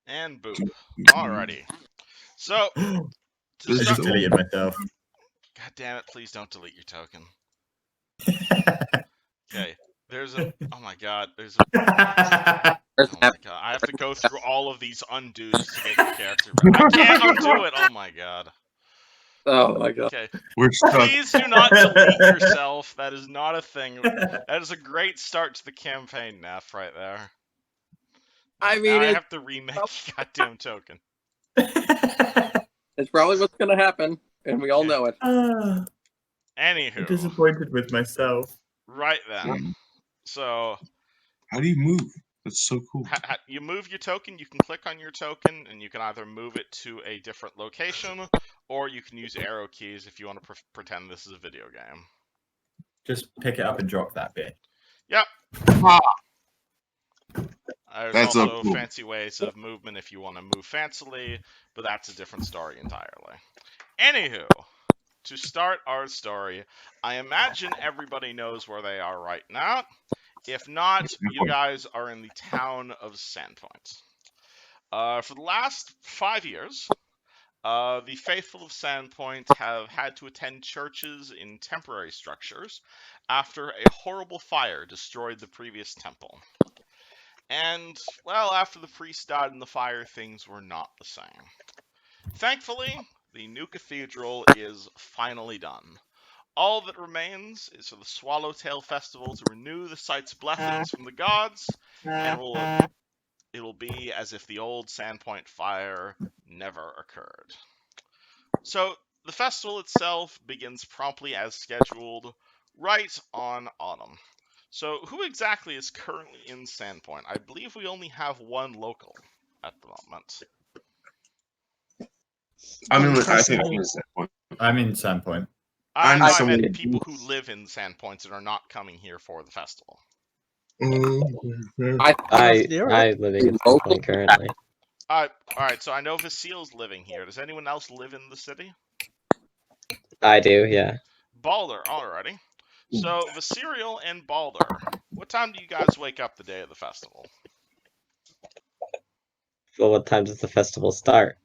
And boop. Alrighty. So, to I start... just deleted myself. God damn it, please don't delete your token. Okay, there's a... Oh my god, there's a... Oh my god, I have to go through all of these undos to get your character back. I can't undo it! Oh my god. Oh my god. Okay, We're stuck. please do not delete yourself. That is not a thing. That is a great start to the campaign, Neff, right there. I Now mean, I have to remake the goddamn token. it's probably what's gonna happen, and we all know it. I'm Anywho, disappointed with myself. right then. So, How do you move? That's so cool. you move your token, you can click on your token, and you can either move it to a different location, or you can use arrow keys if you want to pretend this is a video game. Just pick it up and drop that bit. Yep. Ah, There's That's so also cool. fancy ways of movement if you want to move fancily, but that's a different story entirely. Anywho, to start our story, I imagine everybody knows where they are right now. If not, you guys are in the town of Sandpoint. For the last 5 years, the faithful of Sandpoint have had to attend churches in temporary structures after a horrible fire destroyed the previous temple. And, well, after the priest died in the fire, things were not the same. Thankfully, the new cathedral is finally done. All that remains is for the Swallowtail Festival to renew the site's blessings from the gods, and it'll be as if the old Sandpoint fire never occurred. So, the festival itself begins promptly as scheduled, right on autumn. So, who exactly is currently in Sandpoint? I believe we only have one local at the moment. I think I'm in Sandpoint. I'm in Sandpoint. I No, need I someone- meant people who live in Sandpoint and are not coming here for the festival. I living in Sandpoint currently. Alright, so I know Vasil's living here. Does anyone else live in the city? I do, yeah. Balder, alrighty. So, Vasirial and Balder, what time do you guys wake up the day of the festival? Well, what time does the festival start?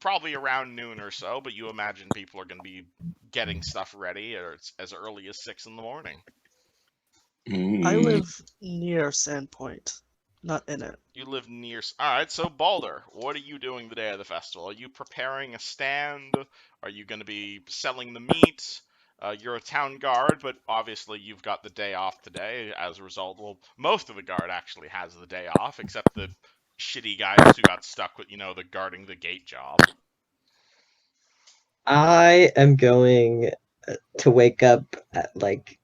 Probably around noon or so, but you imagine people are going to be getting stuff ready as early as 6 in the morning. I live near Sandpoint, not in it. You live near... Alright, so Balder, what are you doing the day of the festival? Are you preparing a stand? Are you going to be selling the meat? You're a town guard, but obviously you've got the day off today. As a result, well, most of the guard actually has the day off, except the shitty guys who got stuck with, the guarding the gate job. I am going to wake up at like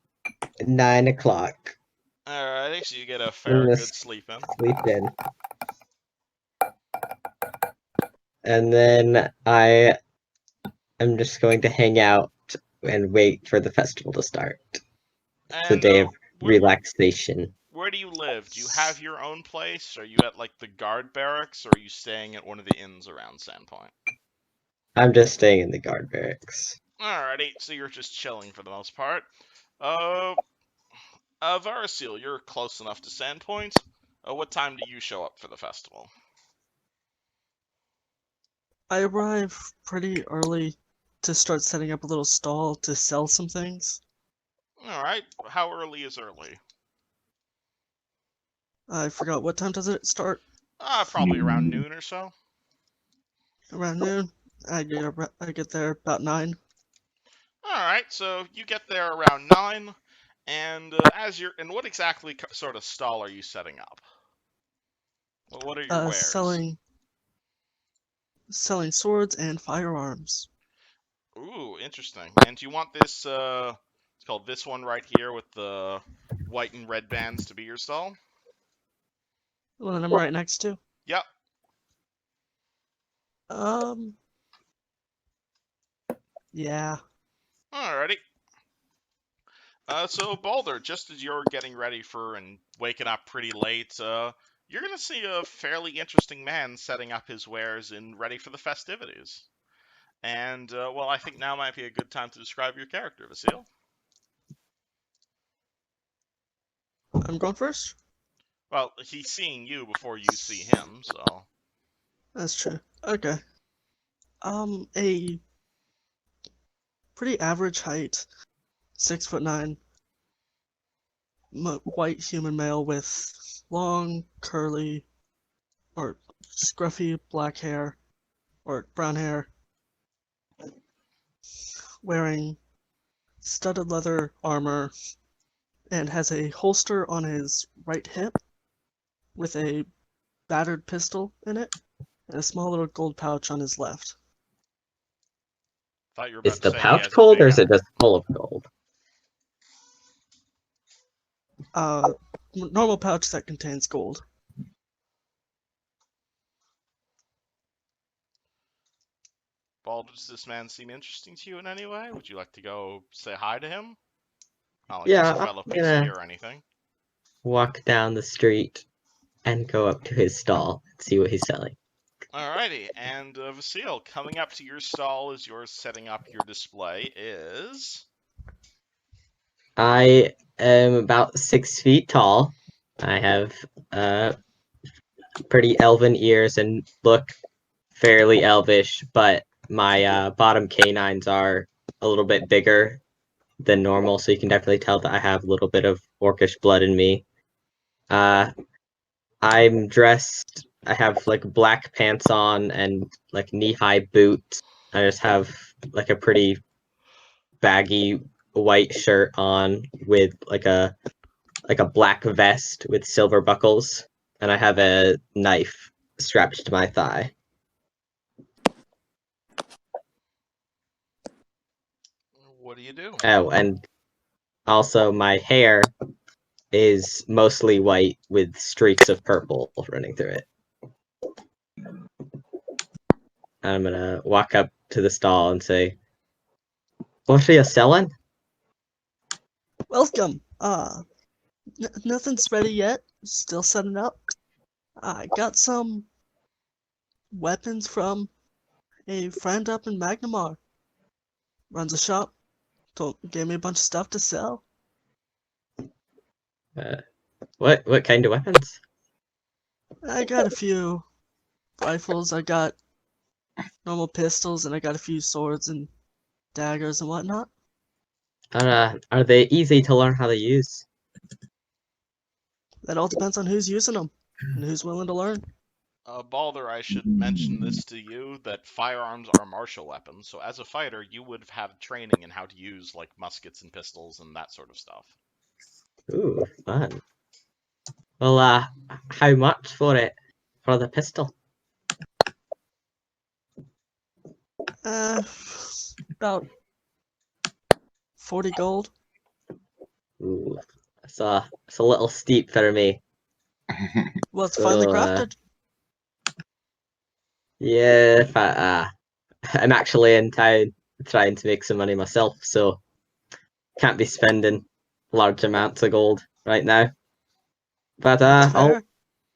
9 o'clock. Alrighty, so you get a fair good sleep in. Sleep in. And then I am just going to hang out and wait for the festival to start. It's a day of relaxation. Where do you live? Do you have your own place? Are you at, like, the guard barracks, or are you staying at one of the inns around Sandpoint? I'm just staying in the guard barracks. Alrighty, so you're just chilling for the most part. Varasil, you're close enough to Sandpoint. What time do you show up for the festival? I arrive pretty early to start setting up a little stall to sell some things. Alright, how early is early? I forgot, what time does it start? Probably around noon or so. Around noon. I get there about 9. Alright, so you get there around 9, and what exactly sort of stall are you setting up? Well, what are your wares? Selling swords and firearms. Ooh, interesting. And do you want this, it's called this one right here with the white and red bands to be your stall? The one that I'm right next to? Yep. Yeah. Alrighty. So Balder, just as you're getting ready and waking up pretty late, you're gonna see a fairly interesting man setting up his wares and ready for the festivities. And, well, I think now might be a good time to describe your character, Vasil. I'm going first? Well, he's seeing you before you see him, so... That's true. Okay. A pretty average height, 6'9", white human male with long, curly, or scruffy black hair, or brown hair, wearing studded leather armor, and has a holster on his right hip with a battered pistol in it, and a small little gold pouch on his left. Thought you were Is about to the say he pouch has a gold big or is it arm. just full of gold? Normal pouch that contains gold. Ball, does this man seem interesting to you in any way? Would you like to go say hi to him? Not like he's a Yeah, fellow I'm gonna PC or anything. walk down the street and go up to his stall and see what he's selling. Alrighty, and Vasile, coming up to your stall as you're setting up your display is... I am about 6 feet tall. I have pretty elven ears and look fairly elvish, but my bottom canines are a little bit bigger than normal, so you can definitely tell that I have a little bit of orcish blood in me. I'm dressed. I have like black pants on and like knee-high boots. I just have like a pretty baggy white shirt on with like a black vest with silver buckles, and I have a knife strapped to my thigh. What do you do? Oh, and also my hair is mostly white with streaks of purple running through it. I'm gonna walk up to the stall and say, "What are you selling?" Welcome. Nothing's ready yet. Still setting up. I got some weapons from a friend up in Magnamar. Runs a shop. Gave me a bunch of stuff to sell. What kind of weapons? I got a few rifles. I got normal pistols, and I got a few swords and daggers and whatnot. Are they easy to learn how to use? That all depends on who's using them and who's willing to learn. Balder, I should mention this to you, that firearms are martial weapons, so as a fighter, you would have had training in how to use, like, muskets and pistols and that sort of stuff. Ooh, fun. Well, how much for it? For the pistol? About 40 gold. Ooh, it's a little steep for me. Well, it's finely So, crafted. yeah, if I'm actually in town trying to make some money myself, so can't be spending large amounts of gold right now. But That's fair.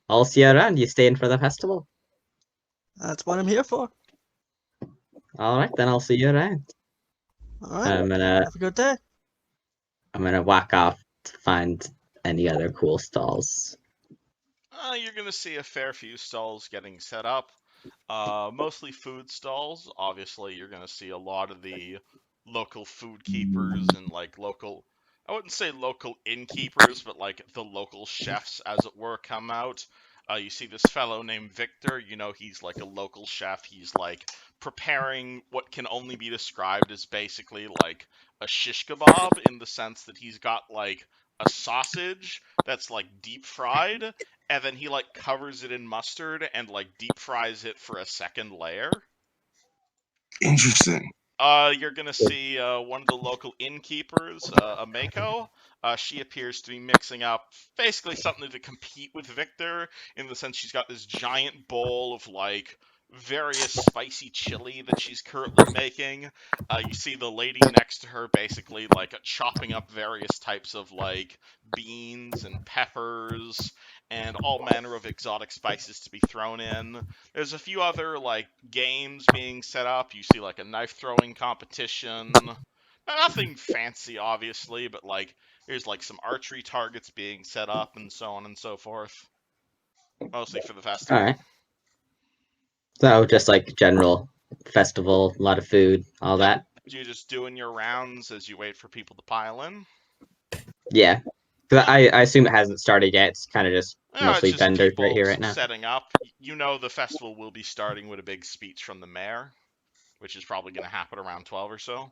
I'll see you around. You staying for the festival? That's what I'm here for. All right, then I'll see you around. All right. I'm gonna Have a good day. walk off to find any other cool stalls. You're going to see a fair few stalls getting set up. Mostly food stalls. Obviously, you're going to see a lot of the local food keepers and, like, local... I wouldn't say local innkeepers, but, like, the local chefs, as it were, come out. You see this fellow named Victor. You know, he's, like, a local chef. He's, like, preparing what can only be described as basically, like, a shish kebab, in the sense that he's got, like, a sausage that's, like, deep fried, and then he, like, covers it in mustard and, like, deep fries it for a second layer. Interesting. You're gonna see one of the local innkeepers, Ameko. She appears to be mixing up basically something to compete with Victor, in the sense she's got this giant bowl of, like, various spicy chili that she's currently making. You see the lady next to her basically, like, chopping up various types of, like, beans and peppers and all manner of exotic spices to be thrown in. There's a few other, like, games being set up. You see, like, a knife throwing competition. Nothing fancy, obviously, but, like, there's, like, some archery targets being set up and so on and so forth. Mostly for the All festival. right. So just like general festival, a lot of food, all that. You just doing your rounds as you wait for people to pile in? Yeah. 'Cause I assume it hasn't started yet. It's kind of just No, it's mostly just vendors right people here right now. setting up. You know the festival will be starting with a big speech from the mayor, which is probably going to happen around 12 or so.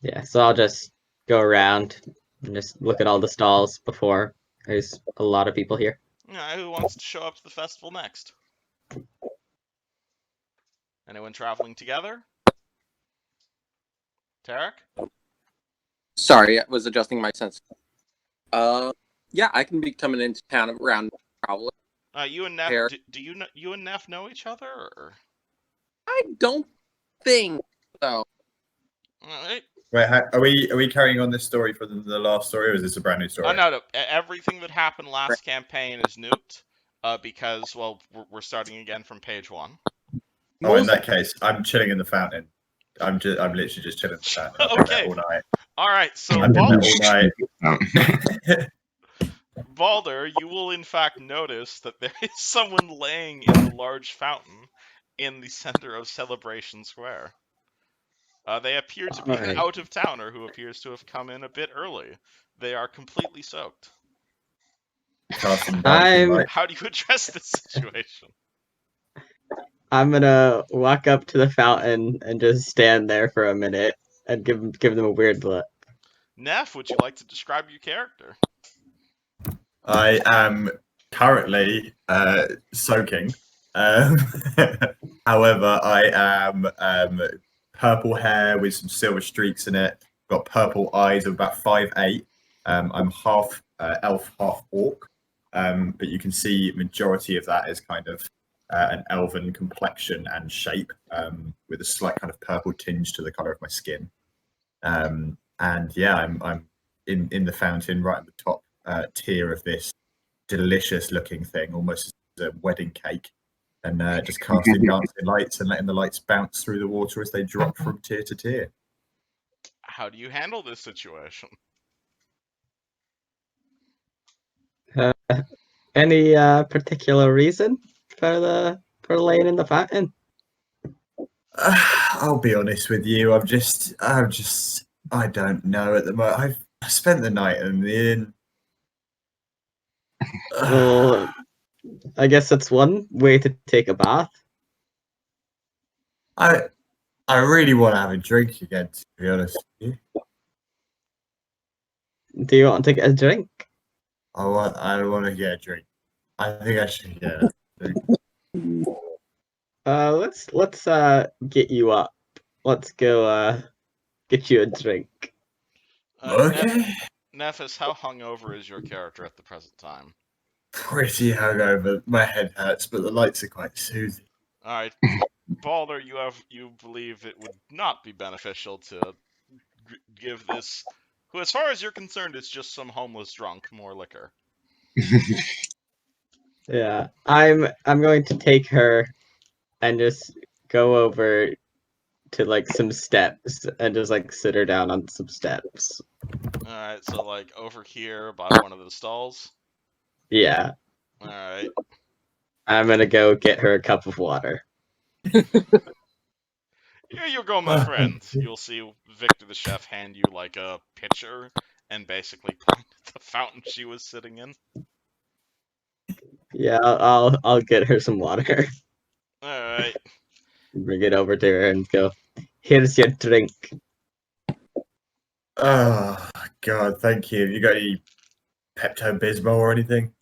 Yeah, so I'll just go around and just look at all the stalls before there's a lot of people here. Who wants to show up to the festival next? Anyone traveling together? Tarek? Sorry, I was adjusting my sense. Yeah, I can be coming into town around probably. You and Neff, Hair. do you and Neff know each other? Or? I don't think so. Alright. Wait, are we carrying on this story from the last story, or is this a brand new story? No. Everything that happened last campaign is nuked. Because, well, we're starting again from page 1. Oh, in that case, I'm chilling in the fountain. I'm literally just chilling in the fountain. I've been there Okay. all night. Alright, so I've been there all night. Balder, you will in fact notice that there is someone laying in the large fountain in the center of Celebration Square. They appear to be an Alright. out-of-towner who appears to have come in a bit early. They are completely soaked. Casting dancing lights. How do you address this situation? I'm gonna walk up to the fountain and just stand there for a minute and give them a weird look. Neff, would you like to describe your character? I am currently soaking. Um, However, I am purple hair with some silver streaks in it. Got purple eyes of about 5'8". I'm half elf, half orc. But you can see majority of that is kind of an elven complexion and shape, with a slight kind of purple tinge to the color of my skin. And yeah, I'm in the fountain right at the top tier of this delicious looking thing, almost as a wedding cake, and just casting dancing lights and letting the lights bounce through the water as they drop from tier to tier. How do you handle this situation? Any particular reason for laying in the fountain? I'll be honest with you. I don't know at the moment. I've spent the night in the inn. Well, I guess that's one way to take a bath. I really want to have a drink again, to be honest with you. Do you want to get a drink? I want to get a drink. I think I should get a drink. Let's get you up. Let's go get you a drink. Okay. Nephis, how hungover is your character at the present time? Pretty hungover. My head hurts, but the lights are quite soothing. Alright. Balder, you believe it would not be beneficial to give this, who as far as you're concerned is just some homeless drunk, more liquor. Yeah, I'm going to take her and just go over to like some steps and just like sit her down on some steps. Alright, so like over here by one of the stalls. Yeah, Alright. I'm gonna go get her a cup of water. Here you go, my friend. You'll see Victor the chef hand you like a pitcher and basically point at the fountain she was sitting in. Yeah, I'll get her some water. Alright. Bring it over to her and go. Here's your drink. Oh God, thank you. Have you got any Pepto-Bismol or anything?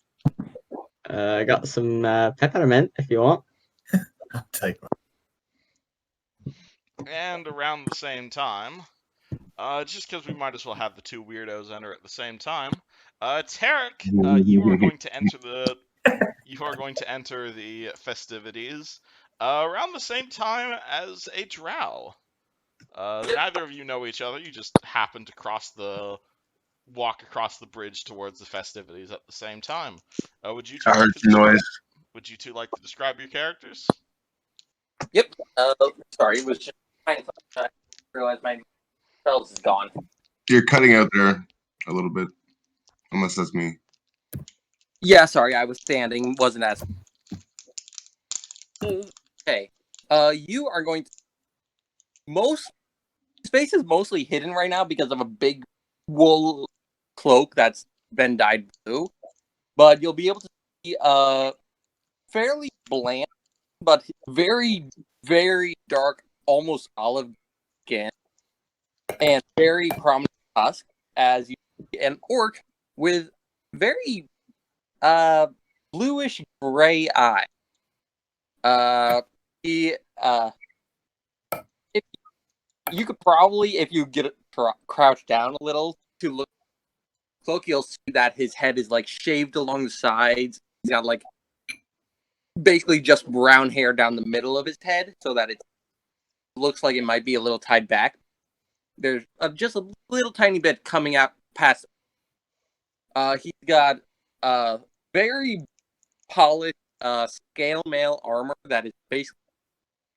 I got some peppermint if you want. I'll take one. And around the same time, just because we might as well have the two weirdos enter at the same time, Tarek, you are going to enter the festivities around the same time as a drow. Neither of you know each other. You just happen to walk across the bridge towards the festivities at the same time. Would you two I heard the noise. Would you two like to describe your characters? Yep. Sorry, it was just I realized my spells is gone. You're cutting out there a little bit, unless that's me. Yeah, sorry, I was standing, wasn't as. Okay. You are going to space is mostly hidden right now because of a big wool cloak that's been dyed blue. But you'll be able to see fairly bland, but very, very dark, almost olive skin, and very prominent tusk as you see an orc with very bluish gray eye. He if you could probably, if you get crouch down a little to look cloak, you'll see that his head is like shaved along the sides. He's got like basically just brown hair down the middle of his head, so that it looks like it might be a little tied back. There's just a little tiny bit coming out past. He's got very polished scale mail armor that is basically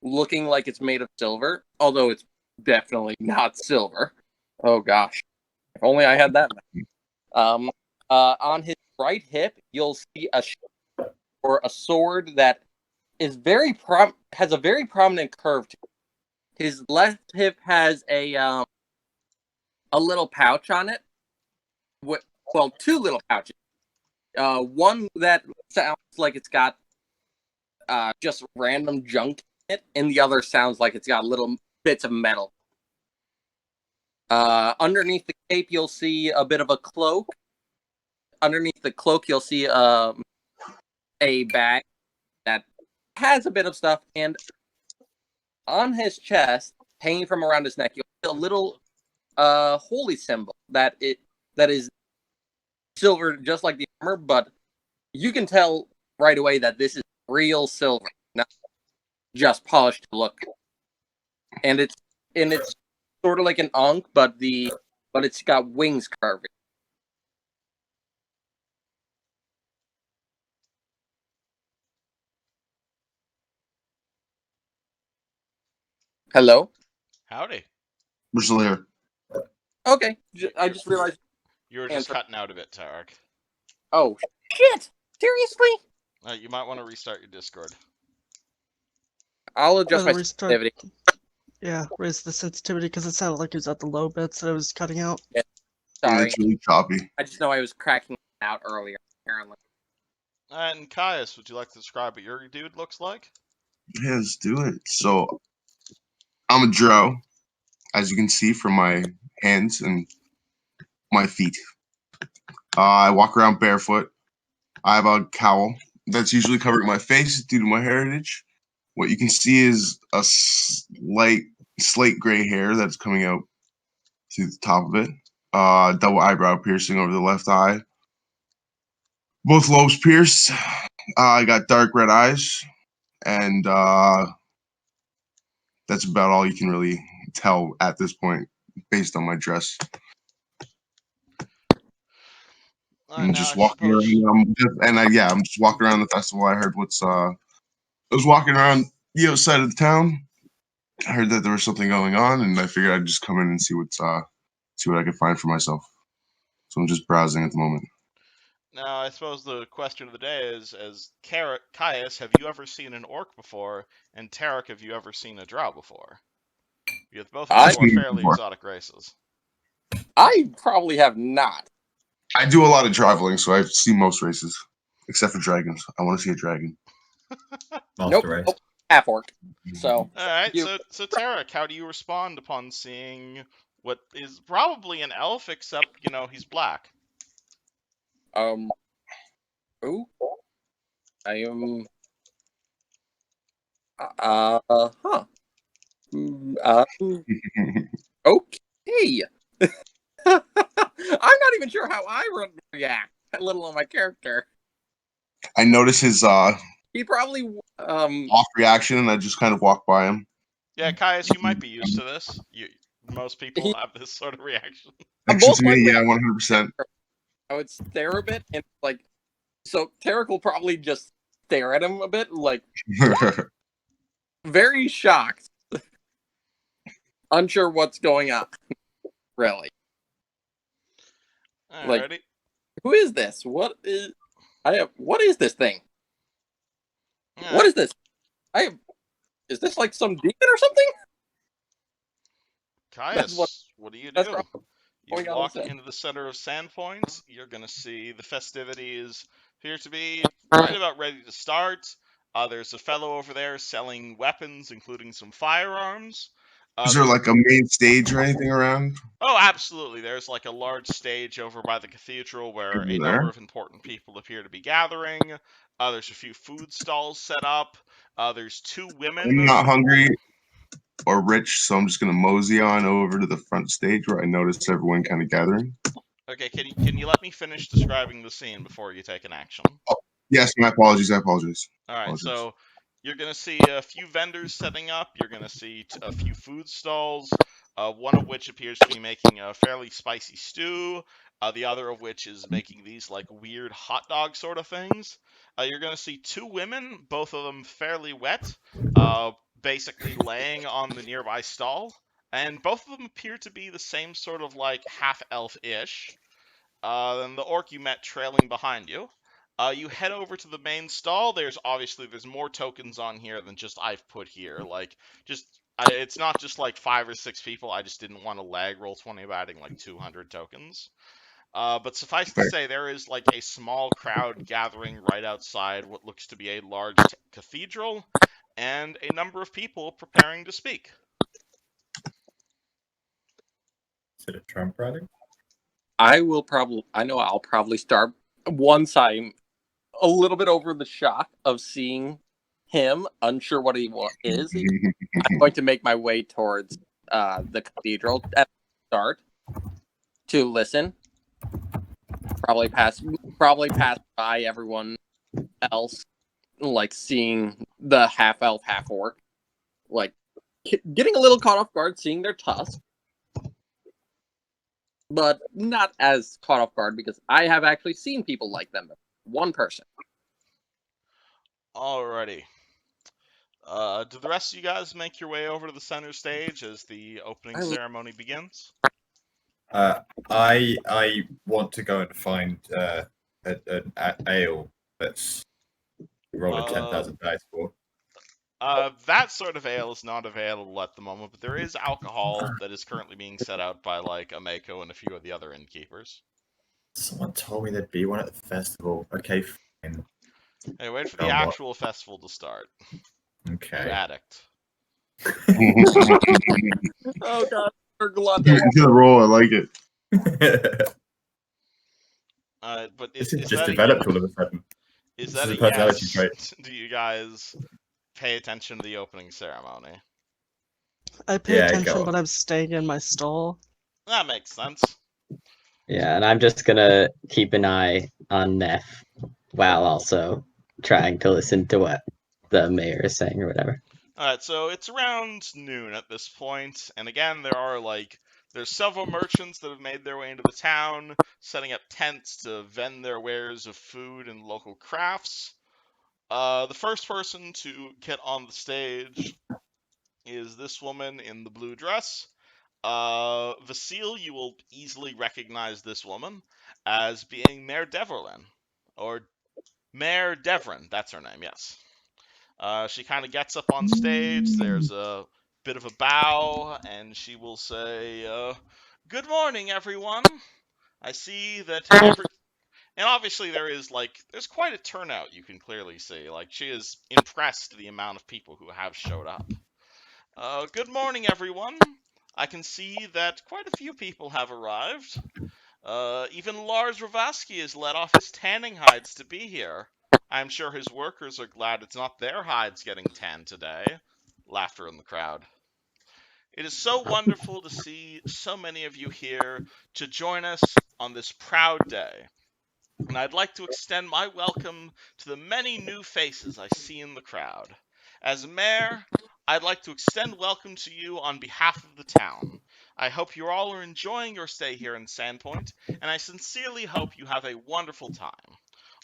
looking like it's made of silver, although it's definitely not silver. Oh gosh, if only I had that. On his right hip, you'll see or a sword that is has a very prominent curve to it. His left hip has a little pouch on it. Well, two little pouches. One that sounds like it's got just random junk in it, and the other sounds like it's got little bits of metal. Underneath the cape, you'll see a bit of a cloak. Underneath the cloak, you'll see a bag that has a bit of stuff, and on his chest, hanging from around his neck, you'll see a little holy symbol that is silver, just like the armor, but you can tell right away that this is real silver, not just polished to look. And it's sort of like an ankh, but it's got wings carving. Hello? Howdy. We're still here. Okay, I just realized. You were just cutting out a bit, Tarek. Oh, shit! Seriously? You might want to restart your Discord. I'll adjust my Restart. sensitivity. Yeah, raise the sensitivity because it sounded like it was at the low bits that it was cutting out. Yeah, Sorry. it's really choppy. I just know I was cracking out earlier, apparently. And Caius, would you like to describe what your dude looks like? Yeah, let's do it. So, I'm a drow, as you can see from my hands and my feet. I walk around barefoot. I have a cowl that's usually covering my face due to my heritage. What you can see is a slight slate gray hair that's coming out to the top of it. Double eyebrow piercing over the left eye. Both lobes pierced. I got dark red eyes, and that's about all you can really tell at this point based on my dress. I'm Now, just I walking suppose... around, I'm just walking around the festival. I heard I was walking around the outside of the town. I heard that there was something going on, and I figured I'd just come in and see what I could find for myself. So I'm just browsing at the moment. Now, I suppose the question of the day is, as Caius, have you ever seen an orc before? And Tarek, have you ever seen a drow before? Because both of you are fairly exotic races. I probably have not. I do a lot of traveling, so I've seen most races, except for dragons. I want to see a dragon. Master race. Nope. Half orc. So. Alright, so Tarek, how do you respond upon seeing what is probably an elf, except, he's black? Who? I am. Huh. Okay. I'm not even sure how I would react, let alone my character. I notice his He probably off reaction, and I just kind of walk by him. Yeah, Caius, you might be used to this. Most people have this sort of reaction. Action Most to me, likely- yeah, 100%. I would stare a bit and so Tarek will probably just stare at him a bit, very shocked, unsure what's going on. Really, Alrighty. who is this? What is this thing? Alright. What is this? I have Is this like some demon or something? That's Caius, what do? that's probably You going on walk instead. into the center of Sandpoint. You're going to see the festivities appear to be right about ready to start. There's a fellow over there selling weapons, including some firearms. Is there like a main stage or anything around? Oh, absolutely. There's like a large stage over by the cathedral where a number There? of important people appear to be gathering. There's a few food stalls set up. There's two I'm women. not hungry or rich, so I'm just gonna mosey on over to the front stage where I noticed everyone kind of gathering. Okay, can you let me finish describing the scene before you take an action? Yes, my apologies. I apologize. All right, Apologies. so you're going to see a few vendors setting up. You're going to see a few food stalls, one of which appears to be making a fairly spicy stew, the other of which is making these like weird hot dog sort of things. You're going to see two women, both of them fairly wet, basically laying on the nearby stall, and both of them appear to be the same sort of like half elf-ish. Then the orc you met trailing behind you. You head over to the main stall. There's more tokens on here than just I've put here. Like it's not just like 5 or 6 people. I just didn't want to lag roll 20 by adding like 200 tokens. But suffice to Fair. say, there is like a small crowd gathering right outside what looks to be a large cathedral, and a number of people preparing to speak. Is it a Trump rally? I know I'll probably start once I'm a little bit over the shock of seeing him, unsure what he is. I'm going to make my way towards the cathedral at the start to listen. Probably pass by everyone else, like seeing the half elf, half orc, like getting a little caught off guard seeing their tusk, but not as caught off guard because I have actually seen people like them. One person. Alrighty. Do the rest of you guys make your way over to the center stage as the opening ceremony begins? I want to go and find an ale that's rolling 10,000 dice for. That sort of ale is not available at the moment, but there is alcohol that is currently being set out by like a Mako and a few of the other innkeepers. Someone told me there'd be one at the festival. Okay, fine. Hey, wait for the actual festival to start. Okay. You addict. Oh god, we're glad Good roll. I like it. But This is is just that developed all of a sudden. is This that is a a personality yes? trait. Do you guys pay attention to the opening ceremony? I pay Yeah, attention, go on. but I'm staying in my stall. That makes sense. Yeah, and I'm just gonna keep an eye on Neff while also trying to listen to what the mayor is saying or whatever. Alright, so it's around noon at this point, and again, there's several merchants that have made their way into the town, setting up tents to vend their wares of food and local crafts. The first person to get on the stage is this woman in the blue dress. Vasile, you will easily recognize this woman as being Mayor Deverlin, or Mayor Devrin, that's her name, yes. She kind of gets up on stage, there's a bit of a bow, and she will say, good morning, everyone. I see that and obviously there's quite a turnout, you can clearly see. Like, she is impressed the amount of people who have showed up. Good morning, everyone. I can see that quite a few people have arrived. Even Lars Ravaski has let off his tanning hides to be here. I'm sure his workers are glad it's not their hides getting tanned today. Laughter in the crowd. It is so wonderful to see so many of you here to join us on this proud day. And I'd like to extend my welcome to the many new faces I see in the crowd. As mayor, I'd like to extend welcome to you on behalf of the town. I hope you all are enjoying your stay here in Sandpoint, and I sincerely hope you have a wonderful time.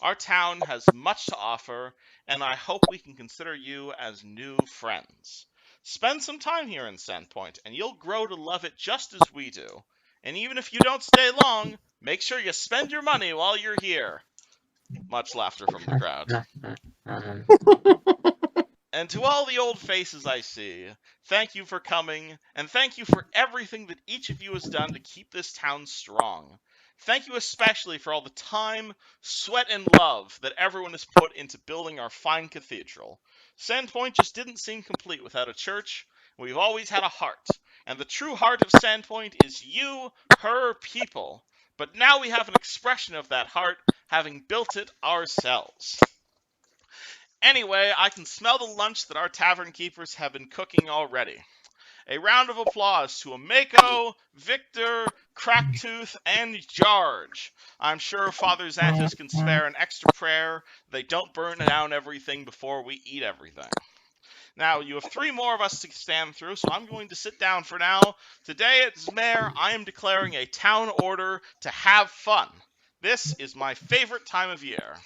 Our town has much to offer, and I hope we can consider you as new friends. Spend some time here in Sandpoint, and you'll grow to love it just as we do. And even if you don't stay long, make sure you spend your money while you're here. Much laughter from the crowd. And to all the old faces I see, thank you for coming, and thank you for everything that each of you has done to keep this town strong. Thank you especially for all the time, sweat, and love that everyone has put into building our fine cathedral. Sandpoint just didn't seem complete without a church. We've always had a heart, and the true heart of Sandpoint is you, her people. But now we have an expression of that heart, having built it ourselves. Anyway, I can smell the lunch that our tavern keepers have been cooking already. A round of applause to Amako, Victor, Cracktooth, and George. I'm sure Father Xanthus can spare an extra prayer. They don't burn down everything before we eat everything. Now, you have 3 more of us to stand through, so I'm going to sit down for now. Today, as mayor, I am declaring a town order to have fun. This is my favorite time of year.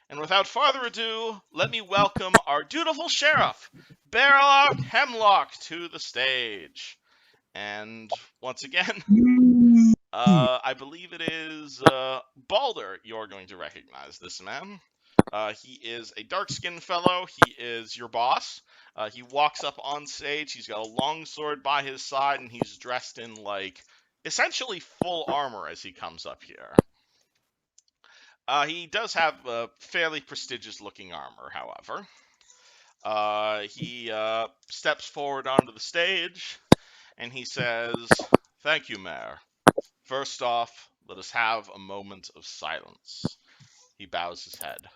And without further ado, let me welcome our dutiful sheriff, Bearlock Hemlock, to the stage. And once again, I believe it is Balder you're going to recognize this man. He is a dark-skinned fellow. He is your boss. He walks up on stage. He's got a long sword by his side, and he's dressed in, like, essentially full armor as he comes up here. He does have a fairly prestigious-looking armor, however. He steps forward onto the stage, and he says, "Thank you, Mayor. First off, let us have a moment of silence." He bows his head.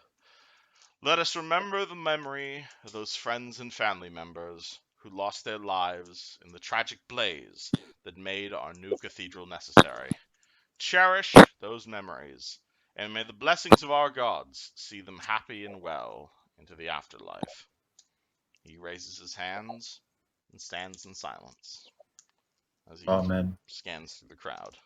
"Let us remember the memory of those friends and family members who lost their lives in the tragic blaze that made our new cathedral necessary. Cherish those memories, and may the blessings of our gods see them happy and well into the afterlife." He raises his hands and stands in silence as he Amen. scans through the crowd.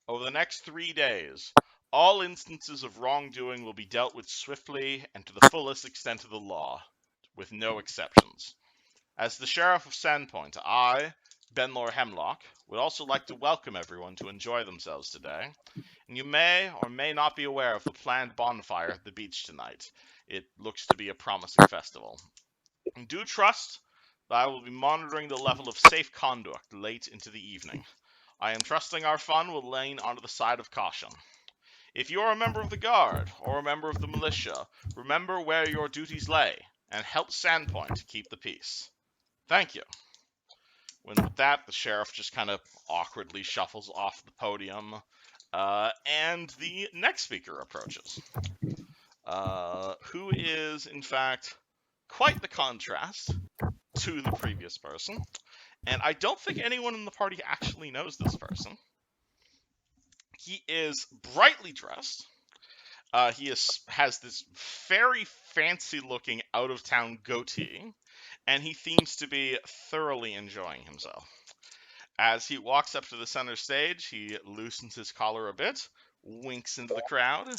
Over the next 3 days, all instances of wrongdoing will be dealt with swiftly and to the fullest extent of the law, with no exceptions. As the Sheriff of Sandpoint, I, Benlor Hemlock, would also like to welcome everyone to enjoy themselves today. And you may or may not be aware of the planned bonfire at the beach tonight. It looks to be a promising festival. And do trust that I will be monitoring the level of safe conduct late into the evening. I am trusting our fun will lean onto the side of caution. If you are a member of the Guard or a member of the militia, remember where your duties lay and help Sandpoint keep the peace. Thank you. When with that, the sheriff just kind of awkwardly shuffles off the podium, and the next speaker approaches, who is, in fact, quite the contrast to the previous person, and I don't think anyone in the party actually knows this person. He is brightly dressed. He has this very fancy-looking out-of-town goatee, and he seems to be thoroughly enjoying himself. As he walks up to the center stage, he loosens his collar a bit, winks into the crowd,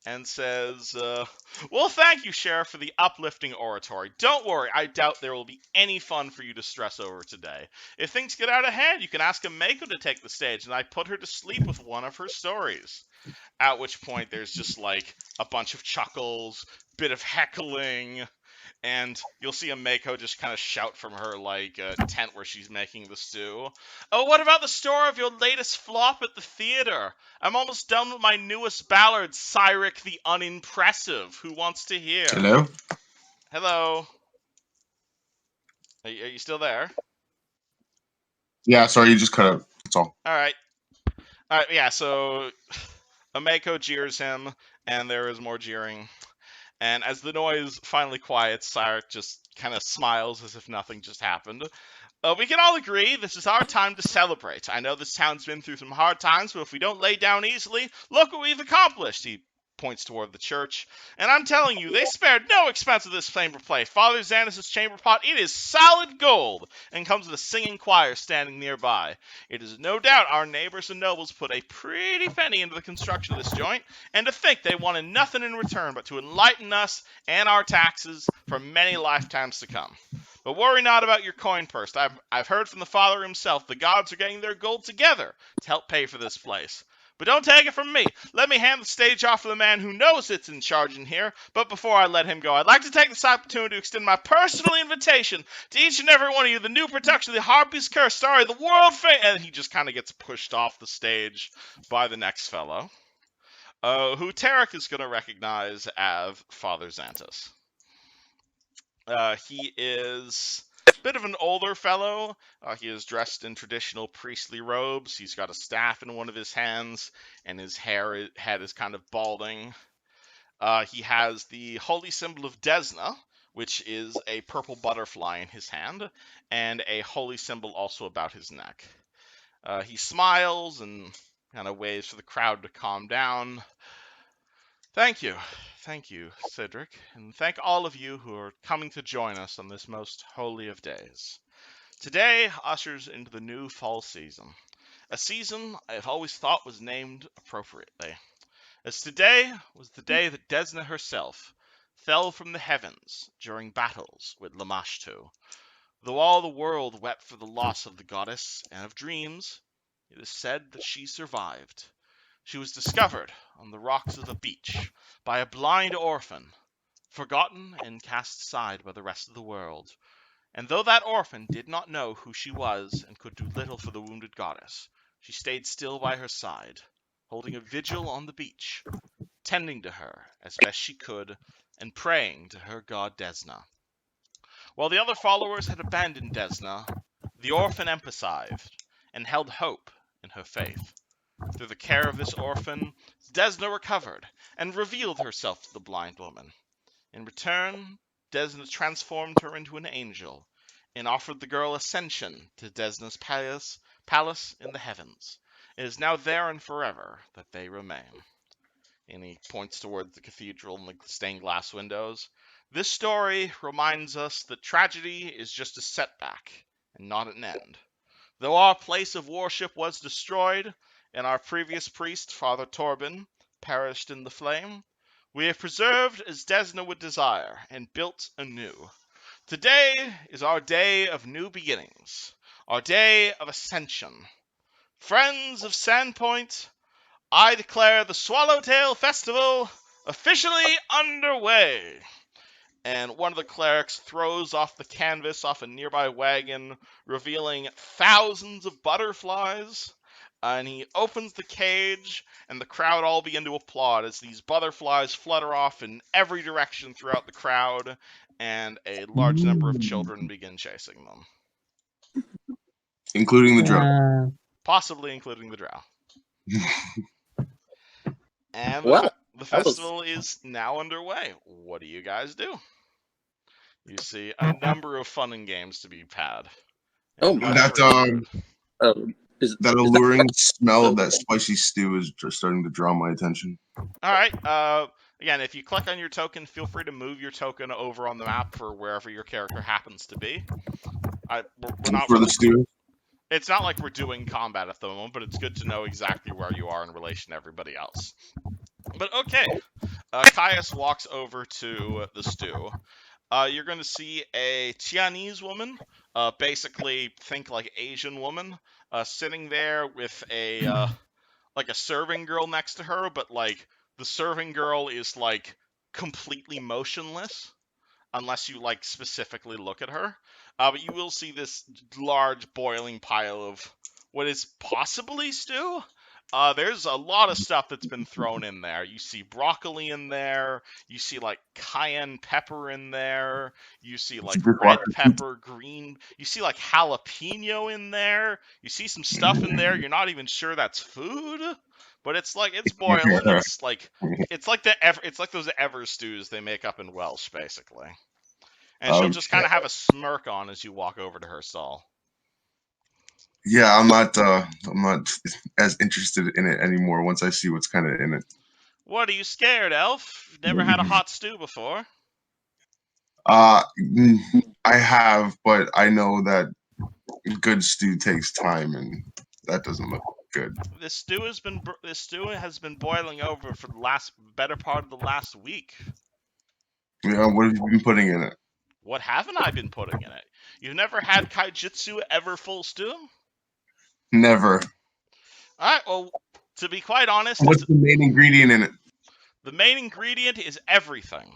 and says, "Well, thank you, Sheriff, for the uplifting oratory. Don't worry, I doubt there will be any fun for you to stress over today. If things get out of hand, you can ask Amako to take the stage, and I put her to sleep with one of her stories." At which point, there's just, like, a bunch of chuckles, bit of heckling, and you'll see Amako just kind of shout from her, like, tent where she's making the stew, "Oh, what about the story of your latest flop at the theater? I'm almost done with my newest ballad, Cyric the Unimpressive. Who wants to hear?" Hello? Hello? Are you still there? Yeah, sorry, you just cut out. That's all. Alright, yeah, so Amako jeers him, and there is more jeering. And as the noise finally quiets, Cyric just kind of smiles as if nothing just happened. We can all agree this is our time to celebrate. I know this town's been through some hard times, but if we don't lay down easily, look what we've accomplished. He points toward the church. And I'm telling you, they spared no expense of this chamber plate. Father Xanthus' chamber pot, it is solid gold, and comes with a singing choir standing nearby. It is no doubt our neighbors and nobles put a pretty penny into the construction of this joint, and to think they wanted nothing in return but to enlighten us and our taxes for many lifetimes to come. But worry not about your coin purse. I've heard from the father himself the gods are getting their gold together to help pay for this place. But don't take it from me. Let me hand the stage off to the man who knows it's in charge in here. But before I let him go, I'd like to take this opportunity to extend my personal invitation to each and every one of you, the new production of the Harpy's Curse, sorry, the world famous. And he just kind of gets pushed off the stage by the next fellow, who Tarek is going to recognize as Father Xantus. He is a bit of an older fellow. He is dressed in traditional priestly robes. He's got a staff in one of his hands, and his head is kind of balding. He has the holy symbol of Desna, which is a purple butterfly in his hand, and a holy symbol also about his neck. He smiles and kind of waves for the crowd to calm down. Thank you, Cedric, and thank all of you who are coming to join us on this most holy of days. Today ushers into the new fall season, a season I've always thought was named appropriately, as today was the day that Desna herself fell from the heavens during battles with Lamashtu. Though all the world wept for the loss of the goddess and of dreams, it is said that she survived. She was discovered on the rocks of a beach by a blind orphan, forgotten and cast aside by the rest of the world. And though that orphan did not know who she was and could do little for the wounded goddess, she stayed still by her side, holding a vigil on the beach, tending to her as best she could, and praying to her god Desna. While the other followers had abandoned Desna, the orphan emphasized and held hope in her faith. Through the care of this orphan, Desna recovered and revealed herself to the blind woman. In return, Desna transformed her into an angel and offered the girl ascension to Desna's palace in the heavens. It is now there and forever that they remain. And he points towards the cathedral and the stained glass windows. This story reminds us that tragedy is just a setback and not an end. Though our place of worship was destroyed, and our previous priest, Father Torben, perished in the flame, we have preserved as Desna would desire, and built anew. Today is our day of new beginnings, our day of ascension. Friends of Sandpoint, I declare the Swallowtail Festival officially underway. And one of the clerics throws off the canvas off a nearby wagon, revealing thousands of butterflies. And he opens the cage, and the crowd all begin to applaud as these butterflies flutter off in every direction throughout the crowd, and a large number of children begin chasing them, including the drow. possibly including the drow. And Well, the festival is now underway. What do you guys do? You see a number of fun and games to be had. Oh, That that alluring smell of that spicy stew is just starting to draw my attention. All right. Again, if you click on your token, feel free to move your token over on the map for wherever your character happens to be. We're not For the stew. It's not like we're doing combat at the moment, but it's good to know exactly where you are in relation to everybody else. But okay, Caius walks over to the stew. You're going to see a Chinese woman, basically think like Asian woman, sitting there with a like a serving girl next to her, but like the serving girl is like completely motionless unless you like specifically look at her. But you will see this large boiling pile of what is possibly stew. There's a lot of stuff that's been thrown in there. You see broccoli in there. You see like cayenne pepper in there. You see like red pepper, green. You see like jalapeno in there. You see some stuff in there. You're not even sure that's food, but it's like it's boiling. It's like those ever stews they make up in Welsh, basically. And she'll just kind of have a smirk on as you walk over to her stall. Yeah, I'm not as interested in it anymore once I see what's kind of in it. What, are you scared, Elf? You've never had a hot stew before? I have, but I know that good stew takes time, and that doesn't look good. This stew has been boiling over for the better part of the last week. Yeah, what have you been putting in it? What haven't I been putting in it? You've never had kaijitsu ever full stew? Never. Alright, well, To be quite honest, What's the main ingredient in it? the main ingredient is everything.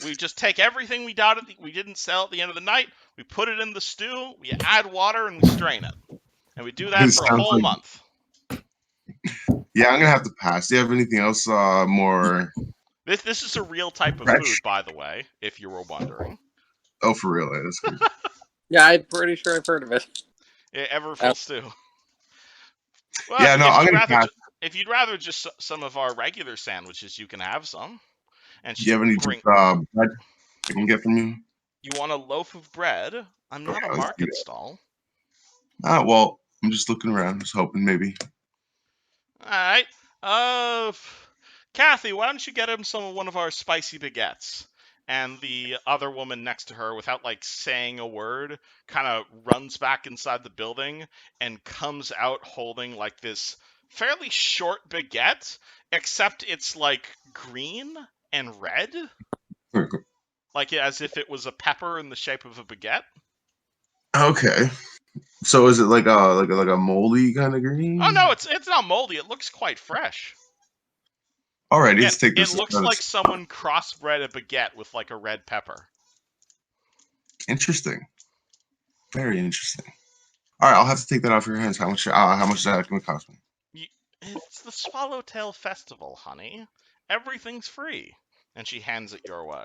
We just take everything we didn't sell at the end of the night, we put it in the stew, we add water, and we strain it. And we do that It for a sounds whole like- month. Yeah, I'm gonna have to pass. Do you have anything else more? This is a real type of Fresh? food, by the way, if you were wondering. Oh, for real? That's good. Yeah, I'm pretty sure I've heard of it. Yeah, Everfull stew. Well, Yeah, no, I'm gonna pass. if you'd rather just some of our regular sandwiches, you can have some. And Do you have any bring. bread I can get from you? You want a loaf of bread? I'm not Okay, a let's do market that. stall. Well, I'm just looking around, just hoping maybe. All right. Kathy, why don't you get him one of our spicy baguettes? And the other woman next to her, without like saying a word, kind of runs back inside the building and comes out holding like this fairly short baguette, except it's like green and red, like as if it was a pepper in the shape of a baguette. Okay. So is it like a moldy kind of green? Oh no, it's not moldy. It looks quite fresh. Alrighty, Again, let's take this. it looks like someone crossbred a baguette with like a red pepper. Interesting. Very interesting. All right, I'll have to take that off your hands. How much is that going to cost me? It's the Swallowtail Festival, honey. Everything's free. And she hands it your way.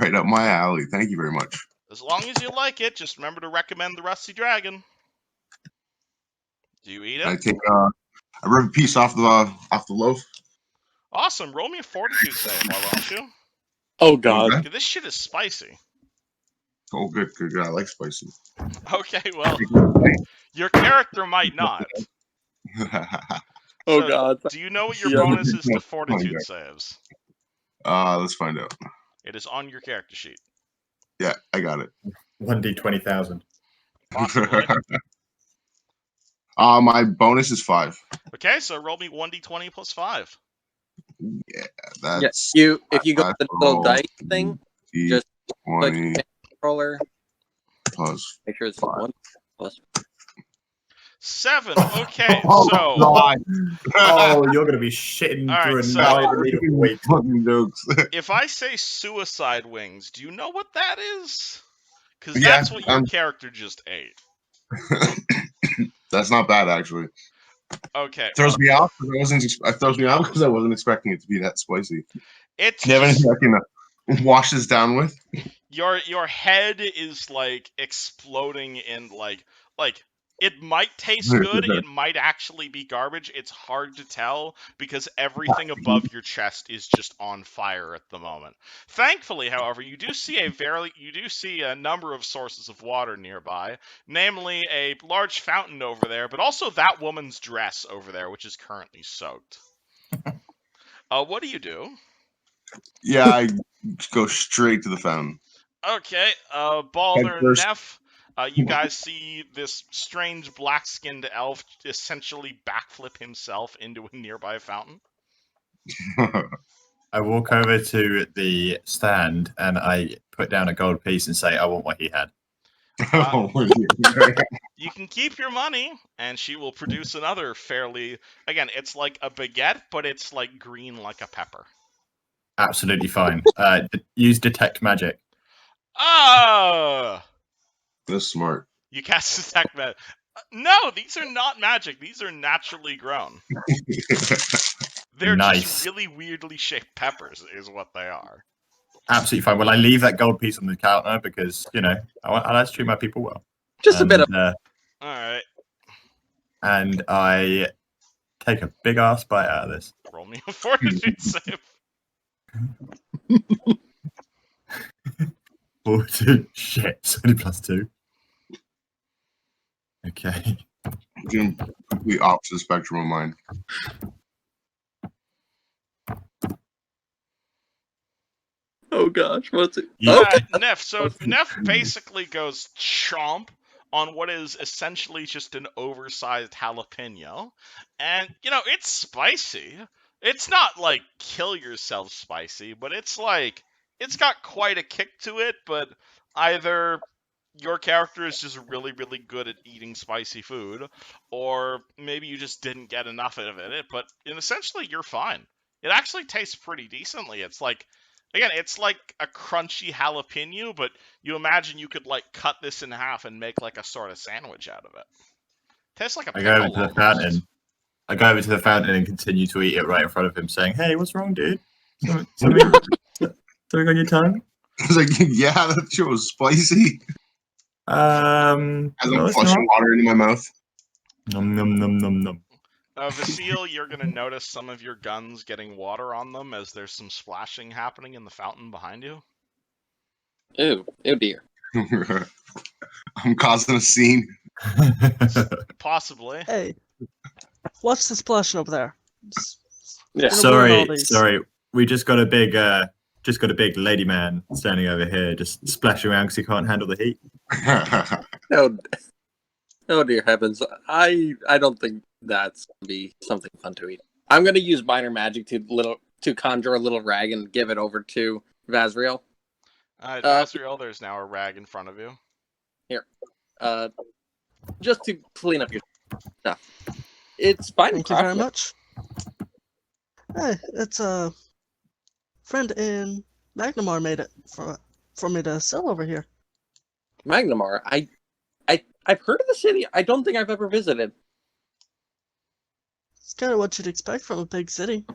Right up my alley. Thank you very much. As long as you like it, just remember to recommend the Rusty Dragon. Do you eat I it? take I rip a piece off the loaf. Awesome. Roll me a fortitude save, why don't you? Oh god. Okay. This shit is spicy. Oh, good. I like spicy. Okay, well, your character might not. Oh So, god. do you know what your Yeah. bonus is to fortitude saves? Let's find out. It is on your character sheet. Yeah, I got it. 1d20,000. Possibly. My bonus is 5. Okay, so roll me 1d20 plus 5. Yeah, Yeah, that's if you go to the little dice thing, just click 20 controller. plus. Make sure it's 5. 1 plus. 7. Okay, Oh, so God. Oh, you're going to be shitting All through right, a so- millimeter needle for weeks. Fucking jokes. if I say suicide wings, do you know what that is? Because Yeah, that's what your character just ate. That's not bad, actually. Okay, Throws me off because I wasn't expecting it to be that spicy. it's Do you have just, anything I can wash this down with? your head is like exploding in like it might taste good, it might actually be garbage. It's hard to tell because everything above your chest is just on fire at the moment. Thankfully, however, you do see a number of sources of water nearby, namely a large fountain over there, but also that woman's dress over there, which is currently soaked. What do you do? Yeah, I go straight to the fountain. Okay, Balder and first. Neff, you guys see this strange black-skinned elf essentially backflip himself into a nearby fountain. I walk over to the stand and I put down a gold piece and say, I want what he had. You can keep your money, and she will produce another again, it's like a baguette, but it's like green like a pepper. Absolutely fine. Use detect magic. Ah! That's smart. You cast detect magic. No, these are not magic. These are naturally grown. They're Nice. just really weirdly shaped peppers, is what they are. Absolutely fine. Well, I leave that gold piece on the counter because, I like to treat my people well. Just a bit of All right, And I take a big ass bite out of this. roll me a fortitude save. Shit, 70 plus 2. Okay. Doing complete opposite spectrum of mine. Oh gosh, what's it? Yeah. Neff. So Neff basically goes chomp on what is essentially just an oversized jalapeno, and it's spicy. It's not like kill yourself spicy, but it's got quite a kick to it. But either your character is just really, really good at eating spicy food, or maybe you just didn't get enough of it. But essentially, you're fine. It actually tastes pretty decently. It's like, again, it's like a crunchy jalapeno, but you imagine you could like cut this in half and make like a sort of sandwich out of it. Tastes like a I go over pickle to the almost. fountain. I go over to the fountain and continue to eat it right in front of him, saying, "Hey, what's wrong, dude? Something on your tongue?" I was like, yeah, that shit was spicy. As No, I'm it's flushing not. water into my mouth. Num num num num num. Vasile, you're gonna notice some of your guns getting water on them as there's some splashing happening in the fountain behind you. Ew, dear. I'm causing a scene. Possibly. Hey, what's the splashing over there? It's Yeah. gonna ruin all sorry, these. sorry. We just got a big lady man standing over here, just splashing around because he can't handle the heat. Oh, oh dear heavens! I don't think that's gonna be something fun to eat. I'm gonna use minor magic to conjure a little rag and give it over to Vazriel. Vasriel, there's now a rag in front of you. Just to clean up your stuff. It's fine. Thank you very much. Hey, it's a friend in Magnamar made it for me to sell over here. Magnamar. I've heard of the city. I don't think I've ever visited. It's kind of what you'd expect from a big city.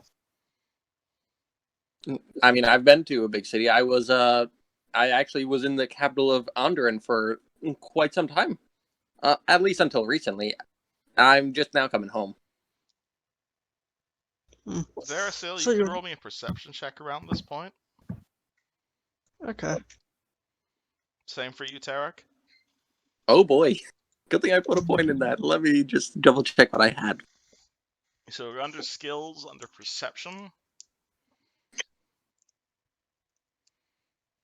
I mean, I've been to a big city. I actually was in the capital of Onderon for quite some time. At least until recently. I'm just now coming home. Zarasil, So you can you're- roll me a perception check around this point. Okay. Same for you, Tarek. Oh boy. Good thing I put a point in that. Let me just double check what I had. So we're under skills, under perception.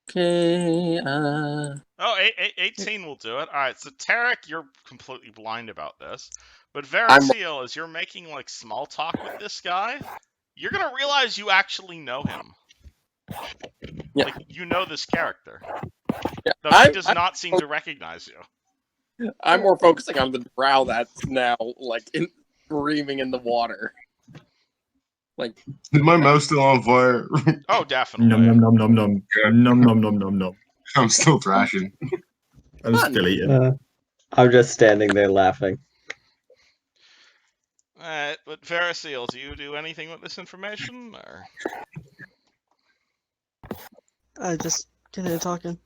Okay, Oh, 18 will do it. Alright, so Tarek, you're completely blind about this. But Verasil, as you're making like small talk with this guy, you're gonna realize you actually know him. Yeah. Like, you know this character. Yeah, Though he does not seem to recognize you. I'm more focusing on the drow that's now like screaming in the water. Like, Is my mouth still on fire? Oh, definitely. Num num num num num num num num num num. I'm still thrashing. I'm Fun. still eating. I'm just standing there laughing. But Verasil, do you do anything with this information, or? I just continue talking.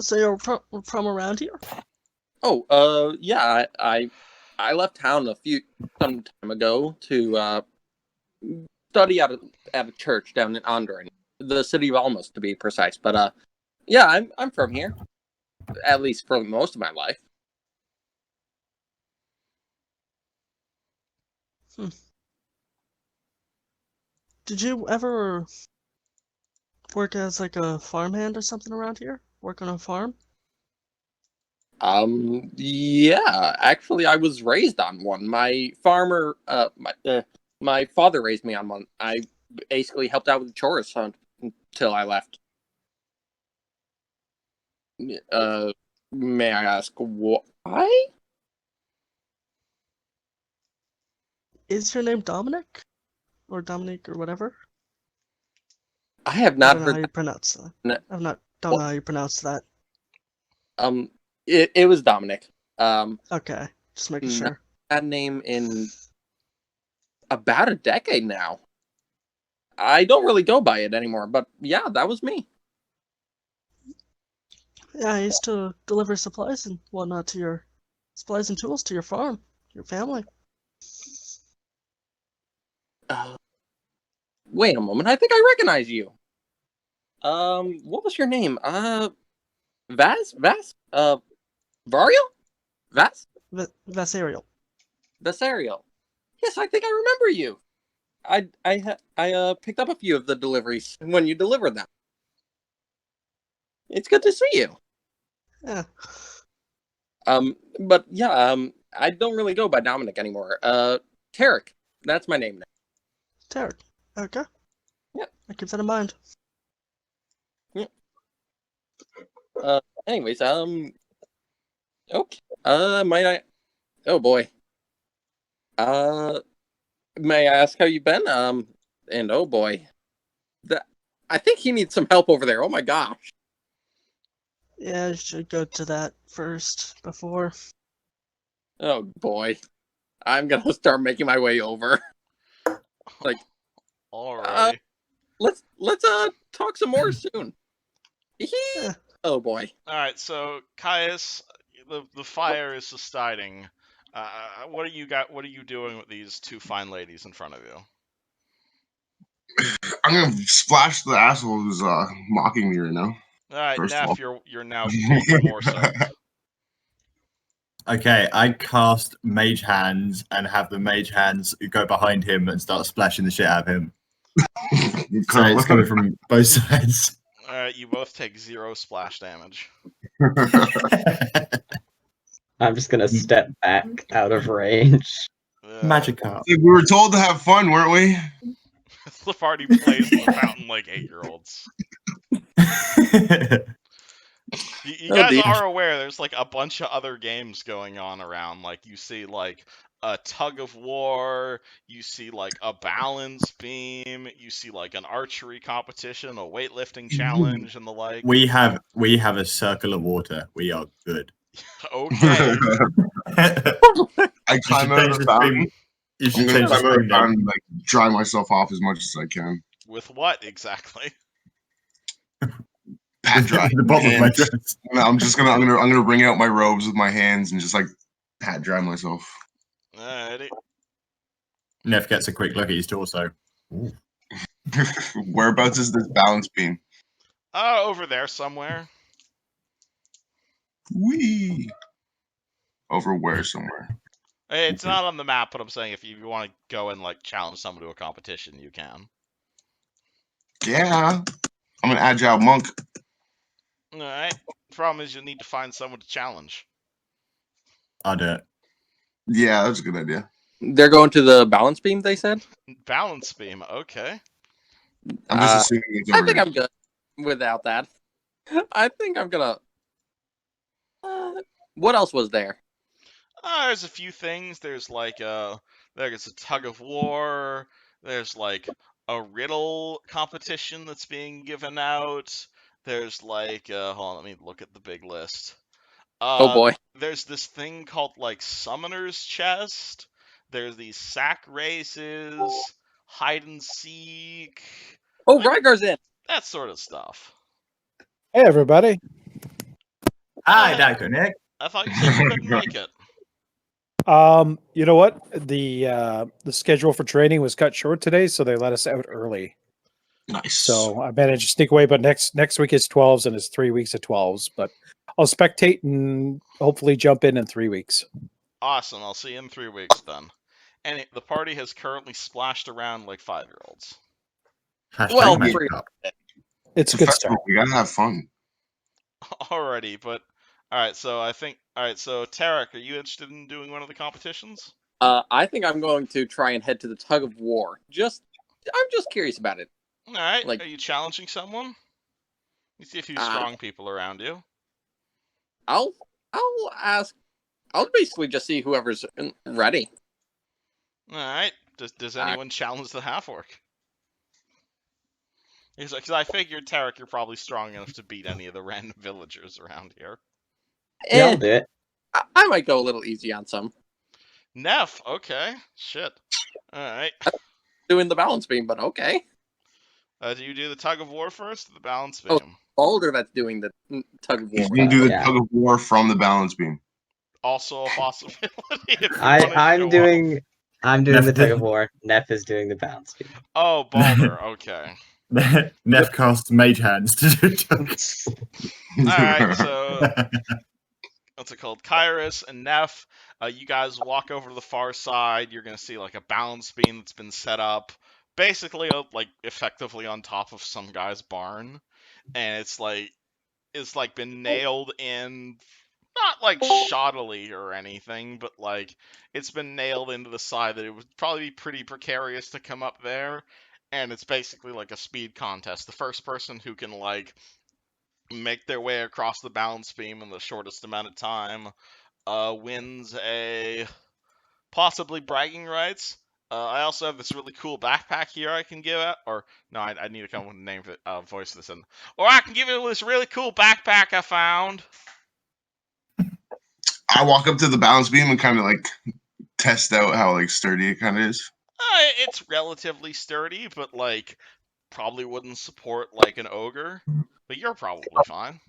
So you're from around here? oh, yeah, I left town some time ago to study at a church down in Onderon, the city of Almost to be precise. But yeah, I'm from here, at least for most of my life. Did you ever work as like a farmhand or something around here? Work on a farm? Yeah, actually, I was raised on one. My father raised me on one. I basically helped out with the chores until I left. May I ask why? Is your name Dominic? Or Dominic or whatever? I have I not don't know heard how you pronounce that. No. Don't know how you pronounce that. It was Dominic. Okay, just making No. sure. That name in about a decade now. I don't really go by it anymore, but yeah, that was me. Yeah, I used to deliver supplies and whatnot to your supplies and tools to your farm, your family. Wait a moment. I think I recognize you. What was your name? Vaz? Varial? Vaz? Vasarial. Vasarial. Yes, I think I remember you. I picked up a few of the deliveries when you delivered them. It's good to see you. Yeah. But yeah, I don't really go by Dominic anymore. Tarek. That's my name now. Tarek. Okay. Yep. I keep that in mind. Anyways, Okay. Might I? Oh boy. May I ask how you've been? And oh boy, that I think he needs some help over there. Oh my gosh. Yeah, I should go to that first before. Oh boy. I'm gonna start making my way over. Like, Alrighty. let's talk some more soon. Yeah. Oh boy. Alright, so Caius, the fire is subsiding. What are you doing with these two fine ladies in front of you? I'm gonna splash the asshole who's mocking me right now. Alright, First of Neff, all. you're now even more soaked. Okay, I cast Mage Hands and have the Mage Hands go behind him and start splashing the shit out of him. So it's coming from both sides. Alright, you both take 0 splash damage. I'm just gonna step back out of range. Magic up. We were told to have fun, weren't we? The party plays in the fountain like 8-year-olds. You Oh, guys dear. are aware there's like a bunch of other games going on around. Like you see like a tug of war, you see like a balance beam, you see like an archery competition, a weightlifting challenge, and the like. we have a circle of water. We are good. Okay. I climb out of the fountain. You I'm should gonna change the climb out of stream the then. fountain and like dry myself off as much as I can. With what exactly? Pat dry. The bottom of my hands. dress. No, I'm gonna wring out my robes with my hands and just like pat dry myself. Alrighty. Neff gets a quick look at his torso. Ooh. Whereabouts is this balance beam? Over there somewhere. Wee. Over where somewhere? Hey, it's not on the map, but I'm saying if you want to go and like challenge someone to a competition, you can. Yeah. I'm an agile monk. Alright. Problem is you'll need to find someone to challenge. I'll do it. Yeah, that's a good idea. They're going to the balance beam, they said? Balance beam, okay. I'm just assuming it's over I think here. I'm good without that. I think I'm gonna. What else was there? There's a few things. There's a tug of war. There's like a riddle competition that's being given out. There's like hold on, let me look at the big list. Oh boy. There's this thing called like Summoner's Chest. There's these sack races, hide and seek, Oh, Like- Rygar's in. that sort of stuff. Hey, everybody. Hi, Dr. Nick. I thought you said you couldn't make it. You know what? The schedule for training was cut short today, so they let us out early. Nice. So I managed to sneak away, but next week is 12s and it's 3 weeks of 12s. But I'll spectate and hopefully jump in 3 weeks. Awesome. I'll see you in 3 weeks then. And the party has currently splashed around like 5-year-olds. Hashtag Well, magic free- up. It's It's a a good festival. start. We gotta have fun. Alrighty, but alright, so Tarek, are you interested in doing one of the competitions? I think I'm going to try and head to the tug of war. I'm just curious about it. Alright, Like- are you challenging someone? You see a few Uh, strong people around you. I'll ask. I'll basically just see whoever's ready. Alright, does anyone challenge the half-orc? Because I figured, Tarek, you're probably strong enough to beat any of the random villagers around here. Yeah, I'll Eh, do it. I might go a little easy on some. Neff, okay, shit. Alright. Doing the balance beam, but okay. Do you do the tug of war first or the balance Oh. beam? Boulder that's doing the tug of war. He's gonna do the Yeah. tug of war from the balance beam. Also a possibility if you wanna show I'm off. doing the Neff tug of war. Neff is doing the balance beam. Oh, Baldur, okay. Neff casts Mage Hands to do Alright, so what's it called? Kairos and Neff, you guys walk over to the far side. You're gonna see like a balance beam that's been set up, basically like effectively on top of some guy's barn, and it's like been nailed in, not like shoddily or anything, but like it's been nailed into the side that it would probably be pretty precarious to come up there, and it's basically like a speed contest. The first person who can like make their way across the balance beam in the shortest amount of time wins a possibly bragging rights. I also have this really cool backpack here I can give out. Or, no, I need to come up with a name for voice this in. Or I can give you this really cool backpack I found. I walk up to the balance beam and kind of like test out how like sturdy it kind of is. It's relatively sturdy, but like probably wouldn't support like an ogre. But you're probably fine.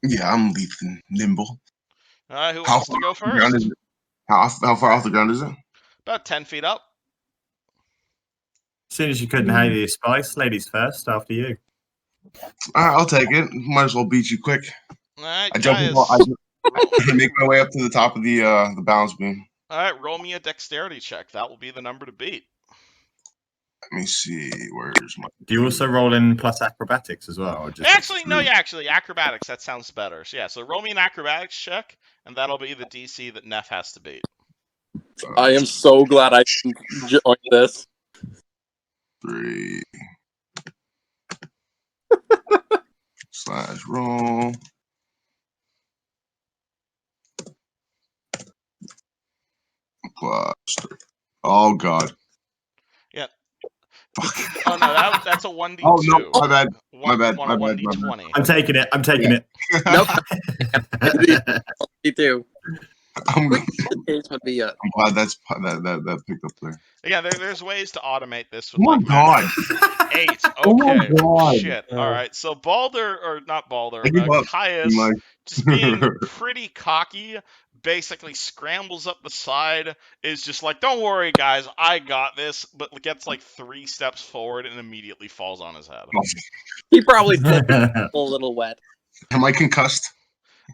Yeah, I'm lithe and nimble. Who How wants to far go off the ground first? is it? How far off the ground is it? About 10 feet up. As soon as you couldn't have your spice, ladies first, after you. All right, I'll take it. Might as well beat you quick. Alright, I jump. guys. I make my way up to the top of the balance beam. Alright, roll me a dexterity check. That will be the number to beat. Let me see. Where's my? Do you also roll in plus acrobatics as well? Or just Actually, no, yeah, actually, acrobatics, that sounds better. So, yeah, so roll me an acrobatics check, and that'll be the DC that Neff has to beat. I am so glad I can join this. 3 / roll. Plus 3. Oh god. Yeah. Fuck. Oh, no, that's a 1d2. Oh no, my bad. My bad. One, My a bad. 1d20. I'm taking it. I'm taking Nope. it. Me too. I'm Quick case would be glad that picked up there. Yeah, there's ways to automate this Oh with, my like, god. 8. Oh my Okay. God. Shit. Alright, so Balder, or not Balder, I give up. Caius, I'm just being pretty cocky, basically scrambles up the side, is just like, don't worry, guys, I got this, but gets like 3 steps forward and immediately falls on his head. he probably slipped a little wet. Am I concussed?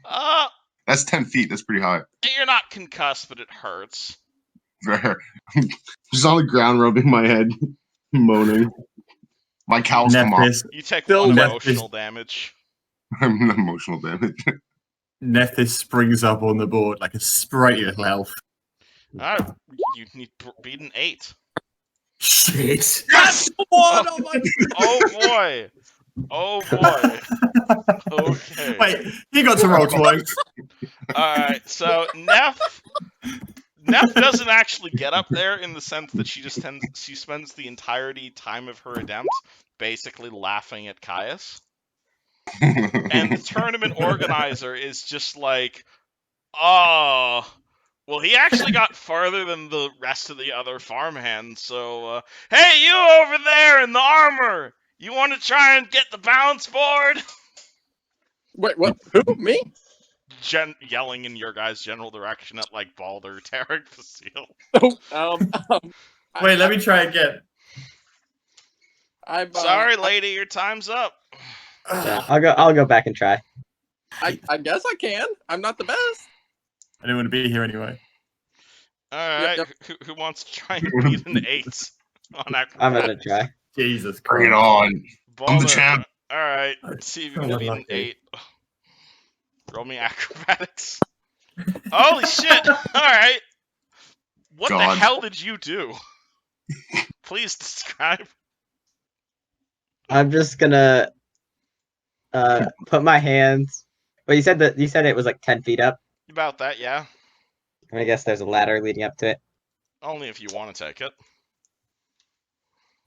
Uh, That's 10 feet. That's pretty high. you're not concussed, but it hurts. Just on the ground, rubbing my head, moaning. My cows come off. You take Still 1 wet. emotional damage. I'm emotional damage. Nethys springs up on the board like a sprightly little elf. Alright, you need beat an 8. Shit. Yes! Oh my Oh boy! Oh boy! Okay. Wait, you got to roll twice. Alright, so Neff doesn't actually get up there in the sense that she spends the entirety time of her attempt basically laughing at Caius. And the tournament organizer is just like, oh, well, he actually got farther than the rest of the other farmhands, so, hey, you over there in the armor! You want to try and get the balance board? Wait, what? Who? Me? Yelling in your guys' general direction at, like, Balder, Tarek, Facile. Wait, let me try again. I'm, Sorry, lady, your time's up. Yeah, I'll go back and try. I guess I can. I'm not the best. I didn't want to be here anyway. Alright, Yep. who wants to try and beat an 8 on acrobatics? I'm gonna try. Jesus Bring it Christ. on. Balder, I'm the champ. Alright, let's see if you can I'm beat an unlucky. 8. Roll me acrobatics. Holy shit! Alright. What the God. hell did you do? Please describe. I'm just gonna put my hands. Well, you said it was like 10 feet up. About that, yeah. I guess there's a ladder leading up to it. Only if you want to take it.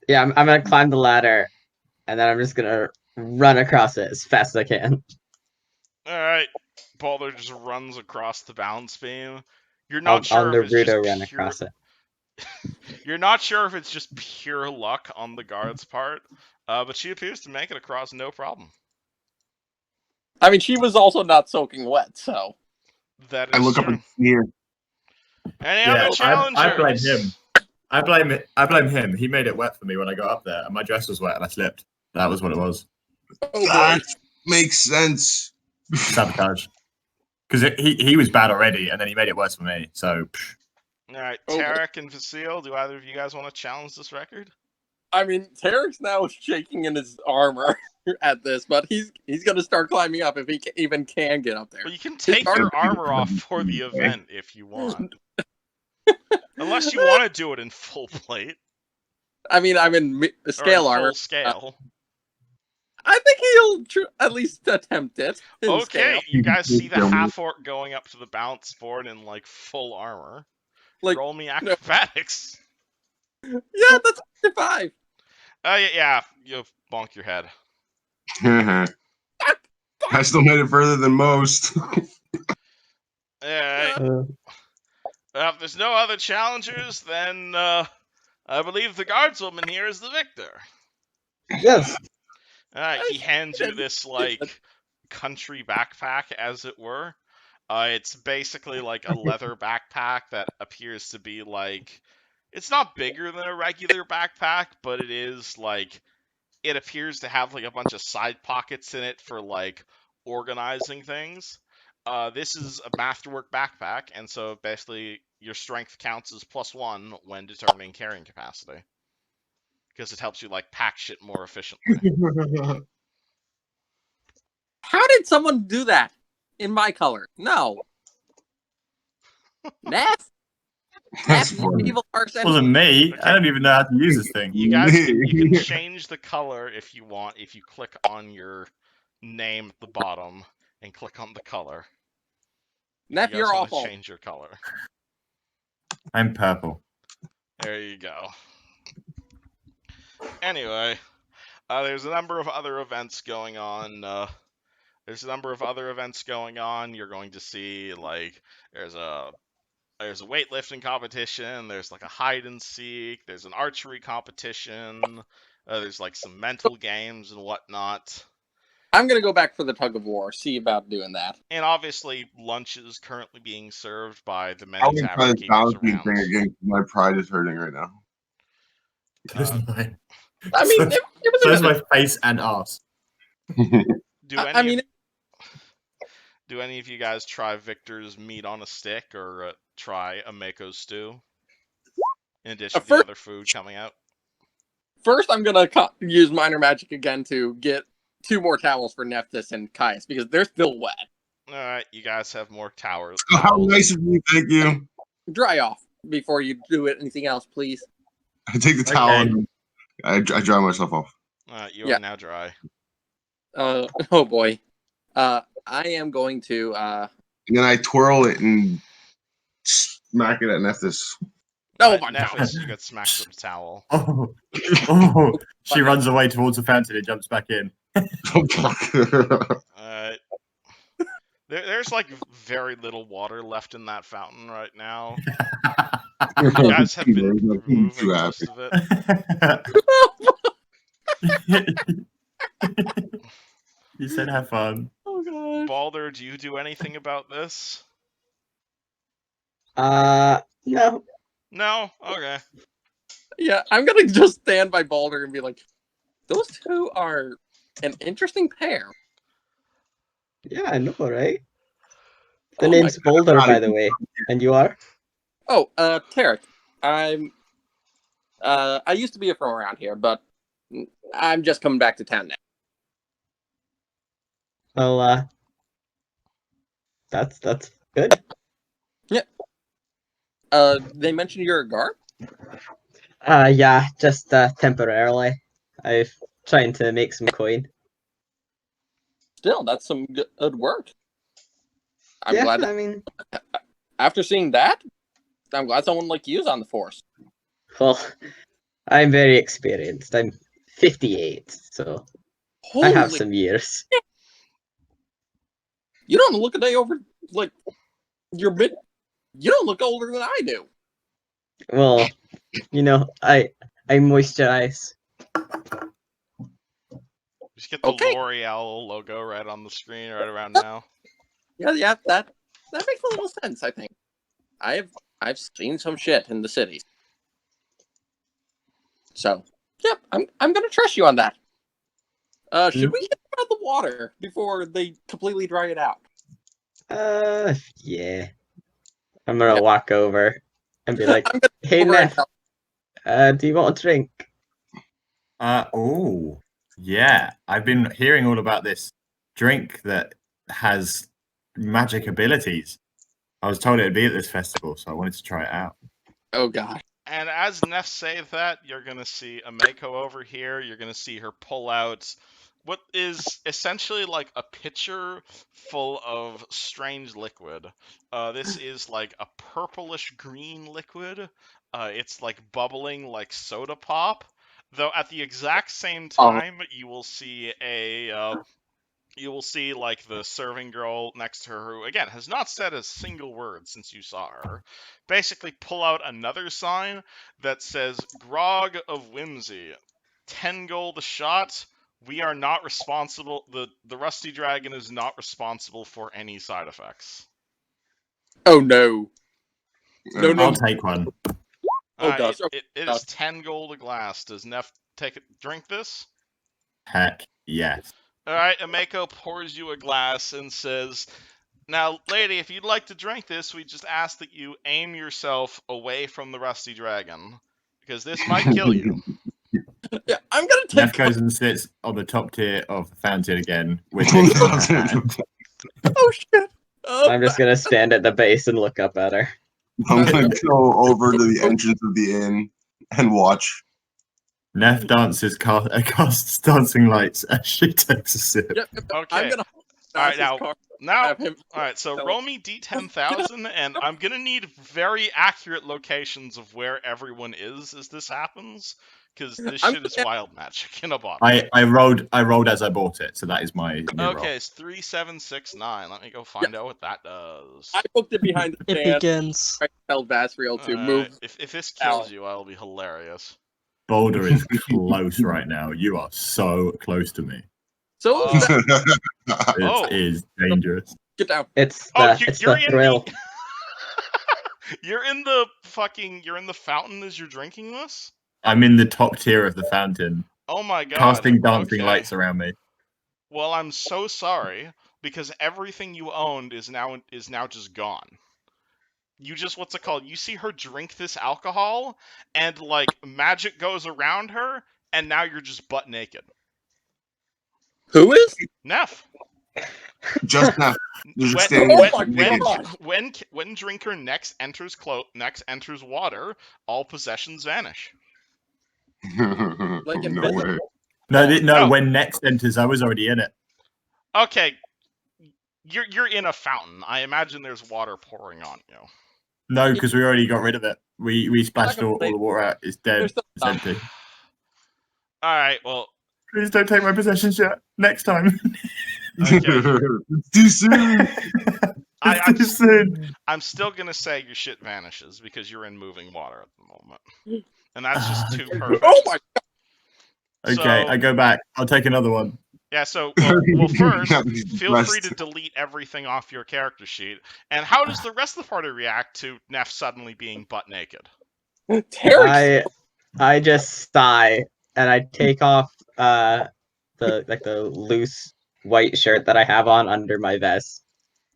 Yeah, I'm gonna climb the ladder, and then I'm just gonna run across it as fast as I can. Alright. Balder just runs across the balance beam. You're I'll not sure if it's just Naruto run pure... across it. You're not sure if it's just pure luck on the guard's part, but she appears to make it across no problem. I mean, she was also not soaking wet, so. That is I look true. up and sneer. Any Yeah, other challengers? I blame him. I blame him. He made it wet for me when I got up there, and my dress was wet and I slipped. That was what it was. Oh boy. That makes sense. Sabotage. Because he was bad already, and then he made it worse for me. So Alright, Oh, boy. Tarek and Facile, do either of you guys want to challenge this record? I mean, Tarek's now shaking in his armor at this, but he's gonna start climbing up if he even can get up there. Well, you can take armor- your armor off for the event if you want. Unless you want to do it in full plate. I mean, I'm in Or scale in armor. full scale. I think he'll at least attempt it. In Okay, scale. you guys see the Scale move. half orc going up to the bounce board in like full armor. Like, Roll me no. acrobatics. Yeah, that's 5. Yeah, you bonk your head. I still made it further than most. Alright. If there's no other challengers, then I believe the guardswoman here is the victor. Yes. Alright, he hands you this like country backpack, as it were. It's basically like a leather backpack that appears to be like, it's not bigger than a regular backpack, but it is like, it appears to have like a bunch of side pockets in it for like organizing things. This is a masterwork backpack, and so basically your strength counts as +1 when determining carrying capacity, because it helps you like pack shit more efficiently. How did someone do that in my color? No. Neff? That's Neff, you funny. evil person. Wasn't me. Okay. I don't even know how to use this thing. You guys, you can change the color if you want, if you click on your name at the bottom and click on the color. Neff, You guys you're wanna awful. change your color. I'm purple. There you go. Anyway, there's a number of other events going on. You're going to see like there's a weightlifting competition. There's like a hide and seek. There's an archery competition. There's like some mental games and whatnot. I'm gonna go back for the tug of war. See about doing that. And obviously, lunch is currently being served by the I many want to try tavern this keepers balancing around. thing again. 'Cause my pride is hurting right now. Does mine. I mean, So- it was So a is good- my face and ass. Do I any mean, do any of you guys try Victor's meat on a stick or try a Mako stew? In addition to the first- other food coming out. first I'm gonna use minor magic again to get 2 more towels for Nephthys and Caius because they're still wet. All right, you guys have more towers. Oh, how nice of you! Thank you. Dry off before you do anything else, please. I take the towel Okay. and I dry myself off. You Yeah. are now dry. Oh boy. I am going to And then I twirl it and smack it at Nephthys. Oh my god. Nephis, you got smacked with a towel. Oh, oh. She runs away towards the fountain and jumps back in. There's like very little water left in that fountain right now. You guys have been removing Too most happy. of it. You said have fun. Oh god. Balder, do you do anything about this? No. No? Okay. Yeah, I'm gonna just stand by Balder and be like, those two are an interesting pair. Yeah, I know, right? The Oh my name's Boulder, by the way. And you are? Oh, Tarek. I used to be from around here, but I'm just coming back to town now. Well, that's good. They mentioned you're a guard? Yeah, just temporarily. I'm trying to make some coin. Still, that's some good work. I'm Yeah, glad I mean, after seeing that, I'm glad someone like you is on the force. well, I'm very experienced. I'm 58, so Holy, I have some years. you don't look a day over, like, you're you don't look older than I do. Well, you know, I moisturize. Just get the Okay. L'Oreal logo right on the screen right around now. Yeah, that makes a little sense, I think. I've seen some shit in the cities. So, yep, I'm gonna trust you on that. Should we get about the water before they completely dry it out? Yeah. I'm gonna Yeah. walk over and be like, I'm gonna "Hey, over and Neff, tell- do you want a drink?" Oh, yeah. I've been hearing all about this drink that has magic abilities. I was told it'd be at this festival, so I wanted to try it out. Oh god. And as Neff say that, you're gonna see a Mako over here. You're gonna see her pull out what is essentially like a pitcher full of strange liquid. This is like a purplish green liquid. It's like bubbling like soda pop. Though at the exact same time, you will see like the serving girl next to her, who again has not said a single word since you saw her, basically pull out another sign that says "Grog of Whimsy, 10 gold a shot. We are not responsible. The Rusty Dragon is not responsible for any side effects." Oh no. No, no. I'll take one. Oh gosh. It is 10 gold a glass. Does Neff drink this? Heck yes. All right, Ameko pours you a glass and says, "Now, lady, if you'd like to drink this, we just ask that you aim yourself away from the Rusty Dragon, because this might kill you." Yeah, I'm gonna Neff take. goes and sits on the top tier of the fountain again with Oh, it in her hand. Oh shit. Oh, I'm just gonna stand at the base and look up at her. I'm gonna go over to the entrance of the inn and watch. Neff casts dancing lights as she takes a sip. Yep, Okay. I'm gonna. All right, now, have him. all right. So So- roll me d10,000, and I'm gonna need very accurate locations of where everyone is as this happens, because this shit is wild magic in a bottle. I rolled as I bought it, so that is my new roll. Okay, it's 3769. Let me go find out what that does. I booked it behind the It stand. begins. I tell Vasriel to Alright, move. If this kills you, I'll be hilarious. Boulder is close right now. You are so close to me. So Oh. It is Oh. dangerous. get down. It's Oh, the, it's you're the in thrill. the... you're in the fountain as you're drinking this? I'm in the top tier of the fountain, Oh my god. casting dancing okay. lights around me. Well, I'm so sorry, because everything you owned is now just gone. You just, what's it called? You see her drink this alcohol, and like magic goes around her, and now you're just butt naked. Who is? Neff. Just now. You're just When, standing Oh there my naked. god. when drinker next enters water, all possessions vanish. Like no invisible. way. No, No. when next enters, I was already in it. Okay, you're in a fountain. I imagine there's water pouring on you. No, because we already got rid of it. We splashed gonna all play- the water out. It's dead. There's still- It's empty. All right, well, Please don't take my possessions yet. Next time. okay. It's too soon. It's too soon. I'm still gonna say your shit vanishes because you're in moving water at the moment, and that's just too perfect. Oh my Okay, So- I go back. I'll take another one. Yeah, so well first, That was feel free to blessed. delete everything off your character sheet. And how does the rest of the party react to Neff suddenly being butt naked? god. Terry. I just sigh and I take off the loose white shirt that I have on under my vest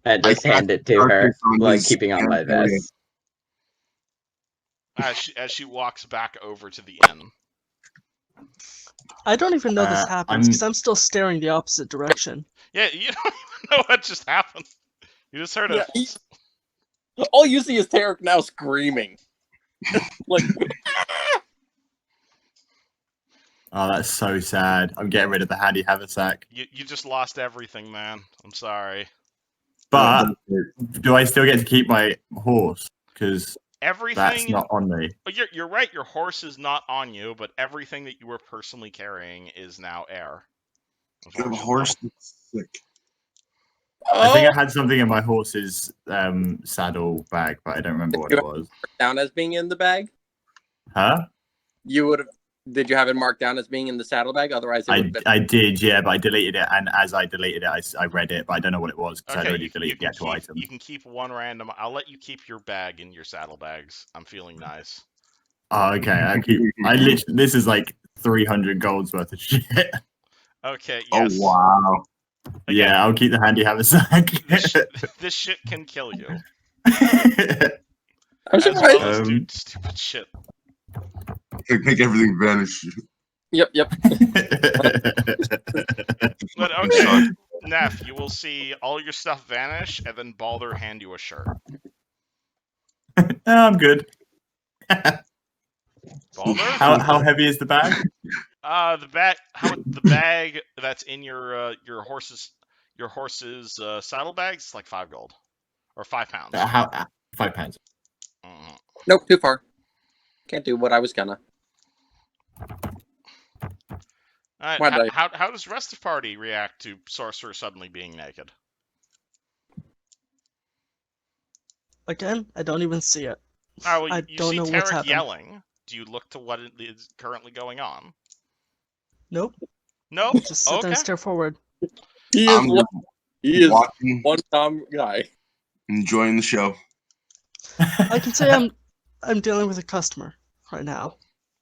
and I just hand it to cast her, darkness on like his keeping on my area. vest. As she walks back over to the inn. I don't even know this happens I'm- because I'm still staring the opposite direction. Yeah, you don't even know what just happened. You just heard Yeah, a all you see is Tarek now screaming. Like, Oh, that's so sad. I'm getting rid of the handy haversack. you just lost everything, man. I'm sorry. But do I still get to keep my horse? Because that's Everything. not on me. You're right. Your horse is not on you, but everything that you were personally carrying is now air. You have a horse that's sick. I think oh, I had something in my horse's saddle bag, but I don't remember what it was. down as being in the bag. Huh? You would have. Did you have it marked down as being in the saddlebag? Otherwise, it would have been. I did, yeah, but I deleted it, and as I deleted it, I read it, but I don't know what it was because I'd already deleted the actual item. You can keep one random. I'll let you keep your bag in your saddlebags. I'm feeling nice. Oh, okay. I literally. This is like 300 golds worth of shit. Okay. Yes. Oh wow. Again, Yeah, I'll keep the handy haversack. this shit can kill you. I'm As surprised. well as do stupid shit. Make everything vanish. Yep, yep. But okay, Neff, you will see all your stuff vanish, and then Balder hand you a shirt. I'm good. Balder? How heavy is the bag? The bag. How much? The bag that's in your horse's saddlebags is like 5 gold or 5 pounds. How? £5. Mhm. Nope, too far. Can't do what I was gonna. All right. Why'd I- How does the rest of the party react to Sorcerer suddenly being naked? Again, I don't even see it. Oh, well, I you don't see know what's Tarek happened. yelling. Do you look to what is currently going on? Nope. Nope. Just sit there and Okay. stare forward. He is I'm one, he is watching, one dumb guy. enjoying the show. I can say I'm dealing with a customer right now.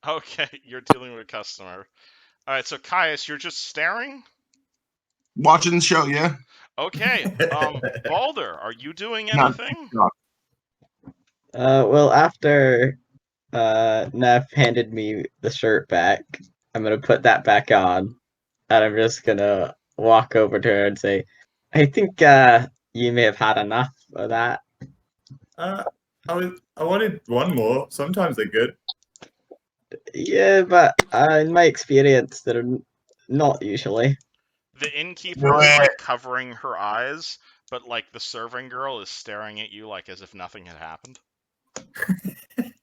Okay, you're dealing with a customer. All right, so Caius, you're just staring. Watching the show, yeah. Okay. Balder, are you doing Not- anything? Well, after Neff handed me the shirt back, I'm gonna put that back on, and I'm just gonna walk over to her and say, "I think you may have had enough of that." I wanted one more. Sometimes they're good. Yeah, but in my experience, they're not usually. The innkeeper is like covering her eyes, but like the serving girl is staring at you like as if nothing had happened.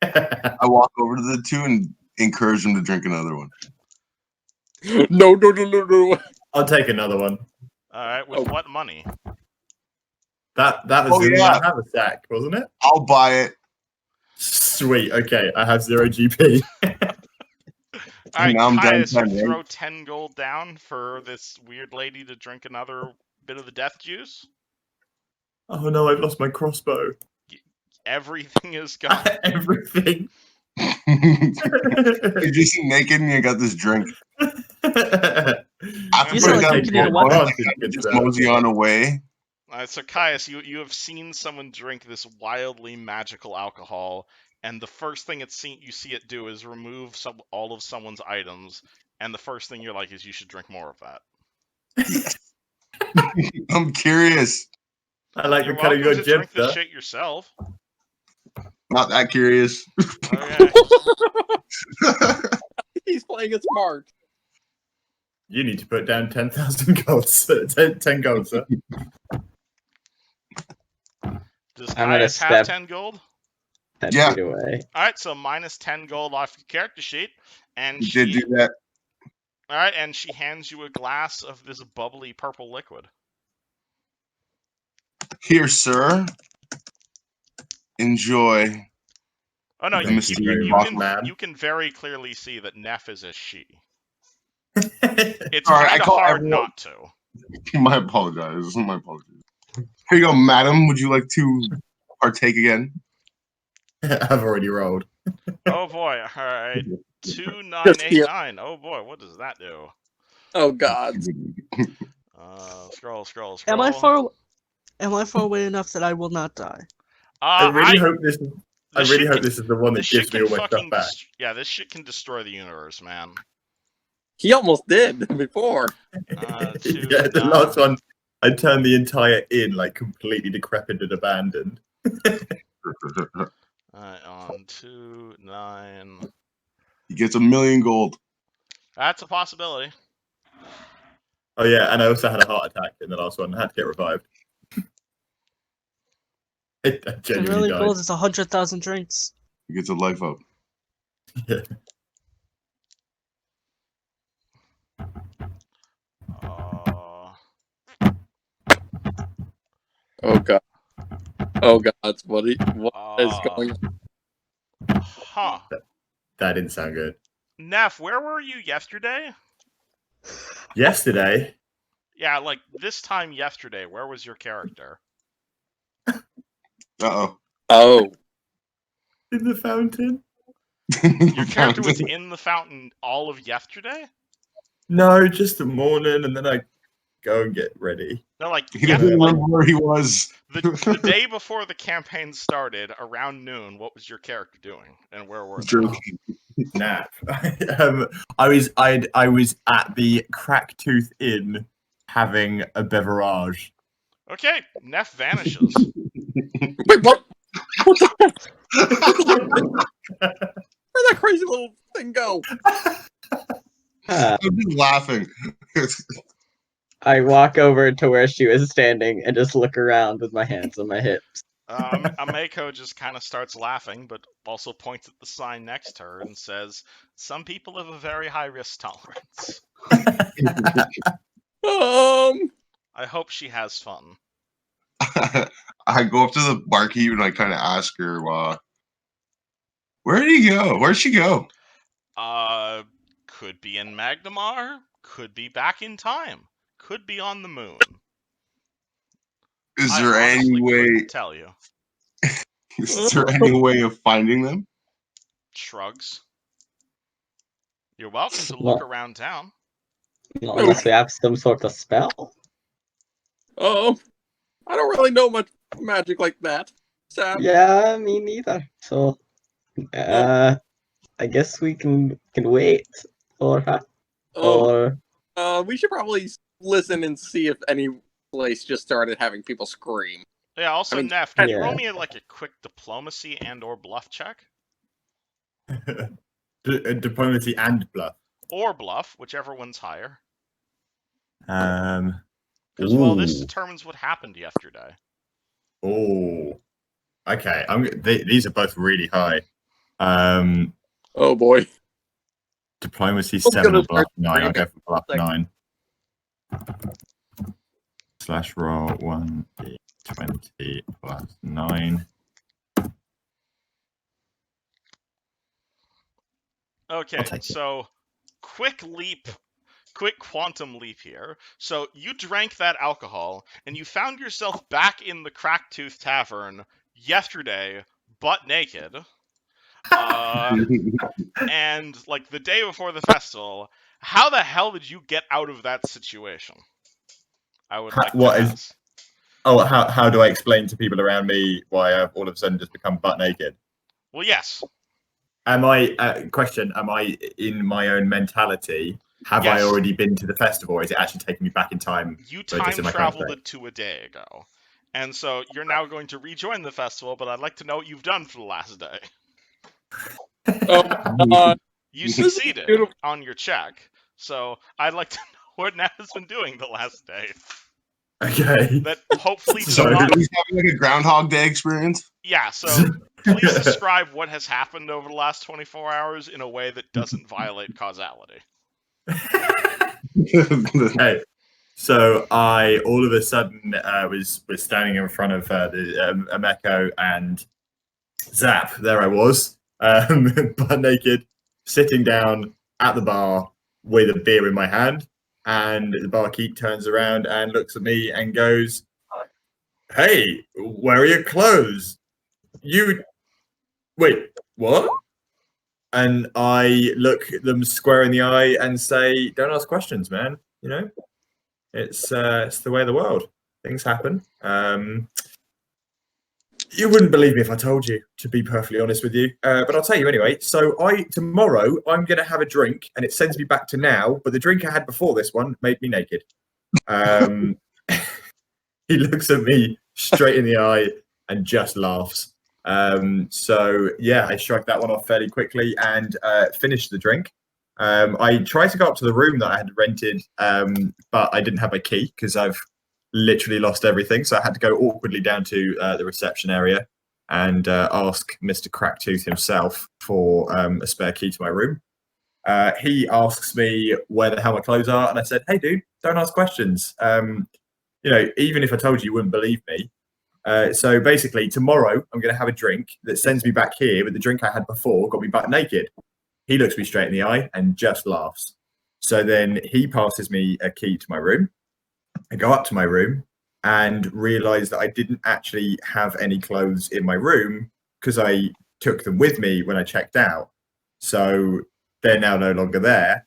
I walk over to the two and encourage them to drink another one. No. I'll take another one. All right, with what money? That was Oh, in yeah. my haversack, wasn't it? I'll buy it. Sweet. Okay, I have 0 GP. All right, Now I'm down Caius, you 10, right? throw 10 gold down for this weird lady to drink another bit of the death juice. Oh no, I've lost my crossbow. Everything is gone. Everything. You're just naked and you got this drink. After You sound like putting you down could need a the weapon. gold, I just mosey on away. So Caius, you have seen someone drink this wildly magical alcohol, and the first thing you see it do is remove all of someone's items, and the first thing you're like is you should drink more of that. I'm curious. I like You're the cut of welcome your to drink this jibster. shit yourself. Not that curious. Okay. He's playing it smart. You need to put down 10,000 gold, 10 gold, sir. Does I'm gonna Caius have step- 10 gold? 10 Yeah. feet away. All right, so minus 10 gold off your character sheet, and You did do that. All right, and she hands you a glass of this bubbly purple liquid. Here, sir. Enjoy. Oh no, Thank you very much, ma'am. you can very clearly see that Neff is a she. It's It's All right, I kind of call hard everyone- not to. My apologies. My apologies. Here you go, madam. Would you like to partake again? I've already rolled. Oh boy! All right, 2989. Oh boy, what does that do? Oh God. Scroll. Am I far away enough that I will not die? I really hope this. I this really shit hope can- this is the one that This shit gives me can all my stuff fucking back. yeah, this shit can destroy the universe, man. He almost did before. Yeah, the last one, I turned the entire inn like completely decrepit and abandoned. On 2, 9. He gets 1,000,000 gold. That's a possibility. Oh yeah, and I also had a heart attack in the last one. I had to get revived. I 10 genuinely million died. gold is 100,000 drinks. He gets a life up. Yeah. Oh God. Oh God. What is going on? Huh. That didn't sound good. Neff, where were you yesterday? Yesterday, Yeah, like this time yesterday, where was your character? Uh-oh. Oh. in the fountain. Your character was in the fountain all of yesterday? No, just the morning, and then I go and get ready. No, like He doesn't remember where he was. the day before the campaign started, around noon, what was your character doing, and where were they? Drinking. Nap. I was at the Cracktooth Inn having a beverage. Okay, Neff vanishes. Wait, what? What the Where'd that crazy little thing go? Ah. I'm just laughing. I walk over to where she was standing and just look around with my hands on my hips. Ameko just kind of starts laughing, but also points at the sign next to her and says, "Some people have a very high risk tolerance. I hope she has fun." I go up to the barkeep and I kind of ask her, "Where did he go? Where'd she go?" Could be in Magnamar, could be back in time, could be on the moon. Is I there any honestly way? couldn't tell you. Is there any way of finding them? Shrugs. You're welcome to look Not, around town. not unless we have some sort of spell. Oh, I don't really know much magic like that. Sam. Yeah, me neither. So, I guess we can wait for her. Oh, Or we should probably listen and see if any place just started having people scream. Yeah, also, I mean, Neff, can you yeah. roll me like a quick diplomacy and or bluff check? Diplomacy and bluff. Or bluff, whichever one's higher. Um. Because, well, this ooh. determines what happened yesterday. Oh. Okay. These are both really high. Oh boy. Diplomacy I'm 7 gonna or bluff start 9. I'll screaming. go for bluff Like- 9. Slash roll 1d20 plus 9. Okay, I'll take it. so quick quantum leap here. So you drank that alcohol, and you found yourself back in the Cracktooth Tavern yesterday, butt naked. And like the day before the festival, how the hell did you get out of that situation? I would like What to is- ask. Oh, how do I explain to people around me why I've all of a sudden just become butt naked? Well, yes. Am I am I in my own mentality? Have I Yes. already been to the festival, or is it actually taking me back in time? You But just time in my current traveled state? it to a day ago. And so you're now going to rejoin the festival, but I'd like to know what you've done for the last day. You succeeded beautiful. on your check, so I'd like to know what Nat has been doing the last day. Okay. That hopefully does So- not. He's having like a Groundhog Day experience. Yeah, so please describe what has happened over the last 24 hours in a way that doesn't violate causality. Okay. So I all of a sudden was standing in front of the Ameko and Zap. There I was, butt naked, sitting down at the bar with a beer in my hand, and the barkeep turns around and looks at me and goes, "Hey, where are your clothes? You wait, what?" And I look them square in the eye and say, "Don't ask questions, man. You know, it's the way of the world. Things happen. You wouldn't believe me if I told you, to be perfectly honest with you. But I'll tell you anyway. So tomorrow I'm going to have a drink, and it sends me back to now. But the drink I had before this one made me naked." He looks at me straight in the eye and just laughs. So yeah, I shrugged that one off fairly quickly and finished the drink. I tried to go up to the room that I had rented, but I didn't have my key because I've literally lost everything. So I had to go awkwardly down to the reception area and ask Mr. Cracktooth himself for a spare key to my room. He asks me where the hell my clothes are, and I said, "Hey, dude, don't ask questions. You know, even if I told you, you wouldn't believe me. So basically, tomorrow I'm going to have a drink that sends me back here, but the drink I had before got me butt naked." He looks me straight in the eye and just laughs. So then he passes me a key to my room. I go up to my room and realize that I didn't actually have any clothes in my room because I took them with me when I checked out. So they're now no longer there.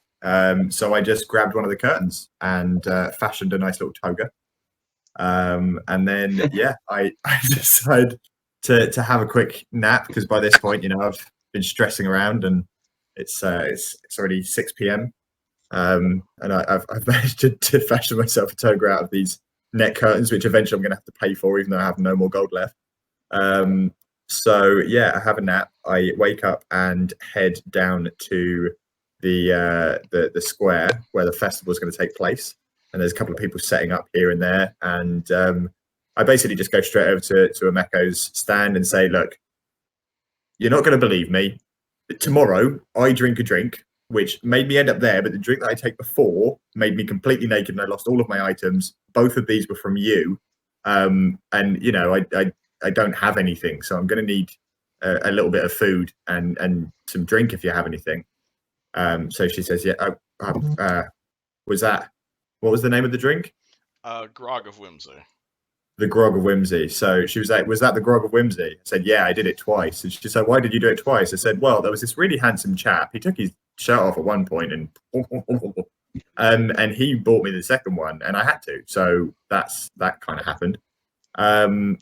So I just grabbed one of the curtains and fashioned a nice little toga. And then, yeah, I decided to have a quick nap because by this point, you know, I've been stressing around and it's already 6 p.m. And I've managed to fashion myself a toga out of these net curtains, which eventually I'm going to have to pay for, even though I have no more gold left. So yeah, I have a nap. I wake up and head down to the square where the festival is going to take place, and there's a couple of people setting up here and there, and I basically just go straight over to Ameko's stand and say, look, you're not going to believe me. Tomorrow, I drink a drink which made me end up there, but the drink that I take before made me completely naked and I lost all of my items. Both of these were from you, and you know I don't have anything, so I'm going to need a little bit of food and some drink if you have anything. So she says, yeah. Was that, what was the name of the drink? Grog of Whimsy. The Grog of Whimsy. So she was like, was that the Grog of Whimsy? I said, yeah, I did it twice. And she said, why did you do it twice? I said, well, there was this really handsome chap. He took his shirt off at one point and he bought me the second one and I had to. So that kind of happened.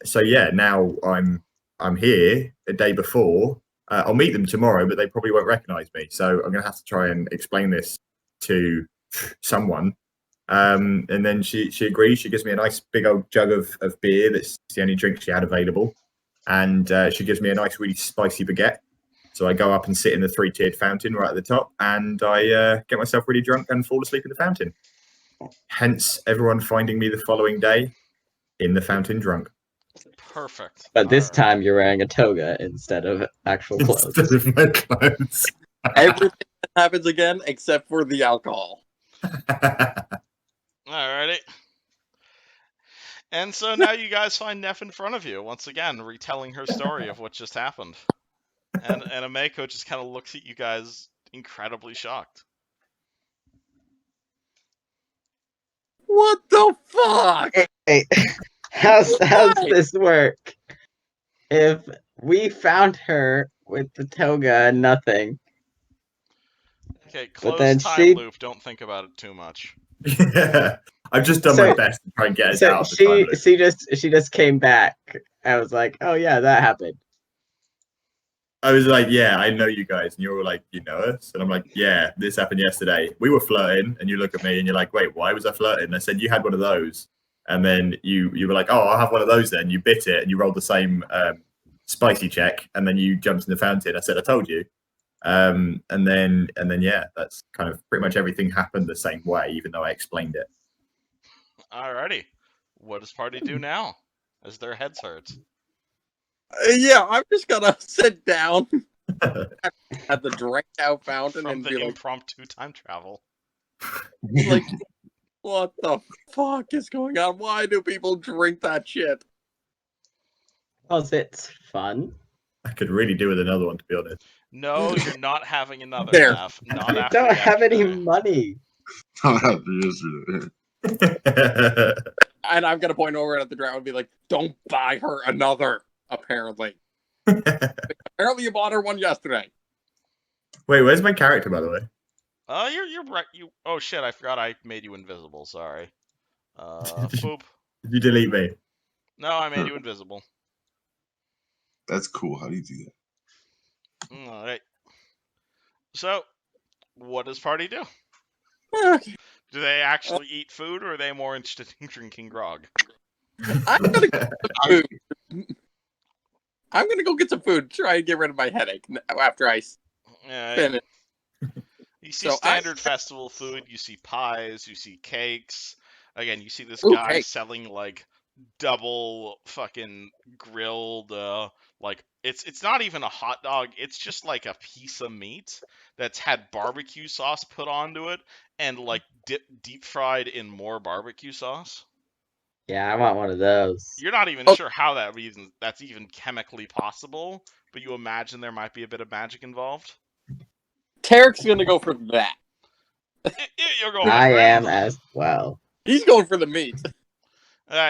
So yeah, now I'm here a day before. I'll meet them tomorrow, but they probably won't recognize me. So I'm going to have to try and explain this to someone. And then she agrees. She gives me a nice big old jug of beer. That's the only drink she had available. And she gives me a nice, really spicy baguette. So I go up and sit in the 3-tiered fountain right at the top, and I get myself really drunk and fall asleep in the fountain. Hence, everyone finding me the following day in the fountain drunk. Perfect. But this All time you're wearing a toga instead of actual clothes. Instead of my clothes. Everything happens again except for the alcohol. Alrighty. And so now you guys find Neff in front of you, once again, retelling her story of what just happened. And Ameko just kind of looks at you guys incredibly shocked. What the fuck? Hey, how's this work? If we found her with the toga and nothing, Okay, But close then time she- loop. Don't think about it too much. Yeah, I've just done my best to try and get us out of the time loop. she just came back. I was like, oh yeah, that happened. I was like, yeah, I know you guys. And you were like, you know us? And I'm like, yeah, this happened yesterday. We were flirting. And you look at me and you're like, wait, why was I flirting? And I said, you had one of those. And then you were like, oh, I'll have one of those then. You bit it and you rolled the same spicy check. And then you jumped in the fountain. I said, I told you. And then, yeah, that's kind of pretty much everything happened the same way, even though I explained it. Alrighty. What does party do now? As their heads hurt. Yeah, I'm just gonna sit down at the drink out fountain From and the be like, impromptu time travel. like, what the fuck is going on? Why do people drink that shit? Because it's fun. I could really do with another one, to be honest. No, you're not having another, There. Neff. Not You after don't have any yesterday. money. After yesterday. And I'm gonna point over at the drow and be like, don't buy her another, apparently. Apparently you bought her one yesterday. Wait, where's my character, by the way? You're right. Oh shit! I forgot I made you invisible. Sorry. Boop. Did you delete me? No, I made you invisible. That's cool. How do you do that? All right. So, what does party do? Do they actually eat food, or are they more interested in drinking grog? I'm gonna go get some food. I'm gonna go get some food. Try and get rid of my headache after I Yeah. finish. You see So standard festival food. You see pies. You see cakes. Again, you see this Ooh, guy cake. selling like double fucking grilled. Like it's not even a hot dog. It's just like a piece of meat that's had barbecue sauce put onto it and like deep fried in more barbecue sauce. Yeah, I want one of those. You're not even Oh. sure how that's even chemically possible, but you imagine there might be a bit of magic involved. Tarek's gonna go for that. You're going. I for it. am as well. He's going for the meat.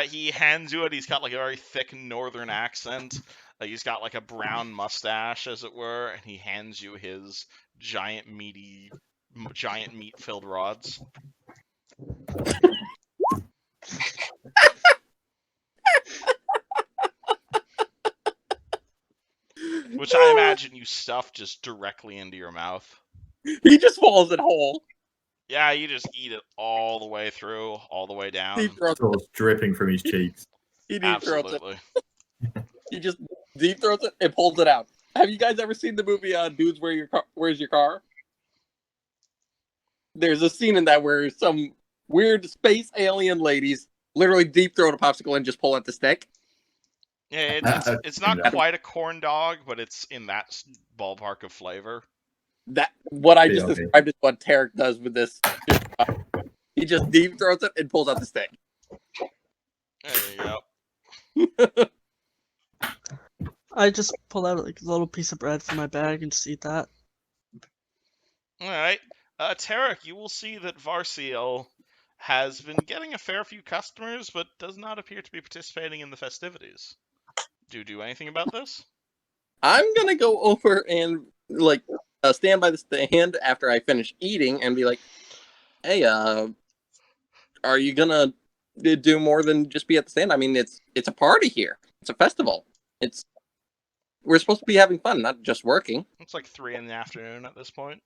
He hands you it. He's got like a very thick northern accent. He's got like a brown mustache, as it were, and he hands you his giant meat-filled rods. Which I imagine you stuff just directly into your mouth. He just falls it whole. Yeah, you just eat it all the way through, all the way down. Deep throats it. Sauce dripping from his cheeks. He deep throats it. Absolutely. He just deep throats it and pulls it out. Have you guys ever seen the movie Dudes, Where's Your Car? there's a scene in that where some weird space alien ladies literally deep throat a popsicle and just pull at the stick. Yeah, it's not Yeah. quite a corn dog, but it's in that ballpark of flavor. That what I just BLT. described is what Tarek does with this. He just deep throats it and pulls out the stick. There you go. I just pull out like a little piece of bread from my bag and just eat that. All right, Tarek, you will see that Varsiel has been getting a fair few customers, but does not appear to be participating in the festivities. Do you do anything about this? I'm gonna go over and like stand by the stand after I finish eating and be like, "Hey, are you gonna do more than just be at the stand? I mean, it's a party here. It's a festival. We're supposed to be having fun, not just working." It's like 3 in the afternoon at this point.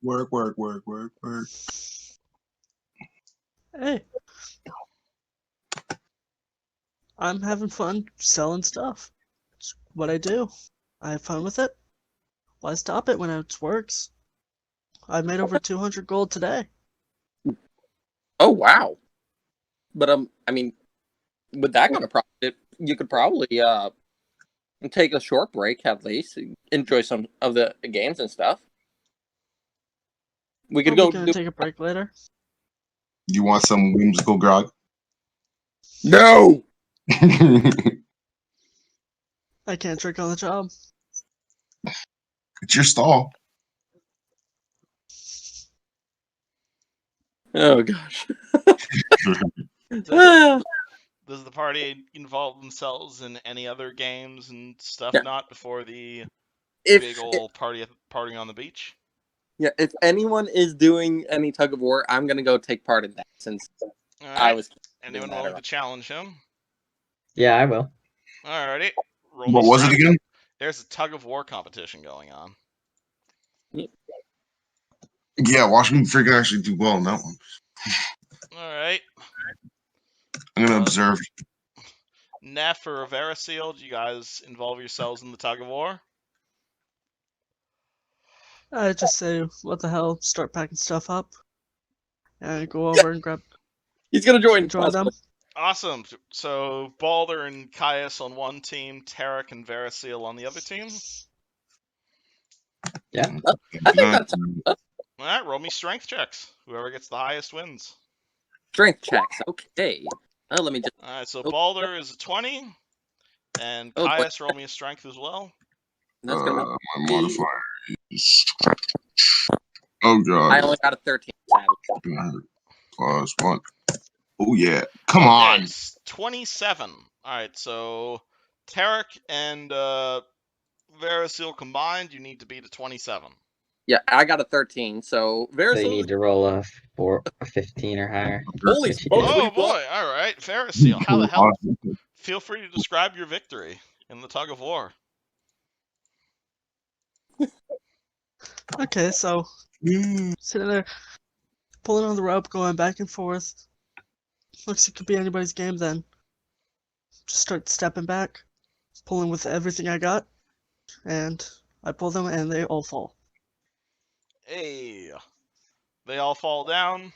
Work. Hey, I'm having fun selling stuff. It's what I do. I have fun with it. Why stop it when it works? I made over 200 gold today. Oh wow! But I mean, with that kind of profit, you could probably take a short break at least, enjoy some of the games and stuff. We could Are go we gonna take a break later? You want some whimsical grog? No. I can't drink on the job. It's your stall. Oh gosh. Does the party involve themselves in any other games and stuff Yeah. not before the If big old party on the beach? if anyone is doing any tug of war, I'm gonna go take part in that since All I right. was. Anyone that willing around. to challenge him? Yeah, I will. Alrighty. Roll What me was it strength. again? There's a tug of war competition going on. Yeah, watch me freaking actually do well in that one. Alright. I'm gonna Uh, observe. Neff or Veriseal, do you guys involve yourselves in the tug of war? I just say, what the hell, start packing stuff up. And go over and He's gonna join them. Awesome. So Balder and Caius on one team, Tarek and Veriseal on the other team. Yeah. I think that's Alright, roll me strength checks. Whoever gets the highest wins. strength checks. Okay. Let me just. Alright, so Oh. Balder is a 20. And Oh, boy. Caius, roll me a strength as well. That's gonna. My be- modifier is. Oh god. I only got a 13. Sadly. Plus one. Oh yeah. Come Okay, on. 27. Alright, so Tarek and Veriseal combined, you need to beat a 27. Yeah, I got a 13. So So very you need to roll a 15 or higher. Holy which you smokes. did. Oh boy, alright, Veriseal, how the hell? Feel free to describe your victory in the tug of war. Okay, so sitting there, pulling on the rope, going back and forth. Looks like it could be anybody's game then. Just start stepping back, pulling with everything I got, and I pull them and they all fall. Hey, they all fall down,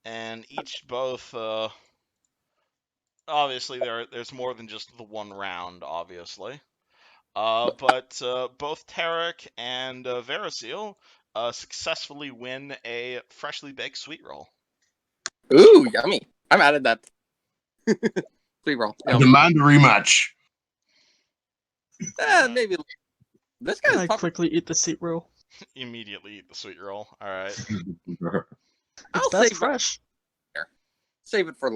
and each both. Obviously, there's more than just the one round, obviously. But both Tarek and Veriseal successfully win a freshly baked sweet roll. Ooh, yummy. I'm added that. Sweet roll. I No. demand a rematch. Maybe. This guy's I pumped. quickly eat the seat roll. Immediately eat the sweet roll. All right. It's I'll best save fresh. Save it for.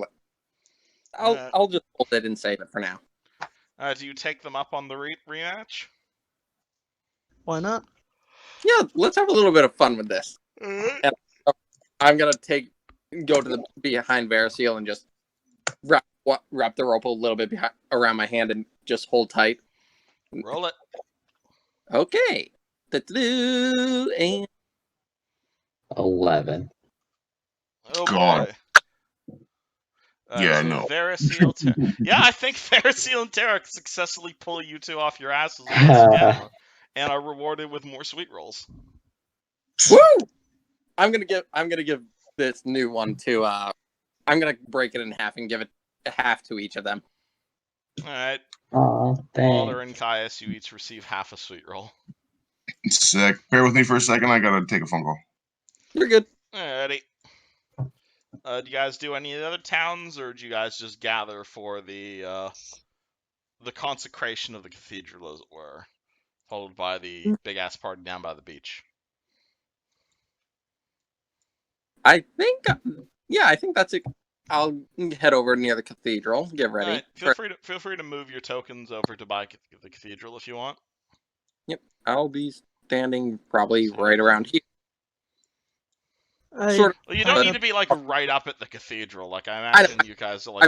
Uh, I'll just hold it and save it for now. Do you take them up on the rematch? Why not? Yeah, let's have a little bit of fun with this. Alright. I'm gonna go to the behind Veriseal and just wrap the rope a little bit around my hand and just hold tight. Roll it. Okay. And 11. Oh God. boy. Yeah, so no. Veriseal, yeah, I think Veriseal and Tarek successfully pull you two off your asses once again, and are rewarded with more sweet rolls. woo! I'm gonna give this new one to I'm gonna break it in half and give it half to each of them. All right, Aw, Alder thanks. and Caius, you each receive half a sweet roll. Sick. Bear with me for a second. I gotta take a phone call. You're good. Alrighty. Do you guys do any of the other towns, or do you guys just gather for the consecration of the cathedral, as it were, followed by the big ass party down by the beach? I think that's it. I'll head over near the cathedral. Get ready. Alright, feel free to move your tokens over to buy the cathedral if you want. Yep, I'll be standing probably right around here. I Sort Well, you pack don't need up- to be like right up at the cathedral. Like I I imagine you guys are like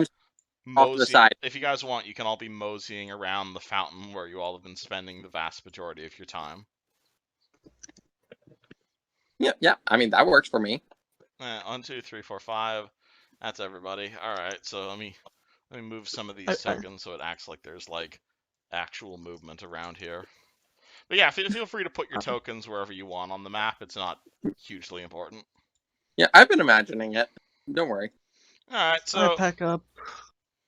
I'm off to the moseying. side. If you guys want, you can all be moseying around the fountain where you all have been spending the vast majority of your time. Yeah. I mean that works for me. 1, 2, 3, 4, 5. That's everybody. All right, so let me move some of these I- tokens so it acts like there's like actual movement around here. But yeah, feel free to put your tokens wherever you want on the map. It's not hugely important. Yeah, I've been imagining it. Don't worry. All right, I so pack up.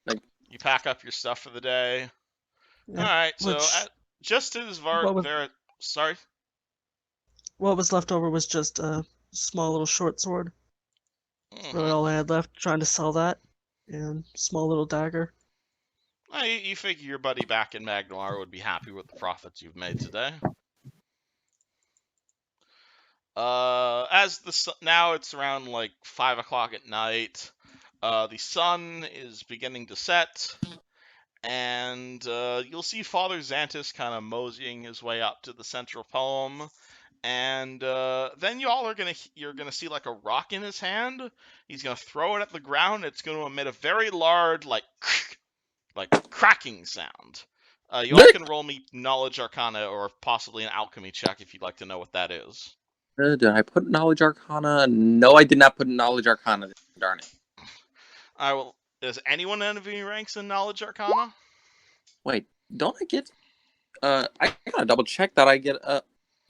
you pack up your stuff for the day. Yeah. All right, so Which just as what was sorry. what was left over was just a small little short sword. Really, all I had left. Trying to sell that, and small little dagger. Well, you figure your buddy back in Magnoir would be happy with the profits you've made today. Now it's around like 5 o'clock at night. The sun is beginning to set, and you'll see Father Xantus kind of moseying his way up to the central poem, and then you're gonna see like a rock in his hand. He's gonna throw it at the ground. It's gonna emit a very large like cracking sound. You all can roll me knowledge arcana or possibly an alchemy check if you'd like to know what that is. Did I put knowledge arcana? No, I did not put knowledge arcana. Darn it. I will. Does anyone have any ranks in knowledge arcana? Wait, don't I get? I gotta double check that I get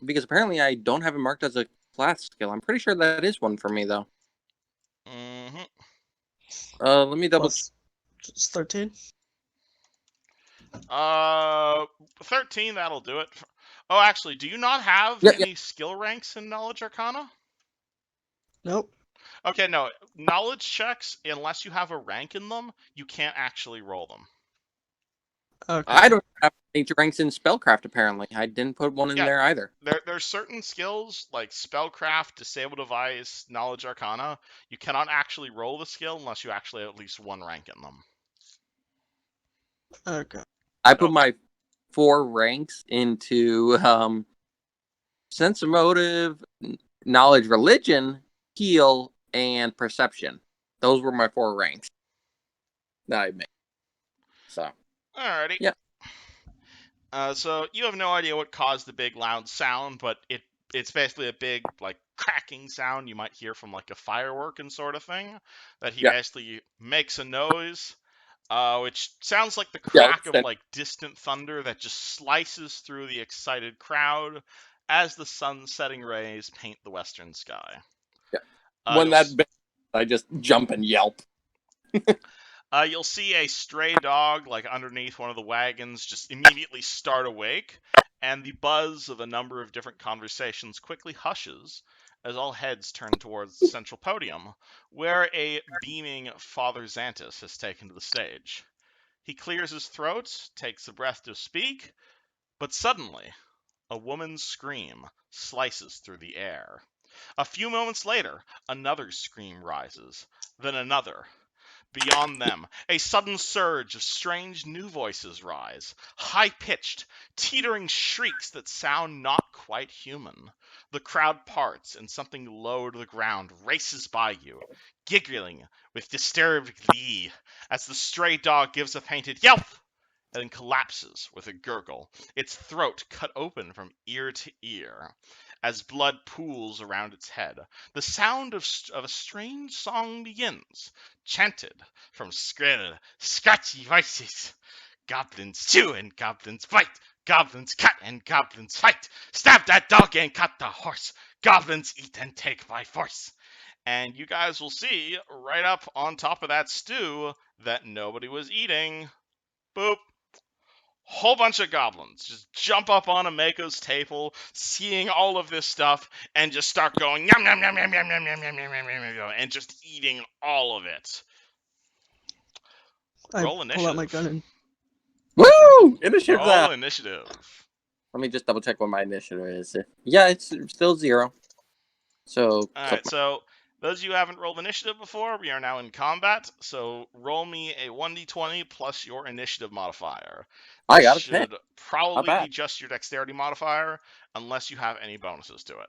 because apparently I don't have it marked as a class skill. I'm pretty sure that is one for me though. Mm-hmm. Let me double. Plus, it's 13. 13. That'll do it. Oh, actually, do you not have Yeah. any skill ranks in knowledge arcana? Nope. Okay, no. Knowledge checks, unless you have a rank in them, you can't actually roll them. Okay. I don't have any ranks in spellcraft. Apparently, I didn't put one in Yeah. there either. There's certain skills like spellcraft, disable device, knowledge arcana. You cannot actually roll the skill unless you actually have at least one rank in them. Okay. I put my 4 ranks into sense of motive, knowledge, religion, heal, and perception. Those were my 4 ranks that I made. So Alrighty. Yeah. So you have no idea what caused the big loud sound, but it's basically a big like cracking sound you might hear from like a firework and sort of thing. That he basically makes a noise, which sounds like the crack of like distant thunder that just slices through the excited crowd as the sun setting rays paint the western sky. Yeah. When I just jump and yelp. You'll see a stray dog like underneath one of the wagons just immediately start awake, and the buzz of a number of different conversations quickly hushes as all heads turn towards the central podium, where a beaming Father Xantus has taken to the stage. He clears his throat, takes a breath to speak, but suddenly, a woman's scream slices through the air. A few moments later, another scream rises, then another. Beyond them, a sudden surge of strange new voices rise, high-pitched, teetering shrieks that sound not quite human. The crowd parts, and something low to the ground races by you, giggling with disturbed glee, as the stray dog gives a painted yelp, and then collapses with a gurgle, its throat cut open from ear to ear. As blood pools around its head, the sound of a strange song begins, chanted from scratchy voices. Goblins chew and goblins bite, Goblins cut and goblins fight. Stab that dog and cut the horse. Goblins eat and take by force. And you guys will see right up on top of that stew that nobody was eating. Boop. Whole bunch of goblins just jump up on Ameko's table, seeing all of this stuff, and just start going yum yum yum yum yum yum yum yum yum yum yum, and just eating all of it. I Roll pull out my gun initiative. and Woo! Initiative Roll that. initiative. Let me just double check what my initiative is. Yeah, it's still 0. So Alright, so those of you who haven't rolled initiative before, we are now in combat. So roll me a 1d20 plus your initiative modifier. I got a 10. Should probably Not be bad. just your dexterity modifier, unless you have any bonuses to it.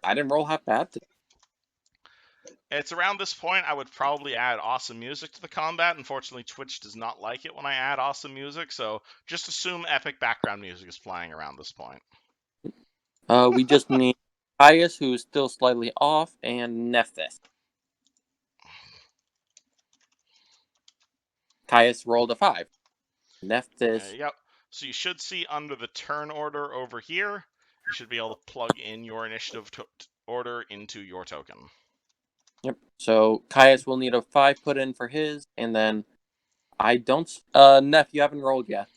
I didn't roll half bad. It's around this point I would probably add awesome music to the combat. Unfortunately, Twitch does not like it when I add awesome music, so just assume epic background music is playing around this point. We just need Caius, who's still slightly off, and Nephthys. Caius rolled a 5. There Nephthys. you go. So you should see under the turn order over here, you should be able to plug in your initiative order into your token. Yep. So Caius will need a 5 put in for his, and then I don't. Neph, you haven't rolled yet.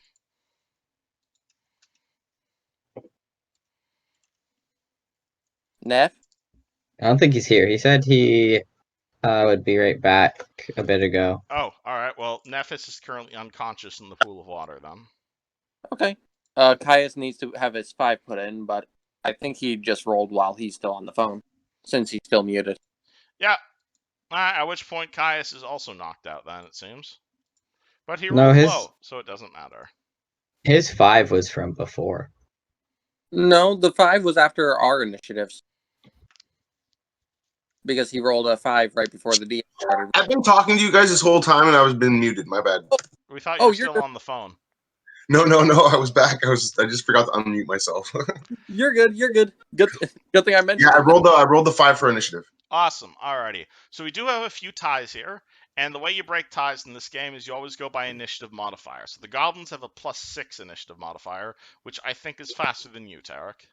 Neph? I don't think he's here. He said he would be right back a bit ago. Oh, alright. Well, Nephis is currently unconscious in the pool of water, then. Okay. Caius needs to have his 5 put in, but I think he just rolled while he's still on the phone, since he's still muted. Yeah. At which point Caius is also knocked out, then, it seems. But he No, rolled his- low, so it doesn't matter. His 5 was from before. No, the 5 was after our initiatives. Because he rolled a 5 right before the DM started. I've been talking to you guys this whole time, and I was been muted. My bad. We thought you Oh, were you're still good. on the phone. No, I was back. I just forgot to unmute myself. You're good. You're good. Good thing I mentioned. Yeah, I it. rolled the 5 for initiative. Awesome. Alrighty. So we do have a few ties here, and the way you break ties in this game is you always go by initiative modifier. So the goblins have a +6 initiative modifier, which I think is faster than you, Tarek.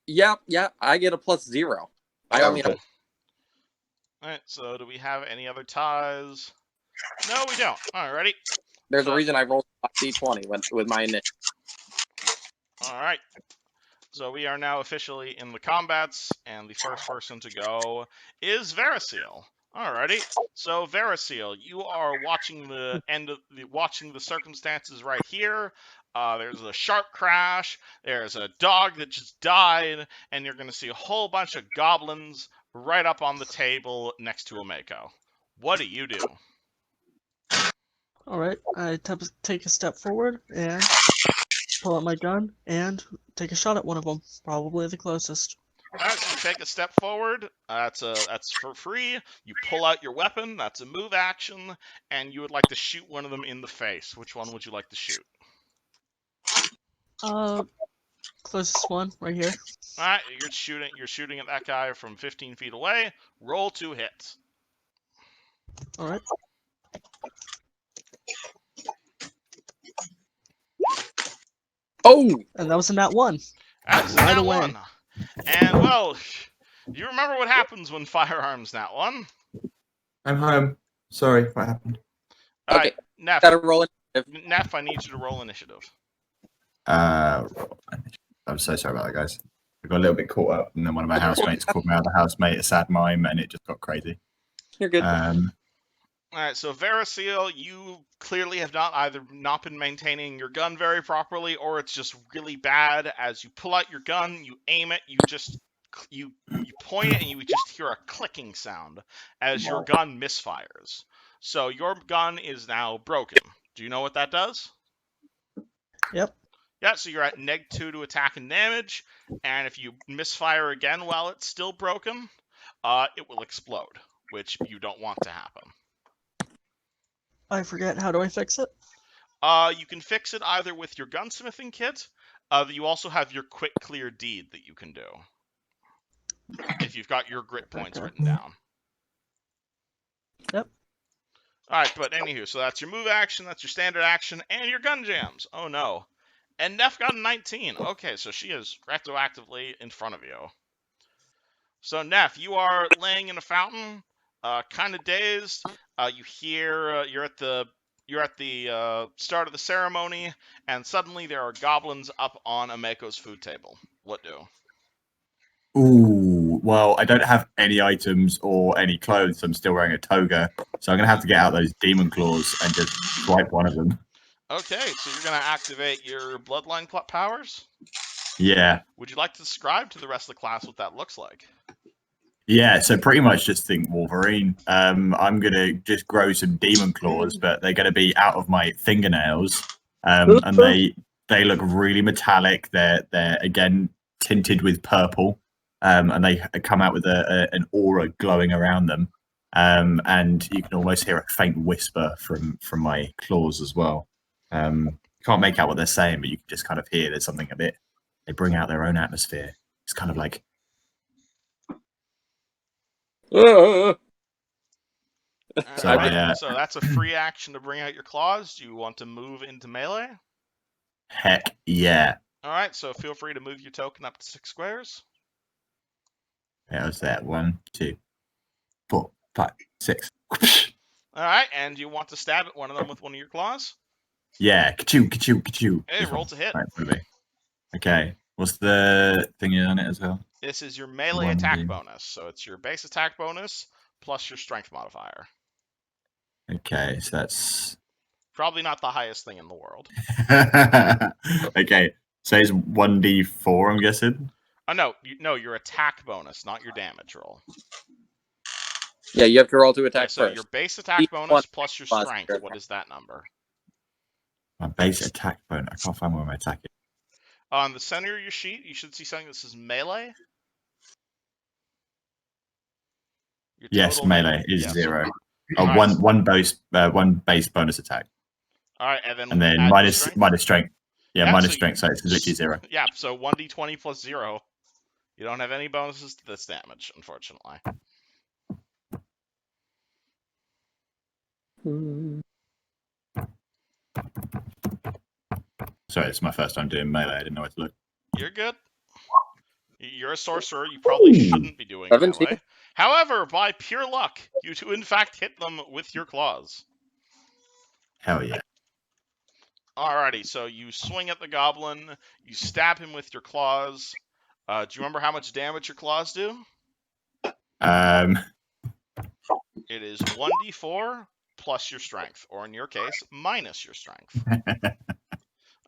Yeah, I get a +0. I only have. Alright, so do we have any other ties? No, we don't. Alrighty. There's a reason I rolled a D20 with my initiative. Alright. So we are now officially in the combats, and the first person to go is Verisil. Alrighty. So Verisil, you are watching watching the circumstances right here. There's a sharp crash. There's a dog that just died, and you're going to see a whole bunch of goblins right up on the table next to Ameko. What do you do? alright, I take a step forward and pull out my gun and take a shot at one of them. Probably the closest. Alright, so you take a step forward. That's for free. You pull out your weapon. That's a move action, and you would like to shoot one of them in the face. Which one would you like to shoot? Closest one, right here. Alright, you're shooting at that guy from 15 feet away. Roll 2 hits. Alright. Oh! And that was a nat 1. That's Right nat away. 1. And, well, you remember what happens when firearms nat 1? I'm home. Sorry, what happened? Alright, Okay. Neff. Gotta roll it. Neff, I need you to roll initiative. I'm so sorry about that, guys. I got a little bit caught up, and then one of my housemates called me out of the house, mate, a sad mime, and it just got crazy. You're good. Alright, so Verisil, you clearly have not been maintaining your gun very properly, or it's just really bad. As you pull out your gun, you aim it, you point it, and you just hear a clicking sound as your gun misfires. So your gun is now broken. Do you know what that does? Yep. Yeah, so you're at -2 to attack and damage, and if you misfire again while it's still broken, it will explode, which you don't want to happen. I forget, how do I fix it? You can fix it either with your gunsmithing kit. You also have your quick clear deed that you can do if you've got your grit points Okay. written down. Yep. Alright, but anywho, so that's your move action, that's your standard action, and your gun jams. Oh no. And Neff got a 19. Okay, so she is retroactively in front of you. So Neff, you are laying in a fountain, kind of dazed. You hear you're at the start of the ceremony, and suddenly there are goblins up on Ameko's food table. What do? Ooh, well, I don't have any items or any clothes. So I'm still wearing a toga, so I'm gonna have to get out those demon claws and just swipe one of them. Okay, so you're gonna activate your bloodline powers. Yeah, Would you like to describe to the rest of the class what that looks like? yeah. So pretty much just think Wolverine. I'm gonna just grow some demon claws, but they're gonna be out of my fingernails, and they look really metallic. They're again tinted with purple, and they come out with an aura glowing around them. And you can almost hear a faint whisper from my claws as well. Can't make out what they're saying, but you can just kind of hear there's something a bit. They bring out their own atmosphere. It's kind of like Uh, So, Alright, so that's a free action to bring out your claws. Do you want to move into melee? heck yeah. Alright, so feel free to move your token up to 6 squares. That was that. 1, 2, 4, 5, 6. Alright, and you want to stab at one of them with one of your claws? Yeah, ka-choo, ka-choo, ka-choo. Hey, roll to hit. Right, maybe. Okay, what's the thingy on it as well? This is your melee 1d. attack bonus, so it's your base attack bonus plus your strength modifier. Okay, so that's Probably not the highest thing in the world. okay. So it's 1d4, I'm guessing. Oh no, your attack bonus, not your damage roll. yeah, you have to roll to Okay, attack so first. your base attack Each bonus one plus your plus strength. your What is that number? My base attack bonus. I can't find where my attack is. On the center of your sheet, you should see something that says melee. Your Yes, total melee is yes. 0. Alright, One base bonus attack, Alright, and then add your minus strength. strength. Yeah, Yeah, minus so strength, so it's literally 0. Yeah, so 1d20 plus 0. You don't have any bonuses to this damage, unfortunately. Sorry, it's my first time doing melee. I didn't know where to look. You're good. You're a sorcerer. You probably Ooh. shouldn't be doing 17. melee. However, by pure luck, you do in fact hit them with your claws. Hell yeah. Alrighty, so you swing at the goblin, you stab him with your claws. Do you remember how much damage your claws do? It is 1d4 plus your strength, or in your case, minus your strength.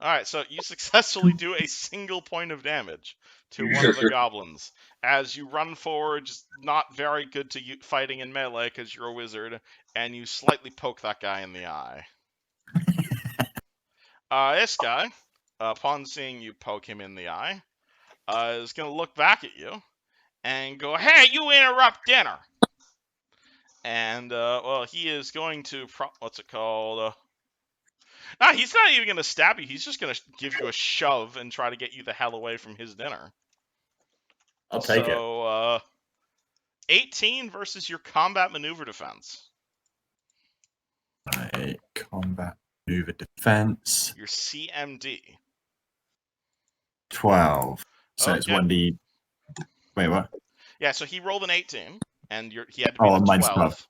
Alright, so you successfully do a single point of damage to one of the goblins. As you run forward, just not very good to you fighting in melee because you're a wizard, and you slightly poke that guy in the eye. This guy, upon seeing you poke him in the eye, is going to look back at you and go, "Hey, you interrupt dinner!" And, well, he is going to, what's it called? He's not even going to stab you. He's just going to give you a shove and try to get you the hell away from his dinner. I'll take it. So, 18 versus your combat maneuver defense. My combat maneuver defense. Your CMD. 12. So it's Okay. 1d. Wait, what? Yeah, so he rolled an 18, and he had to be Oh, the mine's 12.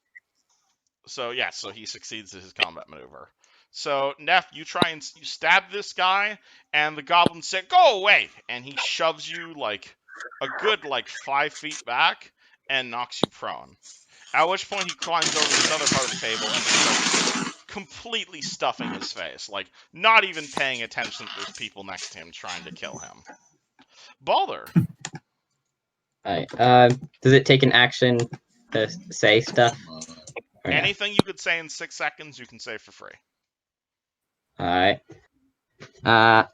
So, yeah, so he succeeds his combat maneuver. So, Neff, you try and you stab this guy, and the goblin said, "Go away!" And he shoves you, like, a good, 5 feet back and knocks you prone. At which point he climbs over this other part of the table and starts completely stuffing his face. Like, not even paying attention that there's people next to him trying to kill him. Balder. Alright. Does it take an action to say stuff? Or no? Anything you could say in 6 seconds, you can say for free. Alright. Well,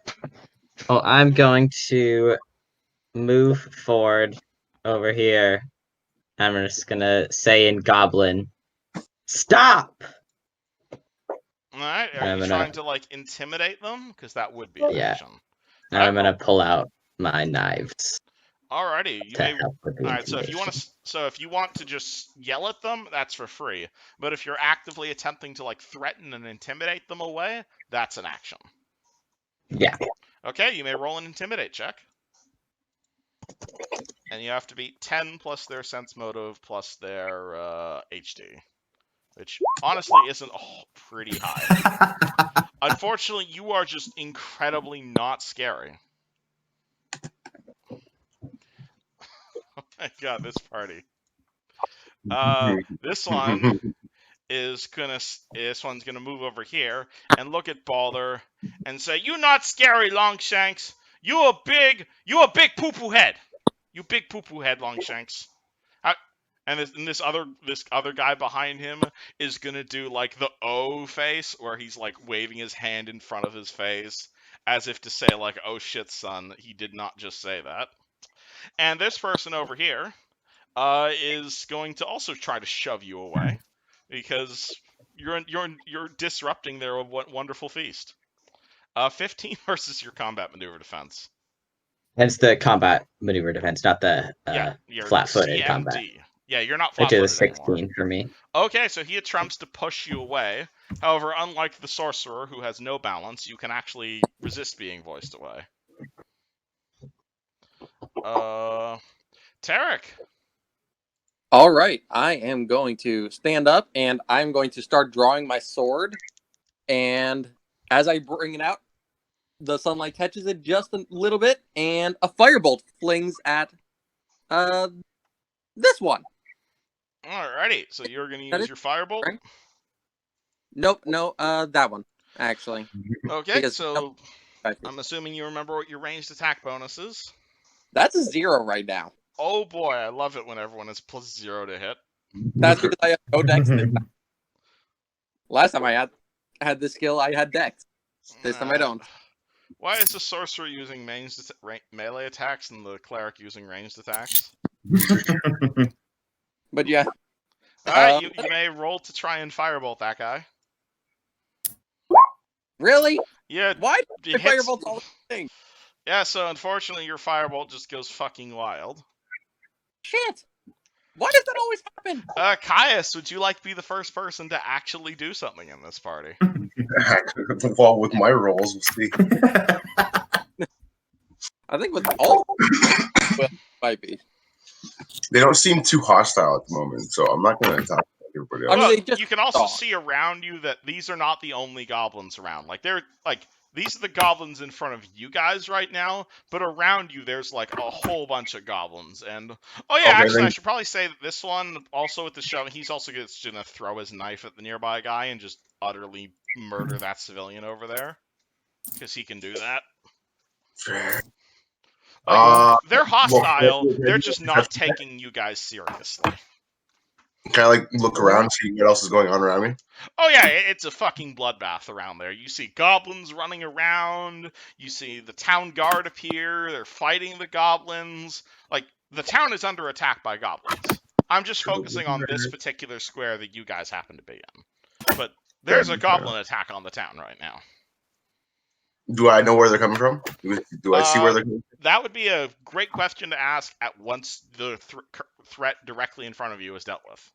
I'm going to move forward over here. I'm just gonna say in Goblin, "Stop!" Alright, are I'm you gonna- trying to, intimidate them? Because that would be Yeah. an action. Now I'm Alright, gonna pull out my knives. Alrighty, you to may. help with the All right, so intimidation. if you want to just yell at them, that's for free. But if you're actively attempting to like threaten and intimidate them away, that's an action. Yeah. Okay, you may roll an intimidate check. And you have to beat 10 plus their sense motive plus their HD, which honestly isn't pretty high. Unfortunately, you are just incredibly not scary. Oh my god, this party. This one this one's gonna move over here and look at Balder and say, "You not scary, Longshanks. You a big poo poo head. You big poo poo head, Longshanks." And this other guy behind him is gonna do like the O face, where he's like waving his hand in front of his face, as if to say like, "Oh shit, son, he did not just say that." And this person over here is going to also try to shove you away because you're disrupting their wonderful feast. 15 versus your combat maneuver defense. That's the combat maneuver defense, not the Yeah, you're flat-footed combat. CMD. Yeah, you're not Which is a flat-footed 16 anymore. for me. Okay, so he attempts to push you away. However, unlike the sorcerer who has no balance, you can actually resist being voiced away. Tarek. All right, I am going to stand up and I'm going to start drawing my sword. And as I bring it out, the sunlight catches it just a little bit, and a firebolt flings at this one. Alrighty, so you're gonna That use is your firebolt. right. Nope, no, that one actually. Okay, Because- so I'm assuming you remember what your ranged attack bonus is. That's a 0 right now. Oh boy, I love it when everyone is +0 to hit. That's because I have no dex this time. Last time I had this skill, I had dex. This time I don't. Why is the sorcerer using melee attacks and the cleric using ranged attacks? But yeah. Alright, you may roll to try and firebolt that guy. Really? Yeah, Why do it hits. firebolts all the thing? Yeah, so unfortunately your firebolt just goes fucking wild. Shit! Why does that always happen? Caius, would you like to be the first person to actually do something in this party? Well, with my rolls, we'll see. I think with all well, might be. They don't seem too hostile at the moment, so I'm not going to attack everybody else. I mean, Well, they just you can also saw. see around you that these are not the only goblins around. Like these are the goblins in front of you guys right now, but around you there's like a whole bunch of goblins. And oh yeah, Okay, actually then- I should probably say that this one also with the shoving, he's also just gonna throw his knife at the nearby guy and just utterly murder that civilian over there, because he can do that. They're hostile. They're just not taking you guys seriously. Can I like look around and see what else is going on around me? Oh yeah, it's a fucking bloodbath around there. You see goblins running around. You see the town guard appear. They're fighting the goblins. Like, the town is under attack by goblins. I'm just focusing on this particular square that you guys happen to be in. But there's a goblin attack on the town right now. Do I know where they're coming from? Do I see where they're coming from? That would be a great question to ask at once the threat directly in front of you is dealt with.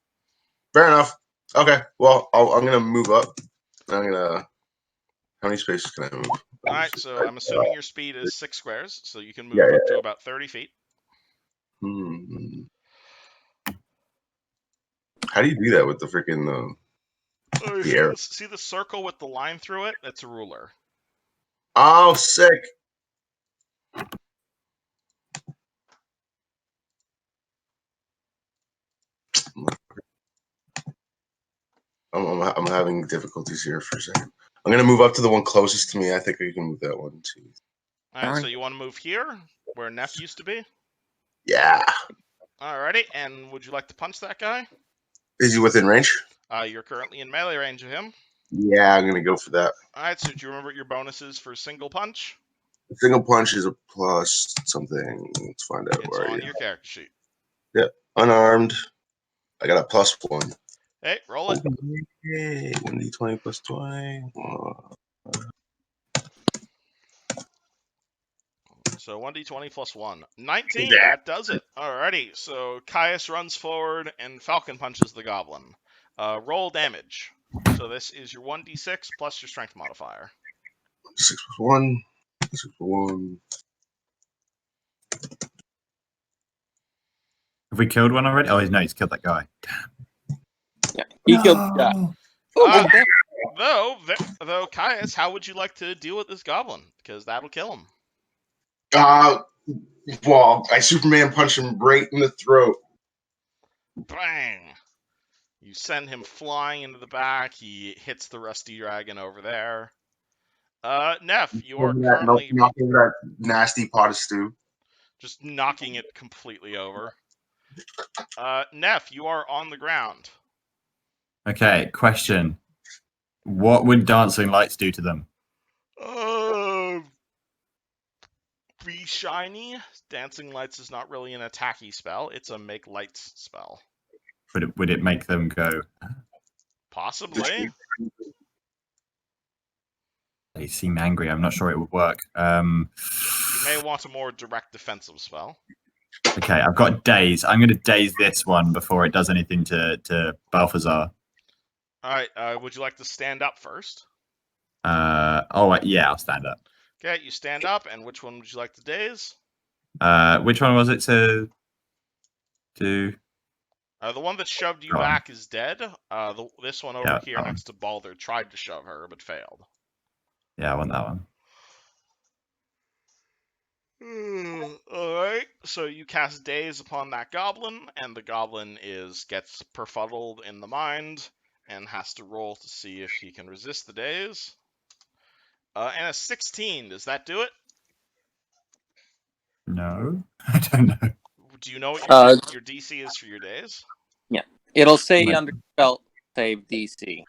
Fair enough. Okay, well, I'm gonna move up. I'm gonna. How many spaces can I move? All right, so I'm assuming your speed is 6 squares, so you can move Yeah, up to about 30 feet. How do you do that with the freaking the arrow? See the circle with the line through it? That's a ruler. Oh, sick! I'm having difficulties here for a second. I'm gonna move up to the one closest to me. I think I can move that one too. All right, so you want to move here, where Neff used to be? Yeah. Alrighty, and would you like to punch that guy? Is he within range? You're currently in melee range of him. Yeah, I'm gonna go for that. Alright, so do you remember what your bonus is for single punch? Single punch is a plus something. Let's find out It's where on you. your character sheet. Yep, unarmed. I got a +1. Hey, roll it. Okay, 1d20 plus 20. So 1d20 plus 1. 19, Yeah. that does it. Alrighty, so Caius runs forward and Falcon punches the goblin. Roll damage. So this is your 1d6 plus your strength modifier. 6 plus 1. 6 plus 1. Have we killed one already? Oh, no, he's killed that guy. Yeah, he killed the guy. No. Oh, Though, Caius, how would you like to deal with this goblin? Because that'll kill him. Well, I Superman punch him right in the throat. Bang! You send him flying into the back. He hits the rusty dragon over there. Neff, you are currently knocking that nasty pot of stew. just knocking it completely over. Neff, you are on the ground. Okay, question. What would dancing lights do to them? Be shiny. Dancing lights is not really an attacky spell. It's a make lights spell. Would it make them go? Possibly. They seem angry. I'm not sure it would work. You may want a more direct defensive spell. Okay, I've got daze. I'm going to daze this one before it does anything to Balthazar. Alright, would you like to stand up first? Yeah, I'll stand up. Okay, you stand up, and which one would you like to daze? Which one was it to do? The one that shoved you Go on. back is dead. This one over Yeah, here that one. next to Balder tried to shove her, but failed. Yeah, I want that one. Alright, so you cast Daze upon that goblin, and the goblin gets perfuddled in the mind, and has to roll to see if he can resist the Daze. And a 16, does that do it? No, I don't know. Do you know what your DC is for your Daze? it'll say Right. under spell save DC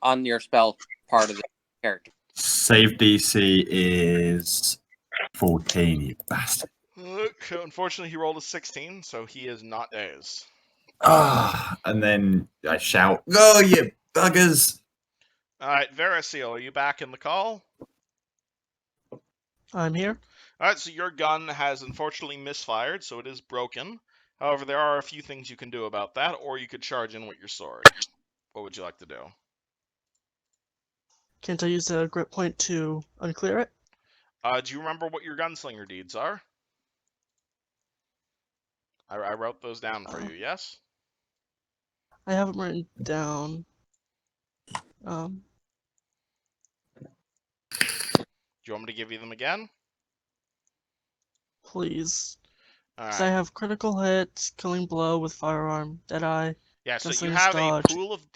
on your spell part of the character. Save DC is 14, you bastard. Okay, unfortunately, he rolled a 16, so he is not dazed. And then I shout, "Go, you buggers!" Alright, Verasil, are you back in the call? I'm here. Alright, so your gun has unfortunately misfired, so it is broken. However, there are a few things you can do about that, or you could charge in with your sword. What would you like to do? Can't I use a grip point to unclear it? Do you remember what your gunslinger deeds are? I wrote those down for you, yes? I have them written down. Do you want me to give you them again? Please. Alright. So I have critical hit, killing blow with firearm, deadeye. Yeah, so you Gunslinger's have dodge.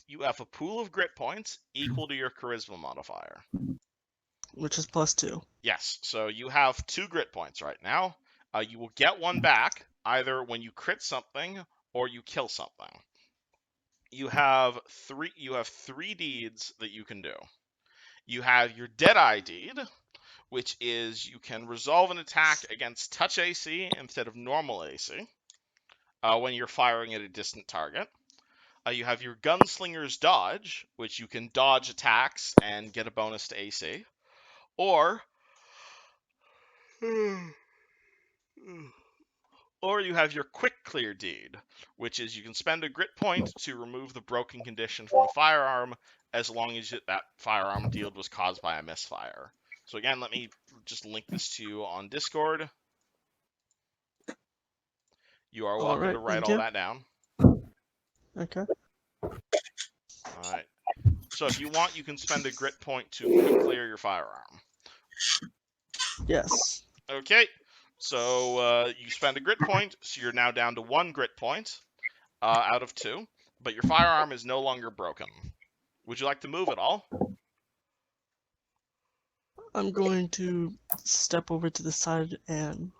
you have a pool of grit points equal to your charisma modifier. Which is +2. Yes, so you have 2 grit points right now. You will get one back either when you crit something or you kill something. You have three deeds that you can do. You have your Deadeye deed, which is you can resolve an attack against touch AC instead of normal AC when you're firing at a distant target. You have your Gunslinger's Dodge, which you can dodge attacks and get a bonus to AC. Or you have your Quick Clear deed, which is you can spend a grit point to remove the broken condition from a firearm as long as that firearm deal was caused by a misfire. So again, let me just link this to you on Discord. You are welcome Alright, to write thank all you. that down. Okay. Alright. So if you want, you can spend a grit point to quick clear your firearm. Yes. Okay. So you spend a grit point, so you're now down to 1 grit point out of 2, but your firearm is no longer broken. Would you like to move at all? I'm going to step over to the side and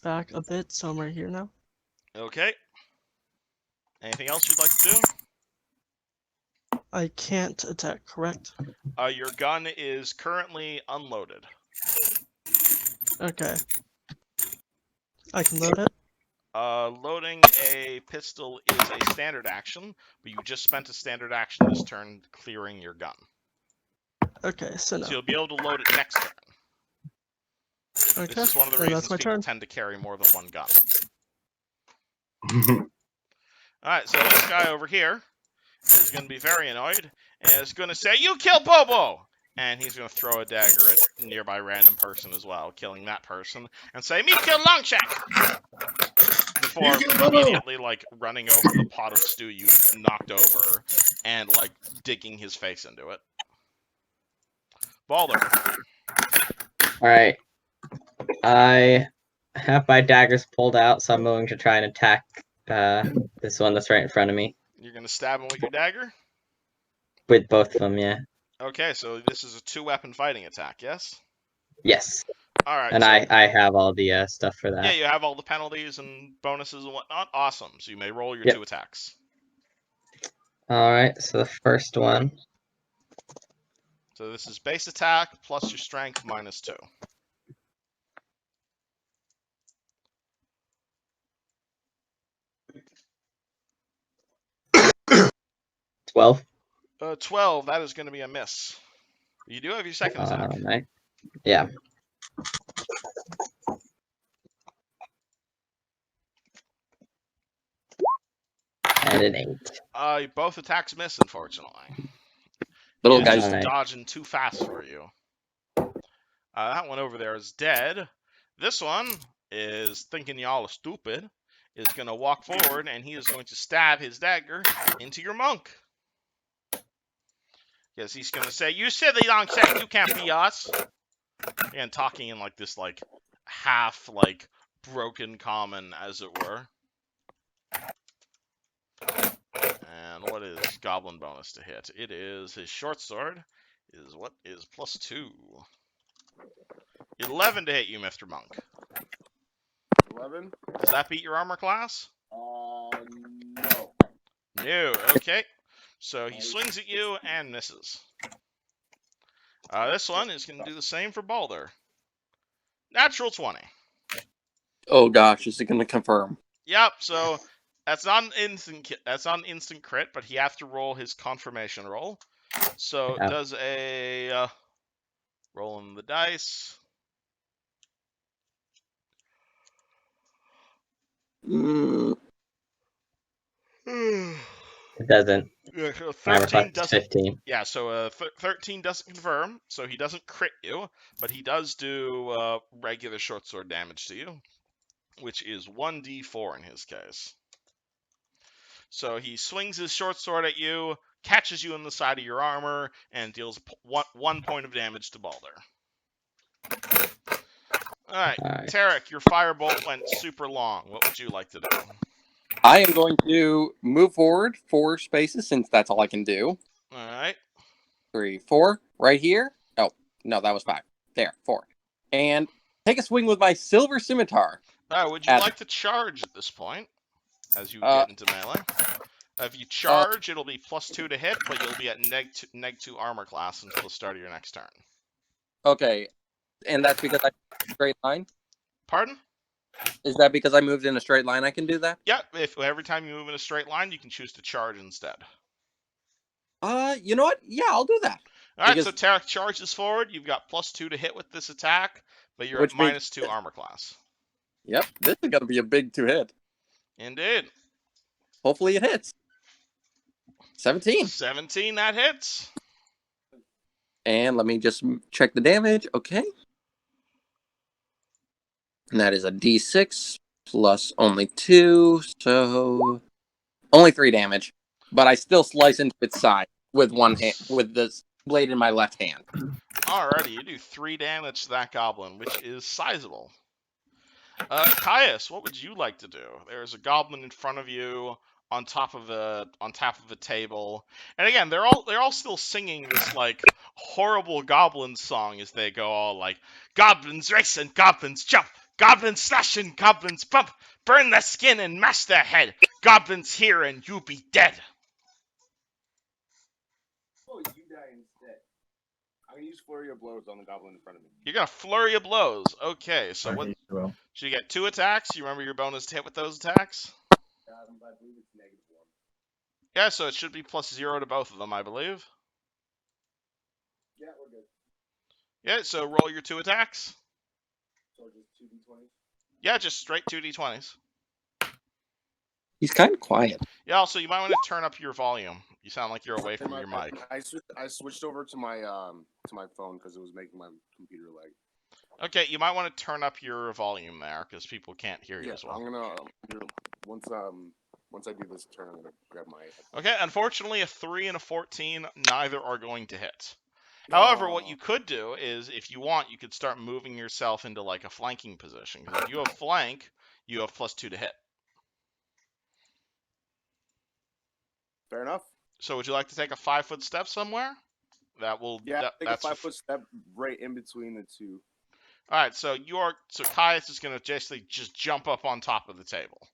back a bit, so I'm right here now. Okay. Anything else you'd like to do? I can't attack, correct? Your gun is currently unloaded. Okay. I can load it? Loading a pistol is a standard action, but you just spent a standard action this turn clearing your gun. Okay, so no. So you'll be able to load it next turn. Okay, This is one of the then reasons that's my people turn. tend to carry more than one gun. Alright, so this guy over here is going to be very annoyed and is going to say, "You kill Bobo!" And he's going to throw a dagger at a nearby random person as well, killing that person, and say, "Me kill Longshank!" Before immediately, like, running over the pot of stew you knocked over and, like, digging his face into it. Balder. Alright. I have my daggers pulled out, so I'm going to try and attack this one that's right in front of me. You're going to stab him with your dagger? With both of them, yeah. Okay, so this is a 2-weapon fighting attack, yes? Yes. Alright, And so... I have all the stuff for that. Yeah, you have all the penalties and bonuses and whatnot. Awesome. So you may roll your Yep. 2 attacks. Alright, so the first one. So this is base attack plus your strength minus 2. $12. 12, that is going to be a miss. You do have your second attack. Yeah. And an 8. Both attacks miss, unfortunately. Little He's guys. just Alright. dodging too fast for you. That one over there is dead. This one is thinking y'all are stupid. Is going to walk forward, and he is going to stab his dagger into your monk. Because he's going to say, "You silly long shot, you can't be us." And talking in like this, like, half, like, broken common, as it were. And what is goblin bonus to hit? It is his short sword. Is what is +2. 11 to hit you, Mr. Monk. 11? Does that beat your armor class? No. No. Okay. So he swings at you and misses. This one is going to do the same for Balder. Natural 20. Oh gosh, is it going to confirm? Yep. So that's not an instant. That's not an instant crit, but he has to roll his confirmation roll. So Yeah. does a rolling the dice. Mm, It doesn't. Yeah, so My 13 reflex is doesn't. 15. Yeah, so 13 doesn't confirm, so he doesn't crit you, but he does do regular short sword damage to you, which is 1d4 in his case. So he swings his short sword at you, catches you in the side of your armor, and deals 1 point of damage to Balder. Alright, Alright. Tarek, your firebolt went super long. What would you like to do? I am going to move forward 4 spaces since that's all I can do. Alright. 3, 4, right here. Oh, no, that was 5. There, 4. And take a swing with my silver scimitar. Alright, would you like to charge at this point, as you get into melee? If you charge, it'll be +2 to hit, but you'll be at -2 armor class until the start of your next turn. Okay, and that's because I straight line? Pardon? Is that because I moved in a straight line I can do that? Yeah, if every time you move in a straight line, you can choose to charge instead. You know what? Yeah, I'll do that. Alright, Because- so Tarek charges forward. You've got +2 to hit with this attack, but you're Which at means- -2 armor class. Yep, this is going to be a big 2-hit. Indeed. Hopefully it hits. 17. 17, that hits. And let me just check the damage. Okay. And that is a d6 plus only 2, so only 3 damage. But I still slice into its side with one hand, with this blade in my left hand. Alrighty, you do 3 damage to that goblin, which is sizable. Caius, what would you like to do? There's a goblin in front of you on top of a table, and again, they're all still singing this like horrible goblin song as they go all like, "Goblins race and goblins jump, goblins slash and goblins bump, burn their skin and mash their head, goblins here and you be dead." Oh, you die instead. I'm gonna use flurry of blows on the goblin in front of me. You're gonna flurry of blows. Okay, so what? Well, So you get 2 attacks. You remember your bonus to hit with those attacks? I believe it's -1. Yeah, so it should be +0 to both of them, I believe. Yeah, we're good. Yeah, so roll your 2 attacks. Yeah, just straight 2d20s. He's kind of quiet. Yeah, also, you might want to turn up your volume. You sound like you're away from your mic. I switched over to my phone because it was making my computer lag. Okay, you might want to turn up your volume there, because people can't hear you Yeah, as well. I'm gonna once I do this turn, I'm gonna grab my. Okay, unfortunately, a 3 and a 14, neither are going to hit. However, what you could do is, if you want, you could start moving yourself into like a flanking position. Because if you have flank, you have +2 to hit. Fair enough. So would you like to take a 5-foot step somewhere? That will. Yeah, take that's a 5-foot step right in between the two. All right. So Caius is going to basically just jump up on top of the table.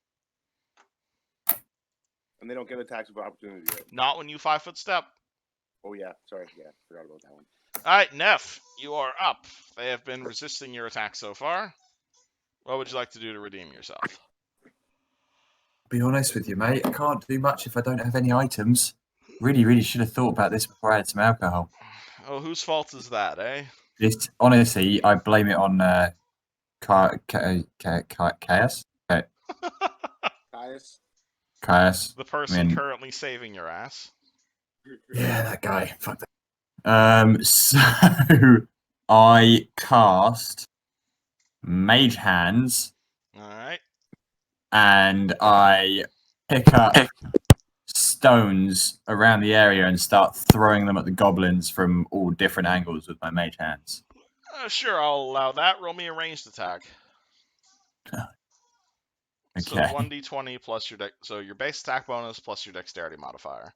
And they don't get attacks of opportunity yet. Not when you 5-foot step. Oh yeah, sorry, yeah, forgot about that one. All right, Neff, you are up. They have been resisting your attack so far. What would you like to do to redeem yourself? Be honest with you, mate. I can't do much if I don't have any items. Really should have thought about this before I had some alcohol. Oh, whose fault is that, eh? It's honestly, I blame it on Caius. Caius. The person currently saving your ass. Yeah, that guy. Fuck that. So I cast Mage Hands. All right. And I pick up stones around the area and start throwing them at the goblins from all different angles with my mage hands. Sure, I'll allow that. Roll me a ranged attack. Okay. So 1d20 plus your so your base attack bonus plus your dexterity modifier.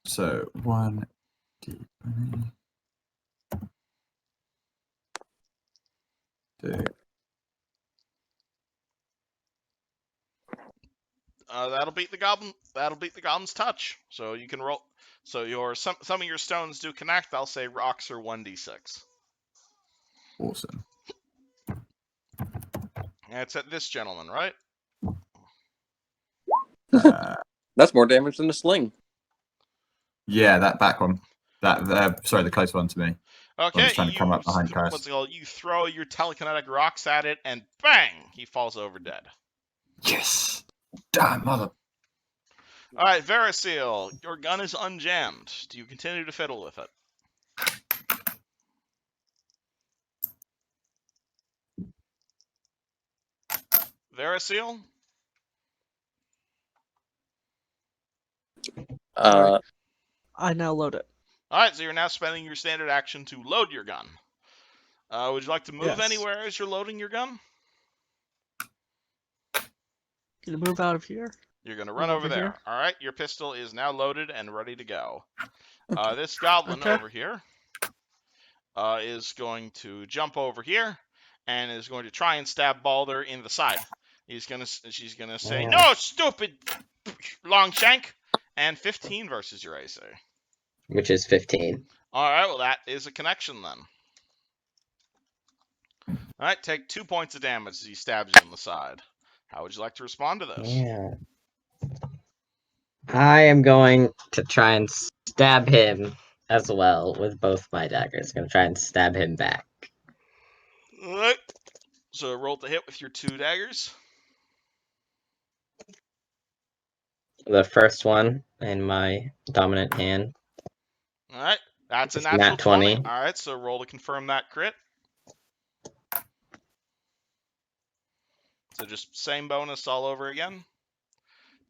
So 1d20. That'll beat the goblin. That'll beat the goblin's touch. So you can roll. So your some of your stones do connect. I'll say rocks are 1d6. Awesome. It's at this gentleman, right? That's more damage than a sling. Yeah, that back one. That sorry, the close one to me. Okay, trying to come up behind Caius. What's it called? You throw your telekinetic rocks at it, and bang! He falls over dead. Yes. Damn mother. All right, Verisil, your gun is unjammed. Do you continue to fiddle with it? Verisil? I now load it. All right, so you're now spending your standard action to load your gun. Would you like to move Yes. anywhere as you're loading your gun? Gonna move out of here. You're going to run Move over over there. here. All right, your pistol is now loaded and ready to go. This goblin Okay. over here is going to jump over here and is going to try and stab Balder in the side. She's gonna say, "No, stupid Longshank," and 15 versus your AC. Which is 15. All right, well that is a connection then. All right, take 2 points of damage as he stabs you in the side. How would you like to respond to this? Yeah. I am going to try and stab him as well with both my daggers. Going to try and stab him back. All right. So roll to hit with your 2 daggers. The first one in my dominant hand. All right, that's a It's natural nat 20. All right, so roll to confirm that crit. So just same bonus all over again.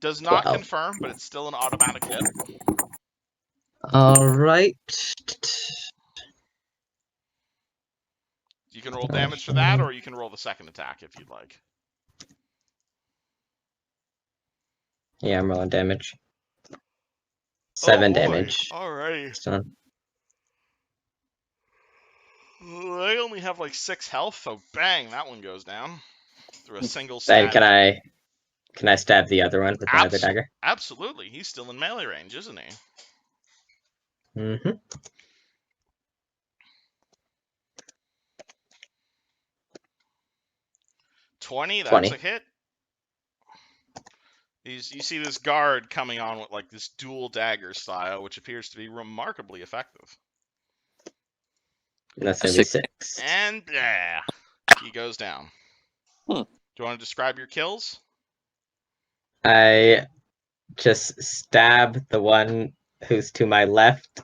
Does not 12. confirm, but it's still an automatic hit. All right. You can roll damage for that, or you can roll the second attack if you'd like. Yeah, I'm rolling damage. 7 boy. damage. Alrighty. So, They only have like 6 health, so bang, that one goes down through a single then stab. can I stab the other one with my other dagger? Absolutely, he's still in melee range, isn't he? Mm-hmm. 20, that's 20. a hit. You see this guard coming on with like this dual dagger style, which appears to be remarkably effective. That's A gonna be six. 6. And he goes down. Hmm. Do you want to describe your kills? I just stab the one who's to my left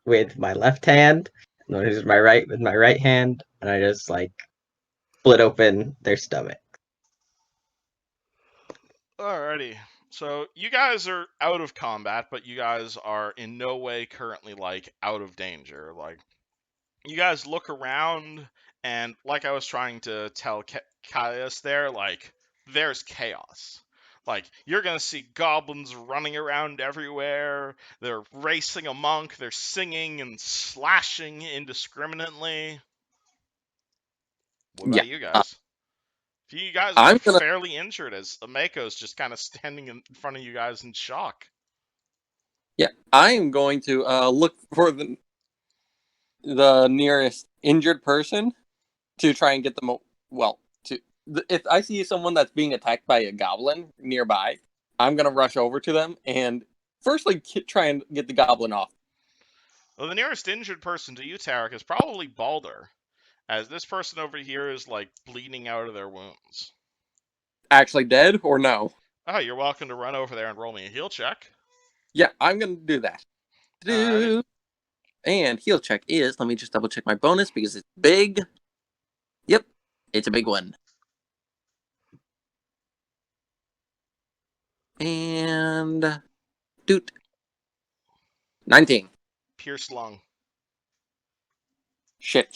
with my left hand, and the one who's to my right with my right hand, and I just like split open their stomach. Alrighty. So you guys are out of combat, but you guys are in no way currently like out of danger. Like you guys look around, and like I was trying to tell Caius there, like there's chaos. Like you're gonna see goblins running around everywhere. They're racing amok. They're singing and slashing indiscriminately. What Yeah. about you guys? You guys I'm look gonna fairly injured as Ameko's just kind of standing in front of you guys in shock. I am going to look for the nearest injured person to try and get them. If I see someone that's being attacked by a goblin nearby, I'm gonna rush over to them and firstly try and get the goblin off. Well, the nearest injured person to you, Tarek, is probably Balder, as this person over here is like bleeding out of their wounds. Actually dead or no? Oh, you're welcome to run over there and roll me a heal check. Yeah, I'm gonna do that. Alrighty. And heal check is, let me just double check my bonus because it's big. Yep, it's a big one. And doot. 19. Pierce lung. Shit.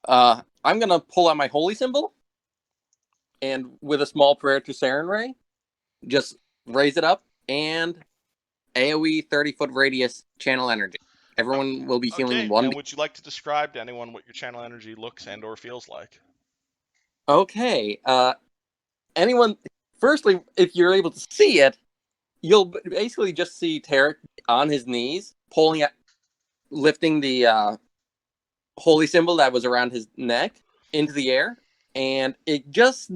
I'm gonna pull out my holy symbol and with a small prayer to Sarenrae, just raise it up and AoE 30-foot radius channel energy. Everyone will be healing Okay, one. and would you like to describe to anyone what your channel energy looks and or feels like? Okay. Anyone? Firstly, if you're able to see it, you'll basically just see Tarek on his knees, lifting the holy symbol that was around his neck into the air, and it just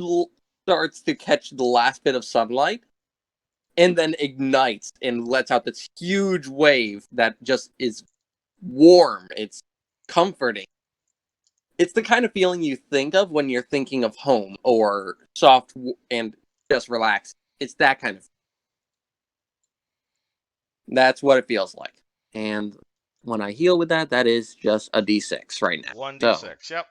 starts to catch the last bit of sunlight, and then ignites and lets out this huge wave that just is warm. It's comforting. It's the kind of feeling you think of when you're thinking of home or soft and just relaxed. It's that kind of. That's what it feels like. And when I heal with that, that is just a d6 right now. 1d6, yep.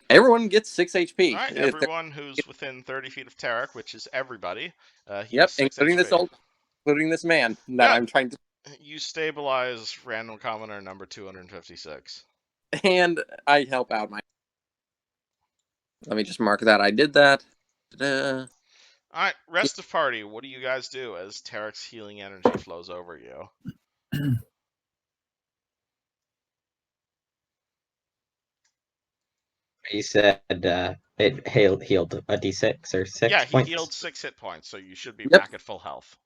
Everyone gets 6 HP. Alright, everyone who's within 30 feet of Tarek, which is everybody, he Yep, gets 6 including this man that I'm trying to. You stabilize random commoner number 256. And I help out my. Let me just mark that I did that. Ta-da. Alright, rest of party, what do you guys do as Tarek's healing energy flows over you? You said it healed a d6 or 6 Yeah, he points? healed 6 hit points, so you should be Yep. back at full health.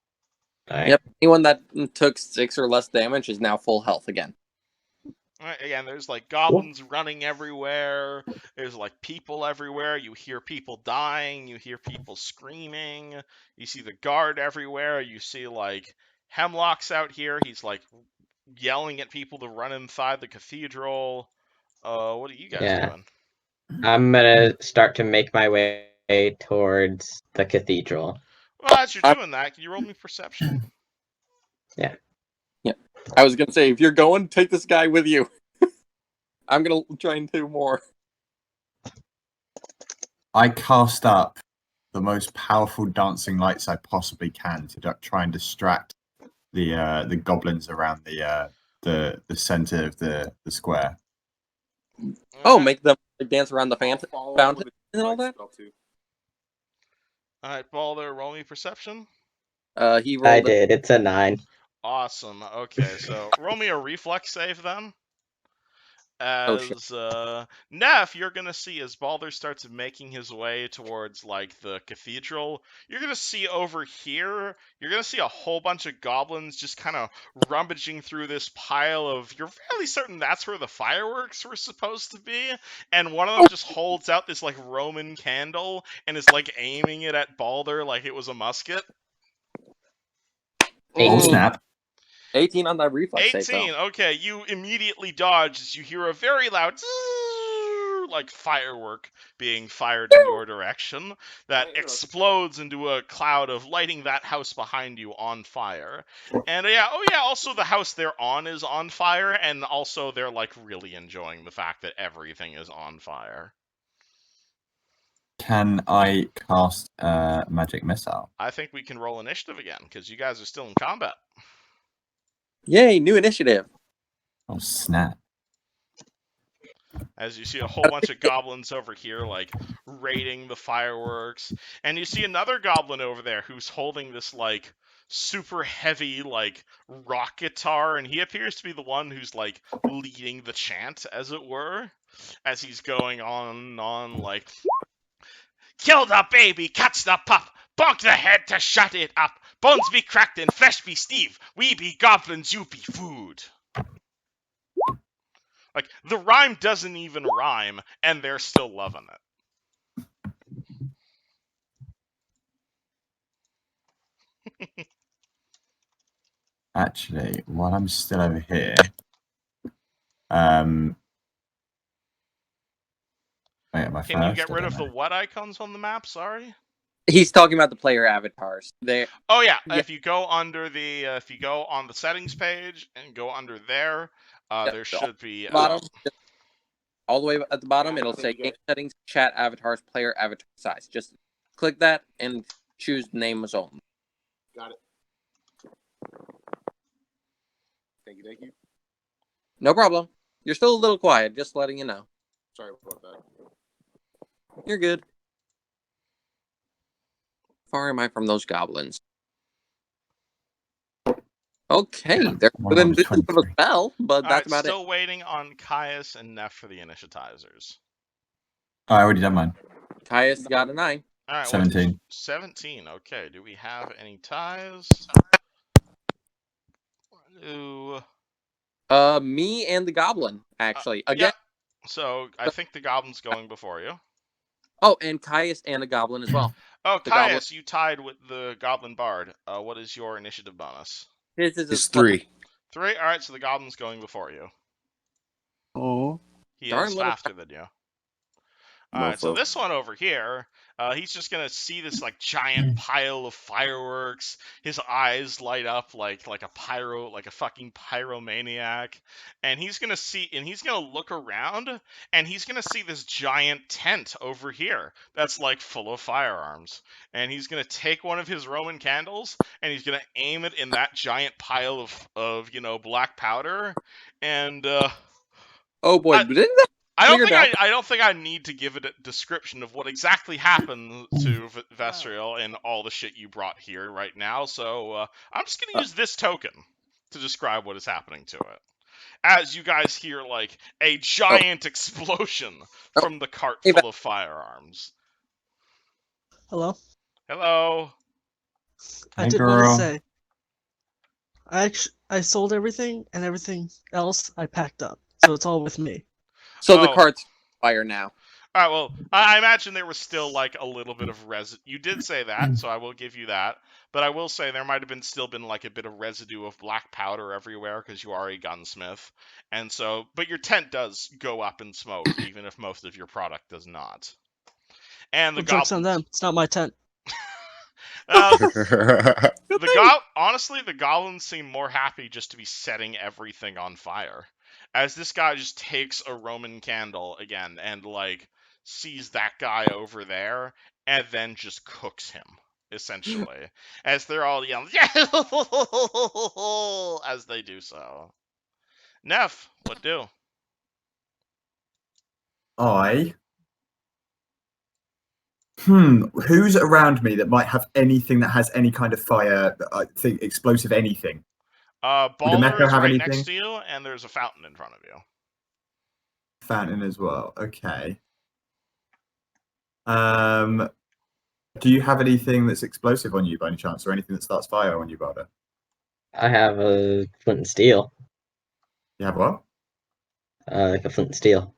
Alright. Yep, anyone that took 6 or less damage is now full health again. Alright, again, there's like goblins running everywhere. There's like people everywhere. You hear people dying. You hear people screaming. You see the guard everywhere. You see like Hemlock's out here. He's like yelling at people to run inside the cathedral. What are you guys doing? I'm gonna start to make my way towards the cathedral. Well, as you're doing that, can you roll me perception? Yeah. I was gonna say, if you're going, take this guy with you. I'm gonna try and do more. I cast up the most powerful dancing lights I possibly can to try and distract the goblins around the center of the square. Oh, make them dance around the fountain and all that? Alright, Balder, roll me perception. He rolled. I did. It's a 9. Awesome. Okay, so roll me a reflex save then. As Neff, you're gonna see as Balder starts making his way towards like the cathedral, you're gonna see over here, you're gonna see a whole bunch of goblins just kind of rummaging through this pile of. You're fairly certain that's where the fireworks were supposed to be, and one of them just holds out this like Roman candle and is like aiming it at Balder like it was a musket. Oh snap! 18 on that reflex save, 18. though. Okay, you immediately dodge as you hear a very loud like firework being fired in your direction that explodes into a cloud of lighting that house behind you on fire. And also the house they're on is on fire, and also they're like really enjoying the fact that everything is on fire. Can I cast magic missile? I think we can roll initiative again because you guys are still in combat. Yay, new initiative. Oh snap! As you see a whole bunch of goblins over here, like, raiding the fireworks. And you see another goblin over there who's holding this, like, super heavy, like, rock guitar. And he appears to be the one who's, like, leading the chant, as it were. As he's going on and on, like, kill the baby, catch the pup, bonk the head to shut it up. Bones be cracked and flesh be Steve. We be goblins, you be food. Like, the rhyme doesn't even rhyme, and they're still loving it. Actually, while I'm still over here, Can you get rid of the what icons on the map? Sorry. He's talking about the player avatars. Oh yeah, Yeah. if you go under the if you go on the settings page and go under there, there should be bottom, all the way at the bottom, it'll say game settings, chat avatars, player avatar size. Just click that and choose name as only. Got it. Thank you. No problem. You're still a little quiet, just letting you know. Sorry about that. You're good. How far am I from those goblins? Okay, they're within distance of a spell, but that's about still waiting on Caius and Neff for the initiatizers. Oh, I already done mine. Caius got a 9. All right, 17. 17. Okay, do we have any ties? Ooh. Me and the goblin, actually. Again. Yeah. So I think the goblin's going before you. Oh, and Caius and the goblin as well. Oh, The Caius, you tied with the goblin bard. What is your initiative bonus? His is It's 3. 3. All right, so the goblin's going before you. Oh. He Darn is little faster than you. All right, so this one over here, he's just gonna see this like giant pile of fireworks. His eyes light up like a fucking pyromaniac, and he's gonna look around, and he's gonna see this giant tent over here that's like full of firearms, and he's gonna take one of his Roman candles and he's gonna aim it in that giant pile of black powder, and Oh boy, didn't that I cleared up? don't think I need to give it a description of what exactly happened to Vestriel and all the shit you brought here right now. So I'm just gonna use this token to describe what is happening to it. As you guys hear like a giant explosion from the cart full of firearms. Hello? Hello. I Hey, did want to girl. say, I sold everything, and everything else I packed up, so it's all with me. So the Oh. cart's fire now. All right, well, I imagine there was still like a little bit of residue. You did say that, so I will give you that. But I will say there might have still been like a bit of residue of black powder everywhere because you are a gunsmith, and so. But your tent does go up in smoke, even if most of your product does not. And the Well, joke's on them. It's not my tent. Honestly, the goblins seem more happy just to be setting everything on fire. As this guy just takes a Roman candle again and like sees that guy over there and then just cooks him, essentially. As they're all yelling as they do so. Neff, what do? Who's around me that might have anything that has any kind of fire, explosive anything? Baller is have right anything? next to you, and there's a fountain in front of you. Fountain as well. Okay. Do you have anything that's explosive on you by any chance, or anything that starts fire on you, Barda? I have a flint and steel. You have what? Like a flint and steel.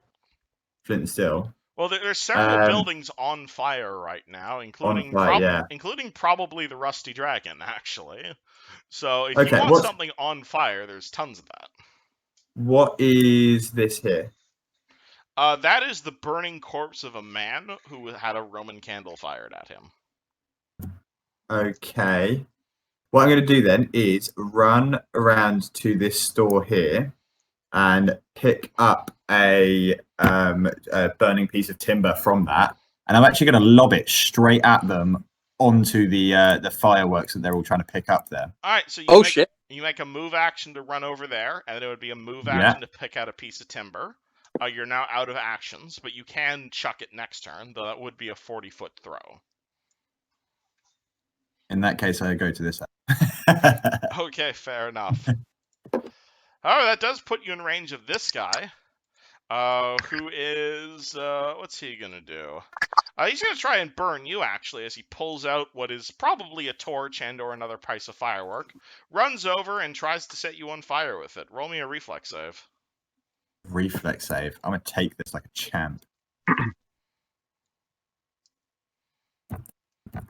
Flint and steel. Well, there's several Um, buildings on fire right now, including fire, yeah. including probably the Rusty Dragon, actually. So if you Okay, want something on fire, there's tons of that. what is this here? That is the burning corpse of a man who had a Roman candle fired at him. Okay. What I'm going to do then is run around to this store here and pick up a burning piece of timber from that, and I'm actually going to lob it straight at them onto the fireworks that they're all trying to pick up there. All right, so Shit. you make a move action to run over there, and it would be a move Yeah. action to pick out a piece of timber. You're now out of actions, but you can chuck it next turn, though that would be a 40-foot throw. In that case, I go to this. Okay, fair enough. However, that does put you in range of this guy, who is, what's he gonna do? He's gonna try and burn you, actually, as he pulls out what is probably a torch and or another piece of firework, runs over and tries to set you on fire with it. Roll me a reflex save. Reflex save. I'm going to take this like a champ.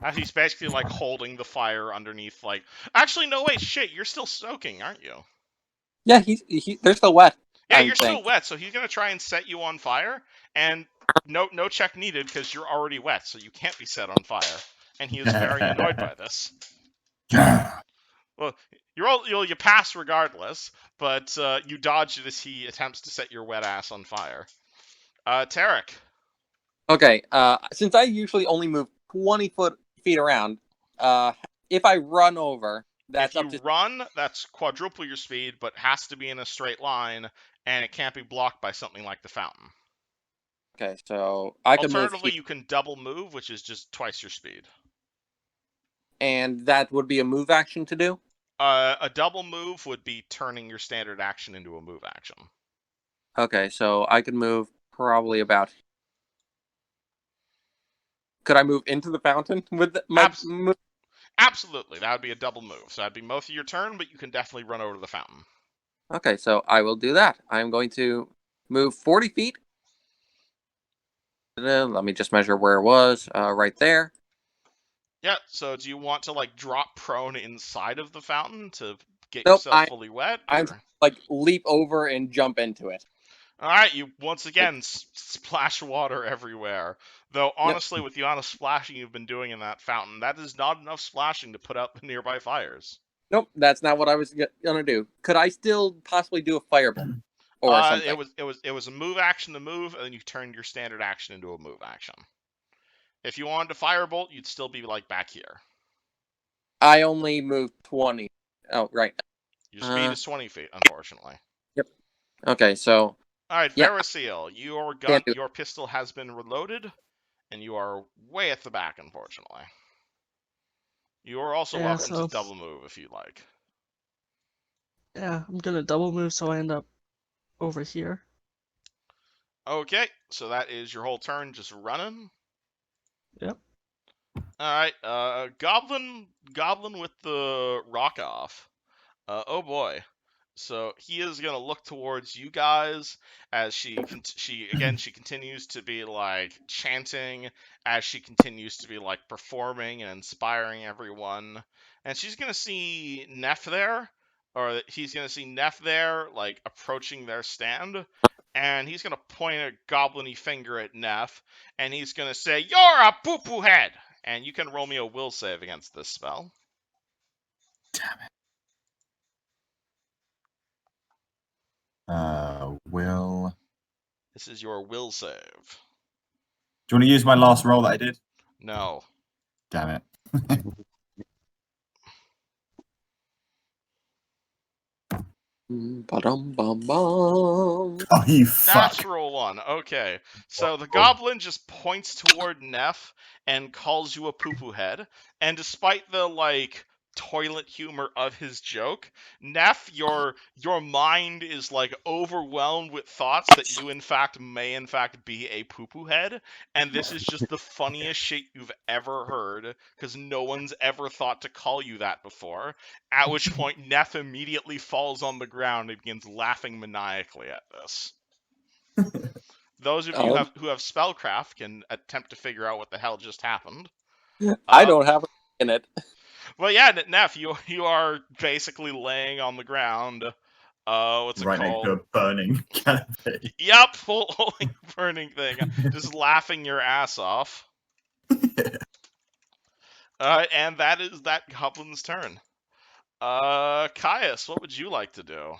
As he's basically, like, holding the fire underneath, like... Actually, no, wait, shit, you're still soaking, aren't you? Yeah, they're still wet. Yeah, I you're think. still wet, so he's gonna try and set you on fire, and no check needed, because you're already wet, so you can't be set on fire. And he is very annoyed by this. Well, you pass regardless, but you dodge it as he attempts to set your wet ass on fire. Tarek. Okay, since I usually only move 20 feet around, if I run over, that's If you up to... run, that's quadruple your speed, but has to be in a straight line, and it can't be blocked by something like the fountain. Okay, so I can move Alternatively, here, you can double move, which is just twice your speed. and that would be a move action to do? A double move would be turning your standard action into a move action. Okay, so I could move probably about... Could I move into the fountain with my move? Absolutely, that would be a double move. So that'd be most of your turn, but you can definitely run over to the fountain. Okay, so I will do that. I'm going to move 40 feet. Let me just measure where it was. Right there. Yeah, so do you want to, like, drop prone inside of the fountain to get Nope, yourself fully wet? I'm like leap over and jump into it. Alright, you once again splash water everywhere. Though, honestly, with the amount of splashing you've been doing in that fountain, that is not enough splashing to put out the nearby fires. Nope, that's not what I was gonna do. Could I still possibly do a fireball or something? It was a move action to move, and then you turned your standard action into a move action. If you wanted to firebolt, you'd still be, like, back here. I only moved 20. Oh, right. Your speed is 20 feet, unfortunately. Yep. Okay, so... Alright, Yeah. Verasil, your pistol has been reloaded, and you are way at the back, unfortunately. You are also welcome to double move if you like. Yeah, I'm gonna double move so I end up over here. Okay, so that is your whole turn just running. Yep. Alright, Goblin with the rock off. Oh boy. So he is gonna look towards you guys as she continues to be like chanting, as she continues to be like performing and inspiring everyone, and she's gonna see Neff there, or he's gonna see Neff there, like approaching their stand, and he's gonna point a goblin-y finger at Neff, and he's gonna say, "You're a poo-poo head," and you can roll me a will save against this spell. Will. This is your will save. Do you want to use my last roll that I did? No. Damn it. Ba-dum-bum-bum. Oh, you fuck. Natural one. Okay. So the goblin just points toward Neff and calls you a poo-poo head. And despite the, like, toilet humor of his joke, Neff, your mind is, like, overwhelmed with thoughts that you, in fact, may, in fact, be a poo-poo head. And this is just the funniest shit you've ever heard, because no one's ever thought to call you that before. At which point, Neff immediately falls on the ground and begins laughing maniacally at this. Those of you who have spellcraft can attempt to figure out what the hell just happened. I don't have in it. Well, yeah, Neff, you are basically laying on the ground. What's it Right next to a called? burning canopy. Yep, holding a burning thing, just laughing your ass off. And that is that goblin's turn. Caius, what would you like to do?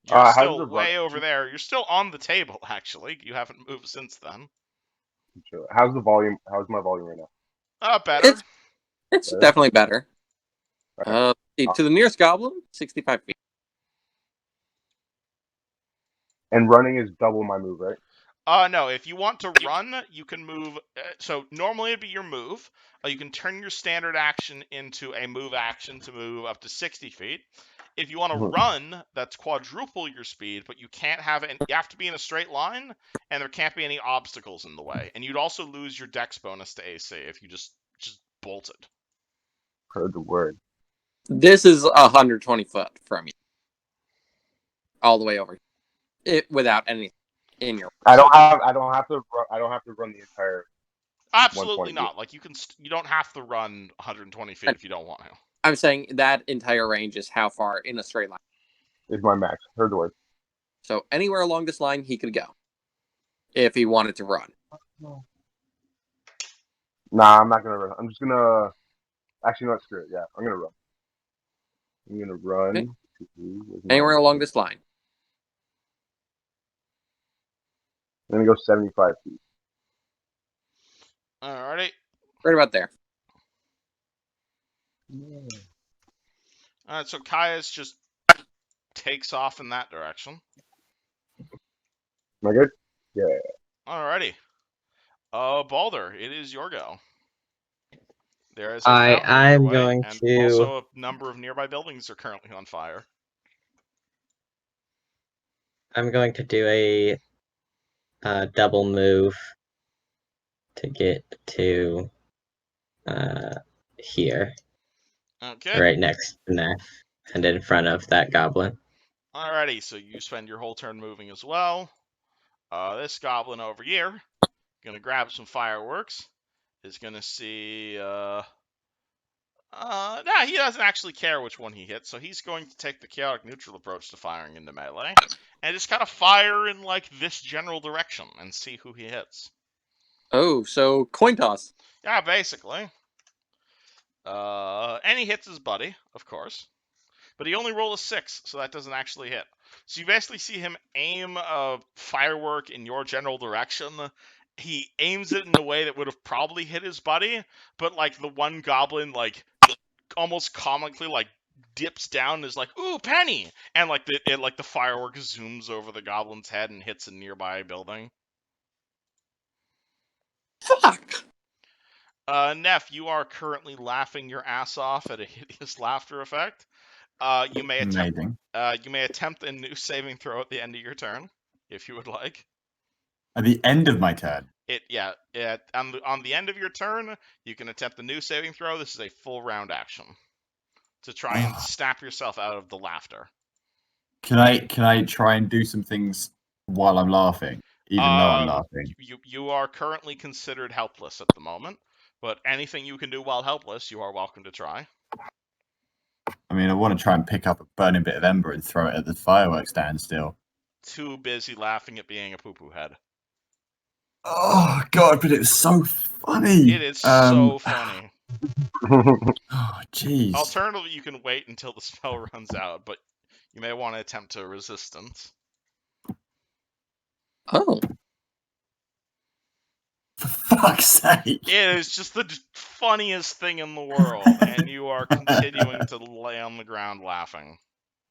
You're How's still the way run- over there. You're still on the table, actually. You haven't moved since then. How's the volume? How's my volume right now? Better. It's Better? definitely better. Okay. To the nearest goblin, 65 feet. And running is double my move, right? No, if you want to run, you can move. So normally it'd be your move. You can turn your standard action into a move action to move up to 60 feet. If you want to run, that's quadruple your speed, but you can't have it. You have to be in a straight line, and there can't be any obstacles in the way. And you'd also lose your dex bonus to AC if you just bolted. Heard the word. This is 120 foot from you, all the way over. It without anything in your. I don't have to run the entire. Absolutely 120 not. Like you don't have to run 120 feet if you don't want to. I'm saying that entire range is how far in a straight line. Is my max. Heard the word. So anywhere along this line he could go, if he wanted to run. Nah, I'm not gonna run. I'm just gonna. Actually, no, screw it. Yeah, I'm gonna run. I'm gonna run. Okay. Anywhere along this line. I'm gonna go 75 feet. Alrighty. Right about there. Alright, so Caius just takes off in that direction. Am I good? Yeah. Alrighty. Balder, it is your go. There is a I'm fountain in your way, going and to- also a number of nearby buildings are currently on fire. I'm going to do a double move to get to here, Okay. right next to Neff, and in front of that goblin. Alrighty, so you spend your whole turn moving as well. This goblin over here, gonna grab some fireworks, is gonna see, nah, he doesn't actually care which one he hits, so he's going to take the chaotic neutral approach to firing into melee, and just kind of fire in, like, this general direction, and see who he hits. Oh, so coin toss. Yeah, basically. And he hits his buddy, of course. But he only rolled a 6, so that doesn't actually hit. So you basically see him aim a firework in your general direction. He aims it in a way that would have probably hit his buddy, but like the one goblin, like almost comically, like dips down and is like, "Ooh, penny!" And like the firework zooms over the goblin's head and hits a nearby building. Fuck. Neff, you are currently laughing your ass off at a hideous laughter effect. You may attempt. Amazing. You may attempt a new saving throw at the end of your turn, if you would like. At the end of my turn. On the end of your turn, you can attempt a new saving throw. This is a full round action to try and snap yourself out of the laughter. Can I try and do some things while I'm laughing, even though I'm laughing? You are currently considered helpless at the moment, but anything you can do while helpless, you are welcome to try. I mean, I want to try and pick up a burning bit of ember and throw it at the fireworks stand still. Too busy laughing at being a poo-poo head. Oh god, but it's so funny. It is so funny. Oh jeez. Alternatively, you can wait until the spell runs out, but you may want to attempt a resistance. Oh. For fuck's sake. It is just the funniest thing in the world, and you are continuing to lay on the ground laughing.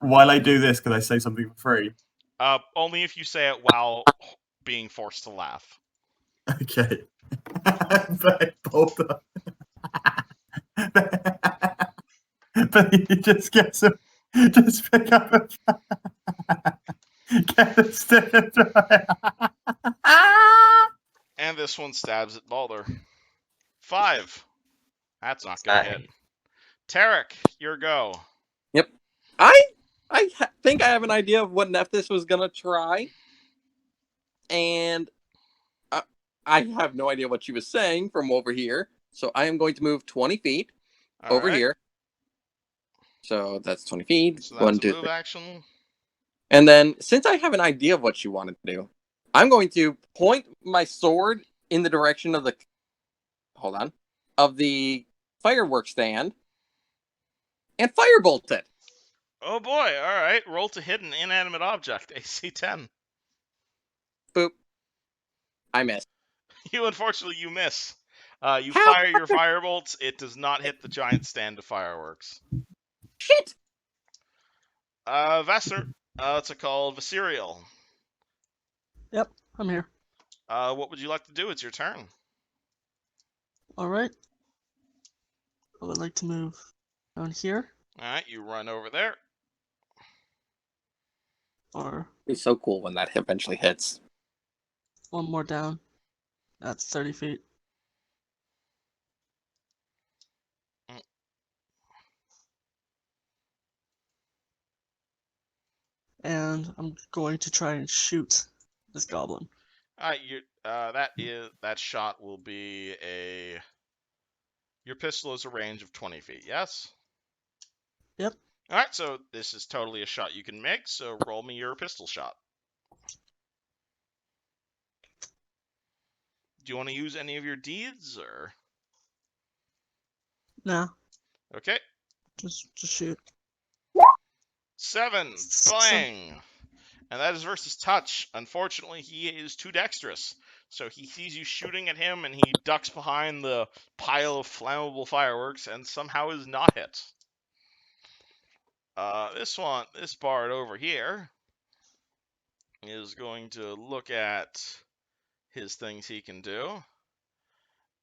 While I do this, can I say something for free? Only if you say it while being forced to laugh. Okay. But Balder. But he just gets him. Just pick up a get a stick and throw it. And this one stabs at Balder. 5. That's not gonna hit. Tarek, your go. Yep. I think I have an idea of what Nephthys was gonna try. and I have no idea what she was saying from over here. So I am going to move 20 feet All over right. here. So that's 20 feet. So One, that's a two, move three. action. And then, since I have an idea of what she wanted to do, I'm going to point my sword in the direction of the. Hold on. Of the fireworks stand and firebolt it. Oh boy! All right. Roll to hit an inanimate object. AC 10. Boop. I missed. You unfortunately miss. You How? fire your firebolts. It does not hit the giant stand of fireworks. Shit! Vesser. It's called Viserial. Yep, I'm here. What would you like to do? It's your turn. Alright. I would like to move down here, All right. You run over there. or It's so cool when that eventually hits. one more down. That's 30 feet. And I'm going to try and shoot this goblin. All right. That shot will be a. Your pistol is a range of 20 feet. Yes. Yep. All right. So this is totally a shot you can make. So roll me your pistol shot. Do you want to use any of your deeds or? Nah, Okay. just shoot. 7. Bang. And that is versus touch. Unfortunately, he is too dexterous. So he sees you shooting at him, and he ducks behind the pile of flammable fireworks, and somehow is not hit. This bard over here, is going to look at his things he can do,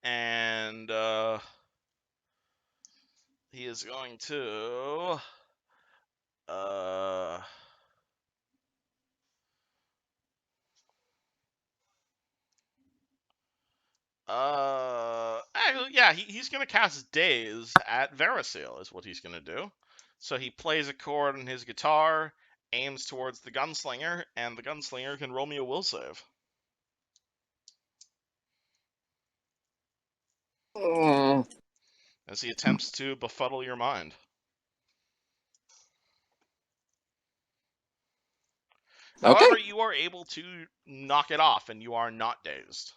and he is going to actually, yeah, he's gonna cast Daze at Verisil is what he's gonna do. So he plays a chord on his guitar, aims towards the gunslinger, and the gunslinger can roll me a will save Mm, as he attempts to befuddle your mind. okay. However, you are able to knock it off, and you are not dazed.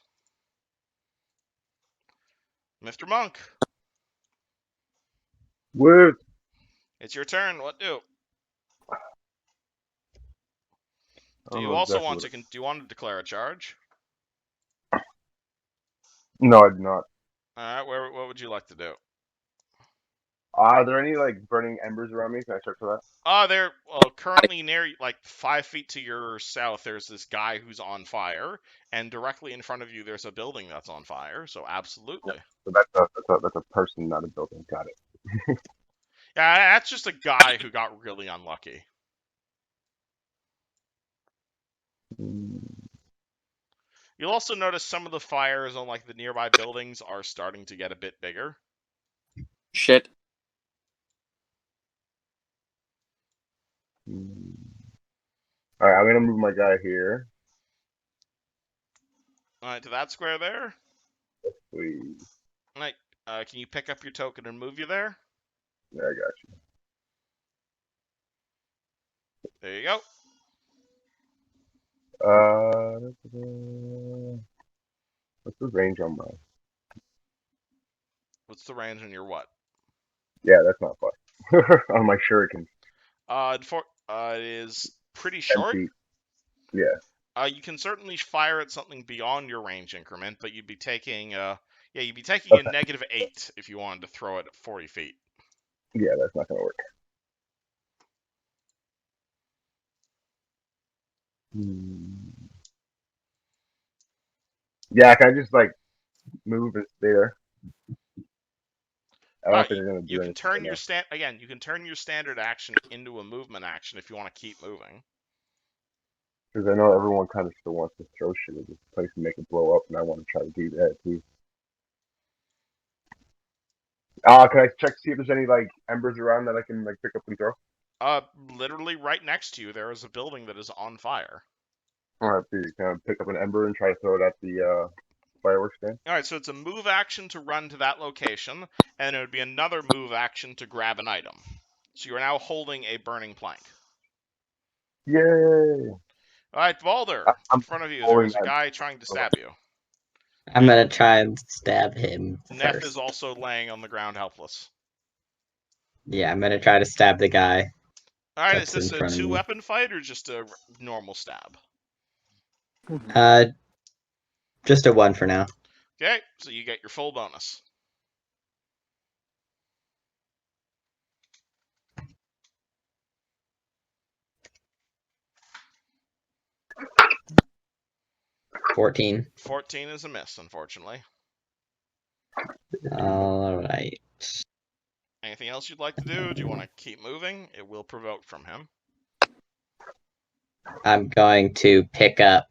Mr. Monk, Woo! it's your turn. What do? I Do don't you know also exactly want what to do you want to declare a charge? No, I do not. All right, what would you like to do? Are there any like burning embers around me? Can I search for that? They're currently near, like 5 feet to your south. There's this guy who's on fire, and directly in front of you, there's a building that's on fire. So absolutely, So that's a person, not a building. Got it. yeah, that's just a guy who got really unlucky. You'll also notice some of the fires on like the nearby buildings are starting to get a bit bigger. Shit. All right, I'm gonna move my guy here. All right, to that square there. Please. All right, can you pick up your token and move you there? Yeah, I got you. There you go. What's the range on mine? What's the range on your what? Yeah, that's not far. On my shuriken, It is pretty 10 short. feet. Yeah. You can certainly fire at something beyond your range increment, but you'd be taking a Okay. -8 if you wanted to throw it at 40 feet. Yeah, that's not gonna work. Yeah, can I just like move and stay there? I don't think they're gonna do You can anything. turn Right your you can turn your standard action into a movement action if you want to keep moving. because I know everyone kind of still wants to throw shit at this place and make it blow up, and I want to try to do that too. Can I check to see if there's any like embers around that I can like pick up and throw? Literally right next to you, there is a building that is on fire. I'll have to kind of pick up an ember and try to throw it at the fireworks stand. All right, so it's a move action to run to that location, and it would be another move action to grab an item. So you are now holding a burning plank. Yay! All right, Balder, I'm in front of you, there holding is a that. guy trying to stab you. I'm gonna try and stab him Neff first. is also laying on the ground helpless. Yeah, I'm gonna try to stab the guy. All right, That's is this in a front of me. two-weapon fight or just a normal stab? Just a 1 for now. Okay, so you get your full bonus. $14. 14 is a miss, unfortunately. All right. Anything else you'd like to do? Do you want to keep moving? It will provoke from him. I'm going to pick up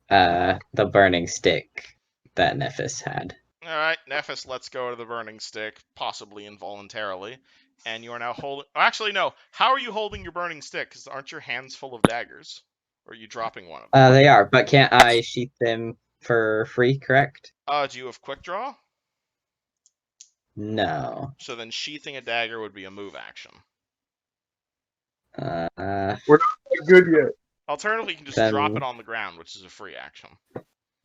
the burning stick that Nephis had. All right, Nephis lets go of the burning stick, possibly involuntarily, and you are now holding. Actually, no. How are you holding your burning stick? Because aren't your hands full of daggers? Or are you dropping one of them? They are, but can't I sheath them for free, correct? Do you have quick draw? No. So then sheathing a dagger would be a move action. Uh, We're not good yet. Alternatively, you can just Then- drop it on the ground, which is a free action.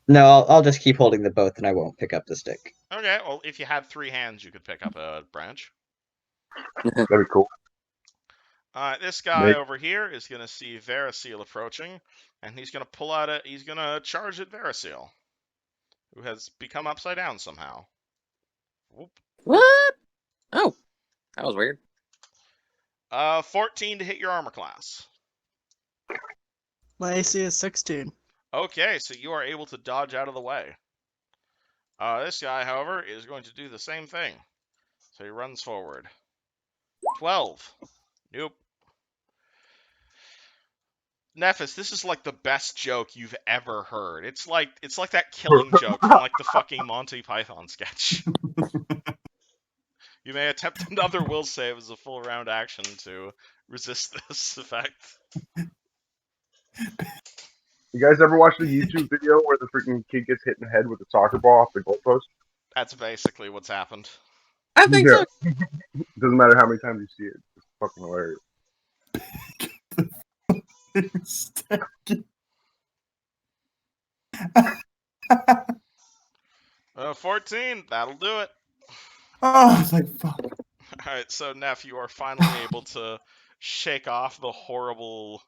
no, I'll just keep holding the both and I won't pick up the stick. Okay, well, if you had 3 hands, you could pick up a branch. That'd be cool. This guy Nick. over here is going to see Verasil approaching, and he's going to pull out he's going to charge at Verasil, who has become upside down somehow. Whoop. What? Oh, that was weird. 14 to hit your armor class. My AC is 16. Okay, so you are able to dodge out of the way. This guy, however, is going to do the same thing. So he runs forward. 12. Nope. Nephis, this is like the best joke you've ever heard. It's like that killing joke from like the fucking Monty Python sketch. You may attempt another will save as a full round action to resist this effect. You guys ever watch the YouTube video where the freaking kid gets hit in the head with a soccer ball off the goalpost? That's basically what's happened. I think so. Doesn't matter how many times you see it. It's fucking hilarious. 14, that'll do it. Oh, thank fuck. Alright, so Neff, you are finally able to shake off the horrible,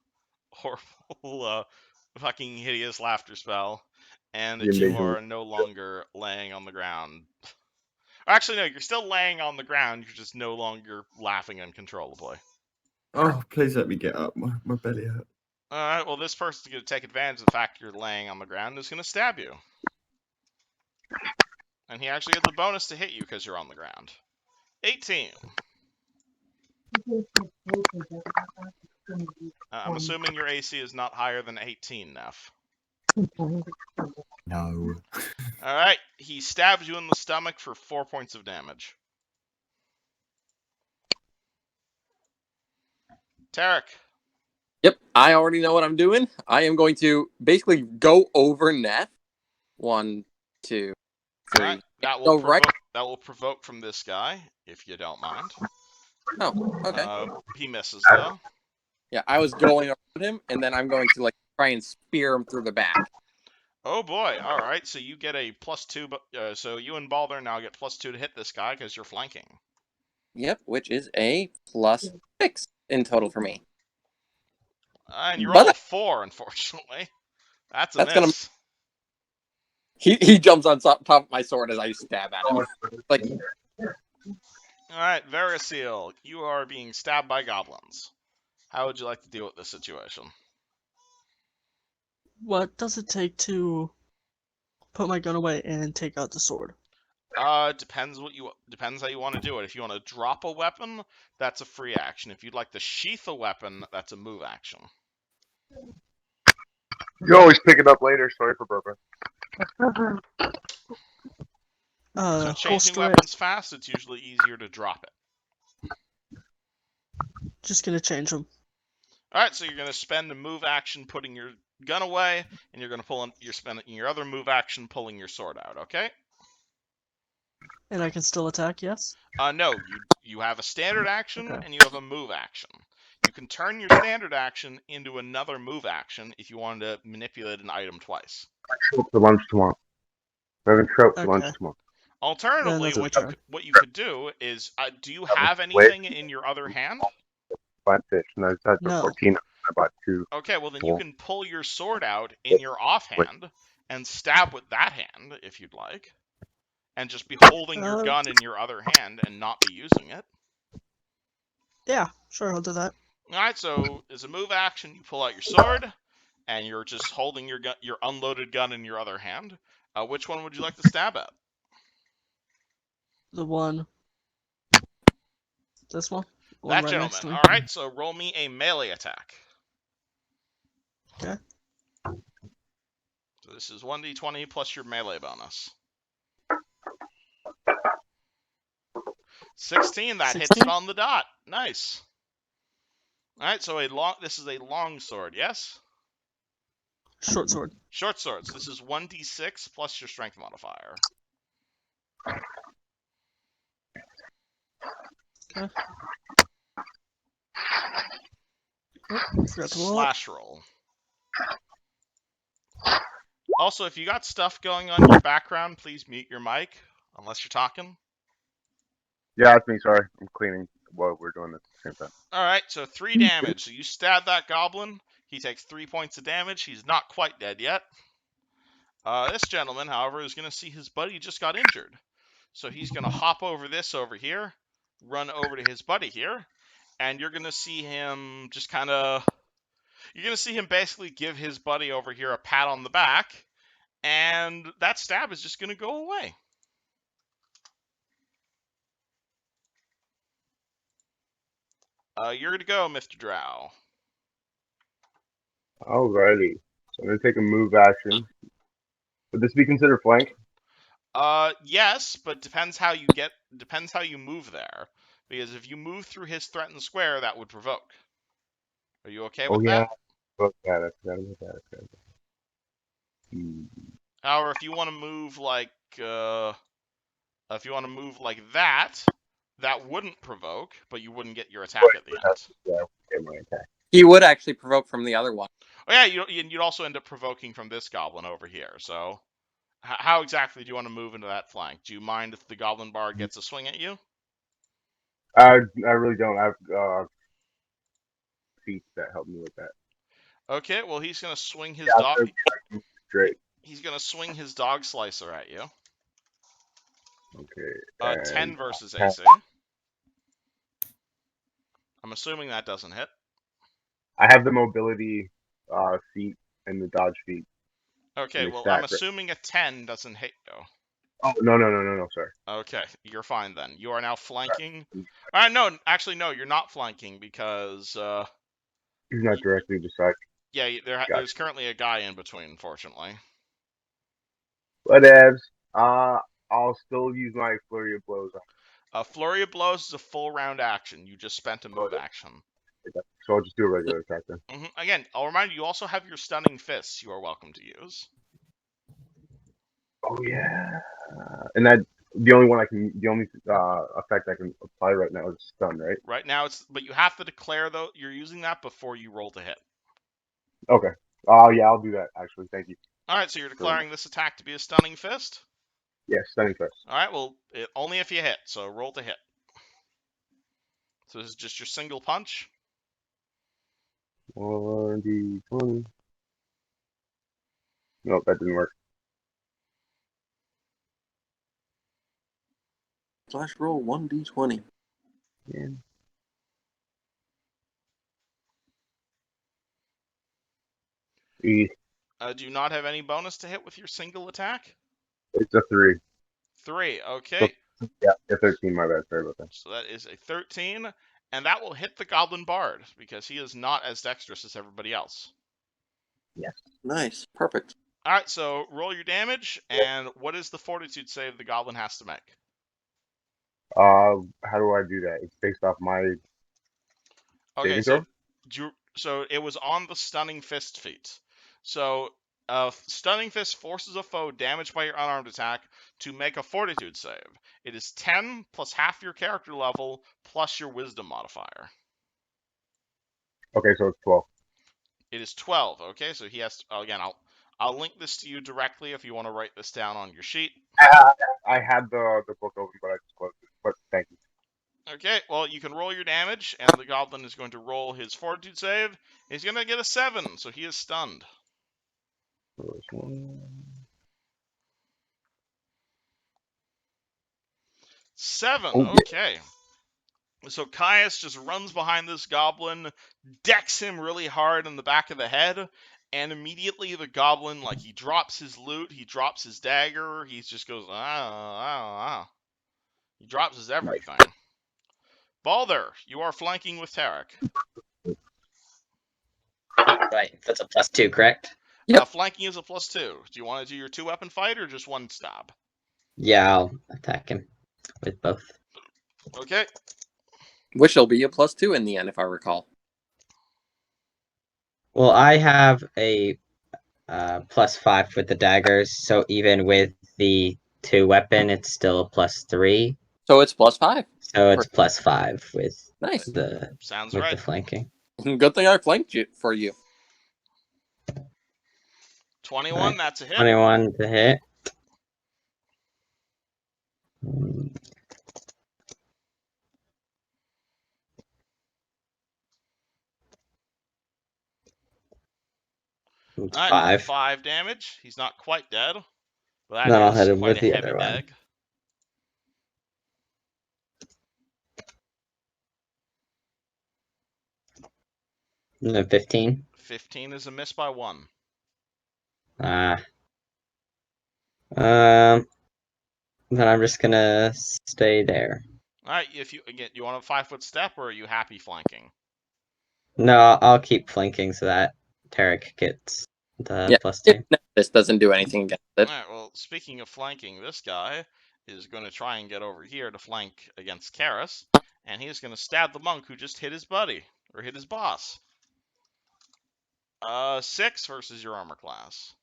fucking hideous laughter spell, and The you amazing- are no longer laying on the ground. Actually, no, you're still laying on the ground, you're just no longer laughing uncontrollably. Oh, please let me get up. My belly hurts. Alright, well, this person's going to take advantage of the fact you're laying on the ground and is going to stab you. And he actually gets a bonus to hit you because you're on the ground. 18. I'm assuming your AC is not higher than 18, Neff. No. Alright, he stabs you in the stomach for 4 points of damage. Tarek. Yep, I already know what I'm doing. I am going to basically go over Neff. 1, 2, 3. Alright, that will provoke from this guy, if you don't mind. Oh, okay. He misses, though. Yeah, I was going around him, and then I'm going to like try and spear him through the back. Oh boy, alright, so you get a +2, so you and Balder now get +2 to hit this guy because you're flanking. Yep, which is a +6 in total for me. And you But- roll a 4, unfortunately. That's a That's gonna- miss. He jumps on top of my sword as I stab at him. Like, Alright, Verasil, you are being stabbed by goblins. How would you like to deal with this situation? What does it take to put my gun away and take out the sword? Depends how you want to do it. If you want to drop a weapon, that's a free action. If you'd like to sheath a weapon, that's a move action. You always pick it up later. Sorry for burping. So changing Holster it. weapons fast, it's usually easier to drop it. Just gonna change them. All right, so you're gonna spend a move action putting your gun away, and you're gonna you're spending your other move action pulling your sword out. Okay? And I can still attack, yes? No, you have a standard action Okay. and you have a move action. You can turn your standard action into another move action if you wanted to manipulate an item twice. Trope for lunch tomorrow. We're having trope for lunch Okay. tomorrow. Alternatively, that's my turn. what you could do is, do you have anything in your other hand? Flatfish, and I had for No. 14. I bought 2. Okay, well then you Cool. can pull your sword out in your offhand and stab with that hand if you'd like, and just be holding your gun in your other hand and not be using it. Yeah, sure, I'll do that. All right, so as a move action, you pull out your sword, and you're just holding your unloaded gun in your other hand. Which one would you like to stab at? The one. This one? The one That right next gentleman. to me. All right, so roll me a melee attack. Okay. So this is 1d20 plus your melee bonus. 16. That hits 16? it on the dot. Nice. All right, so this is a long sword, yes? Short sword. Short swords. This is 1d6 plus your strength modifier. Okay. Oh, forgot to roll it. Slash roll. Also, if you got stuff going on in your background, please mute your mic, unless you're talking. Yeah, that's me. Sorry, I'm cleaning while we're doing this at the same time. All right, so 3 damage. So you stab that goblin. He takes 3 points of damage. He's not quite dead yet. This gentleman, however, is going to see his buddy just got injured. So he's going to hop over this over here, run over to his buddy here, and you're going to see him just kind of... You're going to see him basically give his buddy over here a pat on the back, and that stab is just going to go away. You're to go, Mr. Drow. Alrighty. So I'm gonna take a move action. Would this be considered flank? Yes, but depends how you move there. Because if you move through his threatened square, that would provoke. Are you okay with that? Oh yeah, I forgot about that. However, if you want to move like that wouldn't provoke, but you wouldn't get your attack at the end. Yeah, get my attack. He would actually provoke from the other one. Oh yeah, you'd also end up provoking from this goblin over here. So, how exactly do you want to move into that flank? Do you mind if the goblin bard gets a swing at you? I really don't. I have feet that help me with that. Okay, well he's gonna swing his Yeah, dog. Great. He's gonna swing his dog slicer at you. Okay. 10 versus AC. I'm assuming that doesn't hit. I have the mobility feat and the dodge feat. Okay, They well stack, I'm right? assuming a 10 doesn't hit you. Oh no, sorry. Okay, you're fine then. You are now flanking. No, actually no, you're not flanking because He's not directly beside. yeah, there's currently a guy in between, unfortunately. Whatevs. I'll still use my flurry of blows. Flurry of blows is a full round action. You just spent a move action. So I'll just do a regular attack then. Again, I'll remind you, you also have your stunning fists you are welcome to use. Oh yeah. And that the only effect I can apply right now is stun, right? Right now but you have to declare though you're using that before you roll to hit. Okay. Yeah, I'll do that actually. Thank you. Alright, so you're declaring this attack to be a stunning fist? Yeah, stunning fist. Alright, well, only if you hit, so roll to hit. So this is just your single punch. 1d20. Nope, that didn't work. Flash roll 1d20. Yeah. Do you not have any bonus to hit with your single attack? It's a 3. 3, okay. Yeah, a 13, my bad. Sorry about that. So that is a 13, and that will hit the Goblin Bard, because he is not as dexterous as everybody else. Yes. Nice. Perfect. Alright, so roll your damage, and what is the fortitude save the Goblin has to make? How do I do that? It's based off my Okay, saving throw? So it was on the Stunning Fist feat. So Stunning Fist forces a foe damaged by your unarmed attack to make a Fortitude save. It is 10 plus half your character level plus your Wisdom modifier. Okay, so it's 12. It is 12. Okay, so he has to, again. I'll link this to you directly if you want to write this down on your sheet. I had the book open, but I just closed it. But thank you. Okay, well, you can roll your damage, and the goblin is going to roll his Fortitude save. He's going to get a 7, so he is stunned. First one. 7, Oh, yeah. okay. So Caius just runs behind this goblin, decks him really hard in the back of the head, and immediately the goblin, like, he drops his loot, he drops his dagger, he just goes, ah. He drops his everything. Balder, you are flanking with Tarek. Right, that's a +2, correct? Yep. Flanking is a +2. Do you want to do your 2-weapon fight or just one stab? Yeah, I'll attack him with both. Okay. Which will be a +2 in the end, if I recall. Well, I have a +5 with the daggers, so even with the 2-weapon, it's still a +3. So it's +5. So it's +5 with Nice. the Sounds with right. the flanking. Good thing I flanked you for you. 21, Right. that's a hit. 21 to hit. It's Alright, 5. 5 damage. He's not quite dead. But Then I'll that hit is him quite with a the heavy other one. egg. And then 15. 15 is a miss by 1. Ah. Then I'm just gonna stay there. Alright, if you again, you want a 5-foot step, or are you happy flanking? No, I'll keep flanking so that Tarek gets the Yeah. +2. This doesn't do anything against it. Alright, well, speaking of flanking, this guy is going to try and get over here to flank against Karis, and he's going to stab the monk who just hit his buddy, or hit his boss. 6 versus your armor class.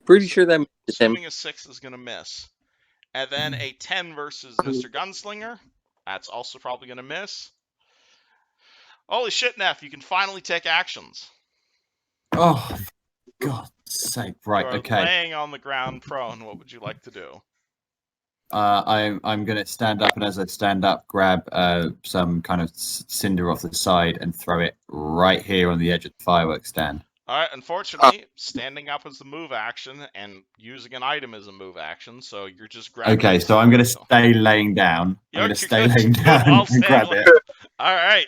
Pretty sure that misses him. Assuming a 6 is going to miss. And then a 10 versus Mr. Gunslinger. That's also probably going to miss. Holy shit, Neff, you can finally take actions. Oh, for God's sake! Right, You are okay. laying on the ground prone. What would you like to do? I'm gonna stand up, and as I stand up, grab some kind of cinder off the side and throw it right here on the edge of the fireworks stand. Alright, unfortunately, standing up is the move action, and using an item is a move action, so you're just grabbing Okay, it. so I'm gonna stay laying down. I'm gonna stay laying down I'll and stay grab laying. it. Alright.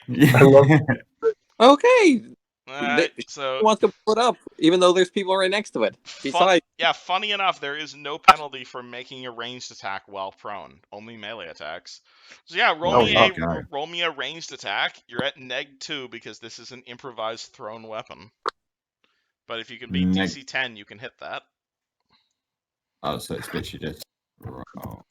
Okay. Alright, He so wants to put up, even though there's people right next to it. Besides, funny enough, there is no penalty for making a ranged attack while prone. Only melee attacks. So yeah, roll me a ranged attack. You're at -2 because this is an improvised thrown weapon. But if you can beat DC 10, you can hit that. Oh, so it's literally just roll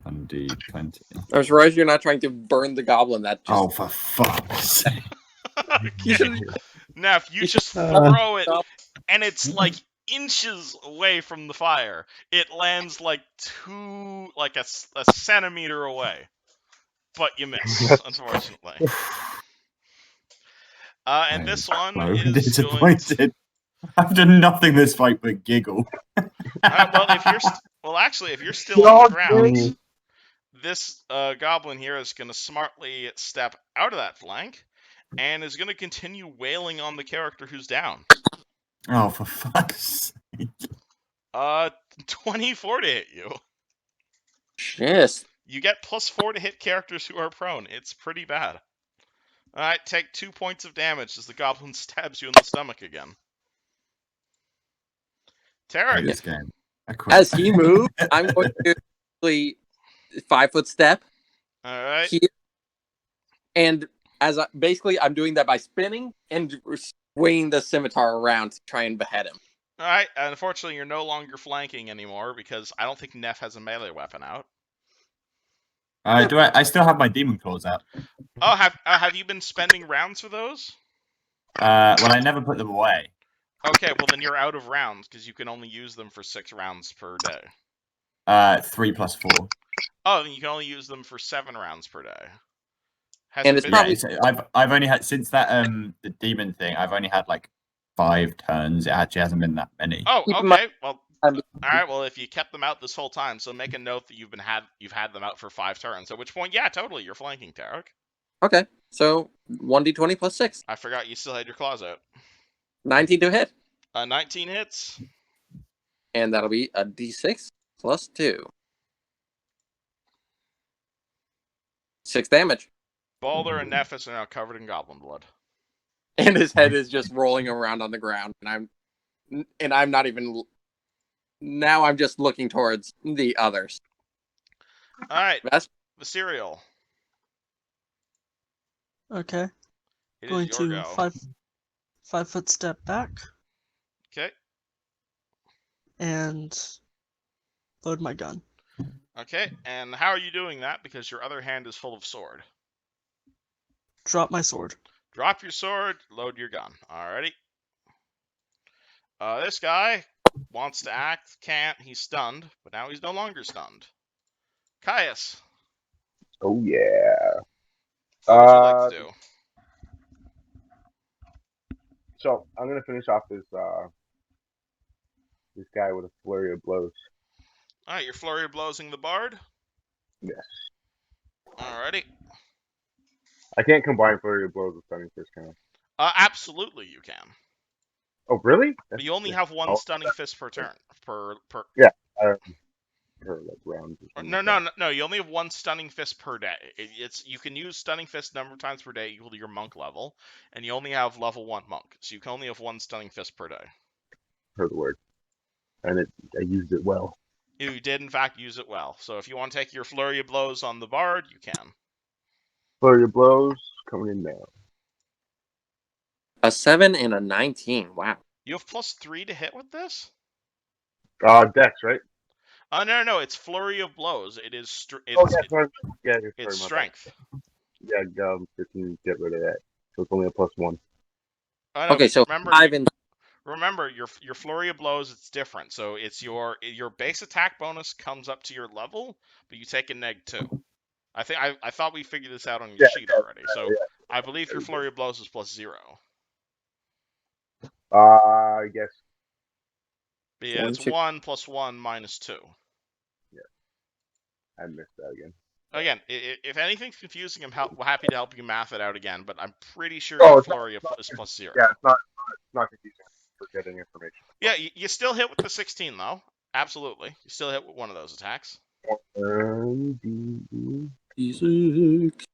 1d20. I'm surprised you're not trying to burn the goblin. That just Oh, for fuck's sake! Okay. Neff, you just throw it, and it's like inches away from the fire. It lands like a centimeter away, but you miss, unfortunately. And this one So is disappointed. I've done nothing this fight but giggle. well, if you're still on the ground, this goblin here is going to smartly step out of that flank and is going to continue wailing on the character who's down. Oh, for fuck's sake. 24 to hit you. yes. You get +4 to hit characters who are prone. It's pretty bad. Alright, take 2 points of damage as the goblin stabs you in the stomach again. Tarek. This game. I quit. As he moves, I'm going to actually 5-foot step Alright. here, and I'm doing that by spinning and swinging the scimitar around to try and behead him. Alright, unfortunately you're no longer flanking anymore because I don't think Neff has a melee weapon out. I still have my demon claws out. Oh, have you been spending rounds for those? Well, I never put them away. Okay, well then you're out of rounds because you can only use them for 6 rounds per day. 3 plus 4. Oh, then you can only use them for 7 rounds per day. Has And it it's been? probably- I've only had since that the demon thing. I've only had like 5 turns. It actually hasn't been that many. Oh, Keep in okay. Well, Um, all right. Well, if you kept them out this whole time, so make a note that you've had them out for 5 turns. At which point, yeah, totally, you're flanking Tarek. Okay, so 1d20 plus 6. I forgot you still had your claws out. 19 to hit. 19 hits. And that'll be a d6 plus 2. 6 damage. Balder and Nephis are now covered in goblin blood. And his head is just rolling around on the ground. And I'm not even... Now I'm just looking towards the others. All right, That's the cereal. Okay. It Going is your to go. 5 foot step back Okay. and load my gun. Okay, and how are you doing that? Because your other hand is full of sword. Drop my sword. Drop your sword, load your gun. Alrighty. This guy wants to act, can't, he's stunned, but now he's no longer stunned. Caius, Oh yeah. what would you like to do? So I'm gonna finish off this guy with a flurry of blows. Alright, you're flurry of blowsing the bard? Yes. Alrighty. I can't combine flurry of blows with stunning fist, can I? Absolutely you can. Oh really? But you only have one stunning fist per turn. Per Yeah. Per like rounds. Or No, something no, like no, no. You only have one stunning fist per day. It's you can use stunning fist number of times per day equal to your monk level, and you only have level 1 monk, so you can only have one stunning fist per day. that. Heard the word, and I used it well. You did in fact use it well. So if you want to take your flurry of blows on the bard, you can. Flurry of blows coming in now. a 7 and a 19. Wow. You have +3 to hit with this. Dex, right? No, it's flurry of blows. It is Oh yeah, sorry. Yeah, sorry, it's my strength. bad. Yeah, 15. Get rid of that. So it's only a +1. I know, Okay, but so remember, 5 and... remember your flurry of blows. It's different. So it's your base attack bonus comes up to your level, but you take a -2. I thought we figured this out on your sheet already. So yeah. I believe your flurry of blows is +0. I guess. But yeah, it's 1 + 1 - 2. I missed that again. Again, if anything's confusing, I'm happy to help you math it out again. But I'm pretty sure Oh, your it's not- flurry is +0. Yeah, it's not confusing for getting information. Yeah, you still hit with the 16 though. Absolutely, you still hit with one of those attacks. D6.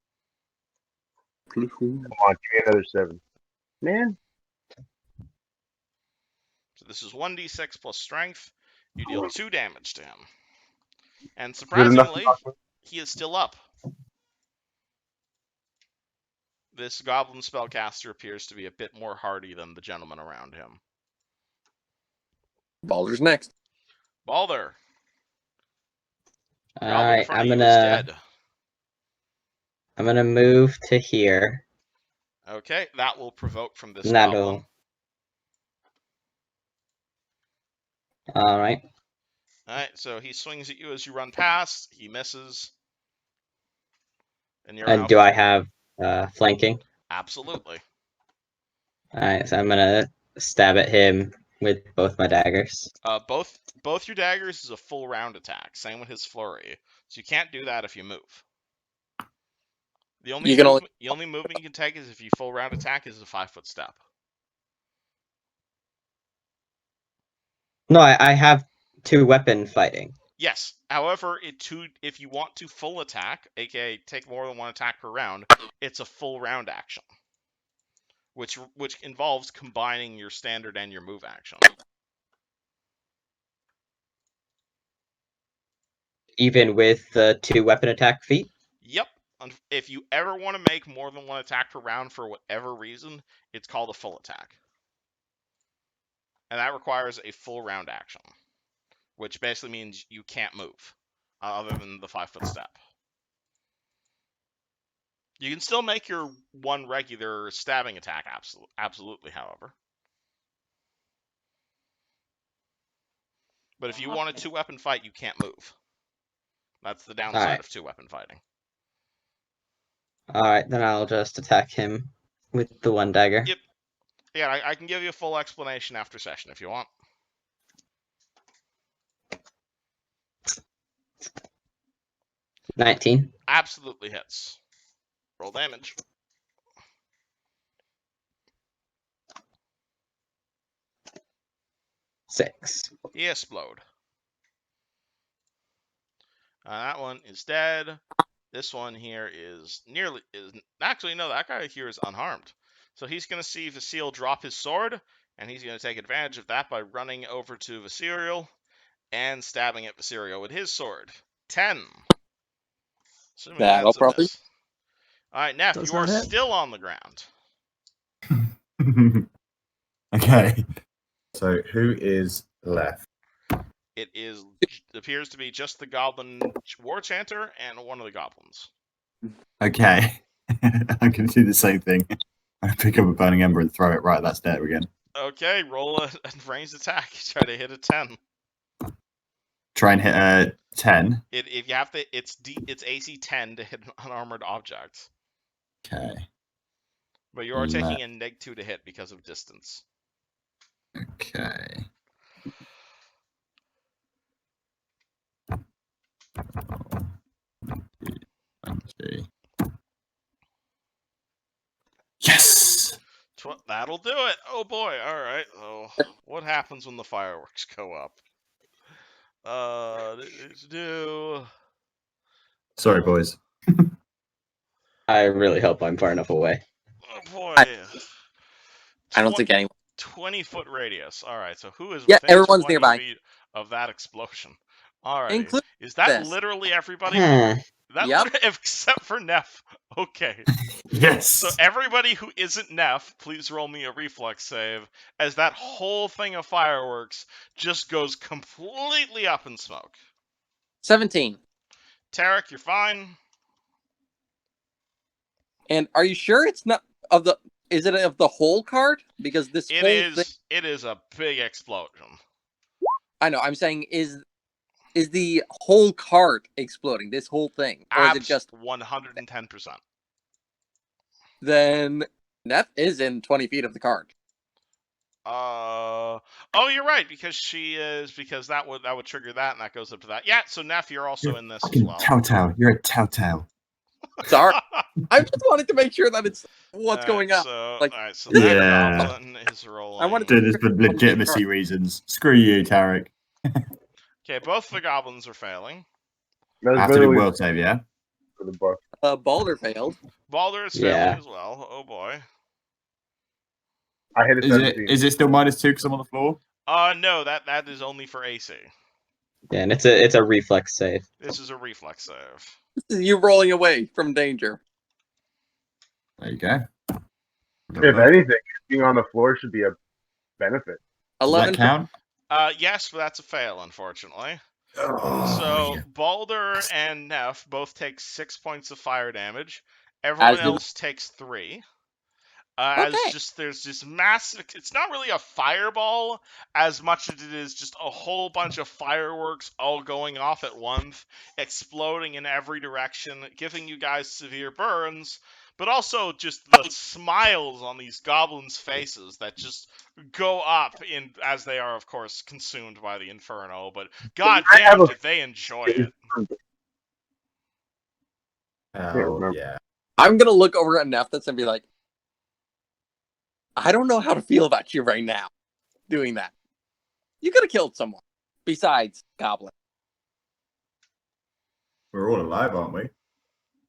Come on, give me another 7. Man. So this is 1d6 plus strength. You deal 2 damage to him. And surprisingly, he is still up. This goblin spellcaster appears to be a bit more hardy than the gentleman around him. Balder's next. Balder. Alright, I'm dead. I'm gonna move to here. Okay, that will provoke from this That'll- goblin. Alright. Alright, so he swings at you as you run past. He misses. And you're And out. do I have flanking? Absolutely. Alright, so I'm gonna stab at him with both my daggers. Both your daggers is a full round attack. Same with his flurry. So you can't do that if you move. The only movement you can take is if you full round attack is a 5-foot step. No, I have 2 weapon fighting. Yes. However, if you want to full attack, aka take more than one attack per round, it's a full round action. Which involves combining your standard and your move action. Even with the 2 weapon attack feat? Yep. If you ever want to make more than one attack per round for whatever reason, it's called a full attack. And that requires a full round action. Which basically means you can't move, other than the 5-foot step. You can still make your one regular stabbing attack, absolutely, however. But if you want a two-weapon fight, you can't move. That's the downside Alright. of two-weapon fighting. Alright, then I'll just attack him with the one dagger. Yep. Yeah, I can give you a full explanation after session if you want. 19. Absolutely hits. Roll damage. Six. He explode. That one is dead. This one here is actually no, that guy here is unharmed. So he's gonna see Vasile drop his sword, and he's gonna take advantage of that by running over to Vasirial and stabbing at Vasirial with his sword. 10. Assuming That'll that's a probably- miss. Alright, Neff, Does you are not hit. still on the ground. Okay. So who is left? It appears to be just the goblin war chanter and one of the goblins. Okay. I'm going to do the same thing. I pick up a burning ember and throw it right at that stair again. Okay, roll a ranged attack. Try to hit a 10. Try and hit a 10. If you have to, it's AC 10 to hit an unarmored object. Okay. But you are taking a -2 to hit because of distance. Okay. Yes! That'll do it. Oh boy. All right. So what happens when the fireworks go up? Sorry, boys. I really hope I'm far enough away. Oh boy. I don't think anyone. 20-foot radius. All right. So who is Yeah, within everyone's 20 nearby. feet of that explosion? All right. Include Is that this. literally everybody? Huh. Yep. Except for Neff. Okay. Yes! So everybody who isn't Neff, please roll me a reflex save, as that whole thing of fireworks just goes completely up in smoke. 17. Tarek, you're fine. And are you sure it's not of the? Is it of the whole card? Because this It whole is. thing. It is a big explosion. I know. I'm saying is the whole cart exploding? This whole thing, or is it just 110%? then? Neff is in 20 feet of the cart. Oh, you're right, because that would trigger that, and that goes up to that. Yeah. So Neff, you're also in this as Fucking well. Towtow. You're a Towtow. Sorry, I just wanted to make sure that it's what's going on. So, Like- all right, so that Yeah. goblin is rolling. I wanted Do this for legitimacy reasons. Screw you, Tarek. Okay, both the goblins are failing. That's I have to do literally will save, yeah? for the buff. Balder failed. Balder is Yeah. failing as well. Oh boy. I hit a Is 17. it still -2 because I'm on the floor? No, that is only for AC. Yeah, and it's a reflex save. This is a reflex save. This is you rolling away from danger. There you go. If anything, being on the floor should be a benefit. Does 11. that count? Yes, but that's a fail, unfortunately. Oh, So yeah. Balder and Neff both take 6 points of fire damage. Everyone As do- else takes 3. As Okay. just there's this massive. It's not really a fireball as much as it is just a whole bunch of fireworks all going off at once, exploding in every direction, giving you guys severe burns, but also just the smiles on these goblins' faces that just go up in as they are, of course, consumed by the inferno. But god I have damn, a- did they enjoy it? Oh, remember. yeah. I'm gonna look over at Neff and be like, I don't know how to feel about you right now doing that. You could have killed someone besides Goblin. We're all alive, aren't we?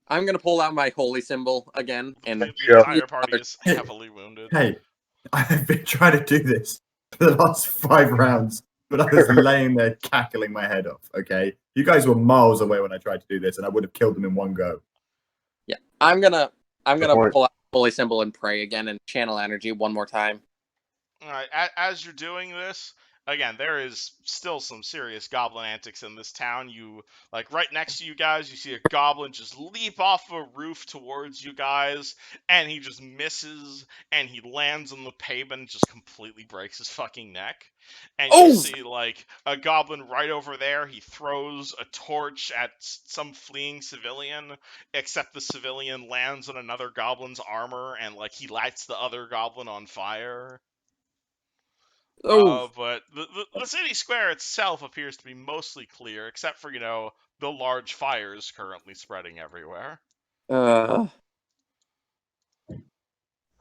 I'm gonna pull out my holy symbol again and The Yeah. entire party is heavily wounded. Hey, I've been trying to do this for the last 5 rounds, but I was laying there cackling my head off, okay? You guys were miles away when I tried to do this, and I would have killed them in one go. yeah, I'm gonna point. pull out the holy symbol and pray again and channel energy one more time. All right. As you're doing this, again, there is still some serious goblin antics in this town. You, like, right next to you guys, you see a goblin just leap off a roof towards you guys, and he just misses, and he lands on the pavement and just completely breaks his fucking neck. And you Oh! see, like, a goblin right over there, he throws a torch at some fleeing civilian, except the civilian lands on another goblin's armor, and, like, he lights the other goblin on fire. Oh! But the city square itself appears to be mostly clear, except for, the large fires currently spreading everywhere. I'm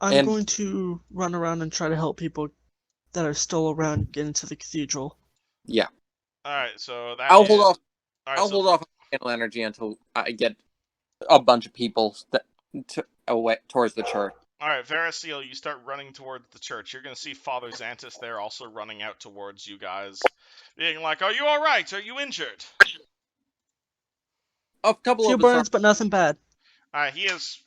And- going to run around and try to help people that are still around get into the cathedral. Yeah. Alright, so that I'll is... hold off. Alright, I'll so hold off on channel energy until I get a bunch of people away towards the church. Alright, Verasil, you start running towards the church. You're gonna see Father Xantus there also running out towards you guys, being like, "Are you alright? Are you injured?" A couple Few of us burns, but nothing bad. He's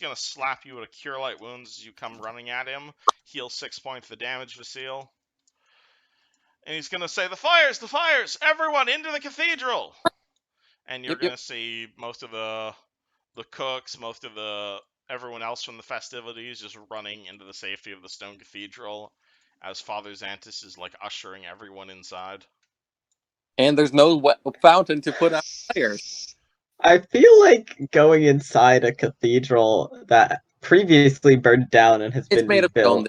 gonna slap you with a Cure Light Wounds as you come running at him. Heal 6 points of damage, Vasil. And he's gonna say, the fires! Everyone into the cathedral! And you're Yep. gonna see most of the cooks, most of everyone else from the festivities just running into the safety of the stone cathedral as Father Xantus is, like, ushering everyone inside. and there's no fountain to put out fires. I feel like going inside a cathedral that previously burned down and has It's been made of stone.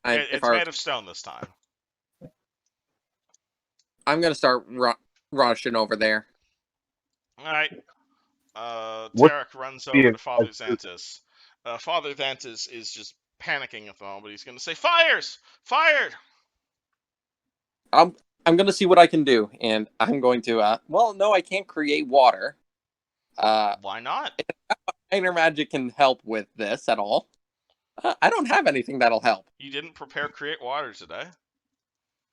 rebuilt. It's made of stone this time. I'm gonna start rushing over there. Alright. What Tarek runs the- over to Father Xantus. Father Xantus is just panicking at the moment. He's gonna say, "Fires! Fire!" I'm gonna see what I can do, and I'm going to. Well, no, I can't create water. Why not? Minor magic can help with this at all. I don't have anything that'll help. You didn't prepare create water today.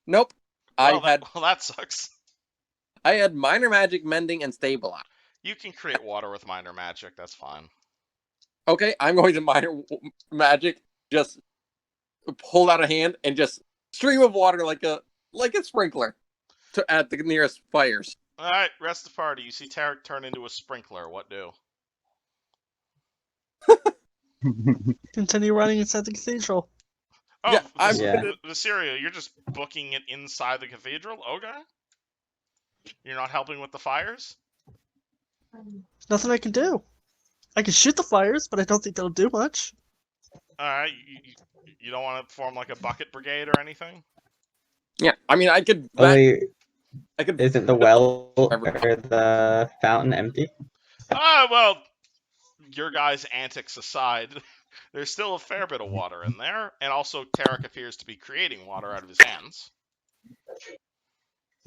Nope. Well, I that sucks. had minor magic, mending, and stabilize. You can create water with minor magic. That's fine. Okay, I'm going to minor magic. Just hold out a hand and just stream of water like a sprinkler at the nearest fires. All right, rest of the party. You see Tarek turn into a sprinkler. What do? Continue running inside the cathedral. Oh, Yeah, I'm Viseria, you're just booking it inside the cathedral? Okay. You're not helping with the fires? There's nothing I can do. I can shoot the fires, but I don't think that'll do much. Alright, you don't want to form like a bucket brigade or anything? Yeah, I mean, I could. Only I could. isn't the well or the fountain empty? Well, your guys' antics aside, there's still a fair bit of water in there, and also Tarek appears to be creating water out of his hands.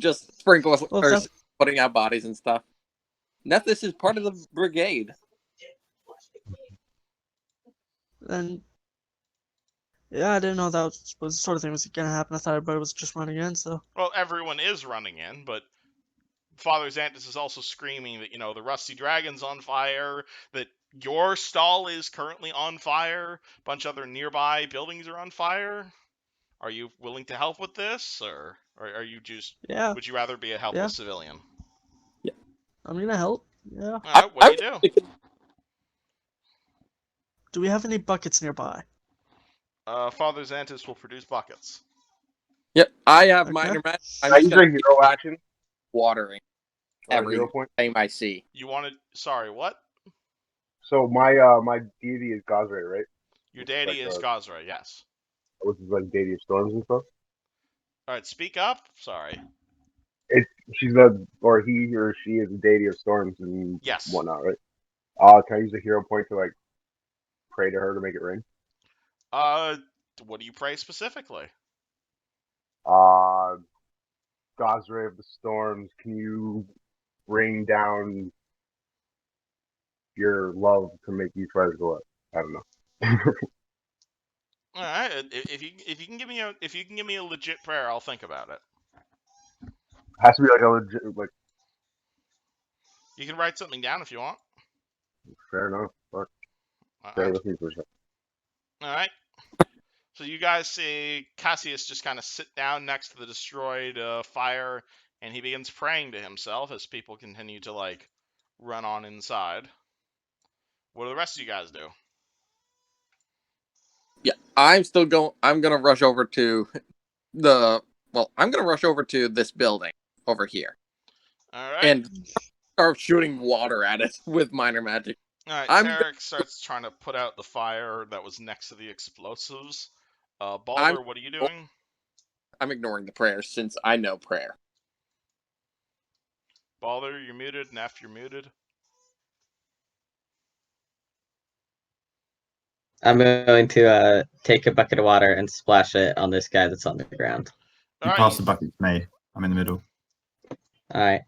Just sprinkle Well, or that's- putting out bodies and stuff. Nethys is part of the brigade. And yeah, I didn't know that was the sort of thing was gonna happen. I thought everybody was just running in. So Well, everyone is running in, but Father Xantus is also screaming that, the Rusty Dragon's on fire, that your stall is currently on fire, a bunch of other nearby buildings are on fire. Are you willing to help with this, or are you just... yeah, Would you rather be a helpless civilian? I'm gonna help. Yeah. Alright, what do you do? Do we have any buckets nearby? Father Xantus will produce buckets. Yep, I have Okay. minor magic. I I'm just use a gonna hero action. watering every Hero point. time I see. You wanted... Sorry, what? So my my deity is Gosray, right? Your deity Like, is Gosra, yes. Which is like deity of storms and stuff. Alright, speak up. Sorry. He or she is a deity of storms and Yes. whatnot, right? Can I use a hero point to like pray to her to make it rain? What do you pray specifically? Gosray of the storms, can you rain down your love to make these fires go up? I don't know. All right, if you can give me a legit prayer, I'll think about it. Has to be like a legit, like, You can write something down if you want. fair enough. Fuck. All Bear right. with me for a second. All right. So you guys see Cassius just kind of sit down next to the destroyed fire, and he begins praying to himself as people continue to like run on inside. What do the rest of you guys do? Yeah, I'm still going. I'm gonna rush over to the. Well, I'm gonna rush over to this building over here All right. and start shooting water at it with minor magic. All right. I'm Tarek starts trying to put out the fire that was next to the explosives. I'm Balder, what are you doing? I'm ignoring the prayers since I know prayer. Balder, you're muted. Neff, you're muted. I'm going to take a bucket of water and splash it on this guy that's on the ground. All You right. pass the bucket to me. I'm in the middle. All right.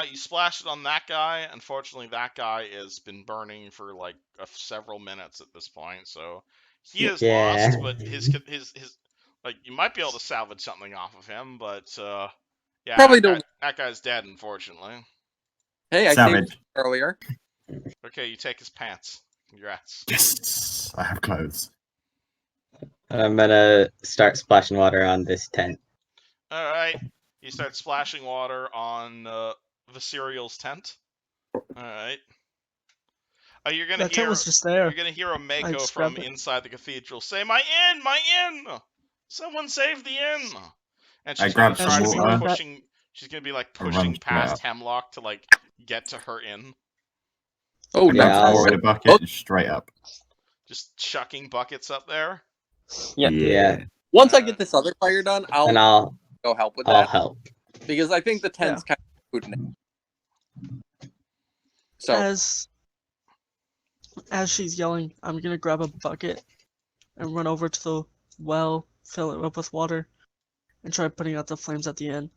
You splash it on that guy. Unfortunately, that guy has been burning for like several minutes at this point, so he is Yeah. lost. But his like you might be able to salvage something off of him, but yeah, Probably don't. that guy's dead, unfortunately. Hey, I saved Savage. him earlier. Okay, you take his pants. Congrats. Yes, I have clothes. I'm gonna start splashing water on this tent. All right, you start splashing water on Viserial's tent. All right. You're gonna That tent hear was just there. You're gonna hear a I Mako just from grabbed it. inside the cathedral say, "My inn! My inn! Someone save the inn!" And I she's gonna grabbed try some to be water. pushing. She's gonna be like and run pushing straight past up. Hemlock to like get to her inn. Oh, I Yeah, grabbed some I'll- water in a bucket and straight up. Just chucking buckets up there. Yeah. Once I get this other fire done, And I'll I'll go help with I'll that help. because I think the tent's kind of food. So As she's yelling, I'm gonna grab a bucket and run over to the well, fill it up with water, and try putting out the flames at the end.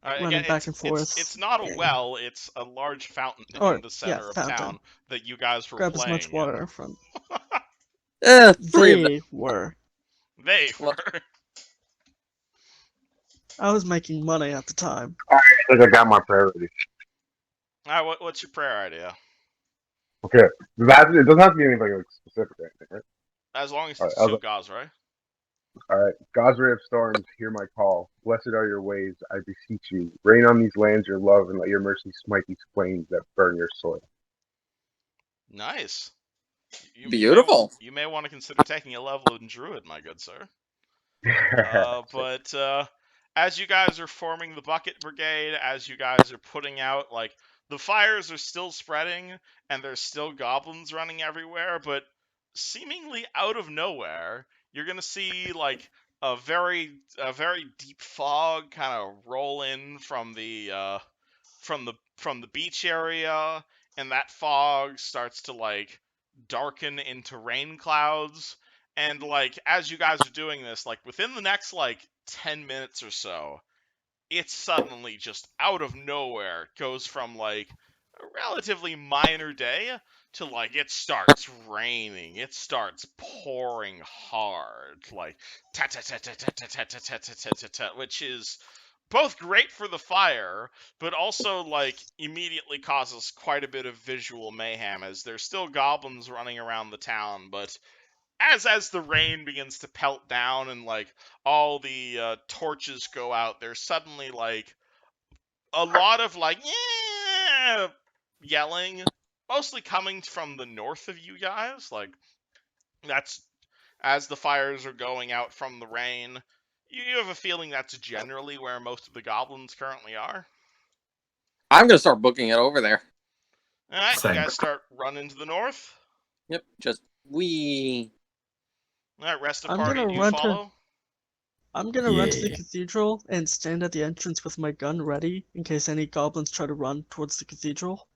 Again, Running back and forth. It's not a well. It's a large fountain Or, in the center of fountain. town that you guys were Grab as playing much water in. from. three of them. They were. They Well- were. I was making money at the time. I think I got my priority. All right, what's your prayer idea? Okay. It doesn't have to be anything like specific or anything, right? As long as All it's right, still Gauss, right? All right. God's ray of storms, hear my call. Blessed are your ways, I beseech you. Rain on these lands your love, and let your mercy smite these flames that burn your soil. Nice. Beautiful. You may want to consider taking a level in Druid, my good sir. But as you guys are forming the bucket brigade, as you guys are putting out, like, the fires are still spreading, and there's still goblins running everywhere, but seemingly out of nowhere, you're gonna see, like, a very deep fog kind of roll in from the beach area, and that fog starts to, like, darken into rain clouds. And like as you guys are doing this, like within the next like 10 minutes or so, it's suddenly just out of nowhere goes from like a relatively minor day to like it starts raining. It starts pouring hard, like ta ta ta ta ta ta ta ta ta ta ta ta, which is both great for the fire, but also like immediately causes quite a bit of visual mayhem as there's still goblins running around the town, but as the rain begins to pelt down and like all the torches go out, there's suddenly like a lot of like yeah yelling, mostly coming from the north of you guys. Like that's as the fires are going out from the rain. You have a feeling that's generally where most of the goblins currently are. I'm gonna start booking it over there. All right, Same. you guys start running to the north. Yep, just we. All right, rest of I'm party, gonna do you run to- follow? I'm gonna run to the Yeah. cathedral and stand at the entrance with my gun ready in case any goblins try to run towards the cathedral.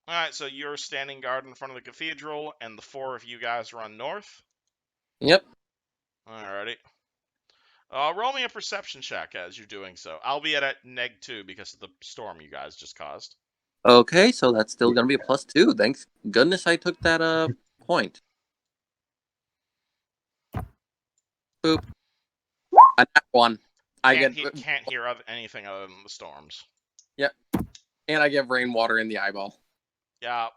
All right, so you're standing guard in front of the cathedral, and the four of you guys run north. Yep. Alrighty. Roll me a perception check as you're doing so. I'll be at -2 because of the storm you guys just caused. Okay, so that's still gonna be a +2. Thanks goodness I took that point. Boop. A nat 1. I Can't, get can't hear anything other than the storms. and I get rainwater in the eyeball. Yeah.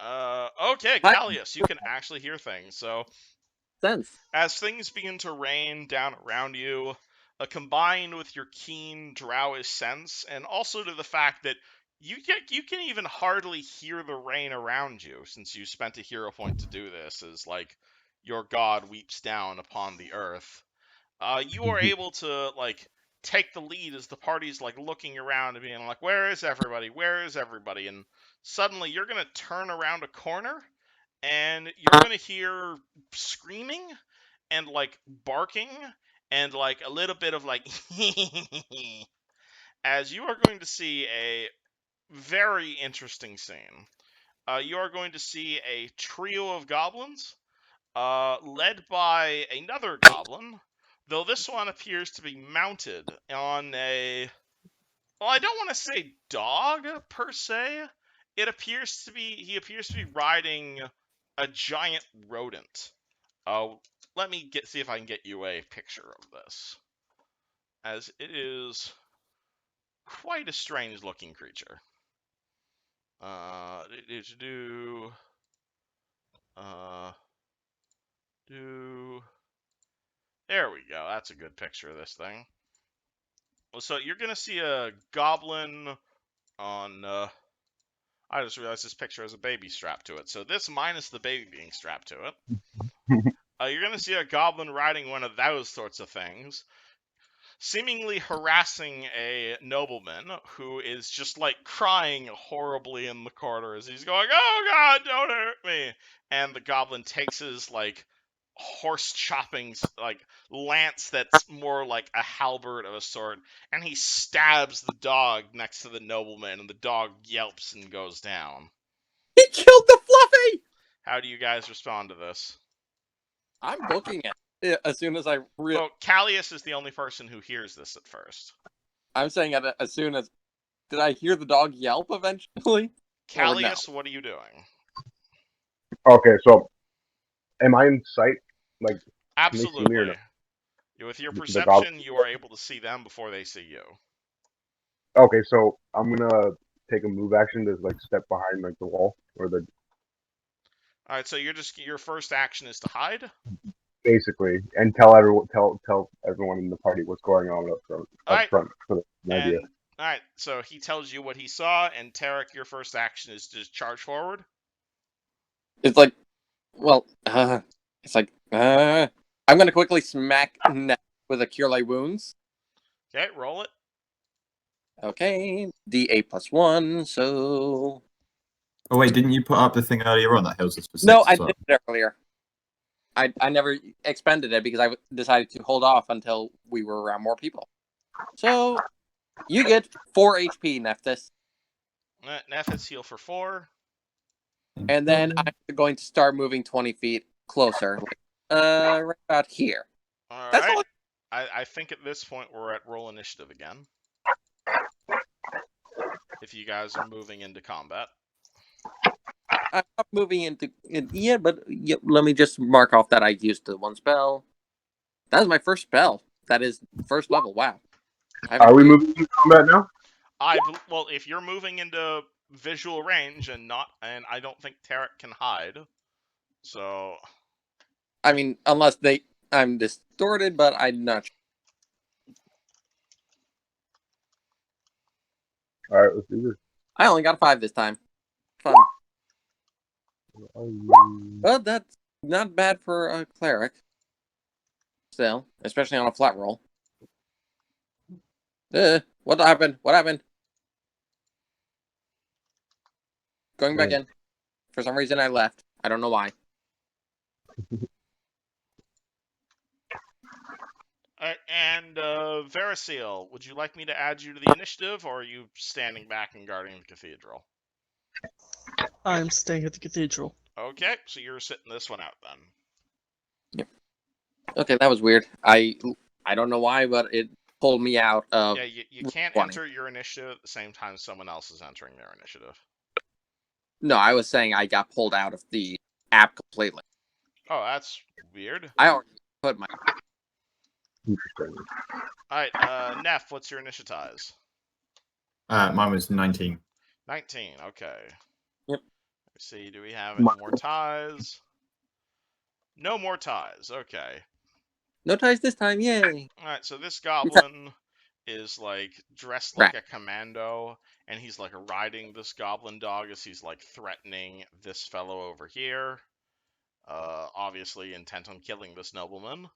Okay, Hi. Callius, you can actually hear things. So Sense. as things begin to rain down around you, combined with your keen drowish sense, and also to the fact that you can even hardly hear the rain around you, since you spent a hero point to do this, as like your god weeps down upon the earth. You are able to like take the lead as the party's like looking around and being like, "Where is everybody? Where is everybody?" And suddenly you're gonna turn around a corner and you're gonna hear screaming and like barking and like a little bit of like as you are going to see a very interesting scene. You are going to see a trio of goblins led by another goblin, though this one appears to be mounted on a, well, I don't want to say dog per se. He appears to be riding a giant rodent. Let me see if I can get you a picture of this, as it is quite a strange looking creature. Do there we go. That's a good picture of this thing. Well, so you're gonna see a goblin on. I just realized this picture has a baby strapped to it. So this minus the baby being strapped to it. You're gonna see a goblin riding one of those sorts of things, seemingly harassing a nobleman who is just like crying horribly in the corner as he's going, "Oh God, don't hurt me!" And the goblin takes his like horse chopping like lance that's more like a halberd of a sort, and he stabs the dog next to the nobleman, and the dog yelps and goes down. He killed the Fluffy! How do you guys respond to this? I'm booking it as soon as I Well, Callius is the only person who hears this at first. I'm saying it as soon as. Did I hear the dog yelp eventually? Or no? Callius, what are you doing? Okay, so am I in sight? Like, can they see me or Absolutely. no? With your The perception, you are able to see them before they see you. Okay, so I'm gonna take a move action to like step behind like the wall or the All right, so your first action is to hide. basically and tell everyone in the party what's going on All up right, front for an idea. and all right, so he tells you what he saw, and Tarek, your first action is to just charge forward. It's like, well, it's like, I'm gonna quickly smack Neff with a Cure Light Wounds. Okay, roll it. Okay, D8+1, so. Oh wait, didn't you put up the thing earlier on that heals us for 6 No, as I well? did it earlier. I never expended it because I decided to hold off until we were around more people. So, you get 4 HP, Nephthys. Nephis heal for 4. And then I'm going to start moving 20 feet closer. Right about here. All That's right. all. I think at this point we're at roll initiative again. If you guys are moving into combat. I'm not moving into it yet, but let me just mark off that I used the one spell. That is my first spell. That is first level. Wow. Are we moving into combat now? Well, if you're moving into visual range and I don't think Tarek can hide. So I mean, unless I'm distorted, but I'm not sure. All right, let's do this. I only got a 5 this time. Fun. But that's not bad for a cleric. Still, especially on a flat roll. What happened? What happened? Going back in. For some reason, I left. I don't know why. And Verisil, would you like me to add you to the initiative, or are you standing back and guarding the cathedral? I'm staying at the cathedral. Okay, so you're sitting this one out then. Yep. Okay, that was weird. I don't know why, but it pulled me out of. Yeah, you can't 20. enter your initiative at the same time someone else is entering their initiative. No, I was saying I got pulled out of the app completely. Oh, that's weird. I already put my. Interesting. Alright, Neff, what's your initiatize? Mine was 19. 19, okay. Yep. see, do we have any My- more ties? No more ties. Okay. No ties this time, yay! Alright, so this goblin is like dressed like Rat. a commando, and he's like riding this goblin dog as he's like threatening this fellow over here. Obviously intent on killing this nobleman.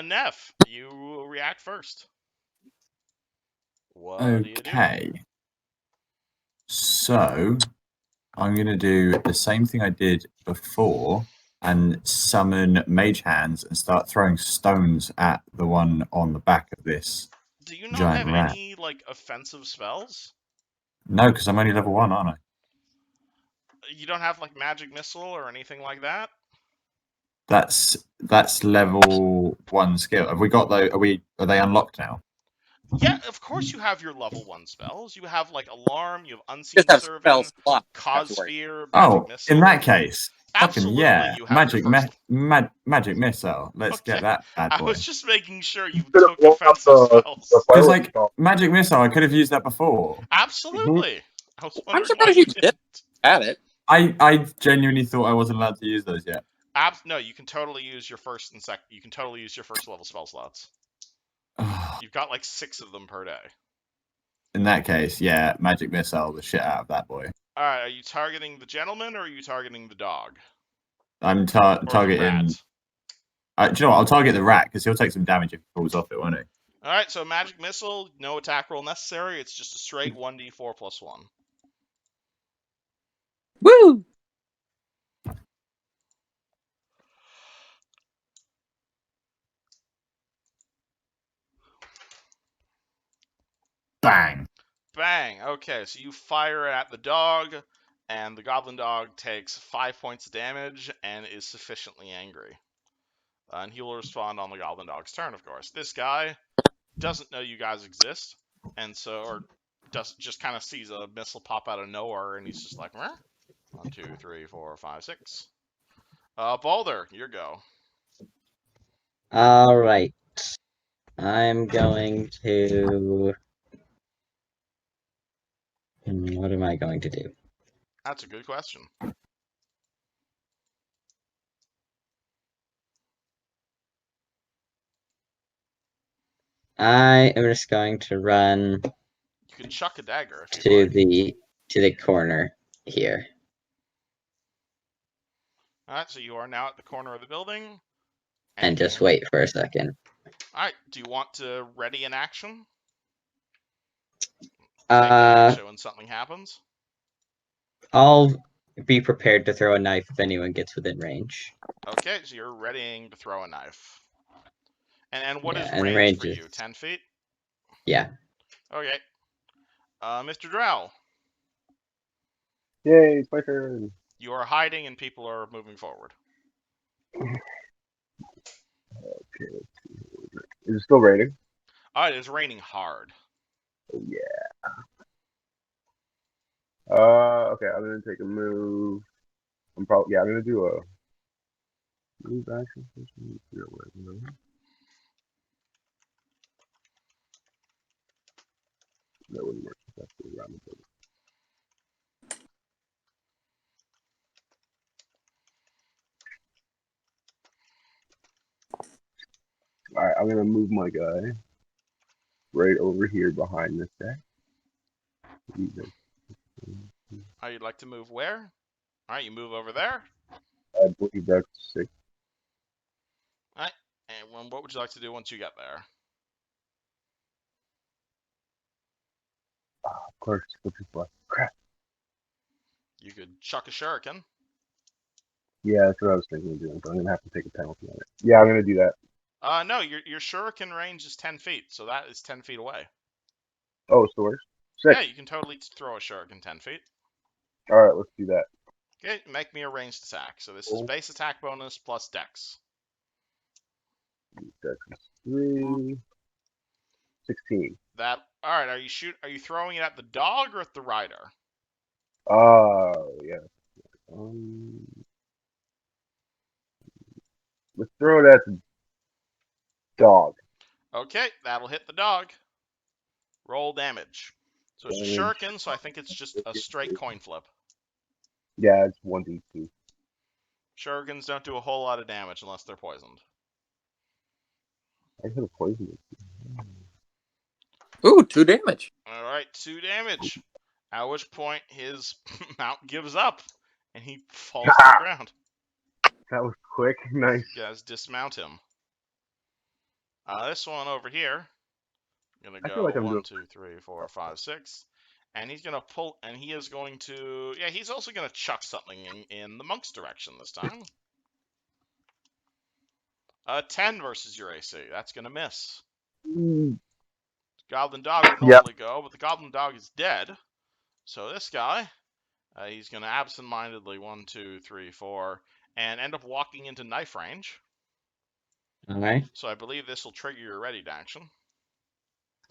Neff, you react first. What do you do? Okay. So I'm gonna do the same thing I did before and summon mage hands and start throwing stones at the one on the back of this. Do you not Giant have rat. any like offensive spells? No, because I'm only level 1, aren't I? You don't have like magic missile or anything like that? That's level 1 skill. Have we got those? Are they unlocked now? Yeah, of course you have your level 1 spells. You have like Alarm, you have Unseen Just have spell Servant, slot. Cause Afterward. Sphere, Magic Oh, Missile. in that case, fucking Absolutely, yeah, you have your first. magic missile. Let's Okay, get that bad I boy. was just making sure you Could have took blown up offensive the spells. Because fireworks like ball. magic missile, I could have used that before. Absolutely. I was I'm wondering why surprised you you did didn't. have it. I genuinely thought I wasn't allowed to use those yet. No, you can totally use your first and second. You can totally use your first level spell slots. You've got like 6 of them per day. In that case, yeah, magic missile the shit out of that boy. All right, are you targeting the gentleman or are you targeting the dog I'm or the targeting. rat? Do you know what? I'll target the rat because he'll take some damage if he falls off it, won't he? All right, so magic missile, no attack roll necessary. It's just a straight 1d4 plus 1. Woo! Bang. Bang. Okay, so you fire at the dog, and the goblin dog takes 5 points of damage and is sufficiently angry. And he will respond on the goblin dog's turn, of course. This guy doesn't know you guys exist, and so, or just kind of sees a missile pop out of nowhere, and he's just like, meh? 1, 2, 3, 4, 5, 6. Balder, your go. All right. I'm going to. What am I going to do? That's a good question. I am just going to run You can chuck a dagger if to you'd like. the corner here. Alright, so you are now at the corner of the building. And just you... wait for a second. Alright, do you want to ready an action? Take an action when something happens? I'll be prepared to throw a knife if anyone gets within range. Okay, so you're readying to throw a knife. And what is and range for you? 10 feet? Yeah. Okay. Mr. Drow, Yay, it's my turn. you are hiding and people are moving forward. Okay, let's see. Is it still raining? Alright, it's raining hard. Oh yeah. Okay, I'm gonna take a move. I'm gonna do a move action. That wouldn't work. That's around the building. Alright, I'm gonna move my guy right over here behind this guy. You'd like to move where? Alright, you move over there. I believe that's 6. Alright, and what would you like to do once you get there? Of course, looking for crap. You could chuck a shuriken. Yeah, that's what I was thinking of doing, but I'm gonna have to take a penalty on it. Yeah, I'm gonna do that. No, your shuriken range is 10 feet, so that is 10 feet away. Oh, it's the worst. 6. Yeah, you can totally throw a shuriken 10 feet. Alright, let's do that. Okay, make me a ranged attack. So this is base attack bonus plus dex. That's 3. 16. That alright, are you throwing it at the dog or at the rider? Oh, yeah. Let's throw it at the dog. Okay, that'll hit the dog. Roll damage. So it's a Damage. shuriken, so I think it's just a straight coin flip. Yeah, it's 1d2. Shurikens don't do a whole lot of damage unless they're poisoned. I could have poisoned Ooh, 2 damage. All right, 2 damage. At which point his mount gives up and he falls to the it. ground. That was quick. Nice. You guys dismount him. This one over here, I'm gonna I feel go like I'm 1, doing. 2, 3, 4, 5, 6, and he's gonna pull, and he is going to, yeah, he's also gonna chuck something in the monk's direction this time. 10 versus your AC. That's gonna miss. Goblin dog would Yep. normally go, but the goblin dog is dead. So this guy, he's gonna absent-mindedly 1, 2, 3, 4, and end up walking into knife range. Okay. So I believe this will trigger your ready to action.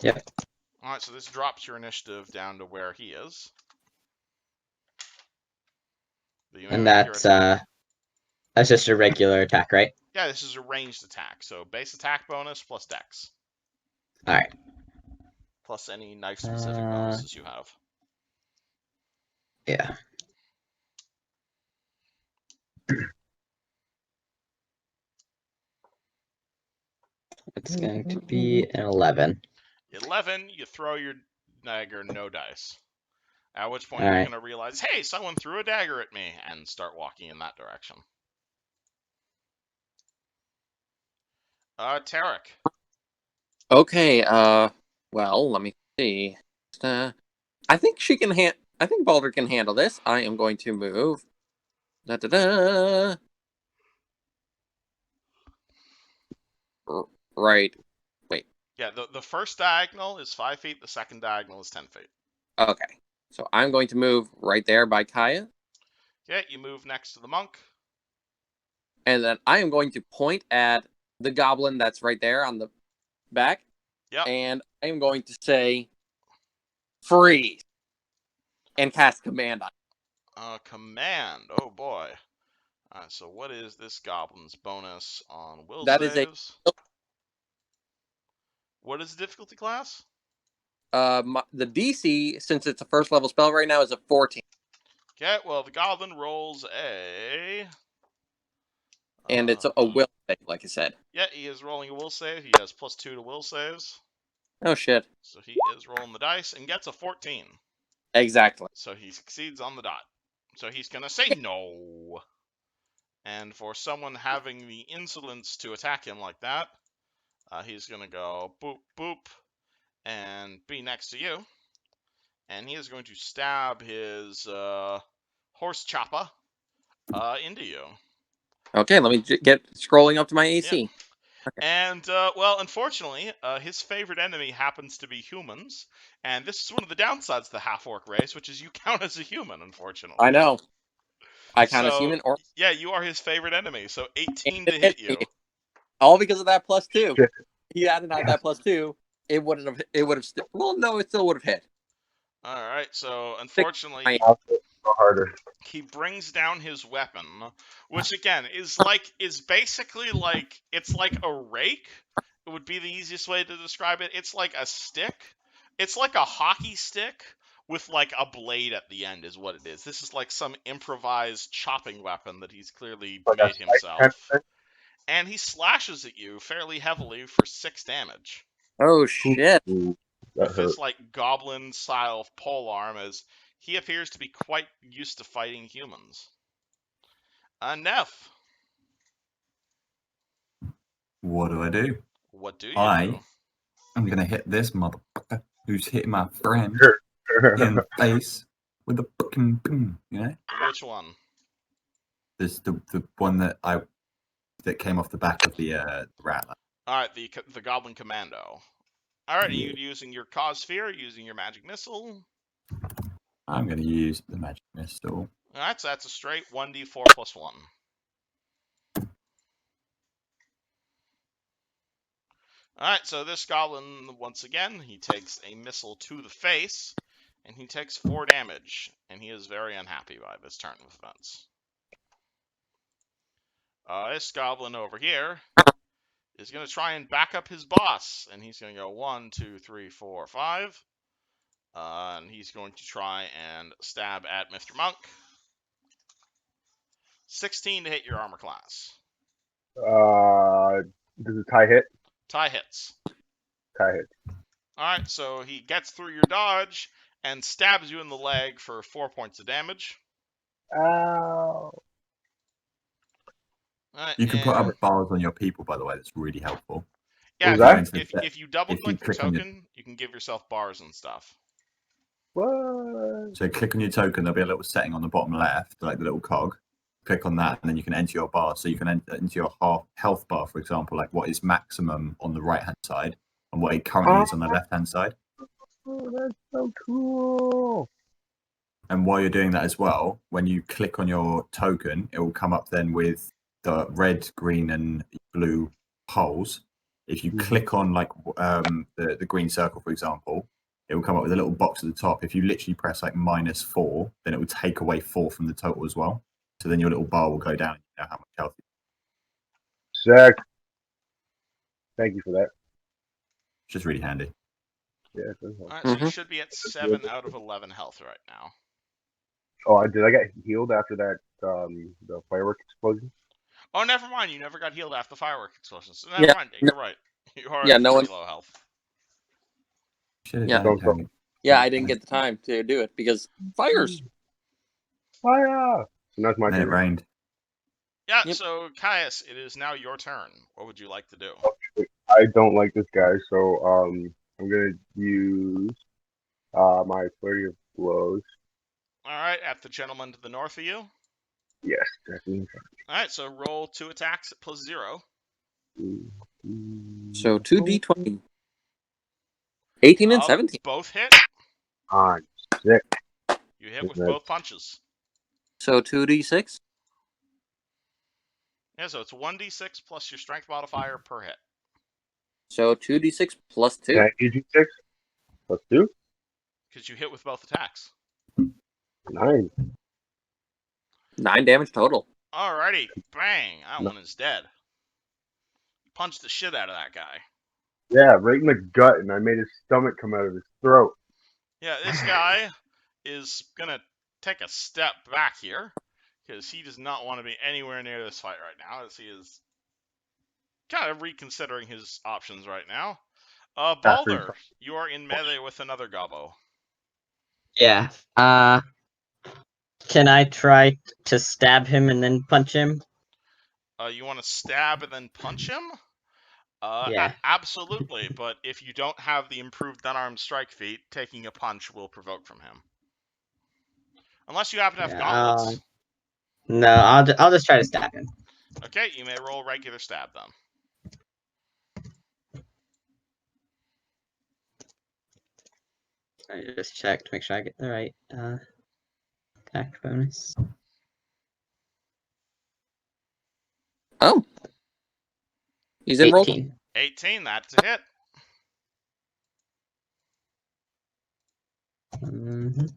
Yep. All right, so this drops your initiative down to where he is. And that's just a regular attack, right? Yeah, this is a ranged attack, so base attack bonus plus dex. All right. Plus any knife-specific bonuses you have. Yeah. It's going to be an 11. 11, you throw your dagger, no dice. At which point All you're right. going to realize, hey, someone threw a dagger at me, and start walking in that direction. Tarek. Okay, well, let me see. I think she can I think Baldur can handle this. I am going to move. Da da da. Right. Wait. Yeah, the first diagonal is 5 feet, the second diagonal is 10 feet. Okay. So I'm going to move right there by Kaya. Okay, you move next to the monk. And then I am going to point at the goblin that's right there on the back. Yep. And I am going to say, freeze. And cast command on it. Command. Oh boy. So what is this goblin's bonus on will That is saves? What is the difficulty class? The DC, since it's a first level spell right now, is a 14. Okay, well, the goblin rolls a... And it's a will save, like I said. Yeah, he is rolling a will save. He has +2 to will saves. Oh, shit. So he is rolling the dice and gets a 14. Exactly. So he succeeds on the dot. So he's going to say no. And for someone having the insolence to attack him like that, he's going to go boop, boop, and be next to you. And he is going to stab his horse chopper into you. Okay, let me get scrolling up to my AC. Yep. Okay. And, well, unfortunately, his favorite enemy happens to be humans. And this is one of the downsides of the half-orc race, which is you count as a human, unfortunately. I know. I count as human or... Yeah, you are his favorite enemy, so 18 to hit you. All because of that +2. He hadn't had that +2. It would have, well, no, it still would have hit. Alright, so unfortunately, Harder. he brings down his weapon, which again is basically like, it's like a rake. It would be the easiest way to describe it. It's like a stick. It's like a hockey stick with like a blade at the end is what it is. This is like some improvised chopping weapon that he's clearly made himself. And he slashes at you fairly heavily for 6 damage. Oh, shit. With his like goblin style polearm, as he appears to be quite used to fighting humans. Neff. What do I do? What do you do? I'm gonna hit this motherfucker who's hitting my friend in the face with a fucking boom, you know? Which one? There's the one that came off the back of the rattler. Alright, the Goblin Commando. Alright, yeah. Are you using your Cause Sphere or using your Magic Missile? I'm gonna use the Magic Missile. Alright, so that's a straight 1d4 plus 1. Alright, so this goblin, once again, he takes a missile to the face, and he takes 4 damage, and he is very unhappy by this turn of events. This goblin over here is going to try and back up his boss, and he's going to go 1, 2, 3, 4, 5. And he's going to try and stab at Mr. Monk. 16 to hit your armor class. Does a tie hit? Tie hits. Tie hit. Alright, so he gets through your dodge and stabs you in the leg for 4 points of damage. Ow. Alright, You can put and up bars on your people, by the way. That's really helpful. yeah, was Go that? into the set. if you double if you click your click on your- token, you can give yourself bars and stuff. What? So click on your token. There'll be a little setting on the bottom left, like the little cog. Click on that, and then you can enter your bar. So you can enter into your health bar, for example, like what is maximum on the right hand side and what it currently is on the left hand side. Oh, that's so cool. And while you're doing that as well, when you click on your token, it will come up then with the red, green, and blue holes. If you click on like the green circle, for example, it will come up with a little box at the top. If you literally press like -4, then it will take away 4 from the total as well. So then your little bar will go down. You know how much health. Sick. Thank you for that. It's just really handy. Yeah. That's helpful. Alright, so you should be at 7 out of 11 health right now. Oh, did I get healed after that? The firework explosion. Oh, never mind. You never got healed after the firework explosion. So Yeah, never mind. You're right. You are yeah, at no pretty one- low health. Should have Yeah. done it, Harry. Yeah, I didn't get the time to do it because fires. Fire! So that's my And then it turn. rained. Yeah, Yep. so Caius, it is now your turn. What would you like to do? I don't like this guy, so I'm gonna use my flurry of blows. Alright, at the gentleman to the north of you. Yes, definitely. Alright, so roll 2 attacks at +0. So 2d20. 18 and 17. Both hit. I'm sick. You hit with Okay. both punches. So 2d6. Yeah, so it's 1d6 plus your strength modifier per hit. So 2d6 plus 2. Can I use you 6? Let's do. Because you hit with both attacks. 9. 9 damage total. Alrighty, bang! That one is dead. Punched the shit out of that guy. Yeah, right in the gut, and I made his stomach come out of his throat. Yeah, this guy is gonna take a step back here because he does not want to be anywhere near this fight right now, as he is kind of reconsidering his options right now. Balder, you are in melee with another gobbo. Yeah. Can I try to stab him and then punch him? You want to stab and then punch him? Yeah. Absolutely, but if you don't have the improved unarmed strike feat, taking a punch will provoke from him. Unless you happen to have gauntlets. No, I'll just try to stab him. Okay, you may roll regular stab then. I just check to make sure I get the right attack bonus. Oh. He's in roll. 18. 18, that's a hit. Mhm.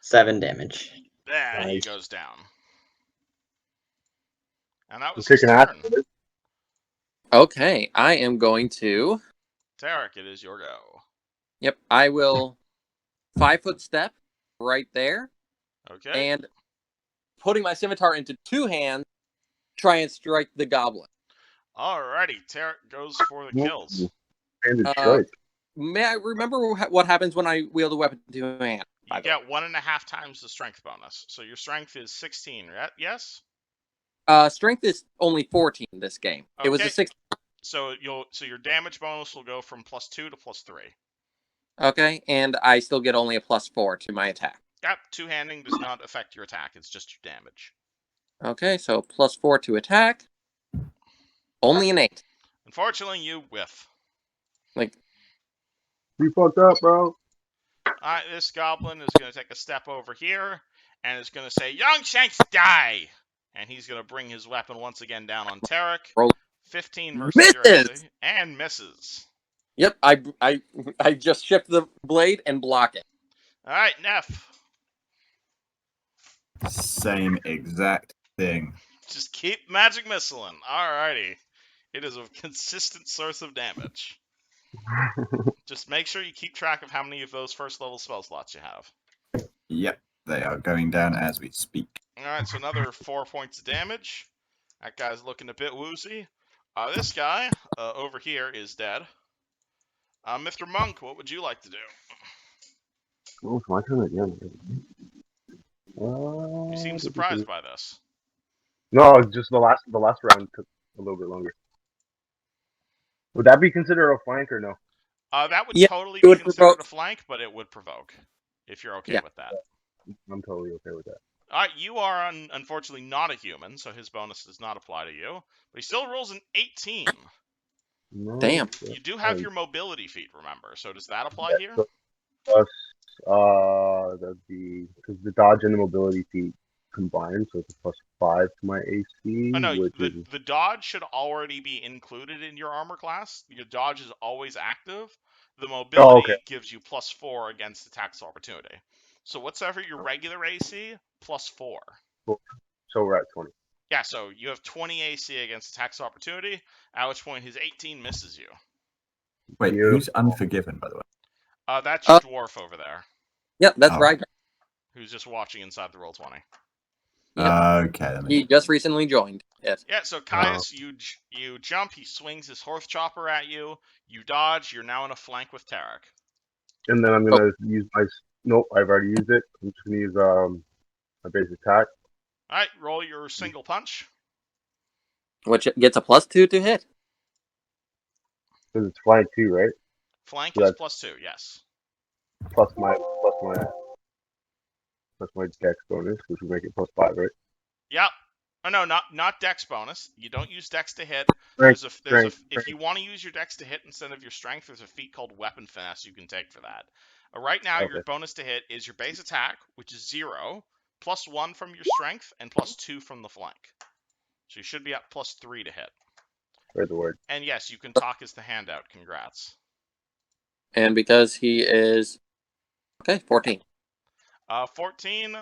7 damage. There, he Nice. goes down. And that I'm was his kicking ass. turn. Okay, I am going to. Tarek, it is your go. Yep, I will 5-foot step right there, Okay. and putting my scimitar into 2 hands, try and strike the goblin. Alrighty, Tarek goes for the kills. And the Uh, strike. May I remember what happens when I wield a weapon in 2 hands? You get 1.5 times the strength bonus. So your strength is 16, right? Yes? Strength is only 14 this game. It was a Okay. 6. So your damage bonus will go from +2 to +3. Okay, and I still get only a +4 to my attack. Yep, two-handing does not affect your attack, it's just your damage. Okay, so +4 to attack. Only an 8. Unfortunately, you whiff. Like, You fucked up, bro. Alright, this goblin is going to take a step over here, and is going to say, "Young Shanks, die!" And he's going to bring his weapon once again down on Tarek. Roll. 15 versus your Misses! AC, and misses. yep, I just shift the blade and block it. Alright, Neff. Same exact thing. Just keep magic missiling. Alrighty. It is a consistent source of damage. Just make sure you keep track of how many of those first level spell slots you have. Yep, they are going down as we speak. Alright, so another 4 points of damage. That guy's looking a bit woozy. This guy over here is dead. Mr. Monk, what would you like to do? Oh, it's my turn again. You seem surprised by this. No, just the last round took a little bit longer. Would that be considered a flank or no? That would Yeah, totally it be would considered provoke. a flank, but it would provoke. If you're okay Yeah. with that. I'm totally okay with that. Alright, you are unfortunately not a human, so his bonus does not apply to you. But he still rolls an 18. No, Damn. You do have your mobility feat, remember, so does that apply here? So plus, that'd be because the dodge and the mobility feat combined, so it's a +5 to my AC. Oh no, which is the dodge should already be included in your armor class. Your dodge is always active. The mobility okay. gives you +4 against attacks of opportunity. So whatever your regular AC, +4. So we're at 20. Yeah, so you have 20 AC against attacks of opportunity, at which point his 18 misses you. Wait, Beautiful. who's Unforgiven, by the way? That's your dwarf over there, Yep, that's Oh. right. who's just watching inside the Roll20. Okay, that makes He just recently joined. Yes. Yeah, so Caius, you jump, he swings his horse chopper at you, you dodge, you're now in a flank with Tarek. And then I'm gonna use my. Nope, I've already used it. I'm just gonna use my base attack. Alright, roll your single punch. Which gets a +2 to hit. Because it's flank too, right? Flank So is that's- +2, yes. Plus my dex bonus, which would make it +5, right? Yep. Oh no, not dex bonus. You don't use dex to hit. Strength, If you want to use your dex to hit instead of your strength, there's a feat called weapon finesse you can take for that. Right now, your Okay. bonus to hit is your base attack, which is 0, +1 from your strength, and +2 from the flank. So you should be at +3 to hit. Spread the word. And yes, you can talk as the handout. Congrats. And because he is 14. 14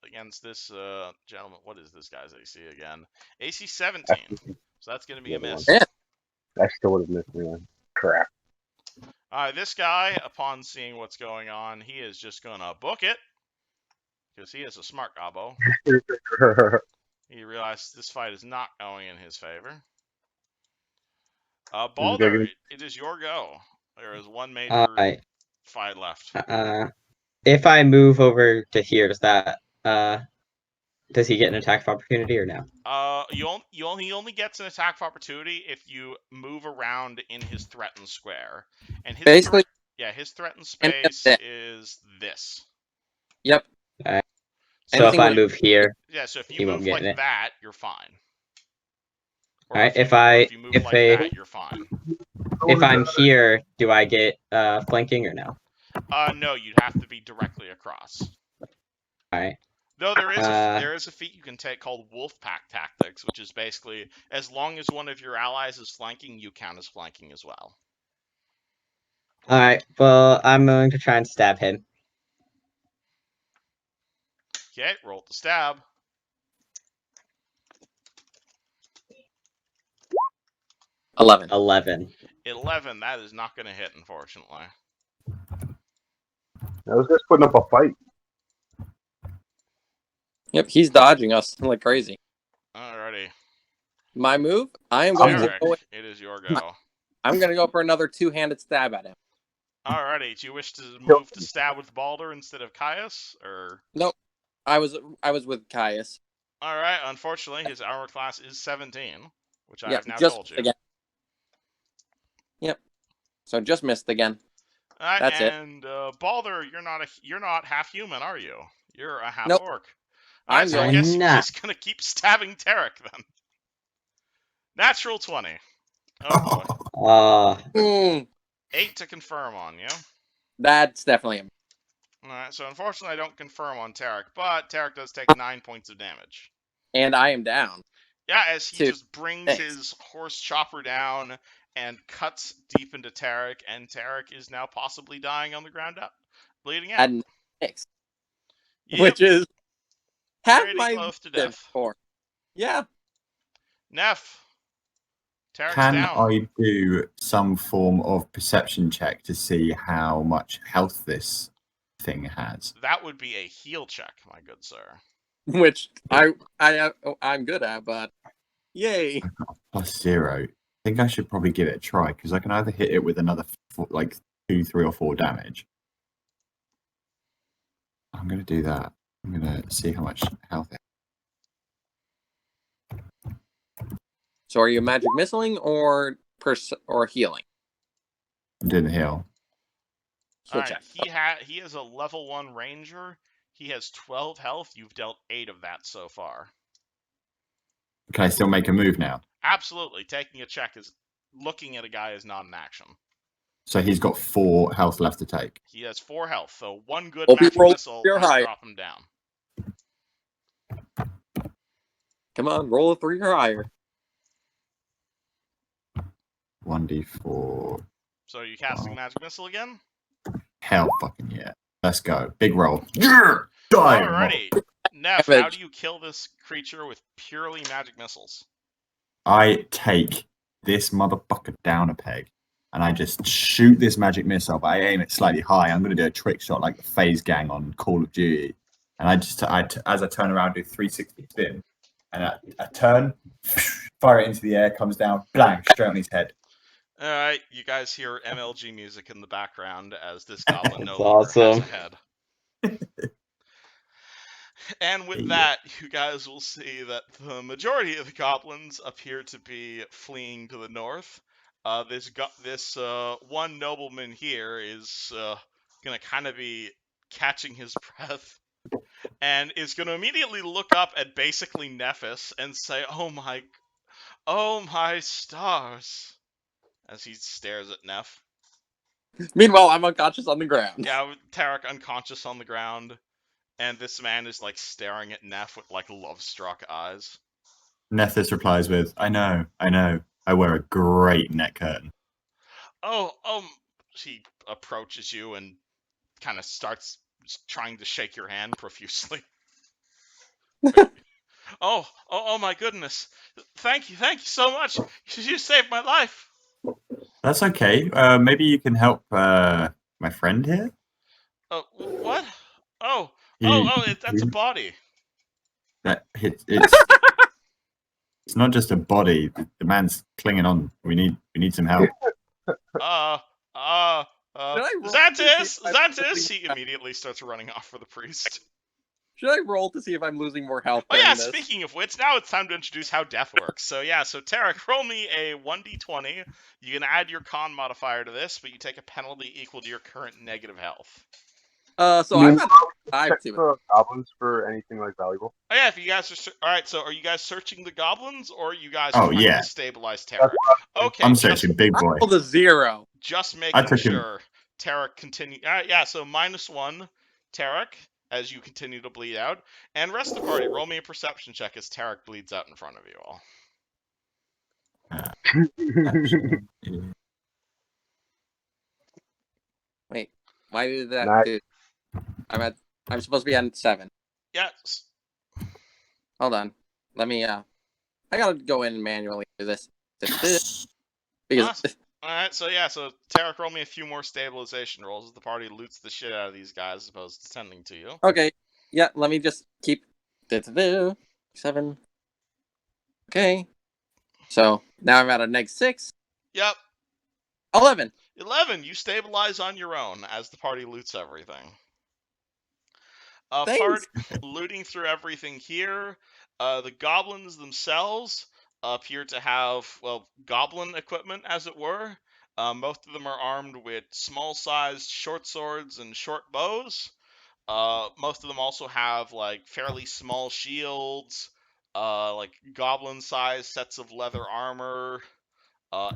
against this gentleman. What is this guy's AC again? AC 17. So that's going to be a miss. Yeah. I still would have missed, man. Crap. This guy, upon seeing what's going on, he is just going to book it. Because he is a smart gobbo. He realized this fight is not going in his favor. Balder, it is your go. There is one major Alright. fight left. If I move over to here, does he get an attack of opportunity or no? He only gets an attack of opportunity if you move around in his threatened square. And his Basically, his threatened and space is this. Yep. So Anything if I with- move here, So if he you won't move get like it. that, you're fine. Or Alright, if you move like that, you're fine. If I'm here, do I get flanking or no? No, you'd have to be directly across. Alright. Though there is a feat you can take called Wolfpack Tactics, which is basically as long as one of your allies is flanking, you count as flanking as well. Alright, well, I'm going to try and stab him. Okay, roll to stab. 11. 11. 11, that is not going to hit, unfortunately. I was just putting up a fight. Yep, he's dodging us like crazy. Alrighty. My move, I am going to Derek, go. it is your go. I'm going to go for another two-handed stab at him. Alrighty, do you wish to move to stab with Balder instead of Caius, or? Nope. I was with Caius. Alright, unfortunately, his armor class is 17, which I Yep, have now just told you. again. Yep. So just missed again. Alright, That's it. and Balder, you're not half human, are you? You're a half Nope. orc. I'm Alright, so I going- guess Nah. he's gonna keep stabbing Tarek then. Natural 20. Oh boy. Mm, 8 to confirm on you. that's definitely him. Alright, so unfortunately I don't confirm on Tarek, but Tarek does take 9 points of damage. And I am down. Yeah, as he Two. just brings Thanks. his horse chopper down and cuts deep into Tarek, and Tarek is now possibly dying on the ground up, bleeding out. At 6. Yep, Which is half pretty my close to death death. score. Yeah. Neff, Tarek's Can down. I do some form of perception check to see how much health this thing has? That would be a heal check, my good sir. Which I'm good at, but yay. +0. I think I should probably give it a try because I can either hit it with another 2, 3, or 4 damage. I'm going to do that. I'm going to see how much health it So are you magic missiling or healing? didn't heal. Heal Alright, check. he has a level 1 ranger. He has 12 health. You've dealt 8 of that so far. Can I still make a move now? Absolutely. Taking a check is looking at a guy is not an action. So he's got 4 health left to take. He has 4 health, so one good Hope you magic roll missile your might high. drop him down. Come on, roll a 3 or higher. 1d4. So are you casting magic missile again? Hell fucking yeah. Let's go. Big roll. Yeah! Die! Alrighty. Neff, how do you kill this creature with purely magic missiles? I take this motherfucker down a peg and I just shoot this magic missile, but I aim it slightly high. I'm going to do a trick shot like the Phase Gang on Call of Duty. And as I turn around, do 360 spin. And I turn, fire it into the air, comes down, bang, straight on his head. Alright, you guys hear MLG music in the background as this goblin no That's longer has a awesome. head. And with Yeah. that, you guys will see that the majority of the goblins appear to be fleeing to the north. This one nobleman here is gonna kind of be catching his breath, and is gonna immediately look up at basically Nephis and say, "Oh my stars," as he stares at Neph. Meanwhile, I'm unconscious on the ground. Yeah, with Tarek unconscious on the ground. And this man is like staring at Neff with like love-struck eyes. Nethys replies with, I know. I wear a great neck curtain. Oh, she approaches you and kind of starts trying to shake your hand profusely. oh my goodness. Thank you so much. You saved my life. That's okay. Maybe you can help my friend here? What? That's a He- body. It's it's not just a body. The man's clinging on. We need some help. Xantis! He immediately starts running off for the priest. Should I roll to see if I'm losing more health? Oh yeah, this? speaking of which, now it's time to introduce how death works. So Tarek, roll me a 1d20. You can add your con modifier to this, but you take a penalty equal to your current negative health. So I'm at 5 Check to it. the goblins for anything like valuable. Oh yeah, if you guys are alright. So are you guys searching the goblins, or are you guys Oh, trying yeah. to stabilize Tarek? Okay, I'm searching big I boy. rolled a 0. Just I making took him. sure. Tarek continue. Yeah, so -1, Tarek, as you continue to bleed out, and rest of the party, roll me a perception check as Tarek bleeds out in front of you all. Wait, why did that Nice. do? I'm supposed to be on 7. Yes. Hold on. Let me I gotta go in and manually do this. Because Alright, so Tarek, roll me a few more stabilization rolls as the party loots the shit out of these guys as opposed to tending to you. okay. Yeah, let me just keep 7. Okay. So now I'm at a -6. Yep. 11. 11, you stabilize on your own as the party loots everything. Thanks. Looting through everything here. The goblins themselves appear to have, goblin equipment, as it were. Most of them are armed with small-sized short swords and short bows. Most of them also have, like, fairly small shields, like goblin-sized sets of leather armor,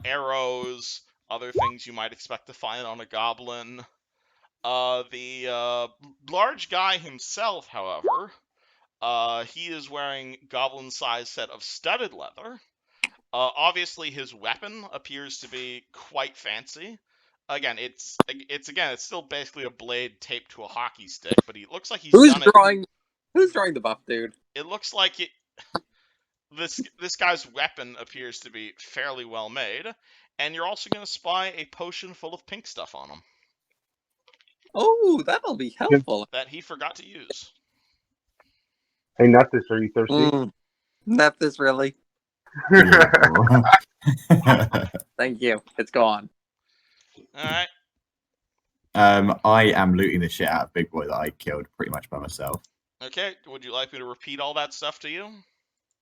arrows, other things you might expect to find on a goblin. The large guy himself, however, he is wearing goblin-sized set of studded leather. Obviously, his weapon appears to be quite fancy. Again, it's still basically a blade taped to a hockey stick, but he looks like he's Who's done it. drawing the buff, dude? It looks like it. this guy's weapon appears to be fairly well made, and you're also going to spy a potion full of pink stuff on him Oh, that'll be helpful. that he forgot to use. Hey, Nethys, are you thirsty? Not this really. Ew. Thank you. It's gone. All right. I am looting the shit out of Big Boy that I killed pretty much by myself. Okay. Would you like me to repeat all that stuff to you?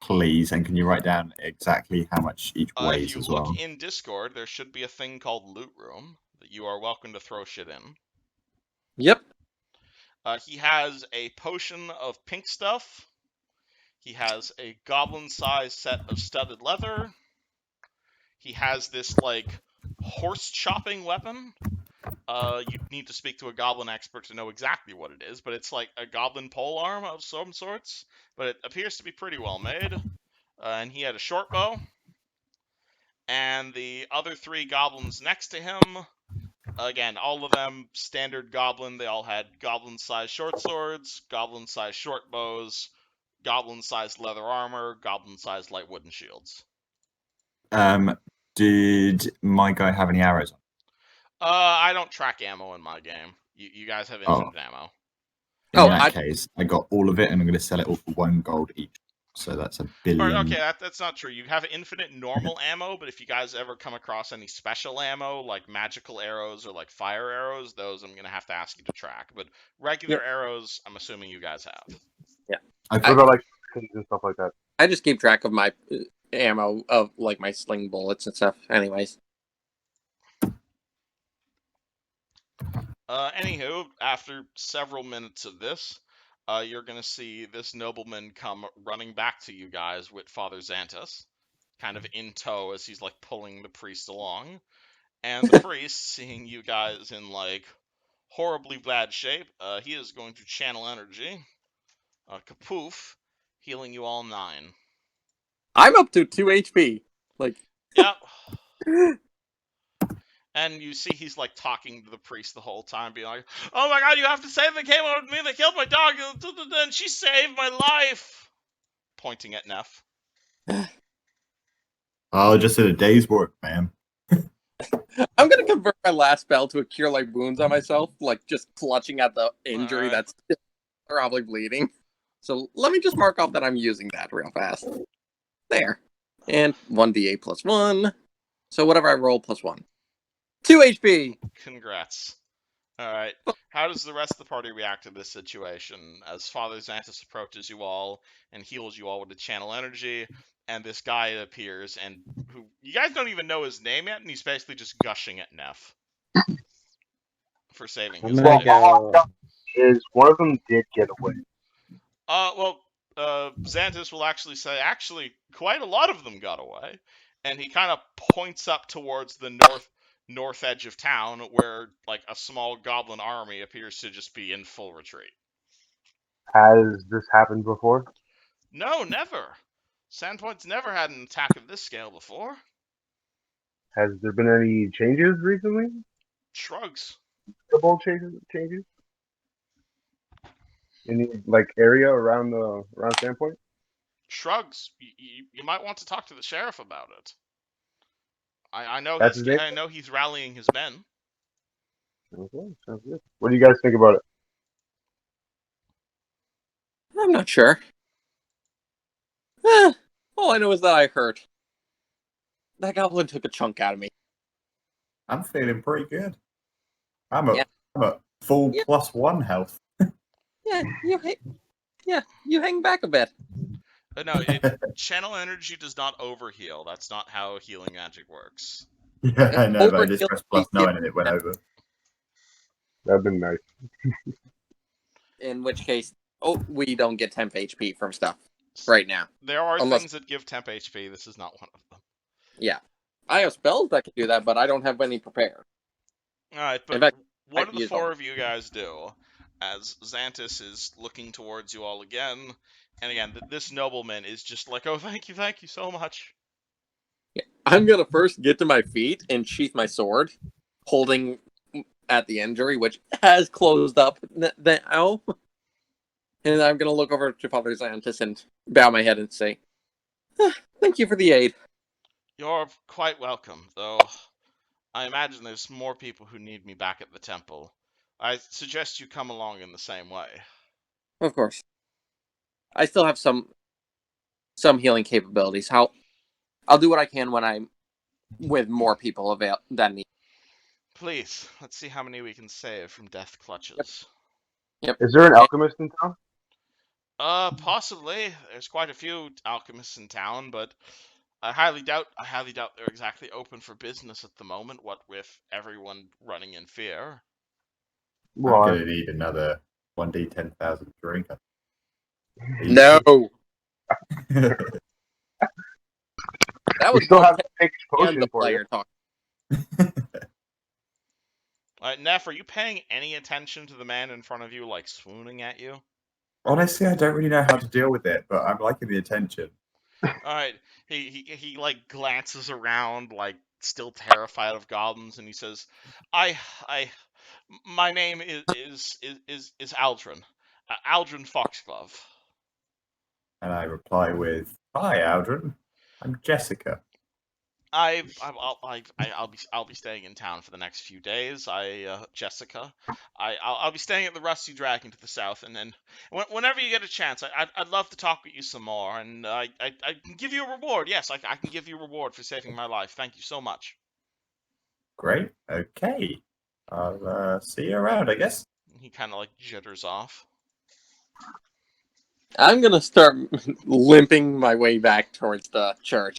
Please, and can you write down exactly how much each If weighs you as look well? in Discord, there should be a thing called Loot Room that you are welcome to throw shit in. Yep. He has a potion of pink stuff. He has a goblin-sized set of studded leather. He has this, like, horse-chopping weapon. You need to speak to a goblin expert to know exactly what it is, but it's like a goblin polearm of some sorts. But it appears to be pretty well made. And he had a short bow. And the other 3 goblins next to him, again, all of them standard goblin. They all had goblin-sized short swords, goblin-sized short bows, goblin-sized leather armor, goblin-sized light wooden shields. Did my guy have any arrows on? I don't track ammo in my game. You guys have infinite ammo. In that case, I got all of it, and I'm going to sell it all for 1 gold each. So that's $1 billion. Okay, that's not true. You have infinite normal ammo, but if you guys ever come across any special ammo, like magical arrows or like fire arrows, those I'm going to have to ask you to track. But regular arrows, I'm assuming you guys have. Yeah. I forgot like things and stuff like that. I just keep track of my ammo of like my sling bullets and stuff. Anyways. Anywho, after several minutes of this, you're going to see this nobleman come running back to you guys with Father Xantus, kind of in tow as he's, like, pulling the priest along. And the priest, seeing you guys in, like, horribly bad shape, he is going to channel energy. Kapoof, healing you all 9. I'm up to 2 HP. Like, yep. And you see he's, like, talking to the priest the whole time, being like, oh my god, you have to say they came out with me, they killed my dog, and she saved my life! Pointing at Neff. Oh, just did a day's work, man. I'm gonna convert my last spell to a cure light wounds on myself, like just clutching at the injury that's probably bleeding. So let me just mark off that I'm using that real fast. There. And 1d8 plus 1. So whatever I roll plus 1. 2 HP! Congrats. Alright. How does the rest of the party react to this situation as Father Xantus approaches you all and heals you all with the channel energy, and this guy appears, and who you guys don't even know his name yet, and he's basically just gushing at Neff for saving his life. Is one of them did get away? Xantus will actually say, actually, quite a lot of them got away, and he kind of points up towards the north edge of town, where like a small goblin army appears to just be in full retreat. Has this happened before? No, never. Sandpoint's never had an attack of this scale before. Has there been any changes recently? Shrugs. Double changes? In the like area around Sandpoint? Shrugs. You might want to talk to the sheriff about it. I know I know he's rallying his men. Okay, sounds good. What do you guys think about it? I'm not sure. All I know is that I hurt. That goblin took a chunk out of me. I'm feeling pretty good. I'm a full +1 health. You hang back a bit. No, channel energy does not overheal. That's not how healing magic works. Yeah, I know, but I just pressed +9 and it went over. That'd been nice. In which case, we don't get temp HP from stuff right now. There are things that give temp HP. This is not one of them. Yeah. I have spells that can do that, but I don't have any prepared. Alright, but what do the 4 of you guys do? As Xantus is looking towards you all again, and again, this nobleman is just like, oh, thank you so much. Yeah. I'm gonna first get to my feet and sheath my sword, holding at the injury, which has closed up now. And I'm gonna look over to Father Xantus and bow my head and say, Thank you for the aid. You're quite welcome, though I imagine there's more people who need me back at the temple. I suggest you come along in the same way. Of course. I still have some healing capabilities. I'll do what I can when I'm with more people than me. Please, let's see how many we can save from death clutches. Is there an alchemist in town? Possibly. There's quite a few alchemists in town, but I highly doubt they're exactly open for business at the moment, what with everyone running in fear. I'm Well, going to need another 1d10,000 drink. No, Easy. that we was still both have Ken a fake and the potion for you. player talking. Neff, are you paying any attention to the man in front of you, like swooning at you? Honestly, I don't really know how to deal with it, but I'm liking the attention. Alright, he like glances around, like still terrified of goblins, and he says, my name is Aldrin. Aldrin Foxglove. And I reply with, "Hi, Aldrin. I'm Jessica." I'll be staying in town for the next few days. Jessica, I'll be staying at the Rusty Dragon to the south, and then whenever you get a chance, I'd love to talk with you some more, and I can give you a reward. Yes, I can give you a reward for saving my life. Thank you so much. Great. Okay. I'll see you around, I guess. He kind of like jitters off. I'm gonna start limping my way back towards the church.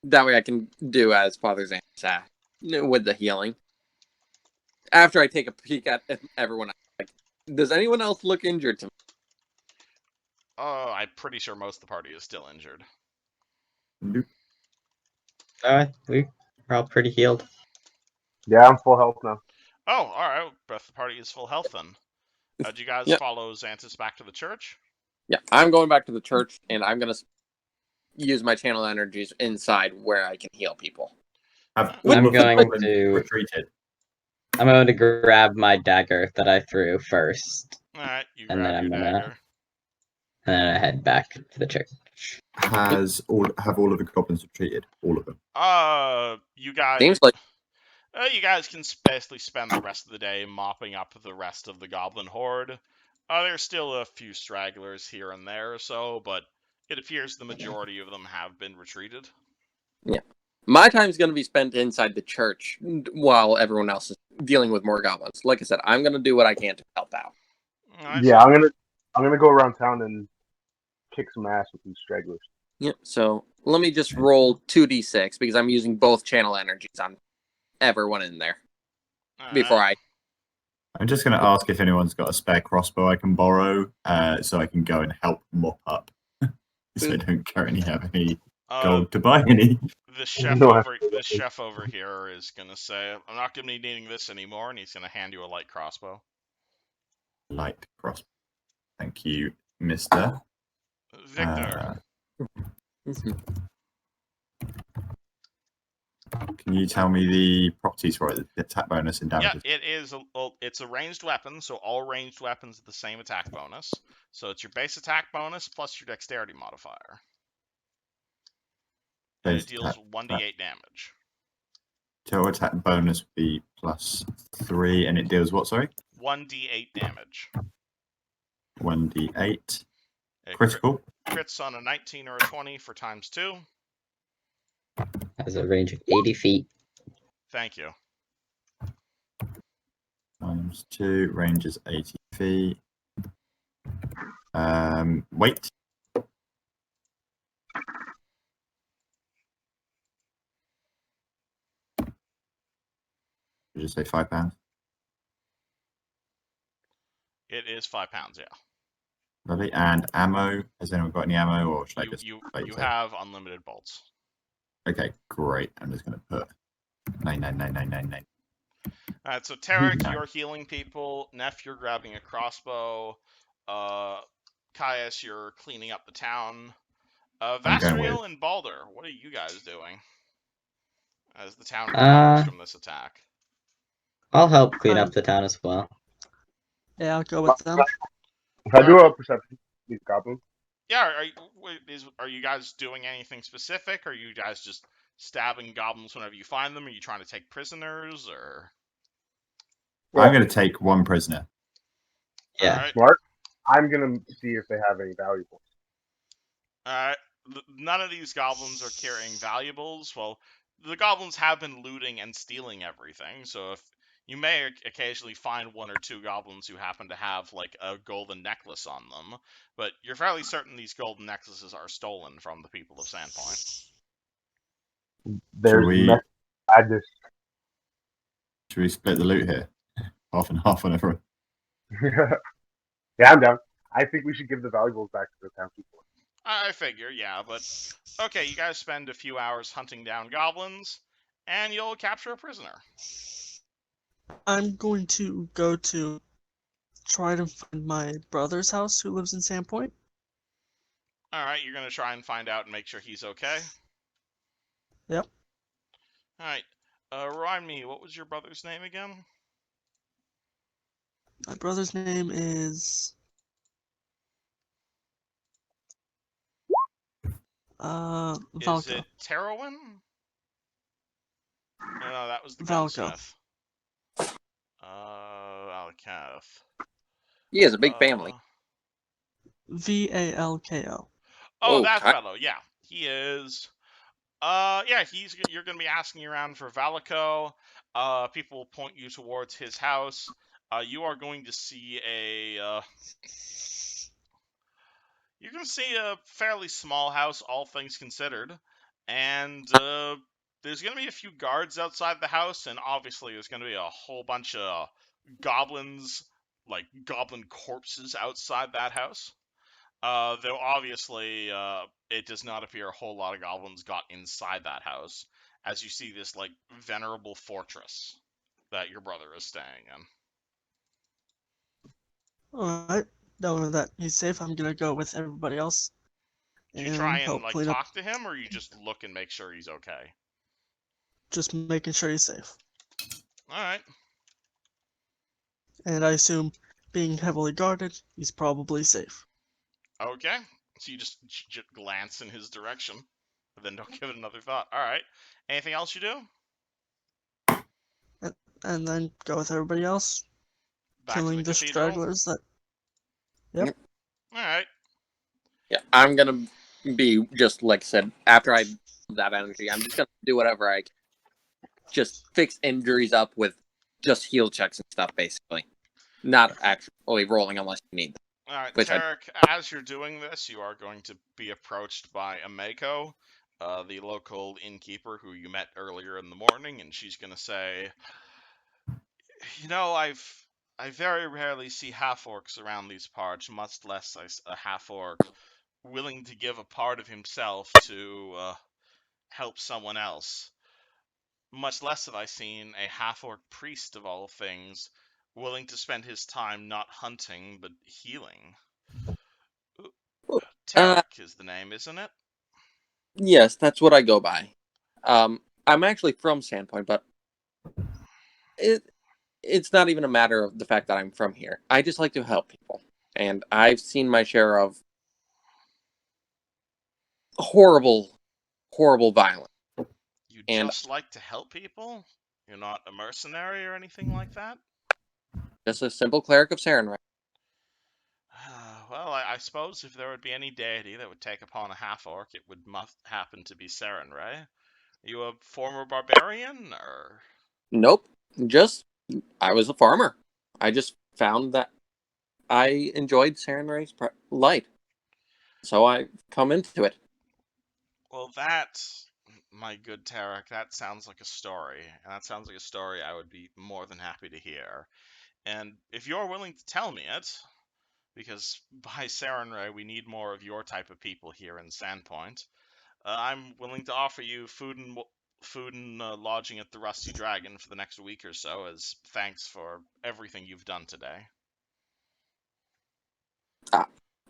That way I can do as Father Zan said with the healing. After I take a peek at everyone, like, does anyone else look injured to me? Oh, I'm pretty sure most of the party is still injured. Nope. We're all pretty healed. Yeah, I'm full health now. Oh, all right. But the party is full health then. Do you guys Yep. follow Xanthus back to the church? Yeah, I'm going back to the church, and I'm gonna use my channel energies inside where I can heal people. Have I'm all of the going goblins to- retreated? I'm going to grab my dagger that I threw first, All right, you And grab then your I'm gonna- dagger. and then I head back to the church. Have all of the goblins retreated? All of them. You guys. Seems like You guys can basically spend the rest of the day mopping up the rest of the goblin horde. There's still a few stragglers here and there or so, but it appears the majority of them have been retreated. my time's gonna be spent inside the church while everyone else is dealing with more goblins. Like I said, I'm gonna do what I can to help out. Alright, Yeah, so- I'm gonna go around town and kick some ass with these stragglers. Yep. So let me just roll 2d6 because I'm using both channel energies on everyone in there before I. I'm just going to ask if anyone's got a spare crossbow I can borrow, so I can go and help mop up. So I don't currently have any gold to buy any. The chef No, over here is gonna say, "I'm not gonna be needing this anymore," and he's gonna hand you a light crossbow. Light crossbow. Thank you, Mister. Victor, Can you tell me the properties for it? The attack bonus and yeah, damages. it is. It's a ranged weapon, so all ranged weapons have the same attack bonus. So it's your base attack bonus plus your dexterity modifier, and it Base deals attack. 1d8 damage. Total attack bonus would be +3, and it deals what? Sorry, 1d8 damage. 1d8. It Critical. crits on a 19 or a 20 for ×2. Has a range of 80 feet. Thank you. ×2, range is 80 feet. Weight. Did you say 5 pounds? It is 5 pounds. Yeah. Lovely. And ammo. Has anyone got any ammo, or should I You just? you, play you safe? have unlimited bolts. Okay, great. I'm just going to put 99999. Alright, so Tarek, Nice. you're healing people. Neff, you're grabbing a crossbow. Caius, you're cleaning up the town. I'm going Vastriel with- and Balder, what are you guys doing? As the town Uh, recovers from this attack. I'll help clean up the town as well. Yeah, I'll go with them. If I do a perception, these goblins. Yeah, are you guys doing anything specific? Are you guys just stabbing goblins whenever you find them? Are you trying to take prisoners, or? I'm Well, going to take one prisoner. Yeah. Alright, Smart. I'm gonna see if they have any valuables. alright. None of these goblins are carrying valuables. Well, the goblins have been looting and stealing everything, so if you may occasionally find one or two goblins who happen to have, like, a golden necklace on them, but you're fairly certain these golden necklaces are stolen from the people of Sandpoint. There's we- madness. Should we split the loot here? Half and half on everyone. Yeah, I'm down. I think we should give the valuables back to the townspeople. I figure, yeah, but okay, you guys spend a few hours hunting down goblins, and you'll capture a prisoner. I'm going to go to try to find my brother's house who lives in Sandpoint. Alright, you're gonna try and find out and make sure he's okay? Yep. Alright, remind me, what was your brother's name again? My brother's name is Is Valko. it Terowin? No, that was the Valko. gunsmith. Alcath. he has a big family. Valko. Oh, Oh, that Ty- fellow, yeah. He is. Yeah, you're gonna be asking around for Valico. People will point you towards his house. You are going to see you're gonna see a fairly small house, all things considered, and there's gonna be a few guards outside the house, and obviously there's gonna be a whole bunch of goblins, like goblin corpses outside that house. Though obviously, it does not appear a whole lot of goblins got inside that house, as you see this like venerable fortress that your brother is staying in. Alright. Knowing that he's safe, I'm gonna go with everybody else Do you and try and help like clean up. talk to him, or you just look and make sure he's okay? Just making sure he's safe. All right. And I assume, being heavily guarded, he's probably safe. Okay. So you just glance in his direction, but then don't give it another thought. All right. Anything else you do? And then go with everybody else, Back to killing the the cathedral. stragglers that. All right. yeah, I'm gonna be just like I said. After I that energy, I'm just gonna do whatever I can. Just fix injuries up with just heal checks and stuff, basically. Not actually rolling unless you need them. All right, Which Tarek, as you're doing this, you are going to be approached by Ameko, the local innkeeper who you met earlier in the morning, and she's going to say, you know, I very rarely see half-orcs around these parts, much less a half-orc willing to give a part of himself to help someone else. Much less have I seen a half-orc priest of all things willing to spend his time not hunting but healing. Tarek is the name, isn't it? Yes, that's what I go by. I'm actually from Sandpoint, but it's not even a matter of the fact that I'm from here. I just like to help people, and I've seen my share of horrible, horrible violence. You And- just like to help people? You're not a mercenary or anything like that? Just a simple cleric of Sarenrae. Well, I suppose if there would be any deity that would take upon a half-orc, it would must happen to be Sarenrae. Are you a former barbarian, or...? Nope, just I was a farmer. I just found that I enjoyed Sarenrae's light, so I come into it. Well, that, my good Tarek, that sounds like a story, and that sounds like a story I would be more than happy to hear. And if you're willing to tell me it, because by Sarenrae we need more of your type of people here in Sandpoint, I'm willing to offer you food and lodging at the Rusty Dragon for the next week or so as thanks for everything you've done today.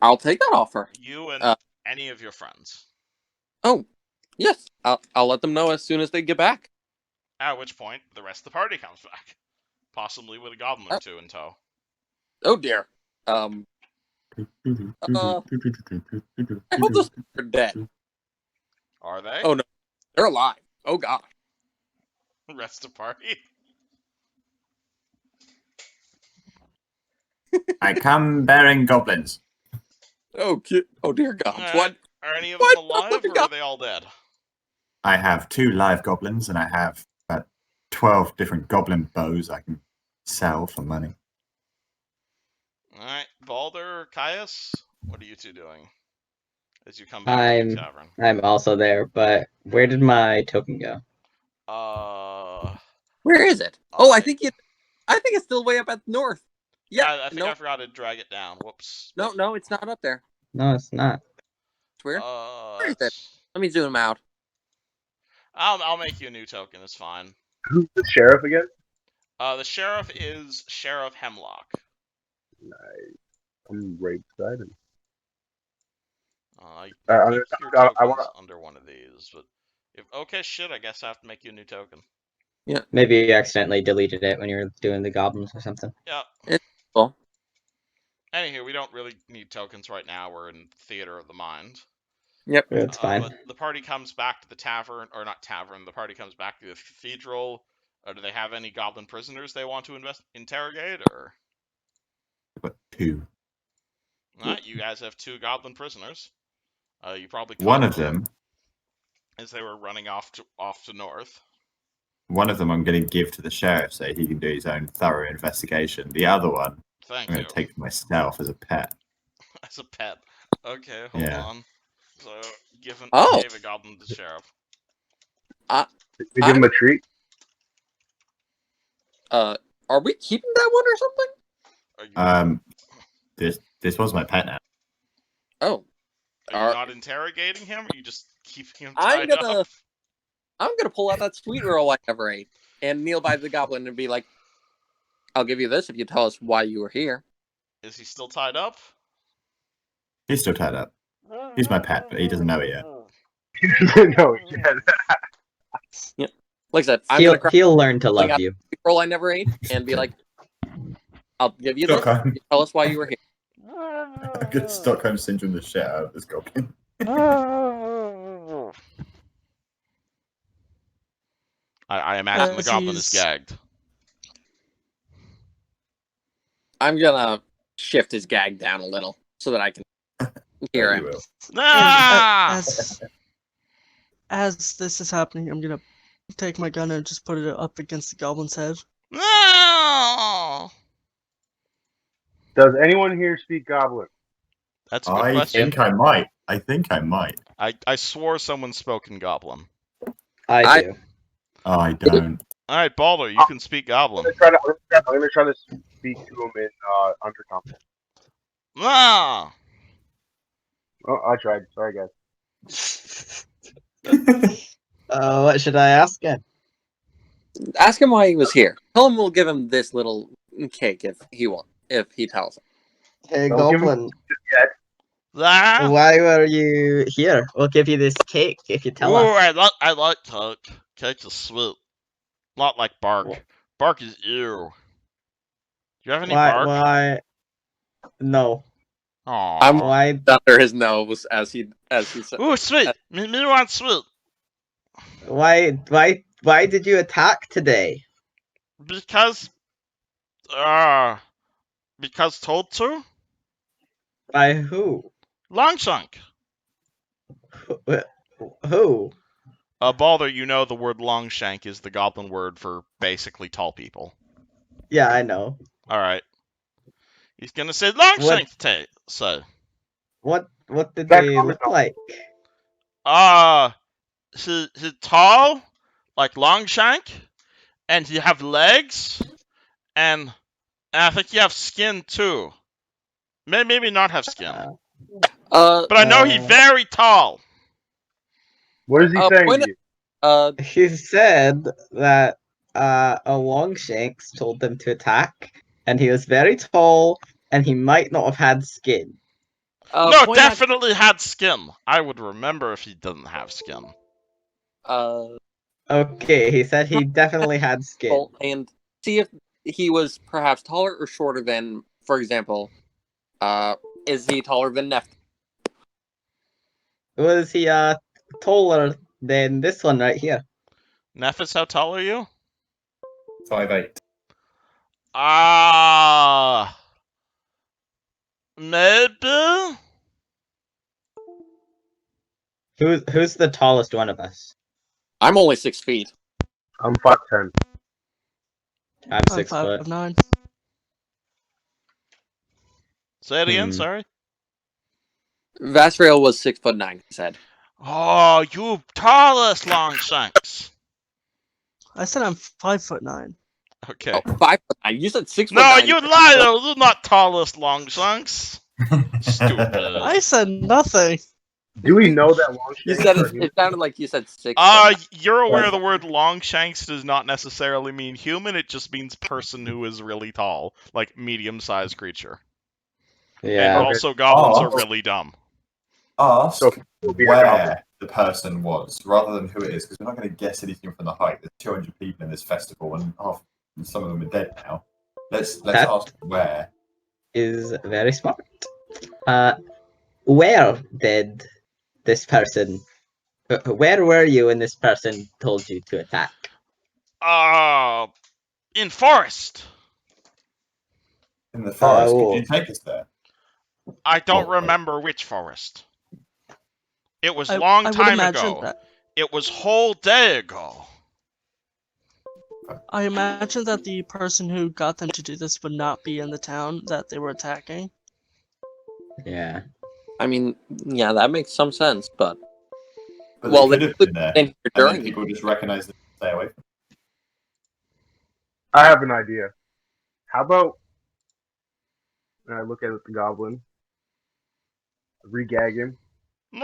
I'll take that offer. You and any of your friends. Oh, yes, I'll let them know as soon as they get back. At which point, the rest of the party comes back. Possibly with a goblin or two in tow. Oh dear. I hope those are dead. Are they? Oh no, they're alive. Oh gosh. Rest of party. I come bearing goblins. Oh dear God. Alright. What? Are any of What? them alive, or are they all dead? I have 2 live goblins, and I have about 12 different goblin bows I can sell for money. Alright, Balder, Caius, what are you two doing? As you come back to the tavern. I'm also there, but where did my token go? Where is it? Oh, I think it's still way up at the north. Yeah. I think I forgot to drag it down. Whoops. No, it's not up there. No, it's not. It's weird. Where is it? Let me zoom out. I'll make you a new token. It's fine. Who's the sheriff again? The sheriff is Sheriff Hemlock. Nice. I'm very excited. I I think your I token's wanna- under one of these, but if okay, shit, I guess I have to make you a new token. Maybe you accidentally deleted it when you were doing the goblins or something. Yeah. Cool. Anywho, we don't really need tokens right now. We're in Theater of the Mind. Yep. It's fine. But the party comes back to the tavern, or not tavern. The party comes back to the cathedral. Do they have any goblin prisoners they want to interrogate, or? But 2. Alright, you guys have 2 goblin prisoners. You probably One caught of them, as they were running off to north. I'm going to give to the sheriff so he can do his own thorough investigation. The other one, Thank I'm you. going to take for myself as a pet. As a pet. Okay, hold Yeah. on. So gave a goblin to the sheriff. They give him a treat. Are we keeping that one or something? Are you, This was my pet now. Oh, are you not interrogating him, or you just keeping him tied up? I'm gonna pull out that sweet roll I never ate and kneel by the goblin and be like, "I'll give you this if you tell us why you were here." Is he still tied up? He's still tied up. He's my pet, but he doesn't know it yet. No, yeah. Like I said, I'm gonna He'll learn to love out you. the sweet roll I never ate and be like, "I'll give you this if Stockholm. you tell us why you were here." I'm going to Stockholm syndrome the shit out of this goblin. I imagine the As goblin is he's- gagged. I'm gonna shift his gag down a little so that I can hear You him. will. Ah! As this is happening, I'm gonna take my gun and just put it up against the goblin's head. No! Does anyone here speak Goblin? That's a good I question. think I might. I think I might. I swore someone spoke in Goblin. I do. I don't. All right, Balder, you can speak Goblin. I'm gonna try to speak to him in Undercommon. Ah! Oh, I tried. Sorry, guys. What should I ask him? Ask him why he was here. Tell him we'll give him this little cake if he tells us. Hey, Don't give him- Goblin, Ah! why were you here? We'll give you this cake if you tell Ooh, us. I like cake. Cake is sweet. Not like bark. Bark is ew. Do you have any bark? Why? No. Aw. Why? Under his nose as he said. Ooh, sweet. Me want sweet. Why did you attack today? Because told to? By who? Longshank. Who? Balder, you know the word Longshank is the goblin word for basically tall people. Yeah, I know. Alright. He's gonna say Longshank so. What did That's they common look knowledge. like? He's tall, like Longshank, and he have legs, and I think he have skin too. Maybe not have skin. But I know he very tall. What is he saying point to you? He said that a Longshanks told them to attack, and he was very tall, and he might not have had skin. No, point out- definitely had skin. I would remember if he didn't have skin. Okay, he said he definitely had skin. And see if he was perhaps taller or shorter than, for example, Is he taller than Neff? Was he taller than this one right here? Nephis, how tall are you? 5'8". Maybe? Who's the tallest one of us? I'm only 6 feet. I'm 5'10". I'm I'm 6 foot. 5'9". Say it again, sorry. Vasriel was 6'9", he said. Oh, you tallest, Longshanks. I said I'm 5'9". Okay. Oh, 5'9". You said 6'9". No, you lied. Those are not tallest, Longshanks. Stupid. I said nothing. Do we know that long You shanks said are it. human? It sounded like you said 6'9". You're aware the word Longshanks does not necessarily mean human. It just means person who is really tall, like medium-sized creature. And Yeah. Okay. also, goblins Oh. are really dumb. Ask So we'll be a goblin. where the person was, rather than who it is, because we're not going to guess anything from the height. There's 200 people in this festival, and some of them are dead now. Let's That- ask where. Is very smart. Where did this person? Where were you when this person told you to attack? In forest. In the forest. Oh. Could you take us there? I don't Well, remember which forest. It was I long would time imagine ago. that. It was whole day ago. I imagine that the person who got them to do this would not be in the town that they were attacking. Yeah. I mean, yeah, that makes some sense, but But well, they could have been there, been here and then during. people just recognize them and stay away from I have an idea. How about? And I look at the goblin, regag him, I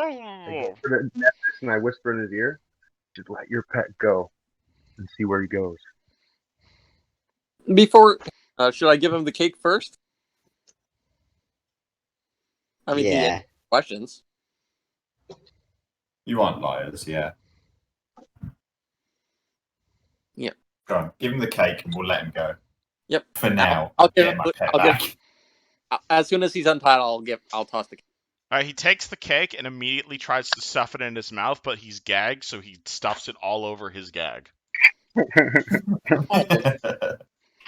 go for the Nephis, and I whisper in his ear, "Just let your pet go, and see where he goes." Before, should I give him the cake first? I mean, he Yeah. answered questions. You aren't liars, yeah. Yep. Go on, give him the cake and we'll let him go. Yep. For now, I'll give get him. my pet I'll back. give. As soon as he's untied, I'll toss the cake. He takes the cake and immediately tries to stuff it in his mouth, but he's gagged, so he stuffs it all over his gag.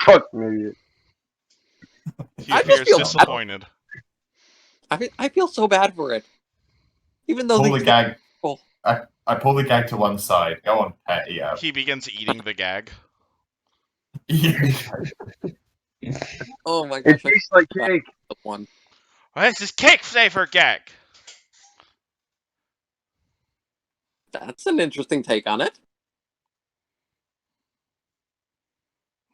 Fuck me. He I just appears feel disappointed. I feel so bad for it, even though Pull the gag. Oh. I pull the gag to one side. Go on, pet, eat out. He begins eating the gag. Oh my It gosh! tastes like cake. One. Well, this is cake flavor gag. That's an interesting take on it.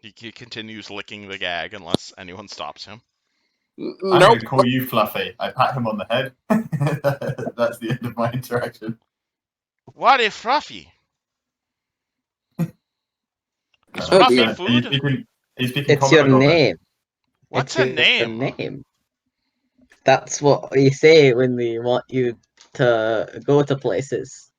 He continues licking the gag unless anyone stops him. I'm Nope. going to call you Fluffy. I pat him on the head. That's the end of my interaction. What is Fluffy? Is Oh, Fluffy dear. Are you food? speaking It's common your or Goblin? name. What's It's a your name? name. That's what we say when we want you to go to places.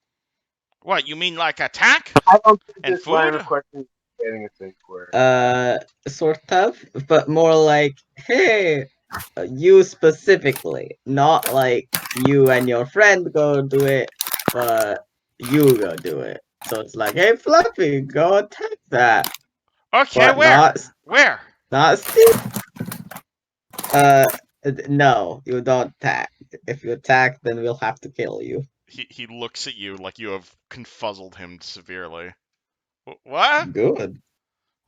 What, you mean like attack? I don't think And this line food? of questioning is getting a safe word. Sort of, but more like, hey, you specifically, not like you and your friend go do it, but you go do it. So it's like, hey, Fluffy, go attack that. Okay, But where? Where? not Steve. No, you don't attack. If you attack, then we'll have to kill you. He looks at you like you have confuzzled him severely. What? Good.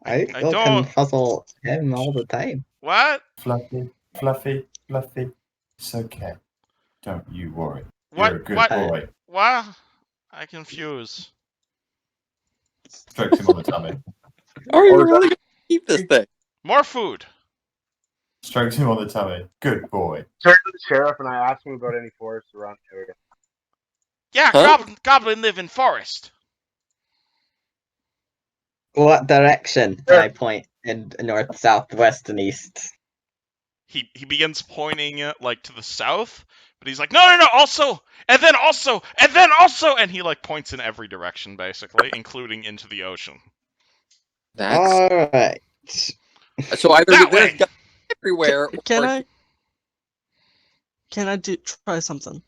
I I still don't. can puzzle him all the time. What? Fluffy, Fluffy, Fluffy. It's okay. Don't you worry. What? You're a good What? boy. What? I confuse. Strokes him on the tummy. Are you Or is really gonna keep this thing? More food. Strokes him on the tummy. Good boy. Turn to the sheriff and I ask him about any forests around the area. Yeah, Huh? goblin live in forest. What direction? And I point in north, south, west, and east. He begins pointing like to the south, but he's like, no, also, and then also, and then also, and he like points in every direction basically, including into the ocean. That's Alright. so either That there's way. guys everywhere. Can or- I? Can I try something?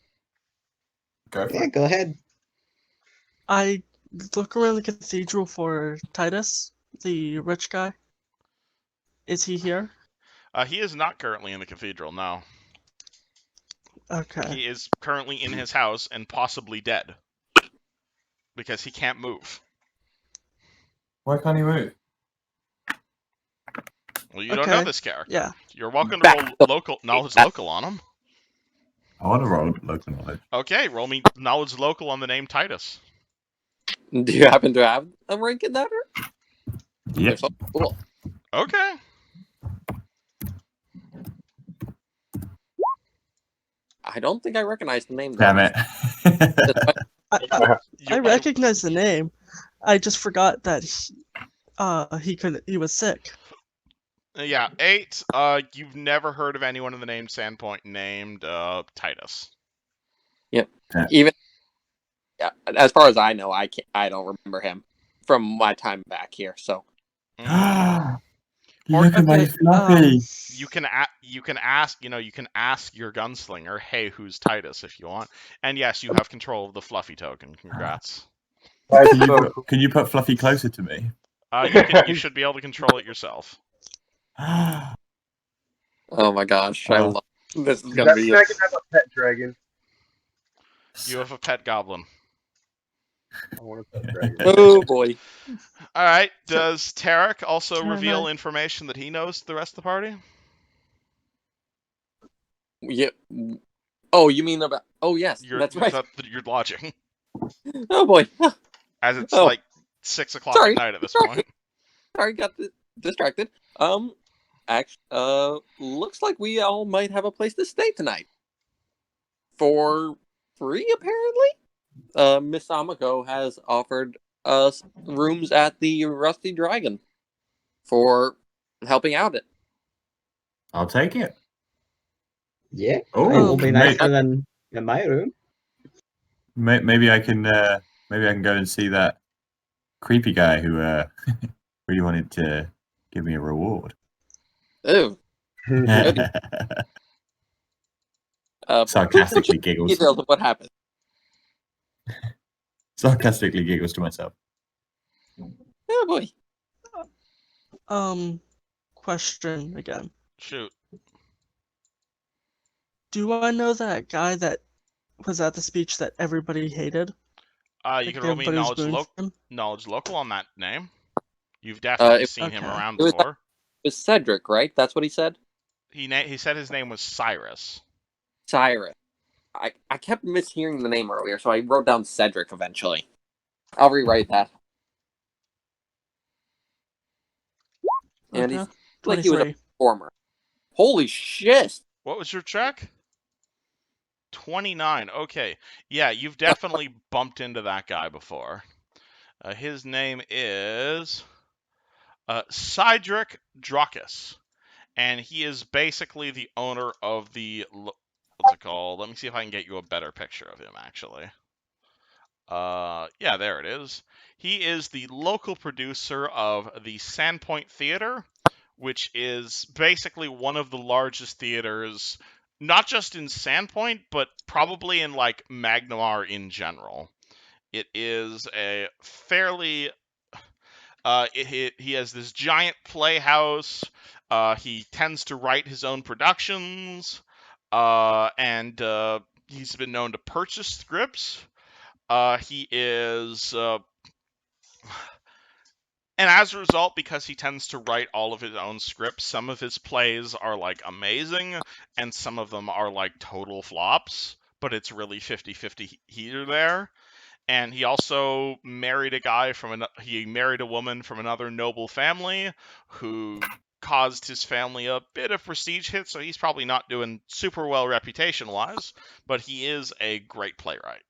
Go for Yeah, it. go ahead. I look around the cathedral for Titus, the rich guy. Is he here? He is not currently in the cathedral, no. Okay. He is currently in his house and possibly dead. Because he can't move. Why can't he move? Well, you don't know Okay. this character. Yeah. You're welcome to Back roll to- local knowledge local on him. I want to roll local knowledge. Okay, roll me knowledge local on the name Titus. Do you happen to have a rank in that? Yep. Cool. Okay. I don't think I recognize the name. Damn it. I recognize the name. I just forgot that he was sick. Yeah, 8. You've never heard of anyone in the name Sandpoint named Titus. Even as far as I know, I don't remember him from my time back here. So Look at my Okay, fluffy. You can ask your gunslinger, hey, who's Titus, if you want. And yes, you have control of the Fluffy token. Congrats. That's Can so cool. you put Fluffy closer to me? You should be able to control it yourself. oh my gosh, I Oh. love this. Is Does gonna that be mean I can have a pet dragon? You have a pet goblin. I want a pet dragon. oh boy. All right. Does Tarek also Can reveal I- information that he knows to the rest of the party? Yeah. Oh, you mean about? Oh yes, that's right. You're lodging, Oh boy. as it's Oh. like 6 o'clock Sorry. at night at this Sorry. point. Sorry, got distracted. Actually, looks like we all might have a place to stay tonight. For free, apparently. Miss Amako has offered us rooms at the Rusty Dragon for helping out it. I'll take it. Yeah, Oh, it will be mate. nicer than in my room. Maybe I can go and see that creepy guy who really wanted to give me a reward. Ooh. Sarcastically giggles. Details of what happened. Sarcastically giggles to myself. Oh boy. Question again. Shoot. Do I know that guy that was at the speech that everybody hated? You Like, can roll me everybody was knowledge booing him? local on that name. You've definitely seen him Okay. around It was- before. It was Cedric, right? That's what he said? He said his name was Cyrus. Cyrus. I kept mishearing the name earlier, so I wrote down Cedric eventually. I'll rewrite that. And Okay. he's like he was a 23. performer. Holy shit! What was your check? 29. Okay. Yeah, you've definitely bumped into that guy before. His name is Cydric Dracus. And he is basically the owner of the... What's it called? Let me see if I can get you a better picture of him, actually. Yeah, there it is. He is the local producer of the Sandpoint Theater, which is basically one of the largest theaters, not just in Sandpoint, but probably in like Magnemar in general. It is a fairly he has this giant playhouse. He tends to write his own productions, and he's been known to purchase scripts. He is, and as a result, because he tends to write all of his own scripts, some of his plays are like amazing, and some of them are like total flops. But it's really 50-50 here or there. And he also married a woman from another noble family who caused his family a bit of prestige hit, so he's probably not doing super well reputation-wise, but he is a great playwright.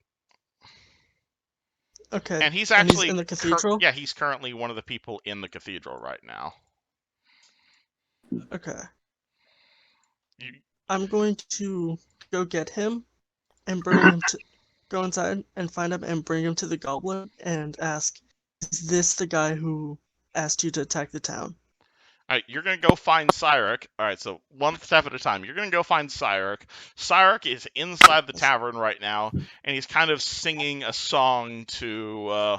Okay. And he's actually in the cathedral? he's currently one of the people in the cathedral right now. Okay. You, I'm going to go get him and bring him to go inside and find him and bring him to the goblin and ask, is this the guy who asked you to attack the town? Alright, you're gonna go find Cyric. Alright, so one step at a time. You're gonna go find Cyric. Cyric is inside the tavern right now, and he's kind of singing a song to,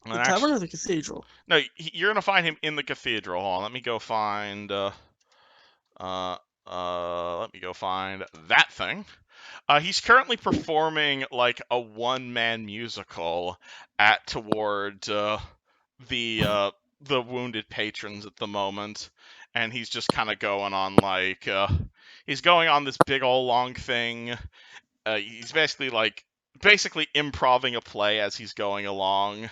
The tavern or the cathedral? No, you're gonna find him in the cathedral. Hold on, let me go find, let me go find that thing. He's currently performing like a one-man musical toward the wounded patrons at the moment, and he's just kind of going on like he's going on this big old long thing. He's basically improving a play as he's going along.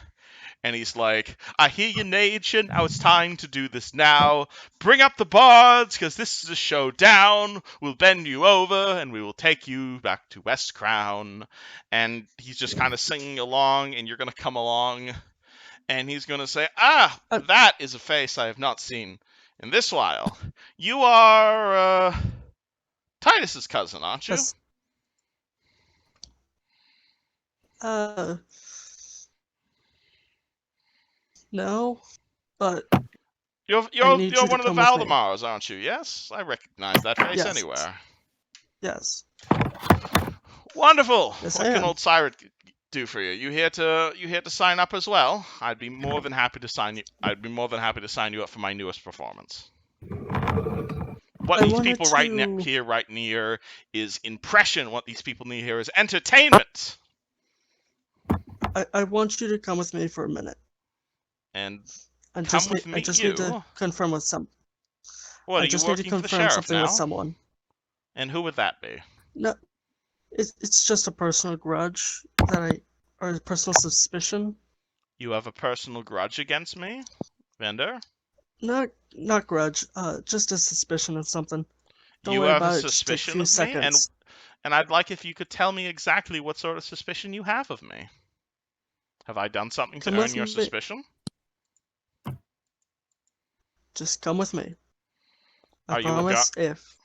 And he's like, I hear you, nature, now it's time to do this now. Bring up the bards, because this is a showdown. We'll bend you over, and we will take you back to West Crown. And he's just kind of singing along, and you're going to come along. And he's going to say, that is a face I have not seen in this while. You are, Titus's cousin, aren't you? That's- No, but You're need you one to of the come with me. Valdemars, aren't you? Yes, I recognize that face Yes. anywhere. yes. Wonderful. Yes, What I can am. old Cyric do for you? You here to sign up as well? I'd be more than happy to sign you. I'd be more than happy to sign you up for my newest performance. What I these wanted people to- right near is impression. What these people need here is entertainment. I want you to come with me for a minute. And I Come just, with need, I me, just you? need to confirm with some. what I are you just need to working for the confirm sheriff something now? with someone. And who would that be? No, it's just a personal grudge or a personal suspicion. You have a personal grudge against me, Vendor? Not grudge. Just a suspicion of something. Don't You worry have about a it. Just take a suspicion few of me, seconds. and I'd like if you could tell me exactly what sort of suspicion you have of me. Have I done something to Come earn with your me. suspicion? Just come with me. I Are you a promise. If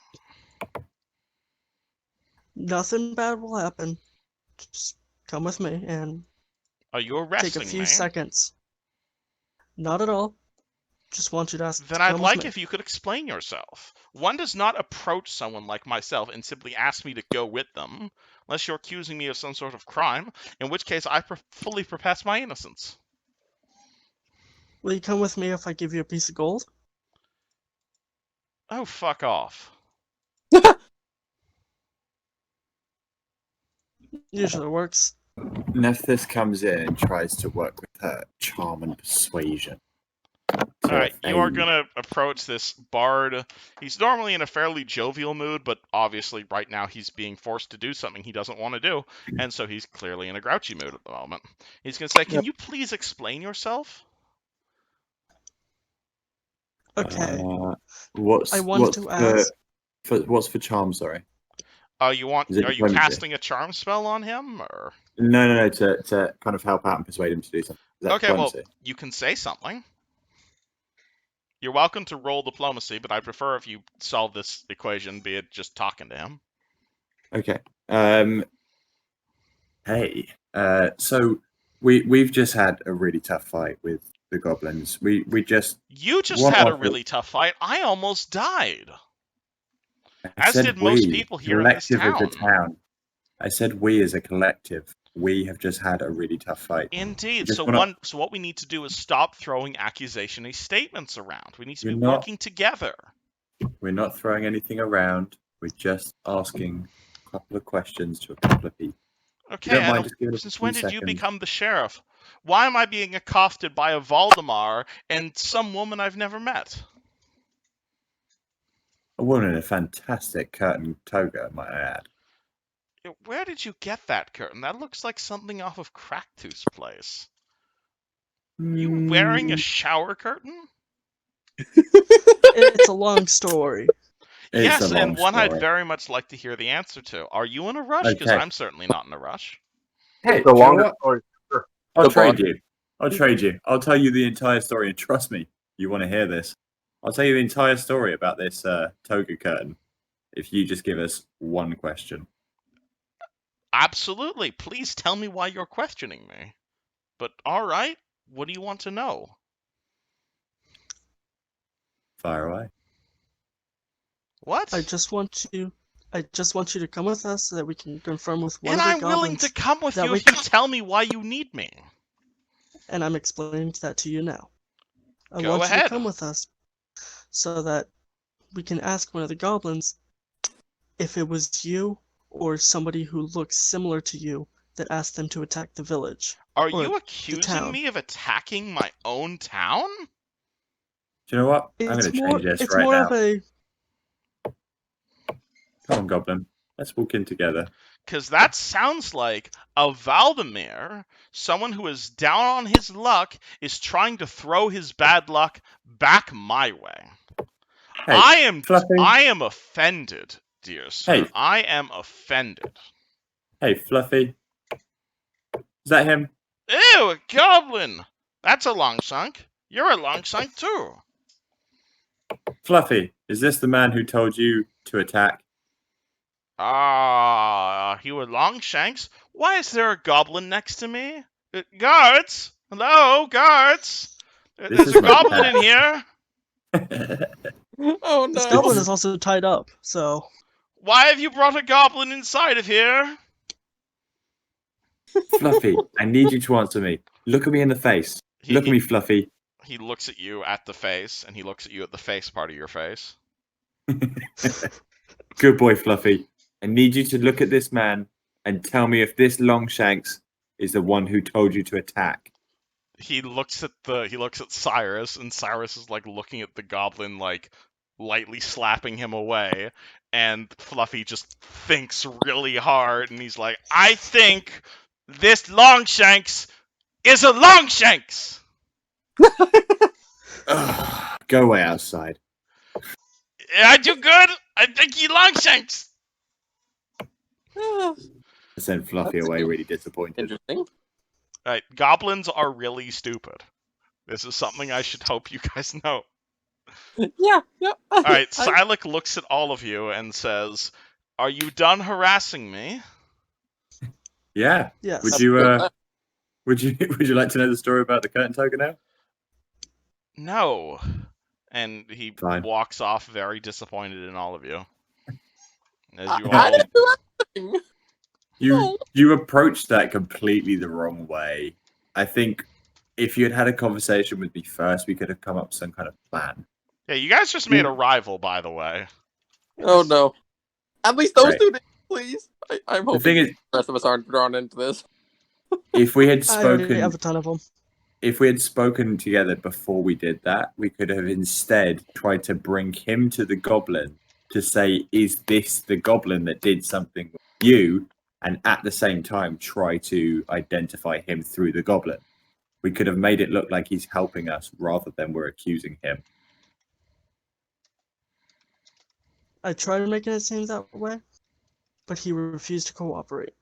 nothing bad will happen, just come with me and Are you take a arresting few me? seconds. Not at all. Just want you to ask. Then to I'd come like with me. if you could explain yourself. One does not approach someone like myself and simply ask me to go with them, unless you're accusing me of some sort of crime, in which case I fully profess my innocence. Will you come with me if I give you a piece of gold? Oh, fuck off. Usually works. Nephthys comes in and tries to work with her charm and persuasion. Alright, you are gonna approach this bard. He's normally in a fairly jovial mood, but obviously right now he's being forced to do something he doesn't want to do, and so he's clearly in a grouchy mood at the moment. He's gonna say, can you please explain yourself? Okay. What's I wanted to ask. what's for charm? Sorry. Are Is it you diplomacy? casting a charm spell on him, or? No. To kind of help out and persuade him to do something. Is that Okay, well, diplomacy? you can say something. You're welcome to roll diplomacy, but I prefer if you solve this equation, be it just talking to him. Okay. Hey. So we've just had a really tough fight with the goblins. We just. You just One had a of the- really tough fight. I almost died. I As said did most we, people here in this collective of the town. town. I said we as a collective. We have just had a really tough fight. Indeed. Just So wanna- what we need to do is stop throwing accusation-y statements around. We need to be You're not- working together. We're not throwing anything around. We're just asking a couple of questions to a couple of people. Okay, don't mind and just giving us a since few when did you seconds? become the sheriff? Why am I being accosted by a Valdemar and some woman I've never met? A woman in a fantastic curtain toga, might I add. Where did you get that curtain? That looks like something off of Cracktooth's place. You wearing a shower curtain? It's a long story. It's Yes, a long and one I'd story. very much like to hear the answer to. Are you in a rush? Because Okay. I'm certainly not in a rush. Hey, It's a do you know longer what? story. I'll The trade bond- you. I'll tell you the entire story, and trust me, you want to hear this. I'll tell you the entire story about this toga curtain if you just give us one question. Absolutely. Please tell me why you're questioning me. But all right, what do you want to know? Fire away. What? I just want you to come with us so that we can confirm with one And of the I'm willing goblins. to come with that you we if you tell me why you need me. And I'm explaining that to you now. I Go want you ahead. to come with us so that we can ask one of the goblins if it was you or somebody who looks similar to you that asked them to attack the village. Are Or you the accusing town. me of attacking my own town? Do you know what? I'm going to change this It's right more now. of a Come on, Goblin. Let's walk in together. Because that sounds like a Valdemir, someone who is down on his luck, is trying to throw his bad luck back my way. Hey, Fluffy. I am offended, dear sir. Hey. I am offended. Hey, Fluffy. Is that him? Ew, a goblin! That's a long sunk. You're a long sunk too. Fluffy, is this the man who told you to attack? You were Longshanks? Why is there a goblin next to me? Guards! Hello, guards! There's is a my goblin pet. in here! Oh this no! goblin is also tied up, so Why have you brought a goblin inside of here? Fluffy, I need you to answer me. Look at me in the face. Look at me, Fluffy. He looks at you at the face, and he looks at you at the face part of your face. Good boy, Fluffy. I need you to look at this man and tell me if this Longshanks is the one who told you to attack. He looks at Cyrus, and Cyrus is like looking at the goblin, like lightly slapping him away, and Fluffy just thinks really hard, and he's like, I think this Longshanks is a Longshanks! Ugh, go away outside. I do good? I think he Longshanks! I sent Fluffy away really disappointed. Interesting. Alright, goblins are really stupid. This is something I should hope you guys know. Yeah. Alright, Silik looks at all of you and says, are you done harassing me? Yeah. yes. Would you like to know the story about the curtain token now? No. And he Fine. walks off very disappointed in all of you. As you I all didn't do anything. You approached that completely the wrong way. I think if you had had a conversation with me first, we could have come up with some kind of plan. Yeah, you guys just made a rival, by the way. Oh no! At least those Right. two days, please. I'm The hoping thing is, the rest of us aren't drawn into this. if we had I already spoken, have a ton of them. if we had spoken together before we did that, we could have instead tried to bring him to the goblin to say, is this the goblin that did something with you? And at the same time, try to identify him through the goblin. We could have made it look like he's helping us rather than we're accusing him. I tried making it seem that way, but he refused to cooperate.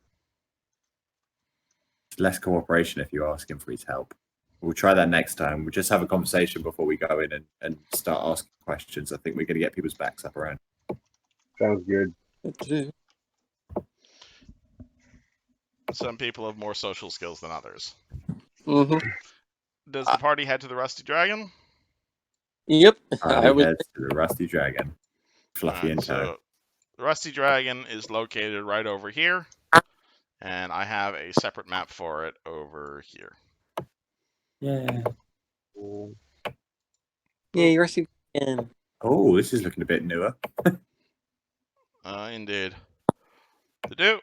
It's less cooperation if you ask him for his help. We'll try that next time. We'll just have a conversation before we go in and start asking questions. I think we're going to get people's backs up around. Sounds good. Some people have more social skills than others. Mm-hmm. Does the party head to the Rusty Dragon? Yep. I would head to the Rusty Dragon. Fluffy and tow. So, the Rusty Dragon is located right over here. And I have a separate map for it over here. Yeah. Yeah, you're receiving again. Oh, this is looking a bit newer. Indeed. To do.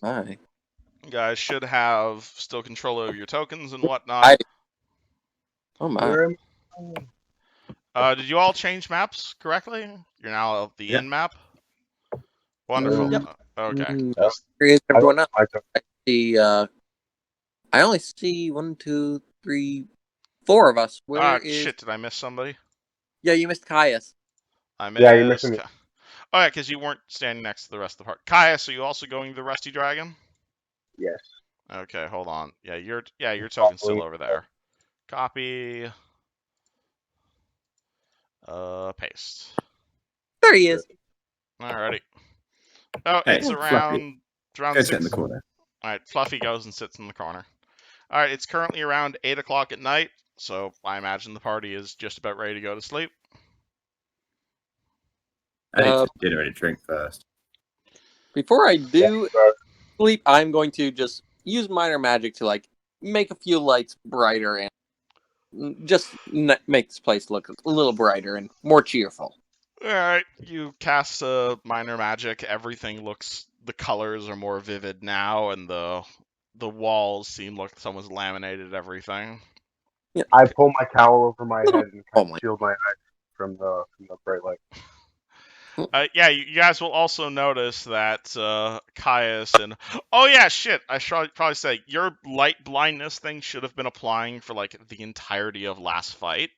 Hi. You guys should have still control over your tokens and whatnot. Oh my. Where am Did you all change maps correctly? You're now at the Yep. end map? Wonderful. Yep. Okay. Where is everyone else? I took I see. I only see 1, 2, 3, 4 of us. Where is? Shit, did I miss somebody? Yeah, you missed Caius. I missed... Yeah, you're missing it. Oh, yeah, because you weren't standing next to the rest of the party. Caius, are you also going to the Rusty Dragon? Yes. Okay, hold on. Yeah, your token's still over there. Copy. Paste. There he is. Alrighty. Oh, Hey, it's Fluffy. around Go six. sit in the corner. Alright, Fluffy goes and sits in the corner. Alright, it's currently around 8 o'clock at night, so I imagine the party is just about ready to go to sleep. I need some dinner and a drink first. Before I do sleep, I'm going to just use minor magic to like make a few lights brighter and just make this place look a little brighter and more cheerful. Alright, you cast a minor magic. Everything looks, the colors are more vivid now, and the walls seem like someone's laminated everything. I pull my towel over my Little head and kind homely. of shield my eyes from the bright light. Yeah, you guys will also notice that Caius and oh yeah, shit! I should probably say your light blindness thing should have been applying for like the entirety of last fight,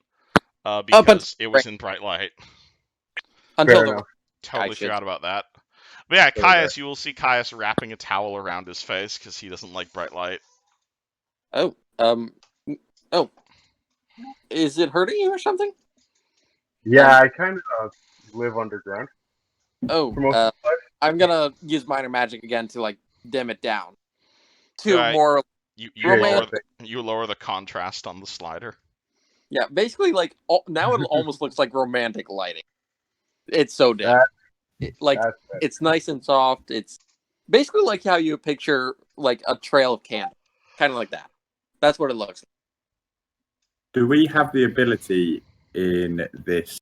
because it was in bright light. Until Fair the enough. Totally should. forgot about that. But yeah, Fair Caius, you will see Caius wrapping a towel around his face because he doesn't like bright light. Oh, is it hurting you or something? Yeah, I kind of live underground Oh, for most of my life. I'm gonna use minor magic again to like dim it down to Right. more. You Romantic. lower the contrast on the slider. Yeah, basically like now it almost looks like romantic lighting. It's so dim. That's it. It's nice and soft. It's basically like how you picture like a trail of candle, kind of like that. That's what it looks like. Do we have the ability in this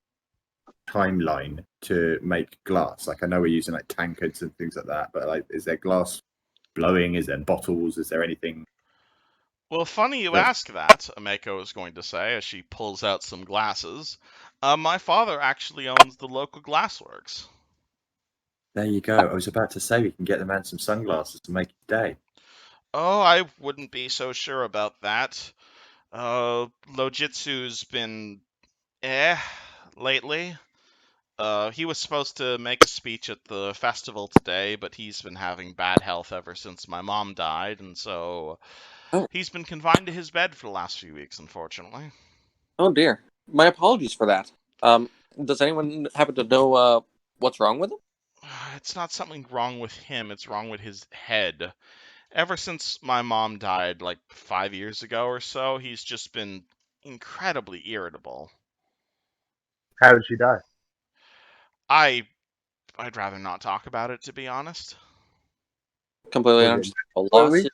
timeline to make glass? Like, I know we're using like tankards and things like that, but like, is there glass blowing? Is there bottles? Is there anything? Well, funny you Yes. ask that, Ameko is going to say as she pulls out some glasses. My father actually owns the local glassworks. There you go. I was about to say we can get the man some sunglasses to make his day. Oh, I wouldn't be so sure about that. Lojitsu's been lately. He was supposed to make a speech at the festival today, but he's been having bad health ever since my mom died, and so he's been confined to his bed for the last few weeks, unfortunately. Oh dear. My apologies for that. Does anyone happen to know what's wrong with him? It's not something wrong with him, it's wrong with his head. Ever since my mom died, like 5 years ago or so, he's just been incredibly irritable. How did she die? I'd rather not talk about it, to be honest. Completely Was it understandable. mentally? Loss.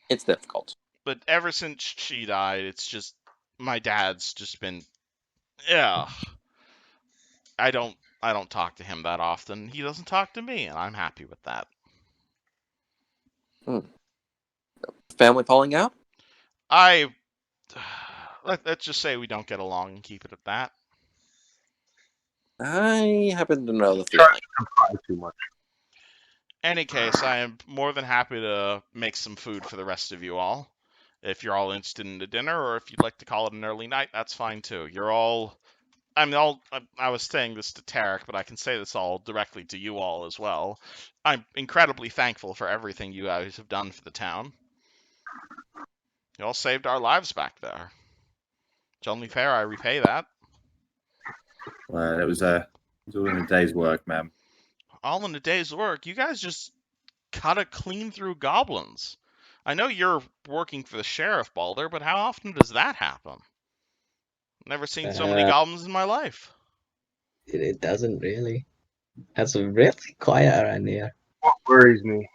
It's difficult. But ever since she died, it's just my dad's just been yeah. I don't talk to him that often. He doesn't talk to me, and I'm happy with that. Family falling out? Let's just say we don't get along and keep it at that. I happen to know the Try feeling. to comply too much. Any case, I am more than happy to make some food for the rest of you all. If you're all interested in a dinner, or if you'd like to call it an early night, that's fine too. You're all. I was saying this to Tarek, but I can say this all directly to you all as well. I'm incredibly thankful for everything you guys have done for the town. You all saved our lives back there. It's only fair I repay that. Well, it was all in a day's work, man. All in a day's work. You guys just cut a clean through goblins. I know you're working for the sheriff, Balder, but how often does that happen? Never seen so many goblins in my life. It doesn't really. It's really quiet around here. What worries me?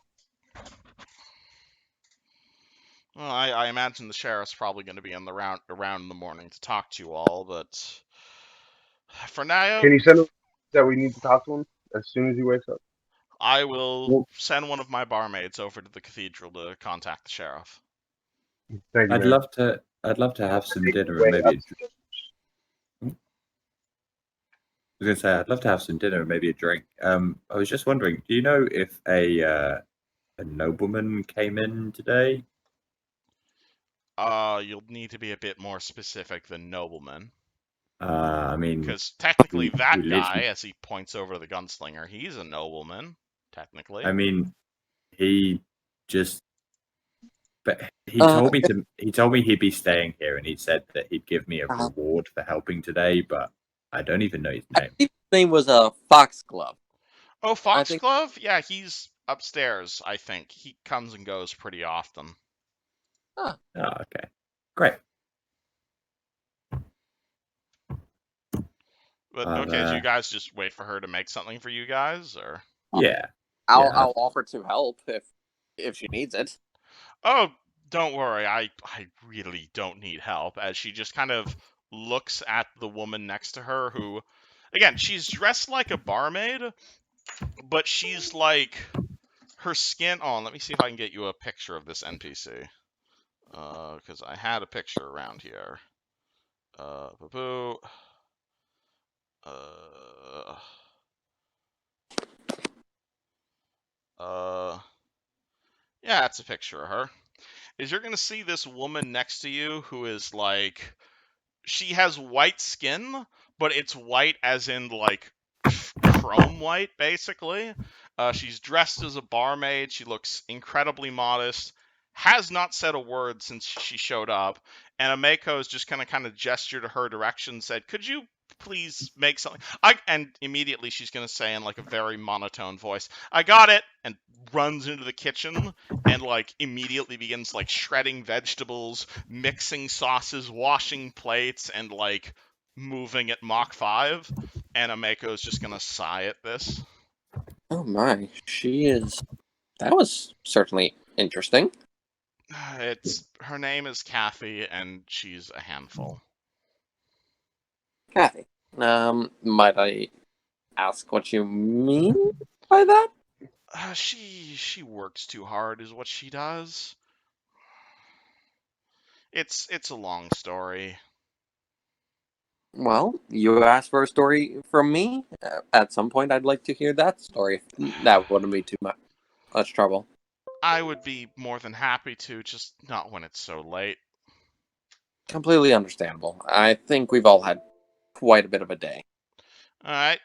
Well, I imagine the sheriff's probably going to be in the around in the morning to talk to you all, but for now, Can you send us that we need to talk to him as soon as he wakes up? I will send one of my barmaids over to the cathedral to contact the sheriff. Thank you, I'd man. love to have some dinner and maybe. I was gonna say I'd love to have some dinner and maybe a drink. I was just wondering, do you know if a nobleman came in today? You'll need to be a bit more specific than nobleman. I mean, Because technically we that literally- guy, as he points over to the gunslinger, he's a nobleman, technically. I mean, he just. But he told me he'd be staying here, and he said that he'd give me a reward for helping today. But I don't even know his I name. think his name was Foxglove. Oh, Foxglove? Yeah, he's upstairs, I think. He comes and goes pretty often. Oh, okay, great. But okay, do you guys just wait for her to make something for you guys, or? Yeah. I'll offer to help if she needs it. Oh, don't worry. I really don't need help. As she just kind of looks at the woman next to her, who, again, she's dressed like a barmaid, but she's like her skin. Oh, let me see if I can get you a picture of this NPC. Because I had a picture around here. Boo. Yeah, it's a picture of her. Is you're gonna see this woman next to you who is like, she has white skin, but it's white as in like chrome white, basically. She's dressed as a barmaid. She looks incredibly modest. Has not said a word since she showed up, and Ameko's just kind of gestured to her direction, said, "Could you please make something?" And immediately she's gonna say in like a very monotone voice, "I got it," and runs into the kitchen and like immediately begins like shredding vegetables, mixing sauces, washing plates, and like moving at Mach 5. And Ameko's just gonna sigh at this. Oh my, she is. That was certainly interesting. Her name is Kathy, and she's a handful. Kathy, might I ask what you mean by that? She works too hard, is what she does. It's a long story. Well, you asked for a story from me. At some point, I'd like to hear that story. That wouldn't be too much trouble. I would be more than happy to, just not when it's so late. Completely understandable. I think we've all had quite a bit of a day. All right.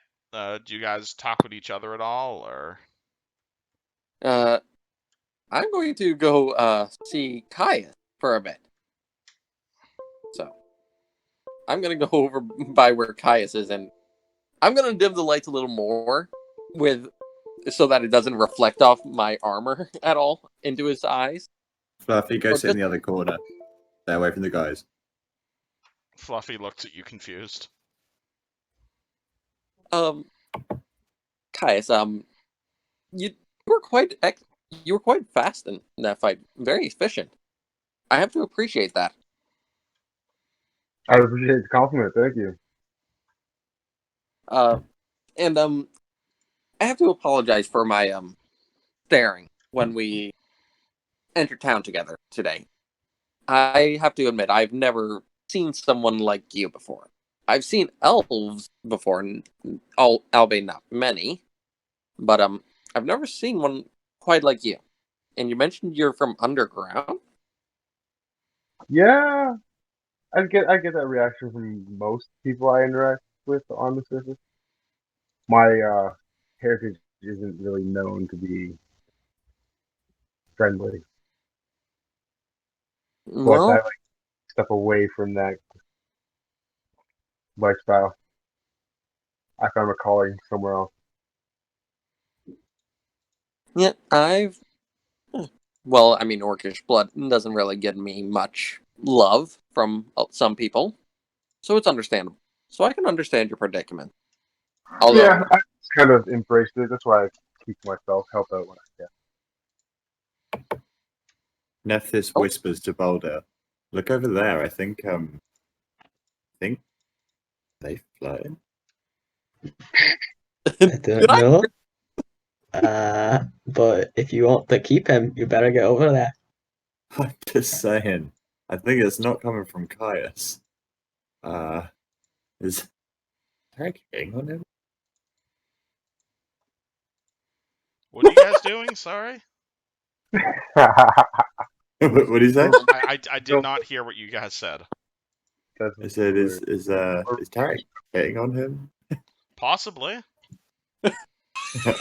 Do you guys talk with each other at all, or? I'm going to go see Kaya for a bit. So, I'm going to go over by where Caius is, and I'm going to dim the lights a little more so that it doesn't reflect off my armor at all into his eyes. Fluffy, go Or sit in the other corner. Stay away from the guys. Fluffy looks at you confused. Caius, you were quite fast in that fight. Very efficient. I have to appreciate that. I appreciate the compliment. Thank you. And I have to apologize for my staring when we entered town together today. I have to admit, I've never seen someone like you before. I've seen elves before, albeit not many, but I've never seen one quite like you. And you mentioned you're from underground. Yeah, I get that reaction from most people I interact with on the surface. My heritage isn't really known to be friendly. Plus, I Well, like step away from that lifestyle. I found a calling somewhere else. yeah, well, I mean, orcish blood doesn't really get me much love from some people, so it's understandable. So I can understand your predicament. Although, Yeah, I just kind of embraced it. That's why I keep to myself, help out when I can. Nephthys Oh. whispers to Boulder, "Look over there. I think they flirting." I don't know. But if you want to keep him, you better get over there. I'm just saying. I think it's not coming from Caius. Is Eric hitting on him? What are you guys doing? Sorry? What did he say? I did not hear what you guys said. I said, is Tarek hitting on him? Possibly.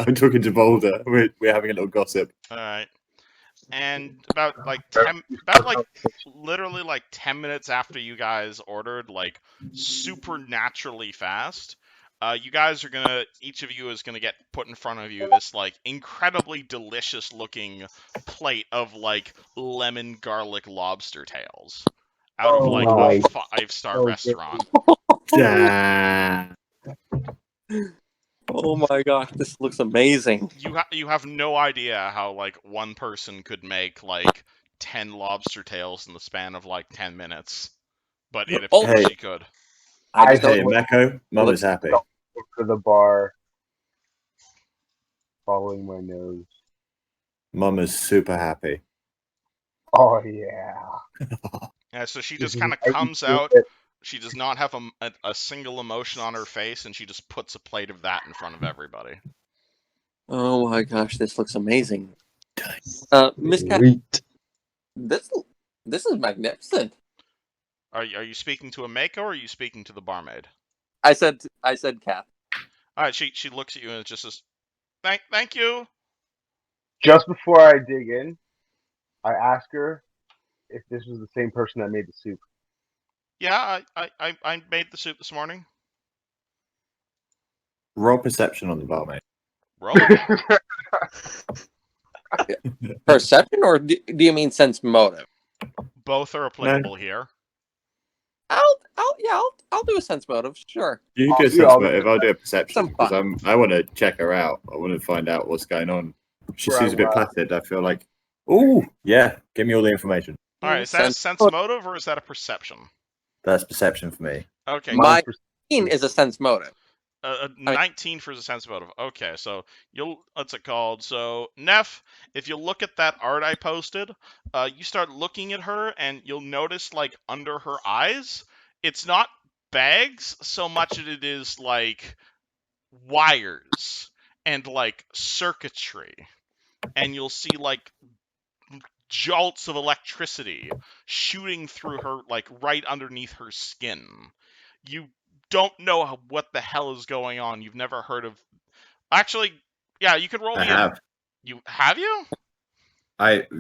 I'm talking to Boulder. We're having a little gossip. All right. And about literally like 10 minutes after you guys ordered, like supernaturally fast, you guys are each of you is gonna get put in front of you this like incredibly delicious looking plate of like lemon garlic lobster tails out of like a Nice. 5-star restaurant. Damn. Oh my gosh, this looks amazing. You have no idea how like one person could make like 10 lobster tails in the span of like 10 minutes, but it Oh, appears Hey. she could. I just Hey, know Meko, Mama's happy. Go to the bar, following my nose. Mama's super happy. Oh yeah. Yeah, so she This just is kind of how you comes do out. it. She does not have a single emotion on her face, and she just puts a plate of that in front of everybody. Oh my gosh, this looks amazing. Miss Cat, Sweet. this is magnificent. Are you speaking to a Mako or are you speaking to the barmaid? I said Cat. All right, she looks at you and just says, "Thank you." Just before I dig in, I ask her if this was the same person that made the soup. Yeah, I made the soup this morning. Roll perception on the barmaid. Roll it. Perception, or do you mean sense motive? Both are applicable here. I'll do a sense motive. Sure. You I'll do a do sense all the motive. I'll do a perception Some because fun. I want to check her out. I want to find out what's going on. She Right, seems a bit well- placid. I feel like, oh yeah, give me all the information. All right, is that a sense motive or is that a perception? That's perception for me. Okay, My Mine's 19 is a sense motive. 19 for the sense motive. Okay, so what's it called? So Neff, if you look at that art I posted, you start looking at her and you'll notice like under her eyes, it's not bags so much as it is like wires and like circuitry, and you'll see like jolts of electricity shooting through her like right underneath her skin. You don't know what the hell is going on. You've never heard of. Actually, yeah, you could roll I me. have. You have you?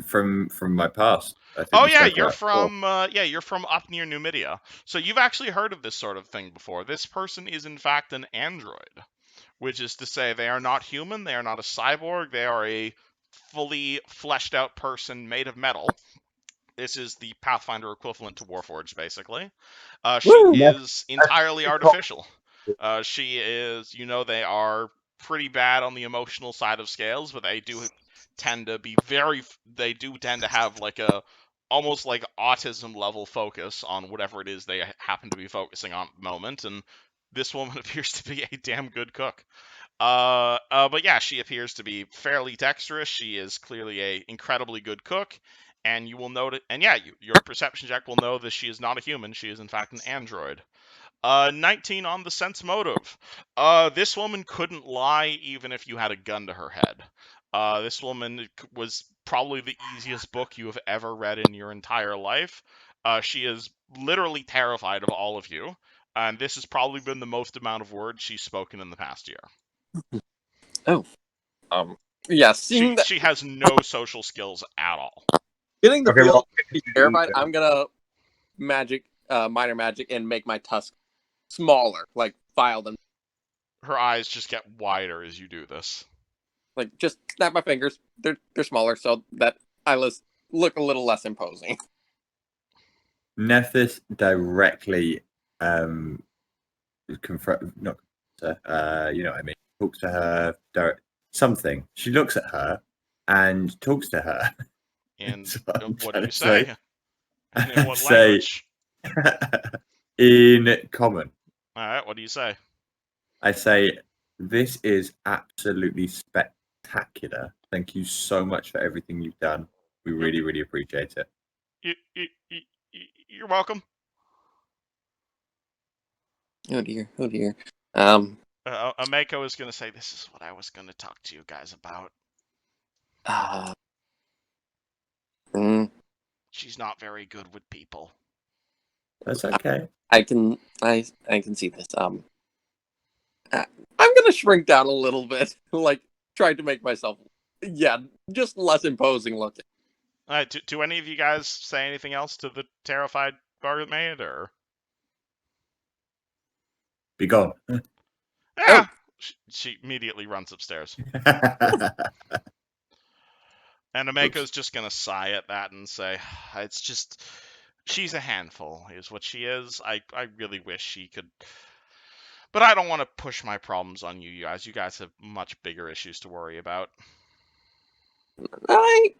From my past. I think Oh we yeah, spoke you're about it before. from you're from up near Numidia. So you've actually heard of this sort of thing before. This person is in fact an android, which is to say they are not human, they are not a cyborg, they are a fully fleshed out person made of metal. This is the Pathfinder equivalent to Warforged, basically. She Woo! is entirely That's- artificial. She is, they are pretty bad on the emotional side of scales, but they do tend to be they do tend to have like a almost like autism level focus on whatever it is they happen to be focusing on at the moment. And this woman appears to be a damn good cook. But yeah, she appears to be fairly dexterous. She is clearly a incredibly good cook, and you will note it. And yeah, your perception check will know that she is not a human. She is in fact an android. 19 on the sense motive. This woman couldn't lie even if you had a gun to her head. This woman was probably the easiest book you have ever read in your entire life. She is literally terrified of all of you, and this has probably been the most amount of words she's spoken in the past year. Yeah, seeing that, She has no social skills at all. getting the Okay, feel well- to be terrified, I'm gonna minor magic, and make my tusk smaller, like file them, Her eyes just get wider as you do this. like just snap my fingers. They're smaller, so that look a little less imposing. Nephthys directly confront not you know what I mean, talks to her something. She looks at her and talks to her. And That's what do I'm you trying to say? And in what Say- language? In common. All right, what do you say? I say, this is absolutely spectacular. Thank you so much for everything you've done. We really, really appreciate it. You're welcome. Oh dear. Ameko is going to say, this is what I was going to talk to you guys about. She's not very good with people. That's okay. I can see this. I'm gonna shrink down a little bit, like trying to make myself, just less imposing looking. All right, do any of you guys say anything else to the terrified barmaid, or? Be gone. Yeah. She immediately runs upstairs. And Ameko's just gonna sigh at that and say, it's just, she's a handful, is what she is. I really wish she could But I don't want to push my problems on you guys. You guys have much bigger issues to worry about. I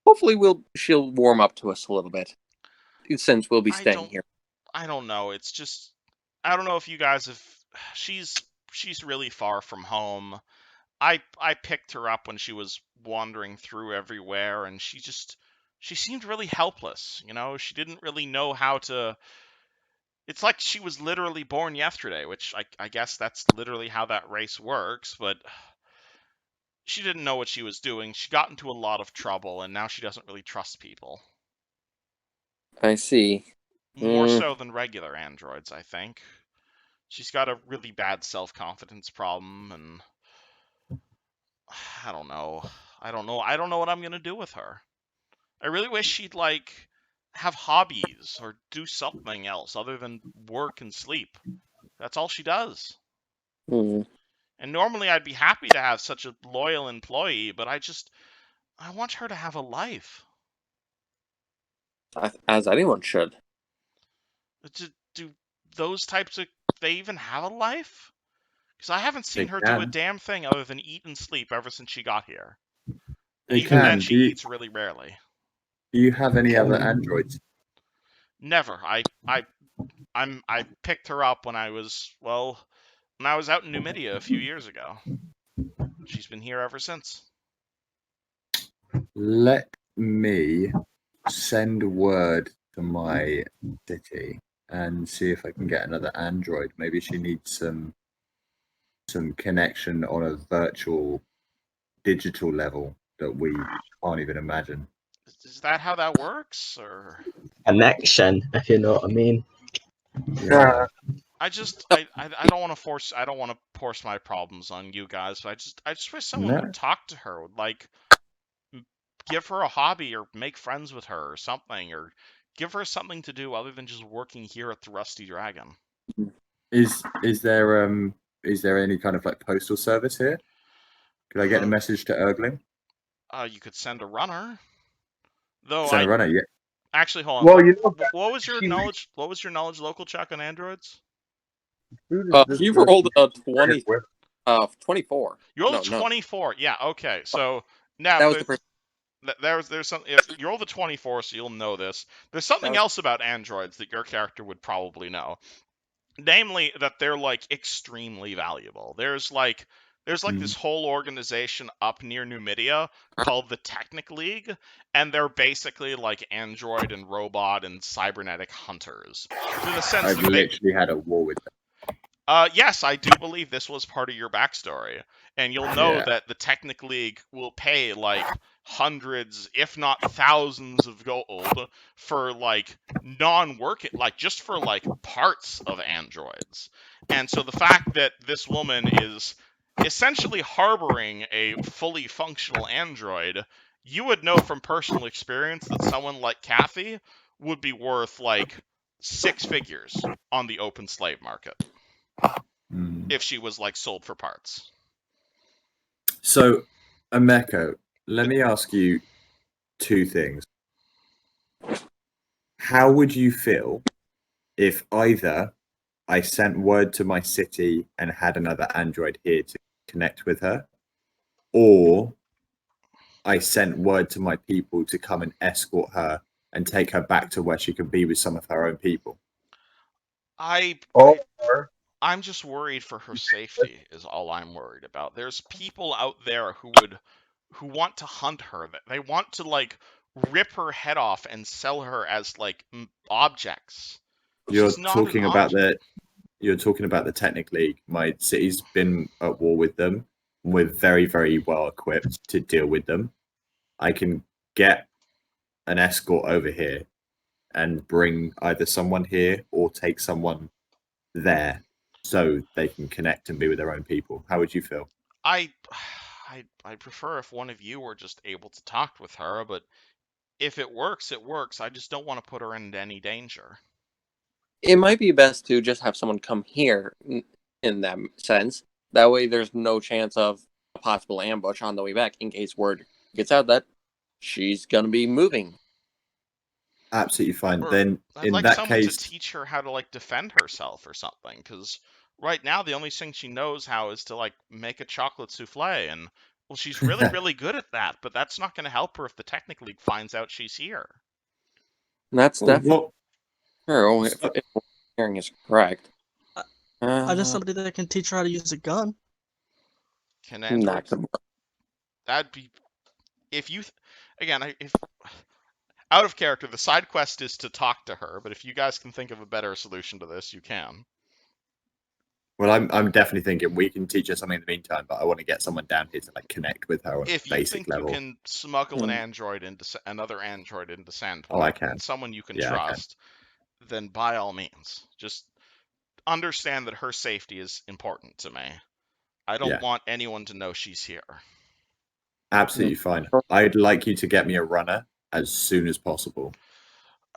hopefully she'll warm up to us a little bit since we'll be staying here. I don't know. It's just I don't know if you guys have. She's really far from home. I picked her up when she was wandering through everywhere, and she seemed really helpless. You know, she didn't really know how to. It's like she was literally born yesterday, which I guess that's literally how that race works, but she didn't know what she was doing. She got into a lot of trouble, and now she doesn't really trust people. I see. More so than regular androids, I think. She's got a really bad self-confidence problem, and I don't know. I don't know what I'm gonna do with her. I really wish she'd like have hobbies or do something else other than work and sleep. That's all she does. Mm. And normally I'd be happy to have such a loyal employee, but I want her to have a life. As anyone should. Do those types of they even have a life? Because I haven't seen They her do a can. damn thing other than eat and sleep ever since she got here. And They even then, can. she eats really rarely. Do you have any other androids? Never. I picked her up when I was out in Numidia a few years ago. She's been here ever since. Let me send word to my city and see if I can get another android. Maybe she needs some connection on a virtual digital level that we can't even imagine. Is that how that works, or? Connection, if you know what I mean. Yeah. I don't want to force my problems on you guys. But I just wish someone No. would talk to her, like give her a hobby or make friends with her or something, or give her something to do other than just working here at the Rusty Dragon. Is there any kind of like postal service here? Could I get a message to Ergling? You could send a runner. Though Send a runner, yeah. Actually, hold on. Well, you know, what was your knowledge? What was your knowledge local check on androids? food is just You good rolled a to 20, with. 24. You rolled No, a 24. Yeah. Okay. So now that was the first. there's some. You rolled a 24, so you'll know this. There's something else about androids that your character would probably know. Namely, that they're like extremely valuable. There's like this whole organization up near Numidia called the Technic League, and they're basically like android and robot and cybernetic hunters. To the sense I've that literally had a war with them. yes, I do believe this was part of your backstory, and you'll know that the Technic League will pay like hundreds, if not thousands, of gold for like non-working, like just for like parts of androids. And so the fact that this woman is essentially harboring a fully functional android, you would know from personal experience that someone like Kathy would be worth like 6 figures on the open slave market if she was like sold for parts. So, Ameko, let me ask you two things. How would you feel if either I sent word to my city and had another android here to connect with her, or I sent word to my people to come and escort her and take her back to where she could be with some of her own people? I'm just worried for her safety is all I'm worried about. There's people out there who want to hunt her. They want to like rip her head off and sell her as like objects. You're She's not talking an about object. you're talking about the Technic League. My city's been at war with them. We're very, very well equipped to deal with them. I can get an escort over here and bring either someone here or take someone there so they can connect and be with their own people. How would you feel? I prefer if one of you were just able to talk with her, but if it works, it works. I just don't want to put her into any danger. It might be best to just have someone come here in that sense. That way there's no chance of a possible ambush on the way back in case word gets out that she's going to be moving. absolutely fine. Or Then I'd in like that someone to case, teach her how to like defend herself or something, because right now the only thing she knows how is to like make a chocolate souffle, and well, she's really really good at that, but that's not going to help her if the Technic League finds out she's here. That's well, definitely true. If so- what I'm hearing is correct. I know somebody that can teach her how to use a gun. Can That androids? could work. That'd be if you again if out of character, the side quest is to talk to her, but if you guys can think of a better solution to this, you can. well, I'm definitely thinking we can teach her something in the meantime, but I want to get someone down here to like connect with her on a If you basic think you level. can smuggle an Hmm. android into another android into Oh, I Sandpoint, can. and someone you can Yeah, I can. trust, then by all means, just understand that her safety is important to me. I don't Yeah. want anyone to know she's here. Absolutely fine. I'd like you to get me a runner as soon as possible.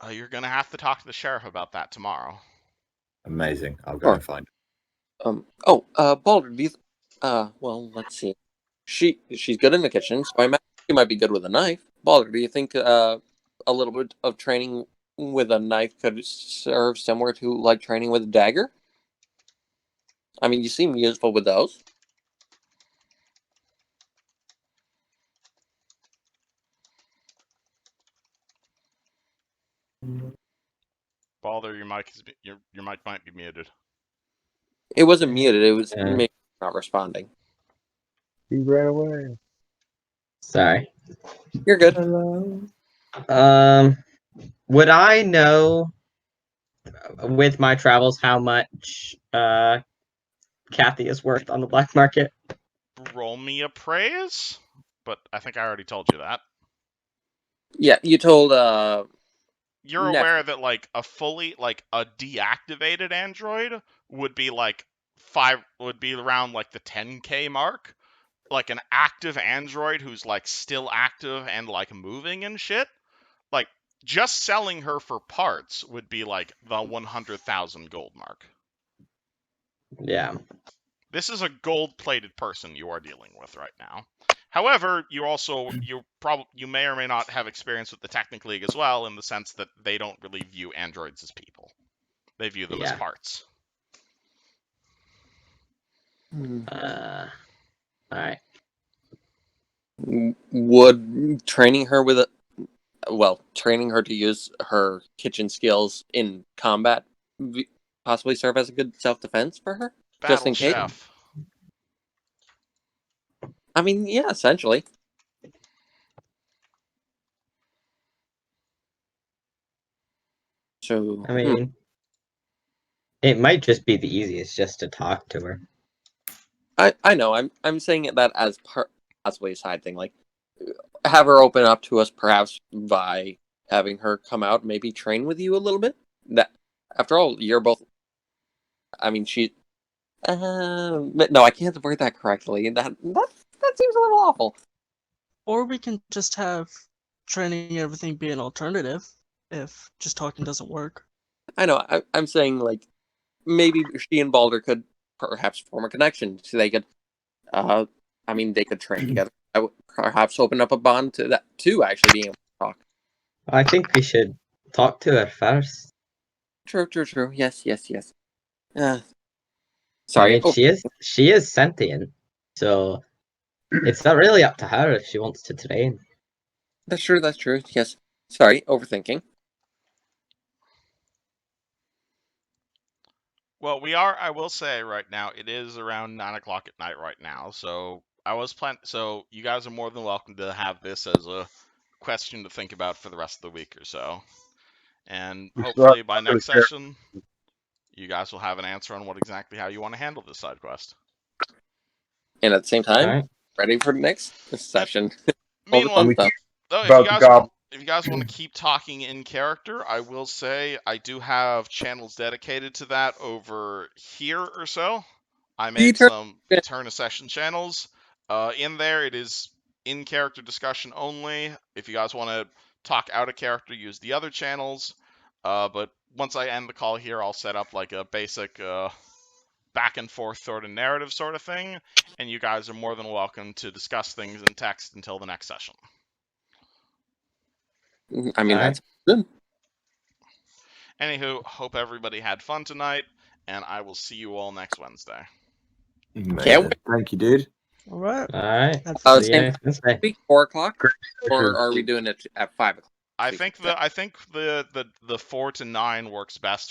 You're gonna have to talk to the sheriff about that tomorrow. Amazing. I'll go Sure. and find. Baldur, do you? Well, let's see. She's good in the kitchen, so I imagine she might be good with a knife. Baldur, do you think a little bit of training with a knife could serve similar to like training with a dagger? I mean, you seem useful with those. Balder, your mic is your mic might be muted. It wasn't muted. It was Yeah. maybe not responding. He ran away. Sorry. You're good. Would I know with my travels how much Kathy is worth on the black market? Roll me appraise, but I think I already told you that. Yeah, you told You're aware that like a fully like a deactivated android would be like would be around like the 10K mark. Like an active android who's like still active and like moving and shit. Like just selling her for parts would be like the 100,000 gold mark. Yeah. This is a gold-plated person you are dealing with right now. However, you may or may not have experience with the Technic League as well, in the sense that they don't really view androids as people; they view them as Yeah. parts. All right. Would training her with training her to use her kitchen skills in combat possibly serve as a good self-defense for her? Just Battle in case. chef. I mean, yeah, essentially. So, I mean, it might just be the easiest just to talk to her. I know. I'm saying that as possibly a side thing. Like, have her open up to us, perhaps by having her come out, maybe train with you a little bit. That, after all, you're both. I mean, she. But no, I can't word that correctly. That seems a little awful. Or we can just have training and everything be an alternative if just talking doesn't work. I know. I'm saying like maybe she and Balder could perhaps form a connection, so they could. I mean, they could train together. I would perhaps open up a bond to that too. Actually, being able to talk. I think we should talk to her first. True. Yes. I Sorry. mean, she is sentient, so it's not really up to her if she wants to train. That's true. Yes. Sorry, overthinking. Well, I will say right now, it is around 9 o'clock at night right now. So so you guys are more than welcome to have this as a question to think about for the rest of the week or so. And We still have hopefully to by talk to the next sheriff. session, you guys will have an answer on how you want to handle this side quest. And at the same time, Alright. ready for the next session. All the Meanwhile, fun stuff. though, About the goblin. if you guys want to keep talking in character, I will say I do have channels dedicated to that over here or so. I made some Turn a Session channels. In there, it is in character discussion only. If you guys want to talk out of character, use the other channels. But once I end the call here, I'll set up like a basic back and forth sort of narrative sort of thing, and you guys are more than welcome to discuss things in text until the next session. I mean, Alright. that's good. Anywho, hope everybody had fun tonight, and I will see you all next Wednesday. Amazing. Thank you, dude. All right. All right. Have Oh, fun. See you next Wednesday. Week 4 o'clock, Great or session. are we doing it at 5 o'clock? I think the 4 to 9 works best